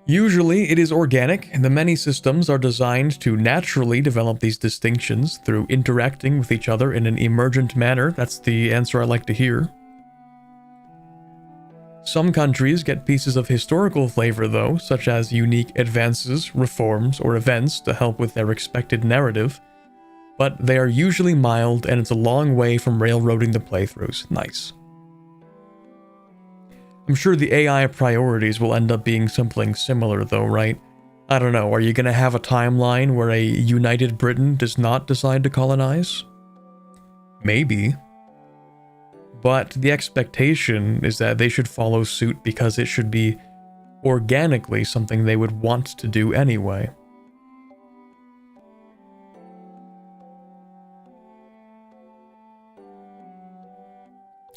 Usually, it is organic, and the many systems are designed to naturally develop these distinctions through interacting with each other in an emergent manner. That's the answer I like to hear. Some countries get pieces of historical flavor though, such as unique advances, reforms, or events to help with their expected narrative, but they are usually mild and it's a long way from railroading the playthroughs. Nice. I'm sure the AI priorities will end up being something similar though, right? I don't know, are you gonna have a timeline where a united Britain does not decide to colonize? Maybe. But the expectation is that they should follow suit because it should be organically something they would want to do anyway.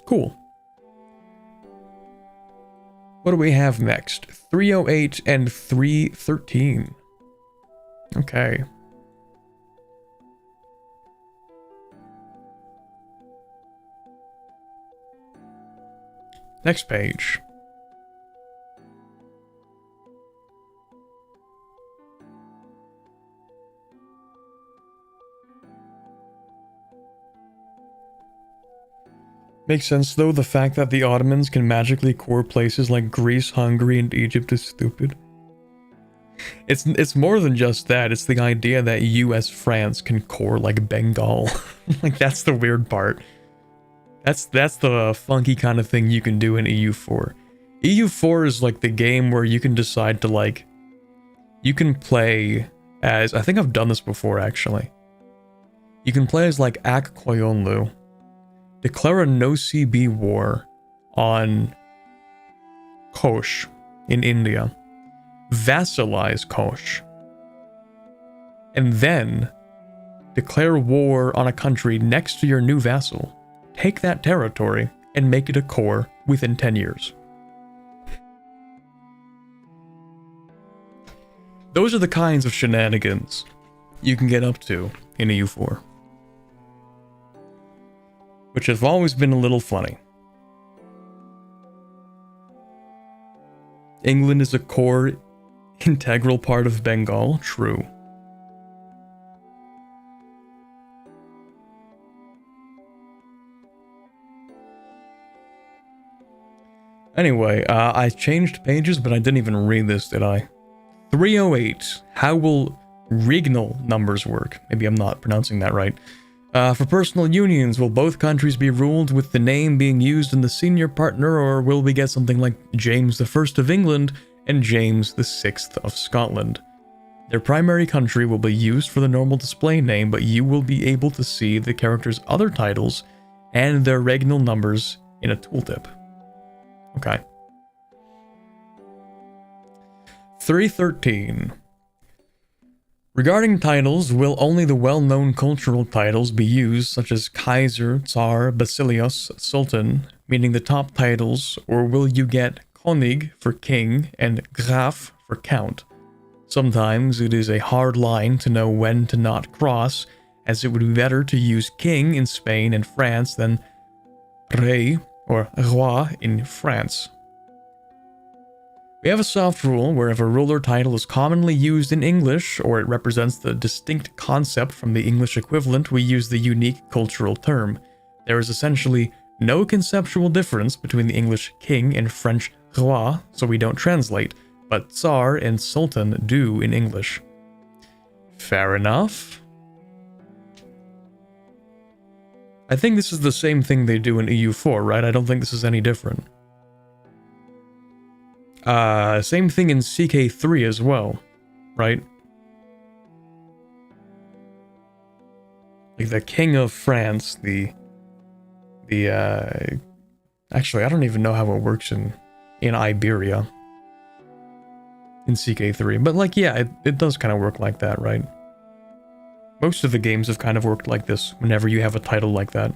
Cool. What do we have next? 308 and 313. Okay. Next page. Makes sense though, the fact that the Ottomans can magically core places like Greece, Hungary, and Egypt is stupid. It's more than just that, it's the idea that US France can core like Bengal. Like that's the weird part. That's the funky kind of thing you can do in EU4. EU4 is like the game where you can decide to like, you can play as, I think I've done this before actually. You can play as like Ak Koyonlu, declare a no-CB war on Kosh in India, vassalize Kosh, and then declare war on a country next to your new vassal, take that territory and make it a core within 10 years. Those are the kinds of shenanigans you can get up to in EU4. Which have always been a little funny. England is a core, integral part of Bengal, true. Anyway, I changed pages, but I didn't even read this, did I? 308. How will regnal numbers work? Maybe I'm not pronouncing that right. For personal unions, will both countries be ruled with the name being used in the senior partner, or will we get something like James I of England and James VI of Scotland? Their primary country will be used for the normal display name, but you will be able to see the character's other titles and their regnal numbers in a tooltip. Okay. 313. Regarding titles, will only the well-known cultural titles be used, such as Kaiser, Tsar, Basilios, Sultan, meaning the top titles, or will you get König for king and Graf for count? Sometimes it is a hard line to know when to not cross, as it would be better to use king in Spain and France than rey or roi in France. We have a soft rule where if a ruler title is commonly used in English, or it represents the distinct concept from the English equivalent, we use the unique cultural term. There is essentially no conceptual difference between the English king and French roi, so we don't translate, but Tsar and Sultan do in English. Fair enough. I think this is the same thing they do in EU4, right? I don't think this is any different. Same thing in CK3 as well, right? Like the King of France, actually, I don't even know how it works in Iberia. In CK3, but like, yeah, it does kind of work like that, right? Most of the games have kind of worked like this, whenever you have a title like that.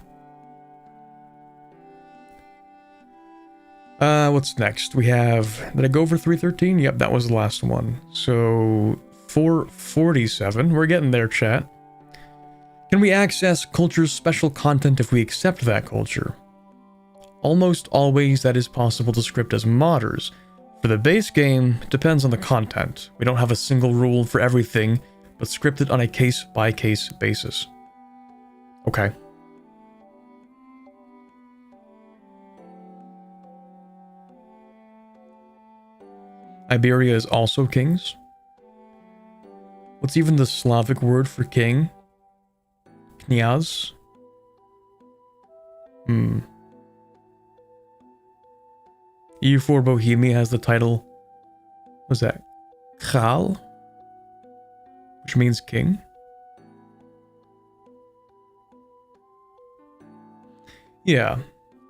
What's next? We have... Did I go over 313? Yep, that was the last one. So, 447. We're getting there, chat. Can we access culture's special content if we accept that culture? Almost always that is possible to script as modders. For the base game, it depends on the content. We don't have a single rule for everything, but script it on a case-by-case basis. Okay. Iberia is also kings. What's even the Slavic word for king? Kniaz? EU4 Bohemia has the title... What's that? Král? Which means king? Yeah.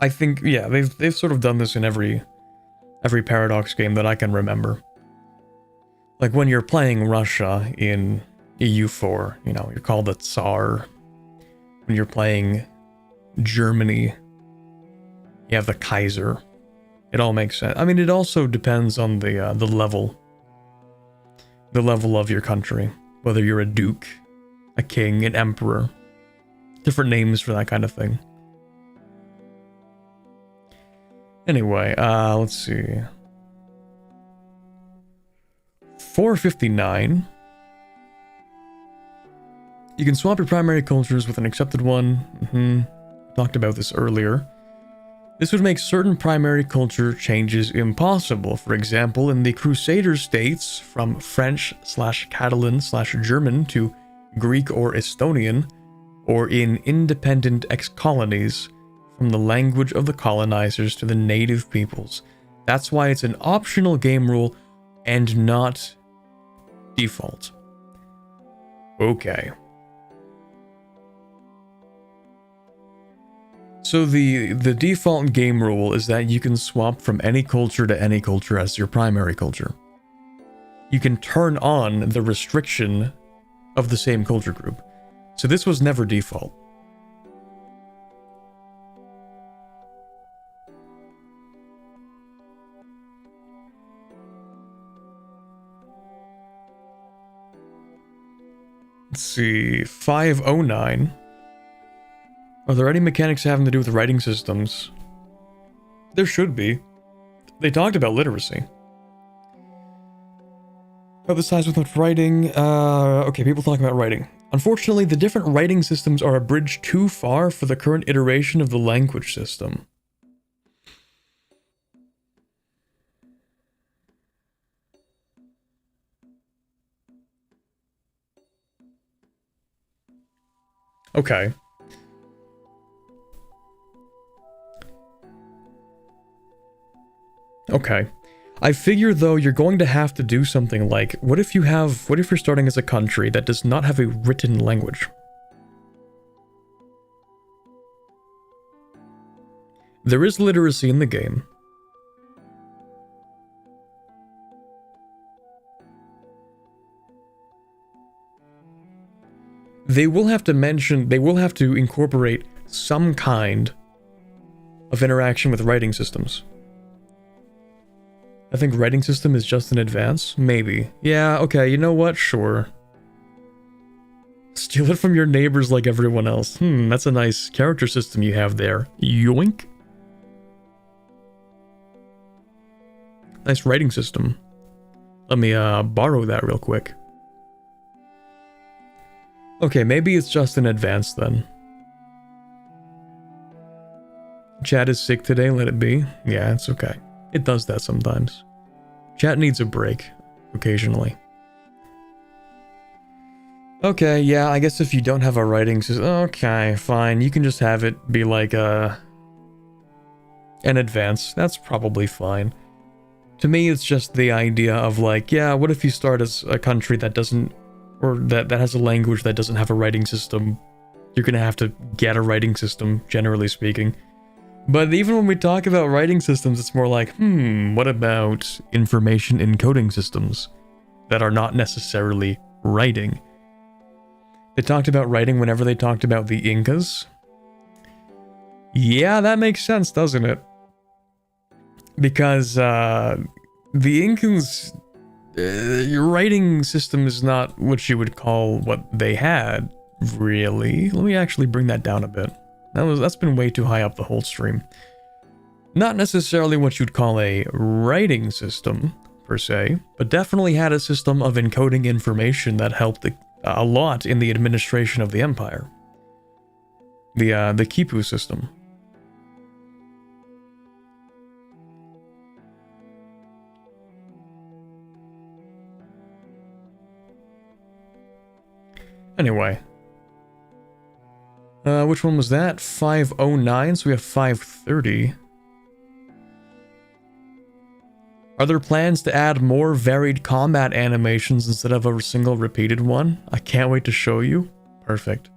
I think, yeah, they've sort of done this in every Paradox game that I can remember. Like when you're playing Russia in EU4, you know, you're called the Tsar. When you're playing Germany, you have the Kaiser. It all makes sense. I mean, it also depends on the level of your country. Whether you're a duke, a king, an emperor. Different names for that kind of thing. Anyway, let's see. 459. You can swap your primary cultures with an accepted one. Talked about this earlier. This would make certain primary culture changes impossible. For example, in the Crusader states, from French/Catalan/German to Greek or Estonian, or in independent ex-colonies, from the language of the colonizers to the native peoples. That's why it's an optional game rule and not default. Okay. So the default game rule is that you can swap from any culture to any culture as your primary culture. You can turn on the restriction of the same culture group. So this was never default. Let's see, 509. Are there any mechanics having to do with writing systems? There should be. They talked about literacy. Other sides with writing. Okay, people talking about writing. Unfortunately, the different writing systems are a bridge too far for the current iteration of the language system. Okay. Okay. I figure, though, you're going to have to do something like, what if you're starting as a country that does not have a written language? There is literacy in the game. They will have to incorporate some kind of interaction with writing systems. I think writing system is just an advance? Maybe. Yeah, okay, you know what? Sure. Steal it from your neighbors like everyone else. That's a nice character system you have there. Yoink. Nice writing system. Let me, borrow that real quick. Okay, maybe it's just an advance then. Chat is sick today, let it be. Yeah, it's okay. It does that sometimes. Chat needs a break, occasionally. Okay, yeah, I guess if you don't have a writing system... Okay, fine, you can just have it be like an advance. That's probably fine. To me, it's just the idea of like, yeah, what if you start as a country that doesn't... or that has a language that doesn't have a writing system? You're gonna have to get a writing system, generally speaking. But even when we talk about writing systems, it's more like, what about information encoding systems that are not necessarily writing? They talked about writing whenever they talked about the Incas. Yeah, that makes sense, doesn't it? Because the Incans, your writing system is not what you would call what they had, really. Let me actually bring that down a bit. That's been way too high up the whole stream. Not necessarily what you'd call a writing system, per se, but definitely had a system of encoding information that helped a lot in the administration of the empire. The Kipu system. Anyway. Which one was that? 509, so we have 530. Are there plans to add more varied combat animations instead of a single repeated one? I can't wait to show you. Perfect.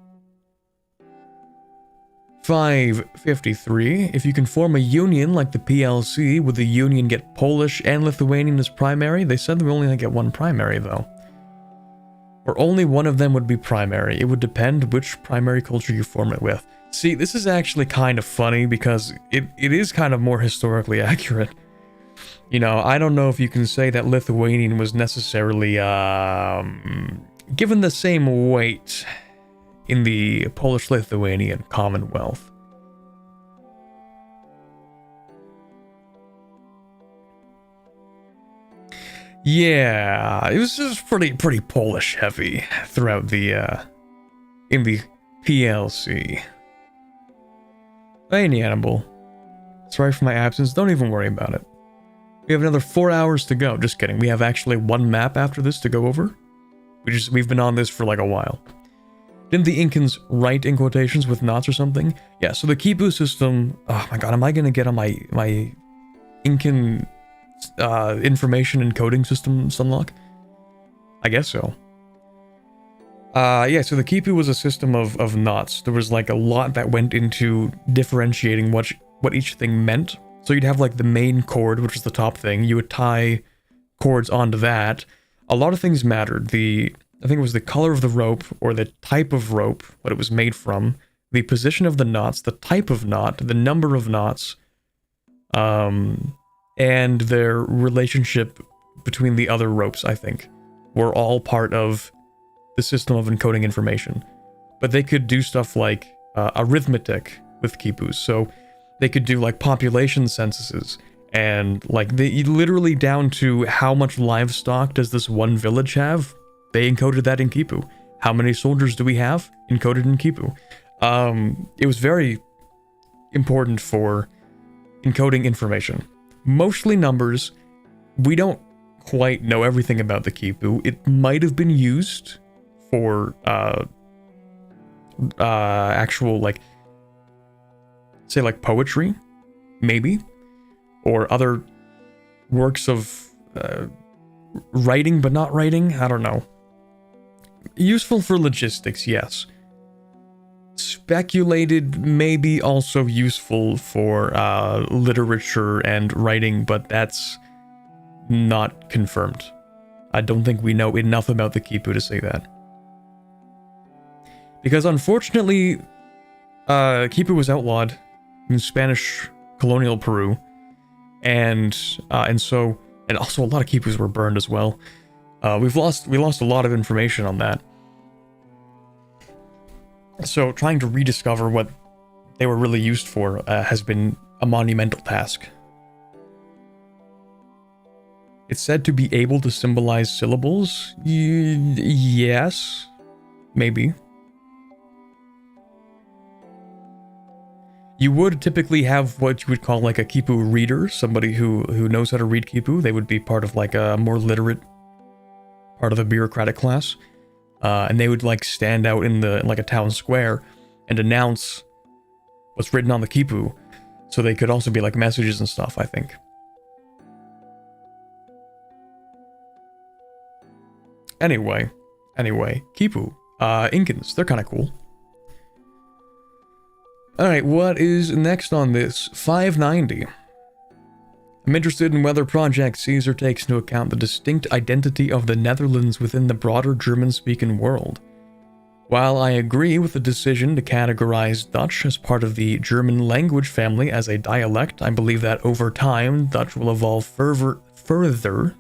553. If you can form a union like the PLC, would the union get Polish and Lithuanian as primary? They said we only get one primary, though. Or only one of them would be primary. It would depend which primary culture you form it with. See, this is actually kind of funny because it is kind of more historically accurate. You know, I don't know if you can say that Lithuanian was necessarily given the same weight in the Polish-Lithuanian Commonwealth. Yeah, it was just pretty Polish heavy throughout the in the PLC. Hey, Annibal. Sorry for my absence. Don't even worry about it. We have another 4 hours to go. Just kidding. We have actually one map after this to go over. We've been on this for like a while. Didn't the Incans write in quotations with knots or something? Yeah. So the Kipu system. Oh my god, am I gonna get on my Incan information encoding system sunlock? I guess so. Yeah, so the Kipu was a system of knots. There was like a lot that went into differentiating what each thing meant. So you'd have like the main cord, which is the top thing. You would tie cords onto that. A lot of things mattered. I think it was the color of the rope or the type of rope, what it was made from, the position of the knots, the type of knot, the number of knots, and their relationship between the other ropes, I think, were all part of the system of encoding information. But they could do stuff like arithmetic with quipus. So they could do like population censuses, and like they literally down to how much livestock does this one village have? They encoded that in quipu. How many soldiers do we have? Encoded in quipu. It was very important for encoding information. Mostly numbers. We don't quite know everything about the quipu. It might have been used for actual, like, say like poetry, maybe, or other works of writing but not writing. I don't know. Useful for logistics, yes. Speculated, maybe also useful for literature and writing, but that's not confirmed. I don't think we know enough about the quipu to say that. Because unfortunately, quipu was outlawed in Spanish colonial Peru, and also a lot of quipus were burned as well. We lost a lot of information on that. So trying to rediscover what they were really used for has been a monumental task. It's said to be able to symbolize syllables. Yes, maybe. You would typically have what you would call like a quipu reader, somebody who knows how to read quipu. They would be part of like a more literate part of a bureaucratic class. And they would like stand out in the like a town square and announce what's written on the quipu, so they could also be like messages and stuff, I think. Anyway, quipu, Incans, they're kind of cool. Alright, what is next on this? 590. I'm interested in whether Project Caesar takes into account the distinct identity of the Netherlands within the broader German-speaking world. While I agree with the decision to categorize Dutch as part of the German language family as a dialect, I believe that over time, Dutch will evolve further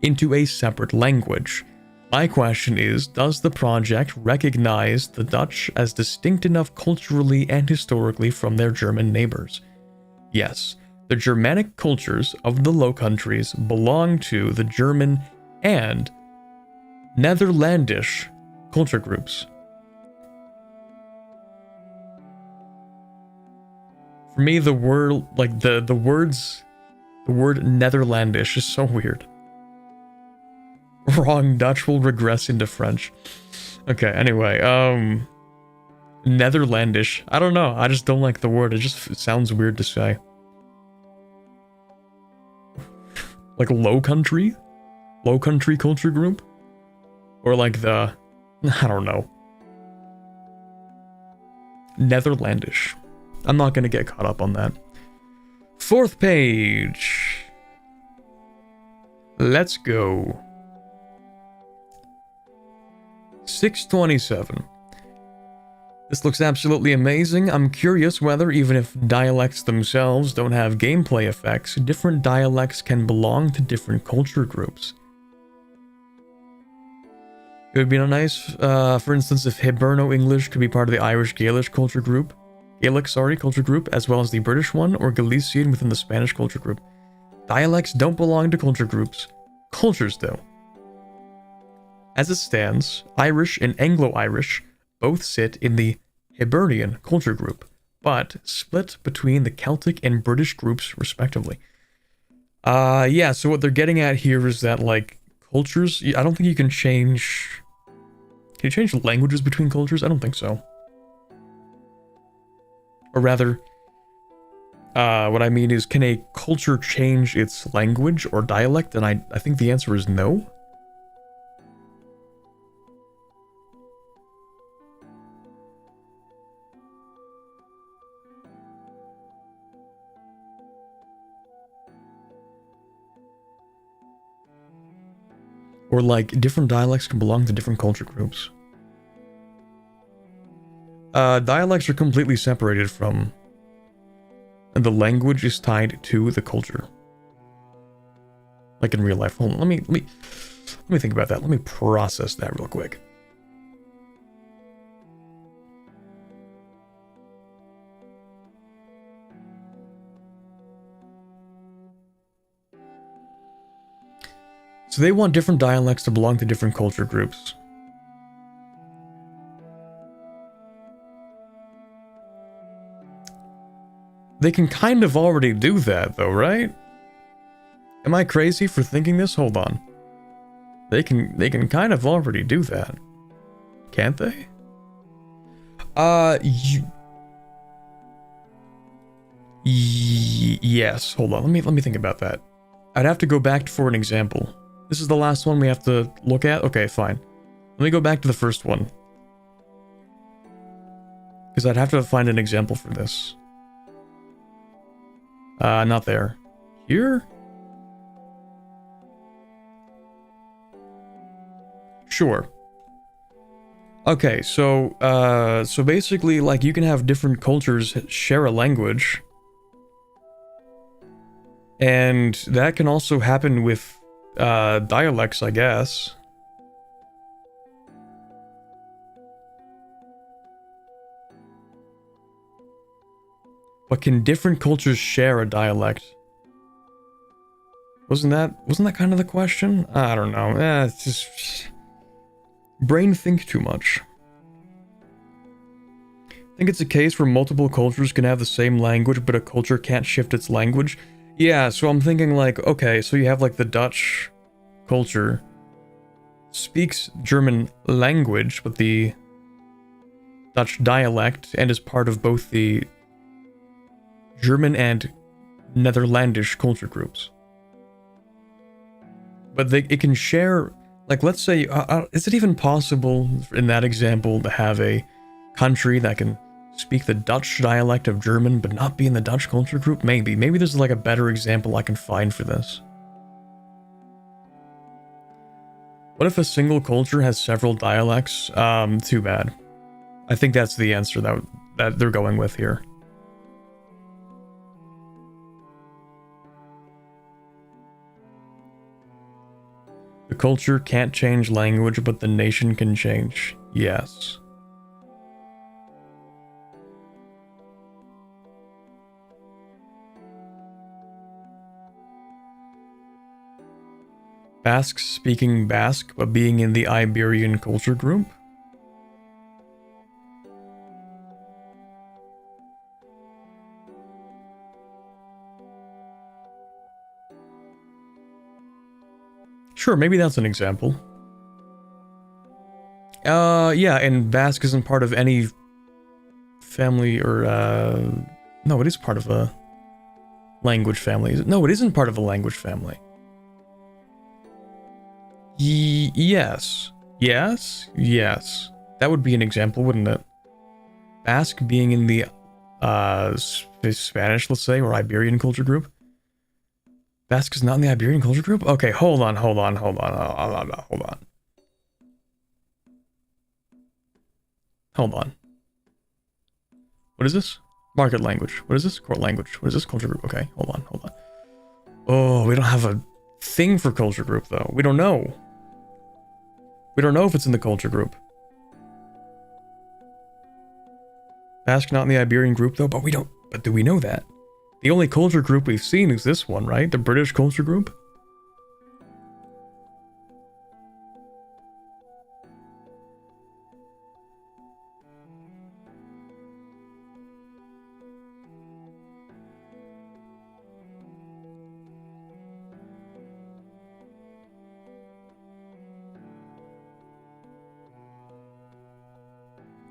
into a separate language. My question is, does the project recognize the Dutch as distinct enough culturally and historically from their German neighbors? Yes. The Germanic cultures of the Low Countries belong to the German and Netherlandish culture groups. For me, the word, like the word Netherlandish is so weird. Wrong, Dutch will regress into French. Okay, anyway, Netherlandish. I don't know, I just don't like the word. It just sounds weird to say. Like low country culture group? Or like the, I don't know. Netherlandish. I'm not gonna get caught up on that. 4th page. Let's go. 627. This looks absolutely amazing. I'm curious whether, even if dialects themselves don't have gameplay effects, different dialects can belong to different culture groups. It would be nice, for instance, if Hiberno English could be part of the Irish Gaelic culture group, as well as the British one, or Galician within the Spanish culture group. Dialects don't belong to culture groups. Cultures do. As it stands, Irish and Anglo-Irish both sit in the Hibernian culture group, but split between the Celtic and British groups, respectively. Yeah, so what they're getting at here is that, like, cultures, I don't think you can change... Can you change languages between cultures? I don't think so. Or rather, what I mean is, can a culture change its language or dialect? And I think the answer is no. Or like, different dialects can belong to different culture groups. Dialects are completely separated from... And the language is tied to the culture. Like in real life. Hold on, let me Let me think about that. Let me process that real quick. So they want different dialects to belong to different culture groups. They can kind of already do that, though, right? Am I crazy for thinking this? Hold on. They can kind of already do that. Can't they? Yes. Hold on. Let me think about that. I'd have to go back for an example. This is the last one we have to look at? Okay, fine. Let me go back to the first one. Because I'd have to find an example for this. Not there. Here? Sure. Okay, so basically, like, you can have different cultures share a language. And that can also happen with dialects, I guess. But can different cultures share a dialect? Wasn't that kind of the question? I don't know. It's just brain think too much. I think it's a case where multiple cultures can have the same language, but a culture can't shift its language. Yeah, so I'm thinking like, okay, so you have like the Dutch culture speaks German language, but the Dutch dialect, and is part of both the German and Netherlandish culture groups. But it can share, like, let's say, is it even possible in that example to have a country that can speak the Dutch dialect of German but not be in the Dutch culture group? Maybe there's like a better example I can find for this. What if a single culture has several dialects? Too bad. I think that's the answer that they're going with here. The culture can't change language, but the nation can change. Yes. Basques speaking Basque, but being in the Iberian culture group? Sure, maybe that's an example. Yeah, and Basque isn't part of any family or, no, it is part of a language family. No, it isn't part of a language family. Yes. Yes. That would be an example, wouldn't it? Basque being in the, Spanish, let's say, or Iberian culture group. Basque is not in the Iberian culture group? Okay, hold on. Hold on. What is this? Market language. What is this? Court language. What is this? Culture group. Okay, hold on. Oh, we don't have a thing for culture group, though. We don't know. We don't know if it's in the culture group. Basque not in the Iberian group, though, but we don't. But do we know that? The only culture group we've seen is this one, right? The British culture group?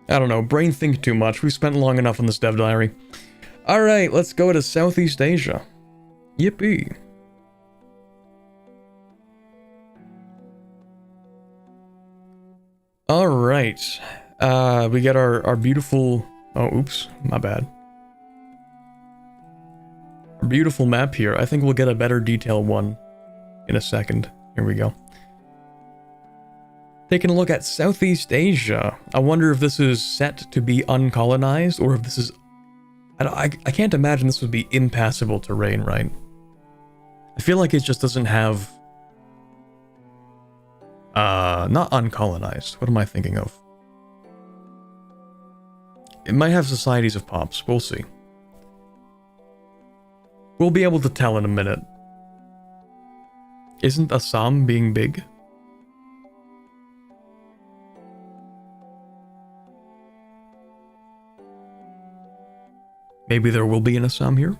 I don't know, brain think too much. We've spent long enough on this dev diary. Alright, let's go to Southeast Asia. Yippee. Alright. We get our beautiful... Oh, oops. My bad. Our beautiful map here. I think we'll get a better detailed one in a second. Here we go. Taking a look at Southeast Asia. I wonder if this is set to be uncolonized, or if this is... I can't imagine this would be impassable terrain, right? I feel like it just doesn't have Not uncolonized. What am I thinking of? It might have societies of pops. We'll see. We'll be able to tell in a minute. Isn't Assam being big? Maybe there will be an Assam here?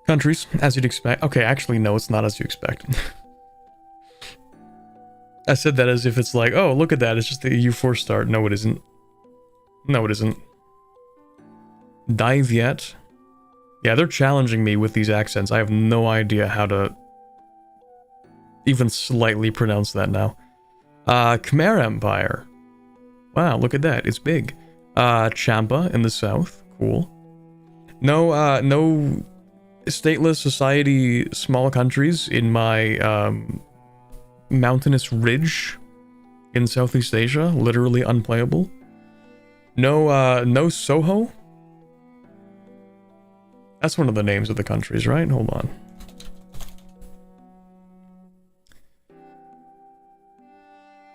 Countries, as you'd expect. Okay, actually, no, it's not as you expect. I said that as if it's like, oh, look at that, it's just the EU4 start. No, it isn't. No, it isn't. Dive yet? Yeah, they're challenging me with these accents. I have no idea how to even slightly pronounce that now. Khmer Empire. Wow, look at that, it's big. Champa in the south, cool. No, no stateless society small countries in my mountainous ridge in Southeast Asia, literally unplayable. No, no Soho? That's one of the names of the countries, right? Hold on.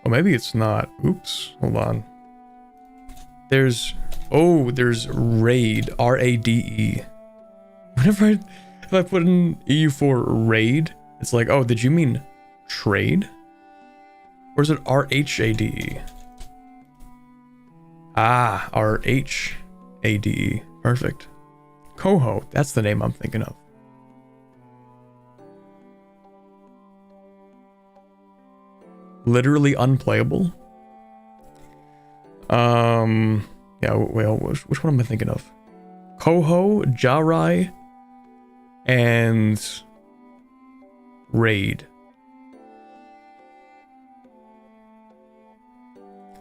Oh, maybe it's not. Oops, hold on. There's RAID, R-A-D-E. Whenever if I put in EU4 RAID, it's like, oh, did you mean trade? Or is it R-H-A-D-E? Ah, R-H-A-D-E. Perfect. Coho, that's the name I'm thinking of. Literally unplayable? Yeah, well, which one am I thinking of? Coho, Jarai, and Raid.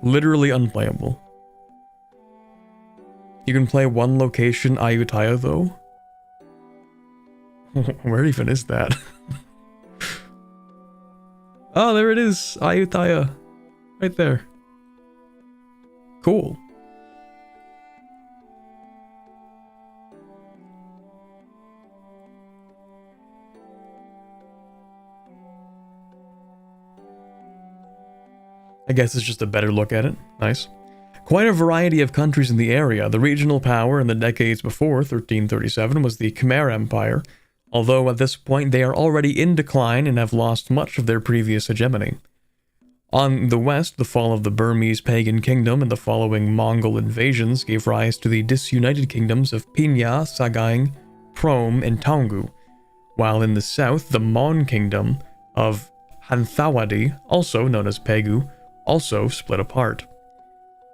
Literally unplayable. You can play one location Ayutthaya though? Where even is that? Oh, there it is! Ayutthaya. Right there. Cool. I guess it's just a better look at it. Nice. Quite a variety of countries in the area. The regional power in the decades before 1337 was the Khmer Empire, although at this point they are already in decline and have lost much of their previous hegemony. On the west, the fall of the Burmese pagan kingdom and the following Mongol invasions gave rise to the disunited kingdoms of Pinya, Sagaing, Prom, and Taungu, while in the south, the Mon kingdom of Hanthawadi, also known as Pegu, also split apart.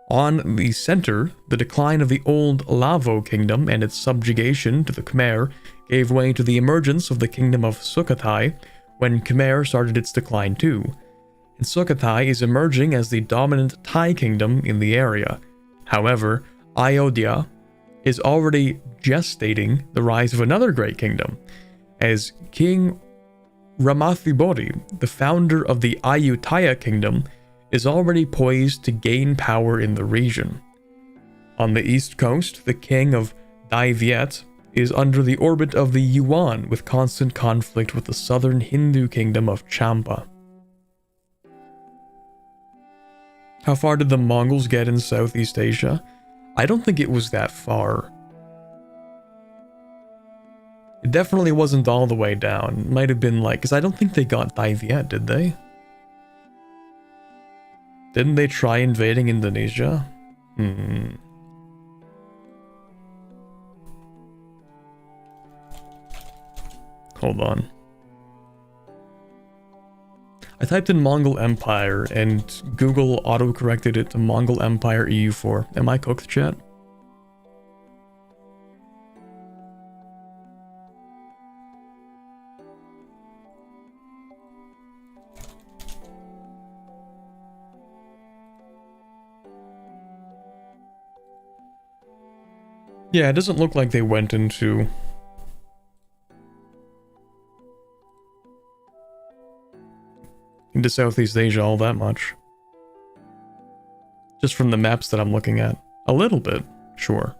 On the center, the decline of the old Lavo kingdom and its subjugation to the Khmer gave way to the emergence of the kingdom of Sukhothai when Khmer started its decline too. And Sukhothai is emerging as the dominant Thai kingdom in the area. However, Ayodhya is already gestating the rise of another great kingdom, as King Ramathibodi, the founder of the Ayutthaya kingdom, is already poised to gain power in the region. On the east coast, the king of Dai Viet is under the orbit of the Yuan, with constant conflict with the southern Hindu kingdom of Champa. How far did the Mongols get in Southeast Asia? I don't think it was that far. It definitely wasn't all the way down. It might have been like, because I don't think they got Dai Viet, did they? Didn't they try invading Indonesia? Hold on. I typed in Mongol Empire and Google auto-corrected it to Mongol Empire EU4. Am I cooked, chat? Yeah, it doesn't look like they went into Southeast Asia all that much. Just from the maps that I'm looking at. A little bit, sure.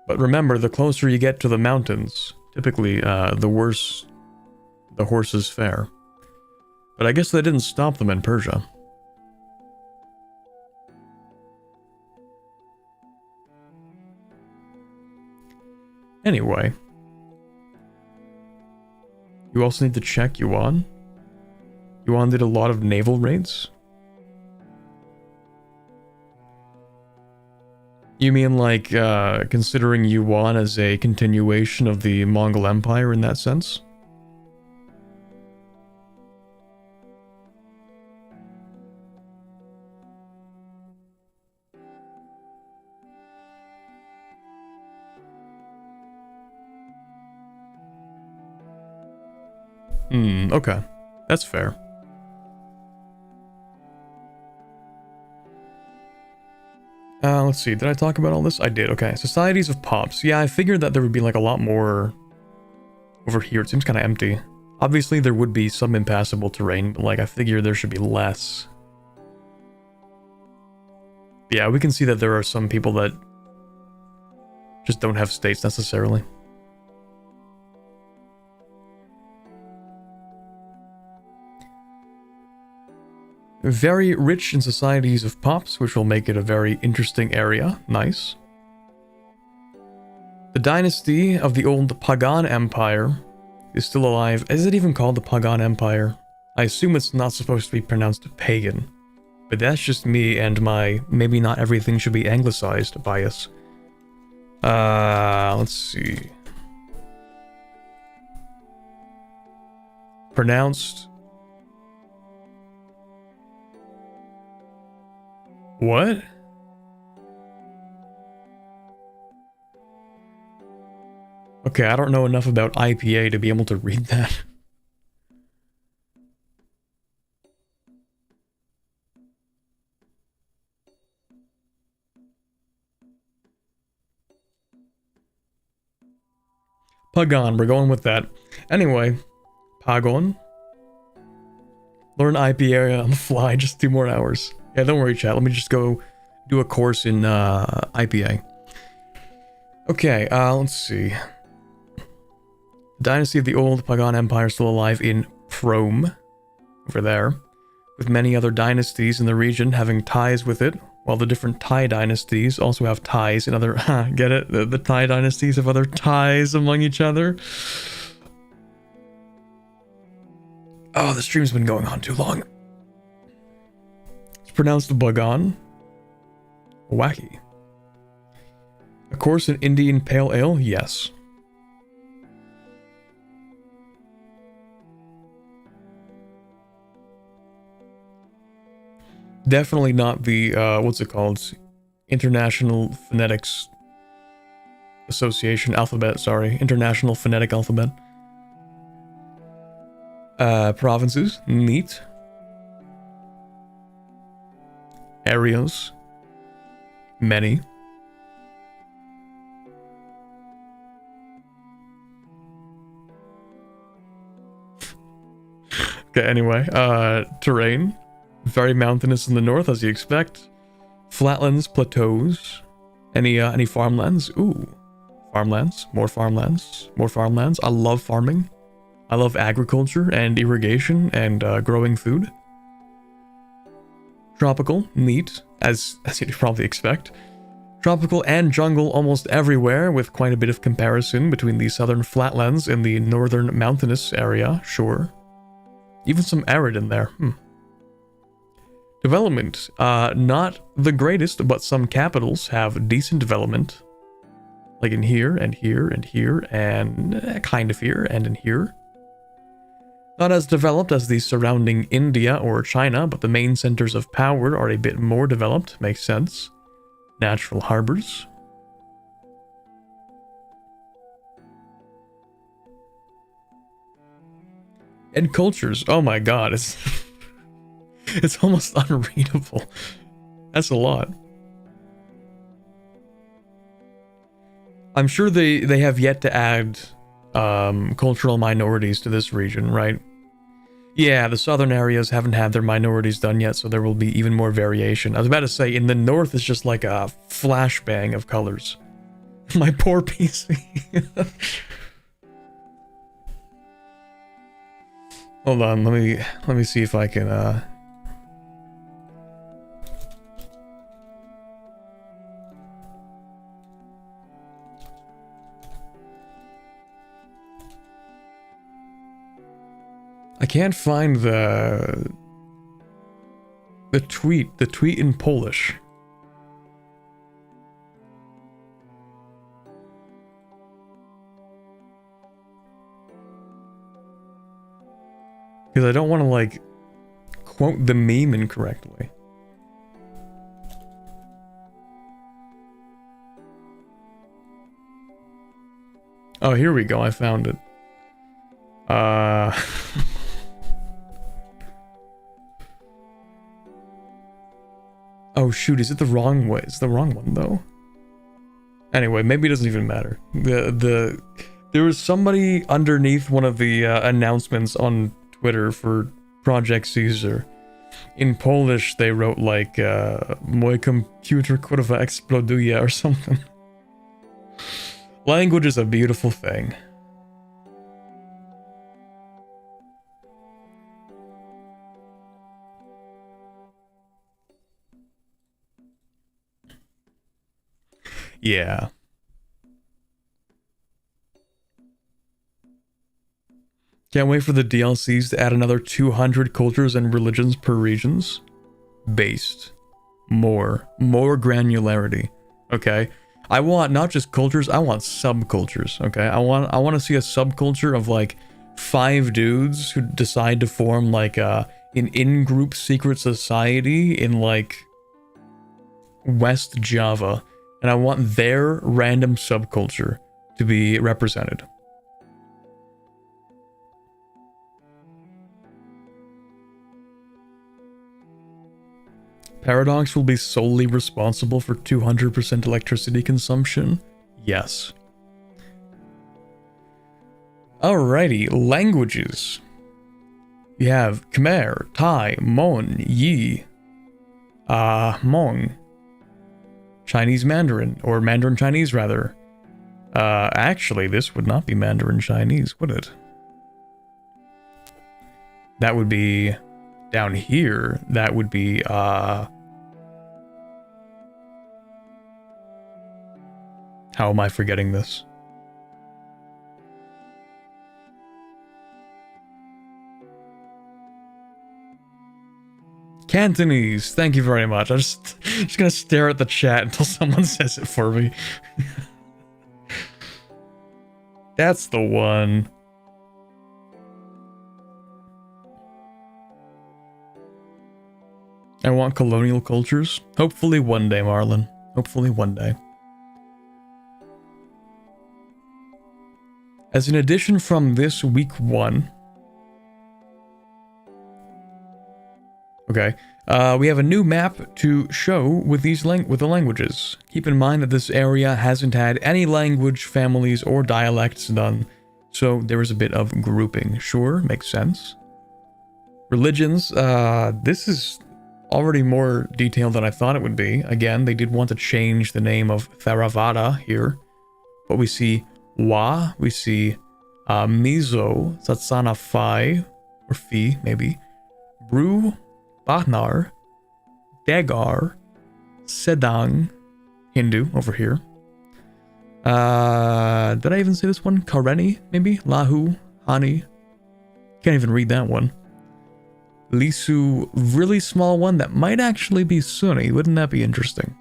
But remember, the closer you get to the mountains, typically the worse the horses fare. But I guess that didn't stop them in Persia. Anyway. You also need to check Yuan. Yuan did a lot of naval raids. You mean like considering Yuan as a continuation of the Mongol Empire in that sense? Okay. That's fair. Let's see, did I talk about all this? I did, okay. Societies of Pops. Yeah, I figured that there would be like a lot more over here. It seems kind of empty. Obviously, there would be some impassable terrain, but like, I figure there should be less. Yeah, we can see that there are some people that just don't have states necessarily. Very rich in societies of Pops, which will make it a very interesting area. Nice. The dynasty of the old Pagan Empire is still alive. Is it even called the Pagan Empire? I assume it's not supposed to be pronounced pagan. But that's just me and my maybe not everything should be anglicized bias. Let's see. Pronounced... What? Okay, I don't know enough about IPA to be able to read that. Pagan, we're going with that. Anyway, Pagon. Learn IPA on the fly, just 2 more hours. Yeah, don't worry, chat. Let me just go do a course in IPA. Okay, let's see. Dynasty of the old Pagan Empire still alive in Prome, over there, with many other dynasties in the region having ties with it, while the different Thai dynasties also have ties in other... get it? The Thai dynasties have other ties among each other. Oh, the stream's been going on too long. Pronounced Bagan. Wacky. A course in Indian Pale Ale? Yes. Definitely not the, what's it called? International Phonetics Association Alphabet, sorry. International Phonetic Alphabet. Provinces? Neat. Areas. Many. Okay, anyway, terrain. Very mountainous in the north, as you expect. Flatlands, plateaus. Any farmlands? Ooh. Farmlands. More farmlands. More farmlands. I love farming. I love agriculture and irrigation and growing food. Tropical, neat, as you'd probably expect. Tropical and jungle almost everywhere, with quite a bit of comparison between the southern flatlands and the northern mountainous area, sure. Even some arid in there, Development, not the greatest, but some capitals have decent development. Like in here, and here, and here, and kind of here, and in here. Not as developed as the surrounding India or China, but the main centers of power are a bit more developed, makes sense. Natural harbors. And cultures, oh my god, it's... it's almost unreadable. That's a lot. I'm sure they have yet to add cultural minorities to this region, right? Yeah, the southern areas haven't had their minorities done yet, so there will be even more variation. I was about to say, in the north, it's just like a flashbang of colors. My poor PC. Hold on, let me see if I can I can't find the tweet in Polish. Because I don't want to, like, quote the meme incorrectly. Oh, here we go. I found it. Oh, shoot. Is it the wrong way? It's the wrong one, though. Anyway, maybe it doesn't even matter. There was somebody underneath one of the announcements on Twitter for Project Caesar. In Polish, they wrote like, mój komputer kurwa eksploduje or something. Language is a beautiful thing. Yeah. Can't wait for the DLCs to add another 200 cultures and religions per regions. Based. More granularity. Okay? I want not just cultures, I want subcultures, okay? I want to see a subculture of like 5 dudes who decide to form like an in-group secret society in like West Java, and I want their random subculture to be represented. Paradox will be solely responsible for 200% electricity consumption? Yes. Alrighty, languages. You have Khmer, Thai, Mon, Yi, Hmong, Chinese Mandarin, or Mandarin Chinese rather. Actually, this would not be Mandarin Chinese, would it? That would be down here. That would be, how am I forgetting this? Cantonese, thank you very much. I'm just gonna stare at the chat until someone says it for me. That's the one. I want colonial cultures. Hopefully one day, Marlon. Hopefully one day. As an addition from this week 1. Okay. We have a new map to show with the languages. Keep in mind that this area hasn't had any language families or dialects done, so there is a bit of grouping. Sure, makes sense. Religions, this is already more detailed than I thought it would be. Again, they did want to change the name of Theravada here, but we see Wa, we see Mizo, Satsana Phi, or Phi, maybe, Bru, Bahnar, Dagar, Sedang, Hindu over here. Did I even say this one? Kareni, maybe? Lahu, Hani. Can't even read that one. Lisu, really small one that might actually be Sunni. Wouldn't that be interesting?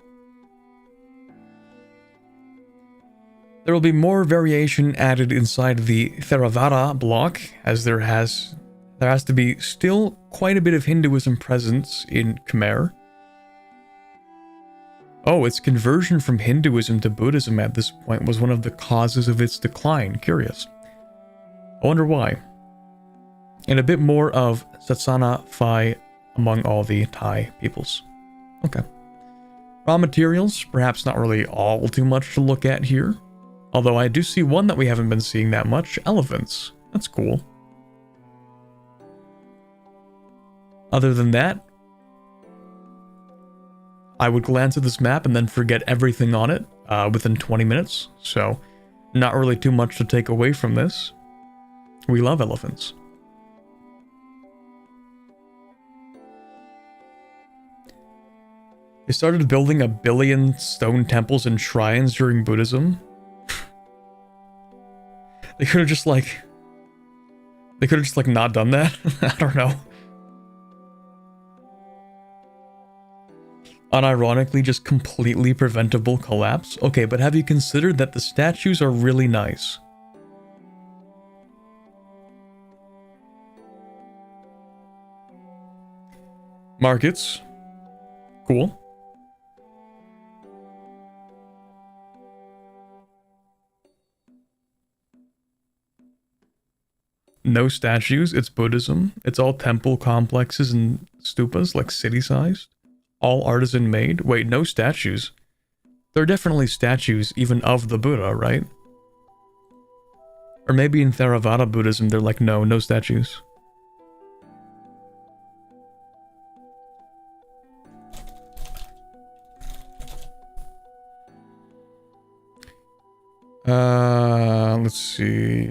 There will be more variation added inside the Theravada block, as there has to be still quite a bit of Hinduism presence in Khmer. Oh, its conversion from Hinduism to Buddhism at this point was one of the causes of its decline. Curious. I wonder why. And a bit more of Satsana Phi among all the Thai peoples. Okay. Raw materials, perhaps not really all too much to look at here. Although I do see one that we haven't been seeing that much. Elephants. That's cool. Other than that, I would glance at this map and then forget everything on it. within 20 minutes, so not really too much to take away from this. We love elephants. They started building 1 billion stone temples and shrines during Buddhism. They could have just like not done that. I don't know. Unironically, just completely preventable collapse. Okay, but have you considered that the statues are really nice? Markets. Cool. No statues, it's Buddhism. It's all temple complexes and stupas, like city-sized. All artisan made. Wait, no statues. There are definitely statues even of the Buddha, right? Or maybe in Theravada Buddhism, they're like, no statues. Let's see.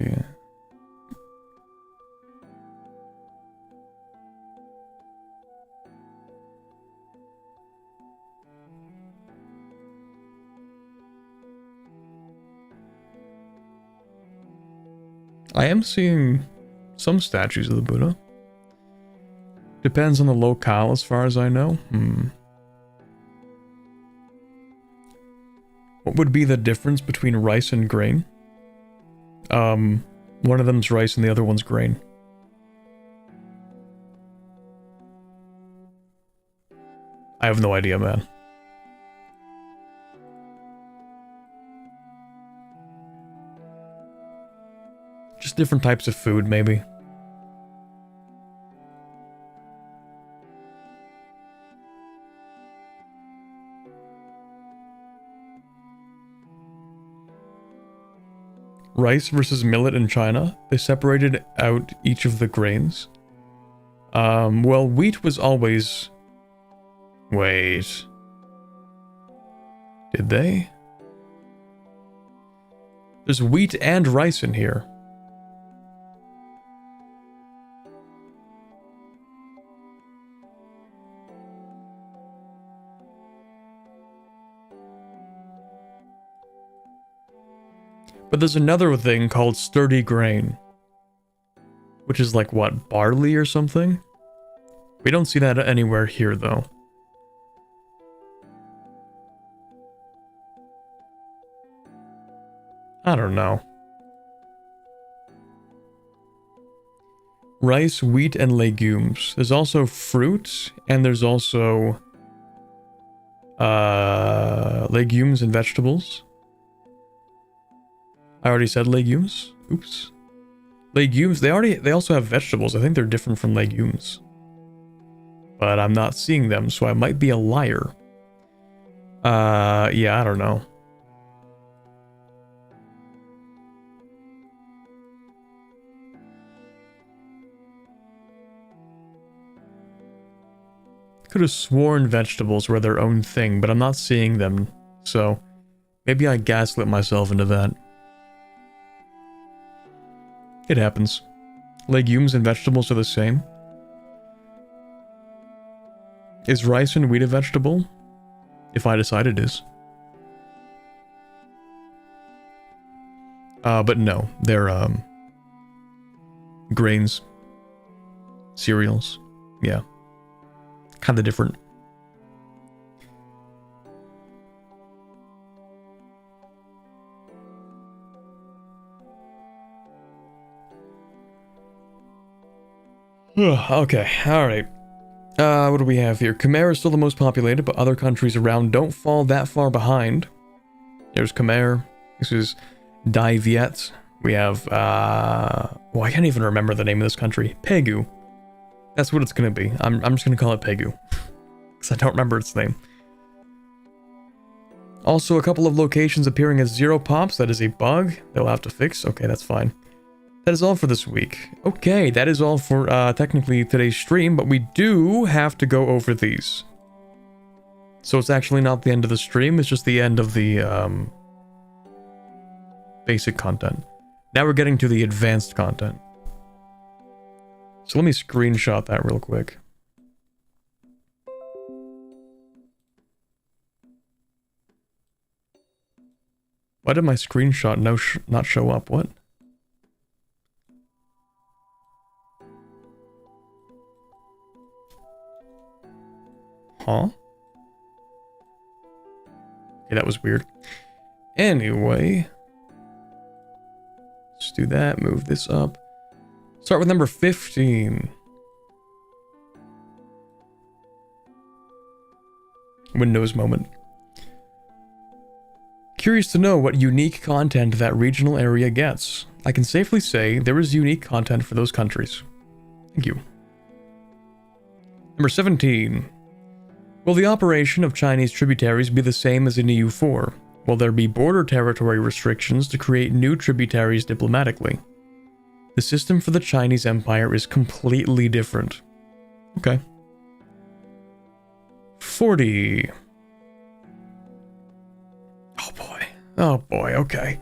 I am seeing some statues of the Buddha. Depends on the locale as far as I know. What would be the difference between rice and grain? One of them's rice and the other one's grain. I have no idea, man. Just different types of food, maybe. Rice versus millet in China. They separated out each of the grains. Well, wheat was always... Wait. Did they? There's wheat and rice in here. But there's another thing called sturdy grain. Which is like, what, barley or something? We don't see that anywhere here, though. I don't know. Rice, wheat, and legumes. There's also fruit, and there's also... legumes and vegetables. I already said legumes. Oops. Legumes, they also have vegetables. I think they're different from legumes. But I'm not seeing them, so I might be a liar. Yeah, I don't know. Could have sworn vegetables were their own thing, but I'm not seeing them, so maybe I gaslit myself into that. It happens. Legumes and vegetables are the same. Is rice and wheat a vegetable? If I decide it is. But no, they're, grains. Cereals. Yeah. Kinda different. Okay, alright. What do we have here? Khmer is still the most populated, but other countries around don't fall that far behind. There's Khmer. This is Dai Viet. We have, well, I can't even remember the name of this country. Pegu. That's what it's gonna be. I'm just gonna call it Pegu. Because I don't remember its name. Also, a couple of locations appearing as 0 pops. That is a bug they'll have to fix. Okay, that's fine. That is all for this week. Okay, that is all for technically today's stream, but we do have to go over these. So it's actually not the end of the stream, it's just the end of the basic content. Now we're getting to the advanced content. So let me screenshot that real quick. Why did my screenshot not show up? What? Huh? Okay, that was weird. Anyway, let's do that. Move this up. Start with number 15. Windows moment. Curious to know what unique content that regional area gets. I can safely say there is unique content for those countries. Thank you. Number 17. Will the operation of Chinese tributaries be the same as in EU4? Will there be border territory restrictions to create new tributaries diplomatically? The system for the Chinese Empire is completely different. Okay. 40. Oh boy. Oh boy, okay.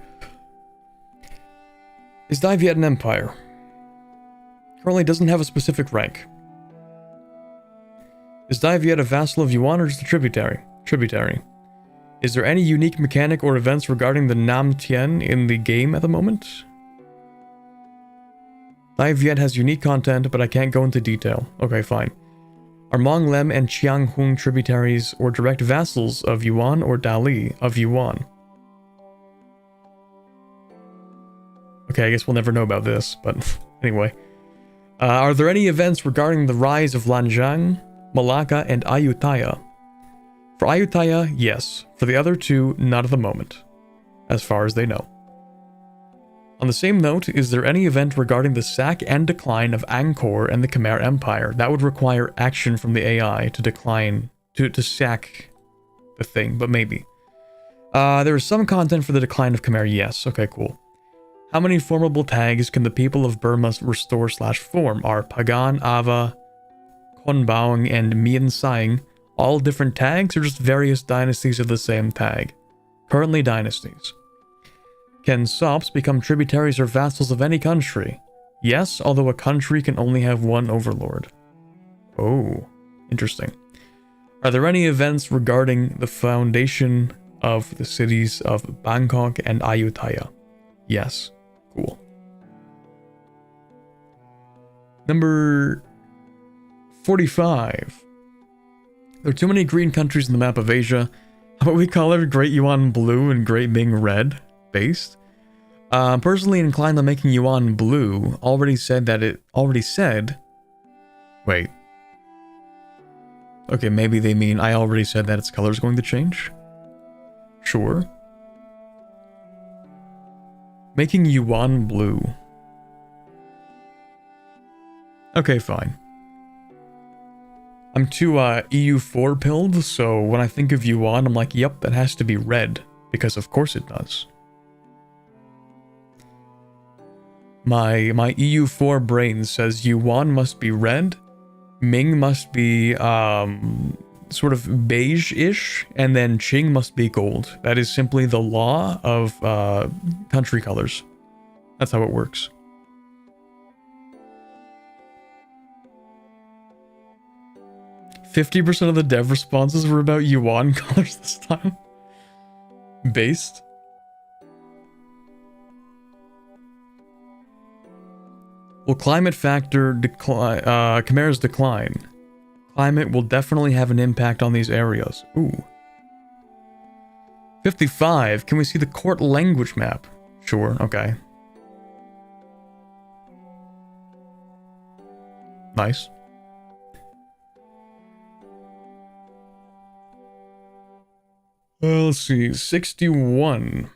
Is Dai Viet an empire? Currently doesn't have a specific rank. Is Dai Viet a vassal of Yuan or just a tributary? Tributary. Is there any unique mechanic or events regarding the Nam Tien in the game at the moment? Dai Viet has unique content, but I can't go into detail. Okay, fine. Are Mong Lem and Chiang Hung tributaries or direct vassals of Yuan or Dali of Yuan? Okay, I guess we'll never know about this, but anyway. Are there any events regarding the rise of Lanzhang, Malacca, and Ayutthaya? For Ayutthaya, yes. For the other two, not at the moment, as far as they know. On the same note, is there any event regarding the sack and decline of Angkor and the Khmer Empire? That would require action from the AI to decline, to sack the thing, but maybe. There is some content for the decline of Khmer, yes. Okay, cool. How many formable tags can the people of Burma restore/form? Are Pagan, Ava, Konbaung, and Mien Saing all different tags or just various dynasties of the same tag? Currently dynasties. Can Sops become tributaries or vassals of any country? Yes, although a country can only have one overlord. Oh, interesting. Are there any events regarding the foundation of the cities of Bangkok and Ayutthaya? Yes. Cool. Number 45. There are too many green countries in the map of Asia. How about we color Great Yuan blue and Great Ming red? Based. Personally inclined on making Yuan blue. Already said. Wait. Okay, maybe they mean I already said that its color is going to change? Sure. Making Yuan blue. Okay, fine. I'm too EU4 pilled, so when I think of Yuan, I'm like, yep, that has to be red. Because of course it does. My EU4 brain says Yuan must be red, Ming must be sort of beige-ish, and then Qing must be gold. That is simply the law of country colors. That's how it works. %50 of the dev responses were about Yuan colors this time. Based. Will climate factor Khmer's decline? Climate will definitely have an impact on these areas. Ooh. 55. Can we see the court language map? Sure, okay. Nice. Let's see, 61.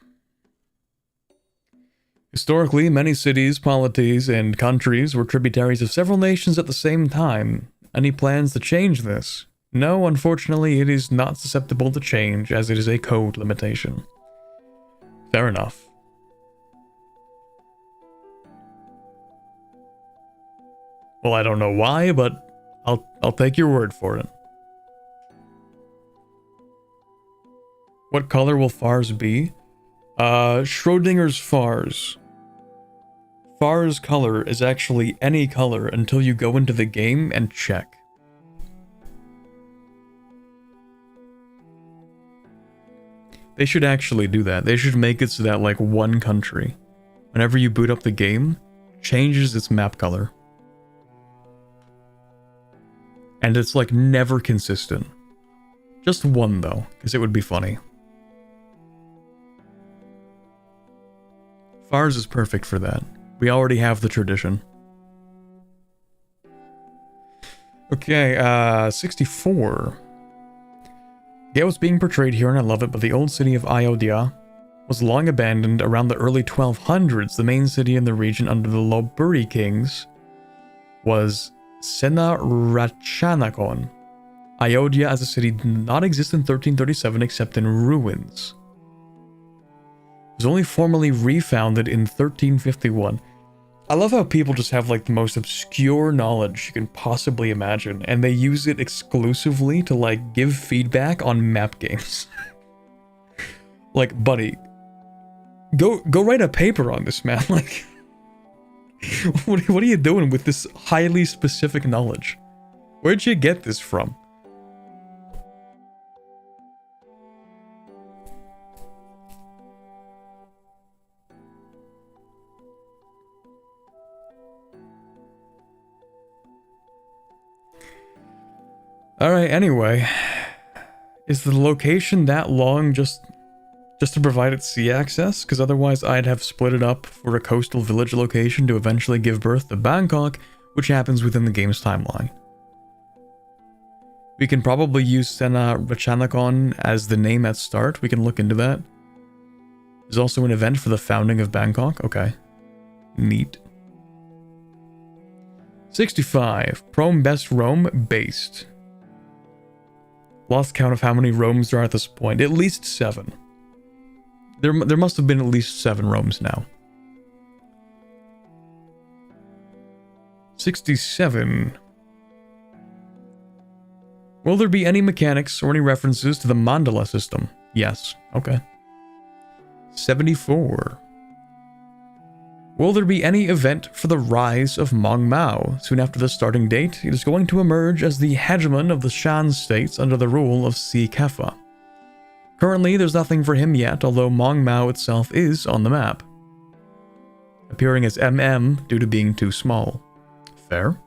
Historically, many cities, polities, and countries were tributaries of several nations at the same time. Any plans to change this? No, unfortunately, it is not susceptible to change, as it is a code limitation. Fair enough. Well, I don't know why, but I'll take your word for it. What color will Fars be? Schrodinger's Fars. Fars color is actually any color until you go into the game and check. They should actually do that. They should make it so that like one country, whenever you boot up the game, changes its map color. And it's like never consistent. Just one though, because it would be funny. Fars is perfect for that. We already have the tradition. Okay, 64. Yeah, what's being portrayed here, and I love it, but the old city of Ayodhya was long abandoned around the early 1200s. The main city in the region under the Loburi kings was Senarachanakon. Ayodhya as a city did not exist in 1337 except in ruins. It was only formally refounded in 1351. I love how people just have like the most obscure knowledge you can possibly imagine, and they use it exclusively to like give feedback on map games. Like, buddy, go write a paper on this, man. Like, what are you doing with this highly specific knowledge? Where'd you get this from? Alright, anyway. Is the location that long just to provide it sea access? Because otherwise I'd have split it up for a coastal village location to eventually give birth to Bangkok, which happens within the game's timeline. We can probably use Senarachanakon as the name at start. We can look into that. There's also an event for the founding of Bangkok. Okay. Neat. 65. Prom Best Rome based. Lost count of how many Romes there are at this point. At least 7. There must have been at least 7 Romes now. 67. Will there be any mechanics or any references to the mandala system? Yes. Okay. 74. Will there be any event for the rise of Mong Mao? Soon after the starting date, it is going to emerge as the hegemon of the Shan states under the rule of Si Kefa. Currently, there's nothing for him yet, although Mong Mao itself is on the map, appearing as MM due to being too small. Fair.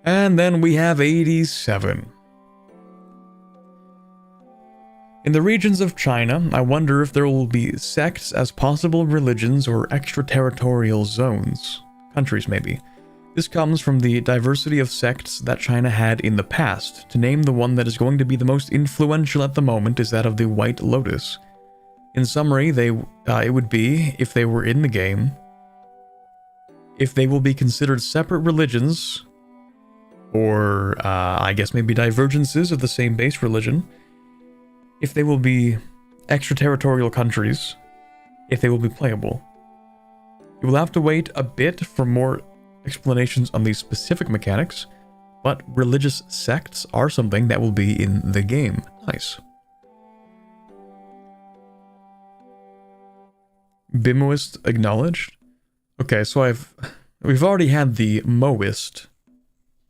And then we have 87. In the regions of China, I wonder if there will be sects as possible religions or extraterritorial zones. Countries, maybe. This comes from the diversity of sects that China had in the past. To name the one that is going to be the most influential at the moment is that of the White Lotus. In summary, it would be, if they were in the game, if they will be considered separate religions, or I guess maybe divergences of the same base religion, if they will be extraterritorial countries, if they will be playable. You will have to wait a bit for more explanations on these specific mechanics, but religious sects are something that will be in the game. Nice. Bimoist acknowledged. Okay, so we've already had the Moist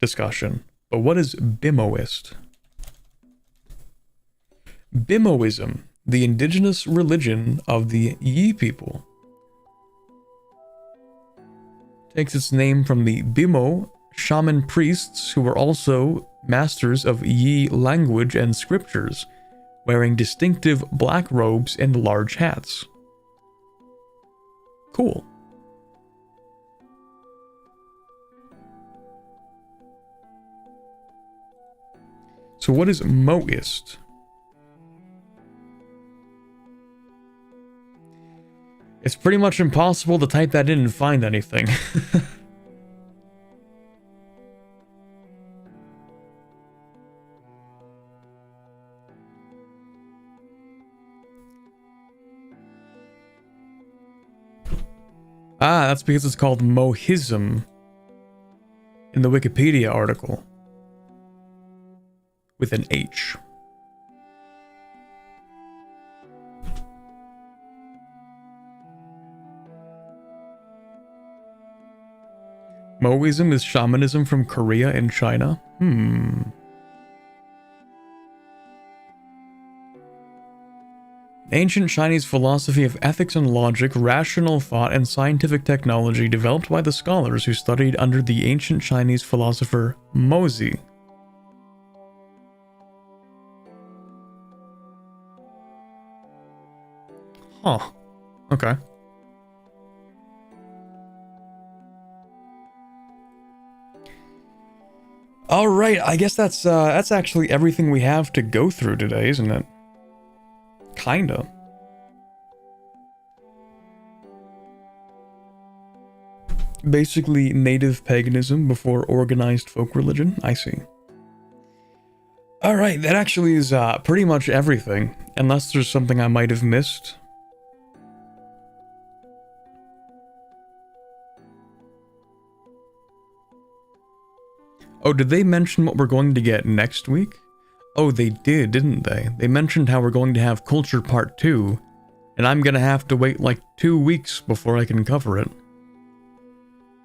discussion, but what is Bimoist? Bimoism, the indigenous religion of the Yi people, takes its name from the Bimo shaman priests who were also masters of Yi language and scriptures, wearing distinctive black robes and large hats. Cool. So what is Moist? It's pretty much impossible to type that in and find anything. Ah, that's because it's called Mohism in the Wikipedia article. With an H. Moism is shamanism from Korea and China. Ancient Chinese philosophy of ethics and logic, rational thought, and scientific technology developed by the scholars who studied under the ancient Chinese philosopher Mozi. Huh. Okay. All right, I guess that's actually everything we have to go through today, isn't it? Kinda. Basically, native paganism before organized folk religion. I see. All right, that actually is pretty much everything, unless there's something I might have missed. Oh, did they mention what we're going to get next week? Oh, they did, didn't they? They mentioned how we're going to have Culture Part 2, and I'm gonna have to wait like 2 weeks before I can cover it.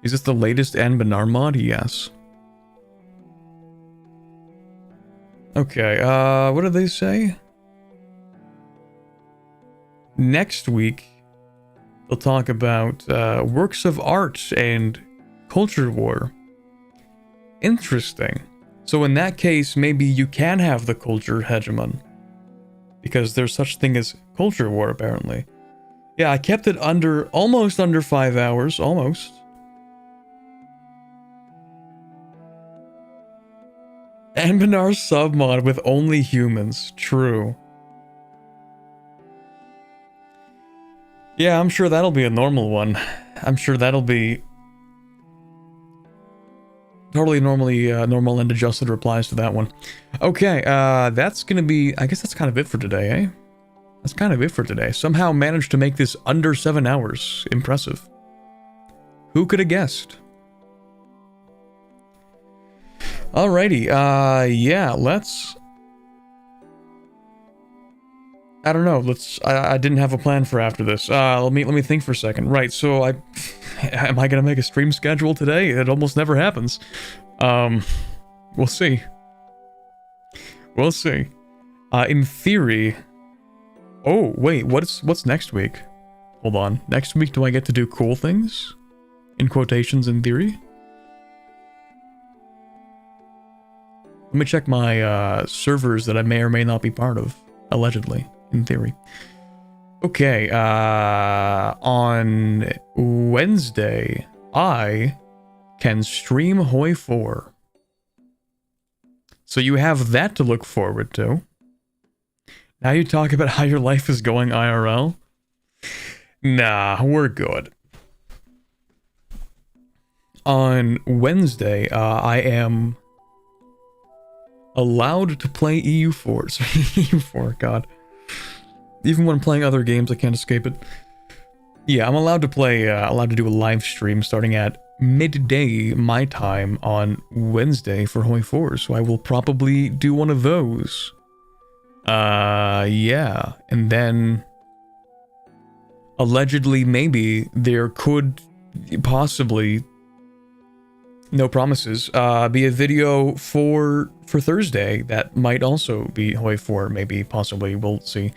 Is this the latest Anbanar mod? Yes. Okay, what did they say? Next week, they'll talk about works of art and culture war. Interesting. So in that case, maybe you can have the culture hegemon. Because there's such thing as culture war, apparently. Yeah, I kept it almost under 5 hours, almost. Anbanar submod with only humans, true. Yeah, I'm sure that'll be a normal one. I'm sure that'll be totally normal and adjusted replies to that one. Okay, that's gonna be, I guess that's kind of it for today, eh? That's kind of it for today. Somehow managed to make this under 7 hours. Impressive. Who could have guessed? Alrighty, yeah, let's... I don't know, I didn't have a plan for after this. Let me think for a second. Right, so am I gonna make a stream schedule today? It almost never happens. We'll see. We'll see. In theory... Oh, wait, what's next week? Hold on. Next week, do I get to do cool things? In quotations, in theory? Let me check my servers that I may or may not be part of. Allegedly, in theory. Okay, on Wednesday, I can stream Hoi 4. So you have that to look forward to. Now you talk about how your life is going IRL? Nah, we're good. On Wednesday, I am allowed to play EU4. Sorry, EU4, god. Even when playing other games, I can't escape it. Yeah, I'm allowed to play, allowed to do a live stream starting at midday my time on Wednesday for Hoi 4, so I will probably do one of those. Yeah, and then allegedly, maybe there could possibly, no promises, be a video for Thursday that might also be Hoi 4, maybe, possibly, we'll see.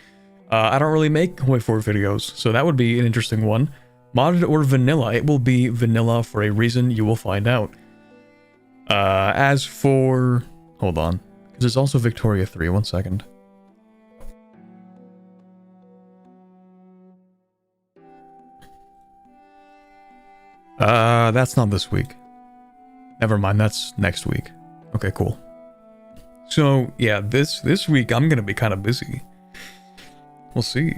I don't really make Hoi 4 videos, so that would be an interesting one. Modded or vanilla? It will be vanilla for a reason you will find out. As for... Hold on, because there's also Victoria 3, 1 second. That's not this week. Never mind, that's next week. Okay, cool. So, yeah, this week I'm gonna be kind of busy. We'll see.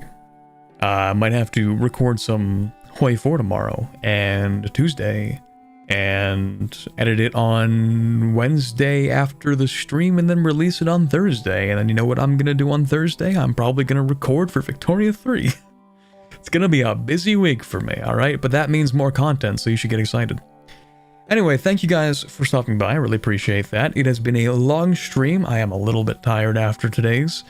I might have to record some Hoi 4 tomorrow, and Tuesday, and edit it on Wednesday after the stream, and then release it on Thursday. And then you know what I'm gonna do on Thursday? I'm probably gonna record for Victoria 3. It's gonna be a busy week for me, alright? But that means more content, so you should get excited. Anyway, thank you guys for stopping by. I really appreciate that. It has been a long stream. I am a little bit tired after today's.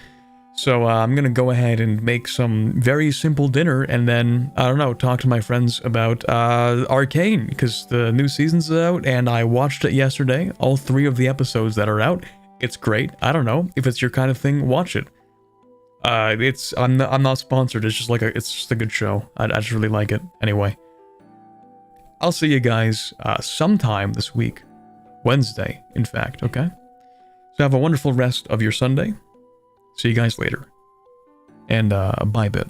So I'm gonna go ahead and make some very simple dinner, and then, I don't know, talk to my friends about Arcane, because the new season's out, and I watched it yesterday, all 3 of the episodes that are out. It's great. I don't know, if it's your kind of thing, watch it. I'm not sponsored, it's just a good show. I just really like it. Anyway, I'll see you guys sometime this week. Wednesday, in fact, okay? So have a wonderful rest of your Sunday. See you guys later. And bye bit.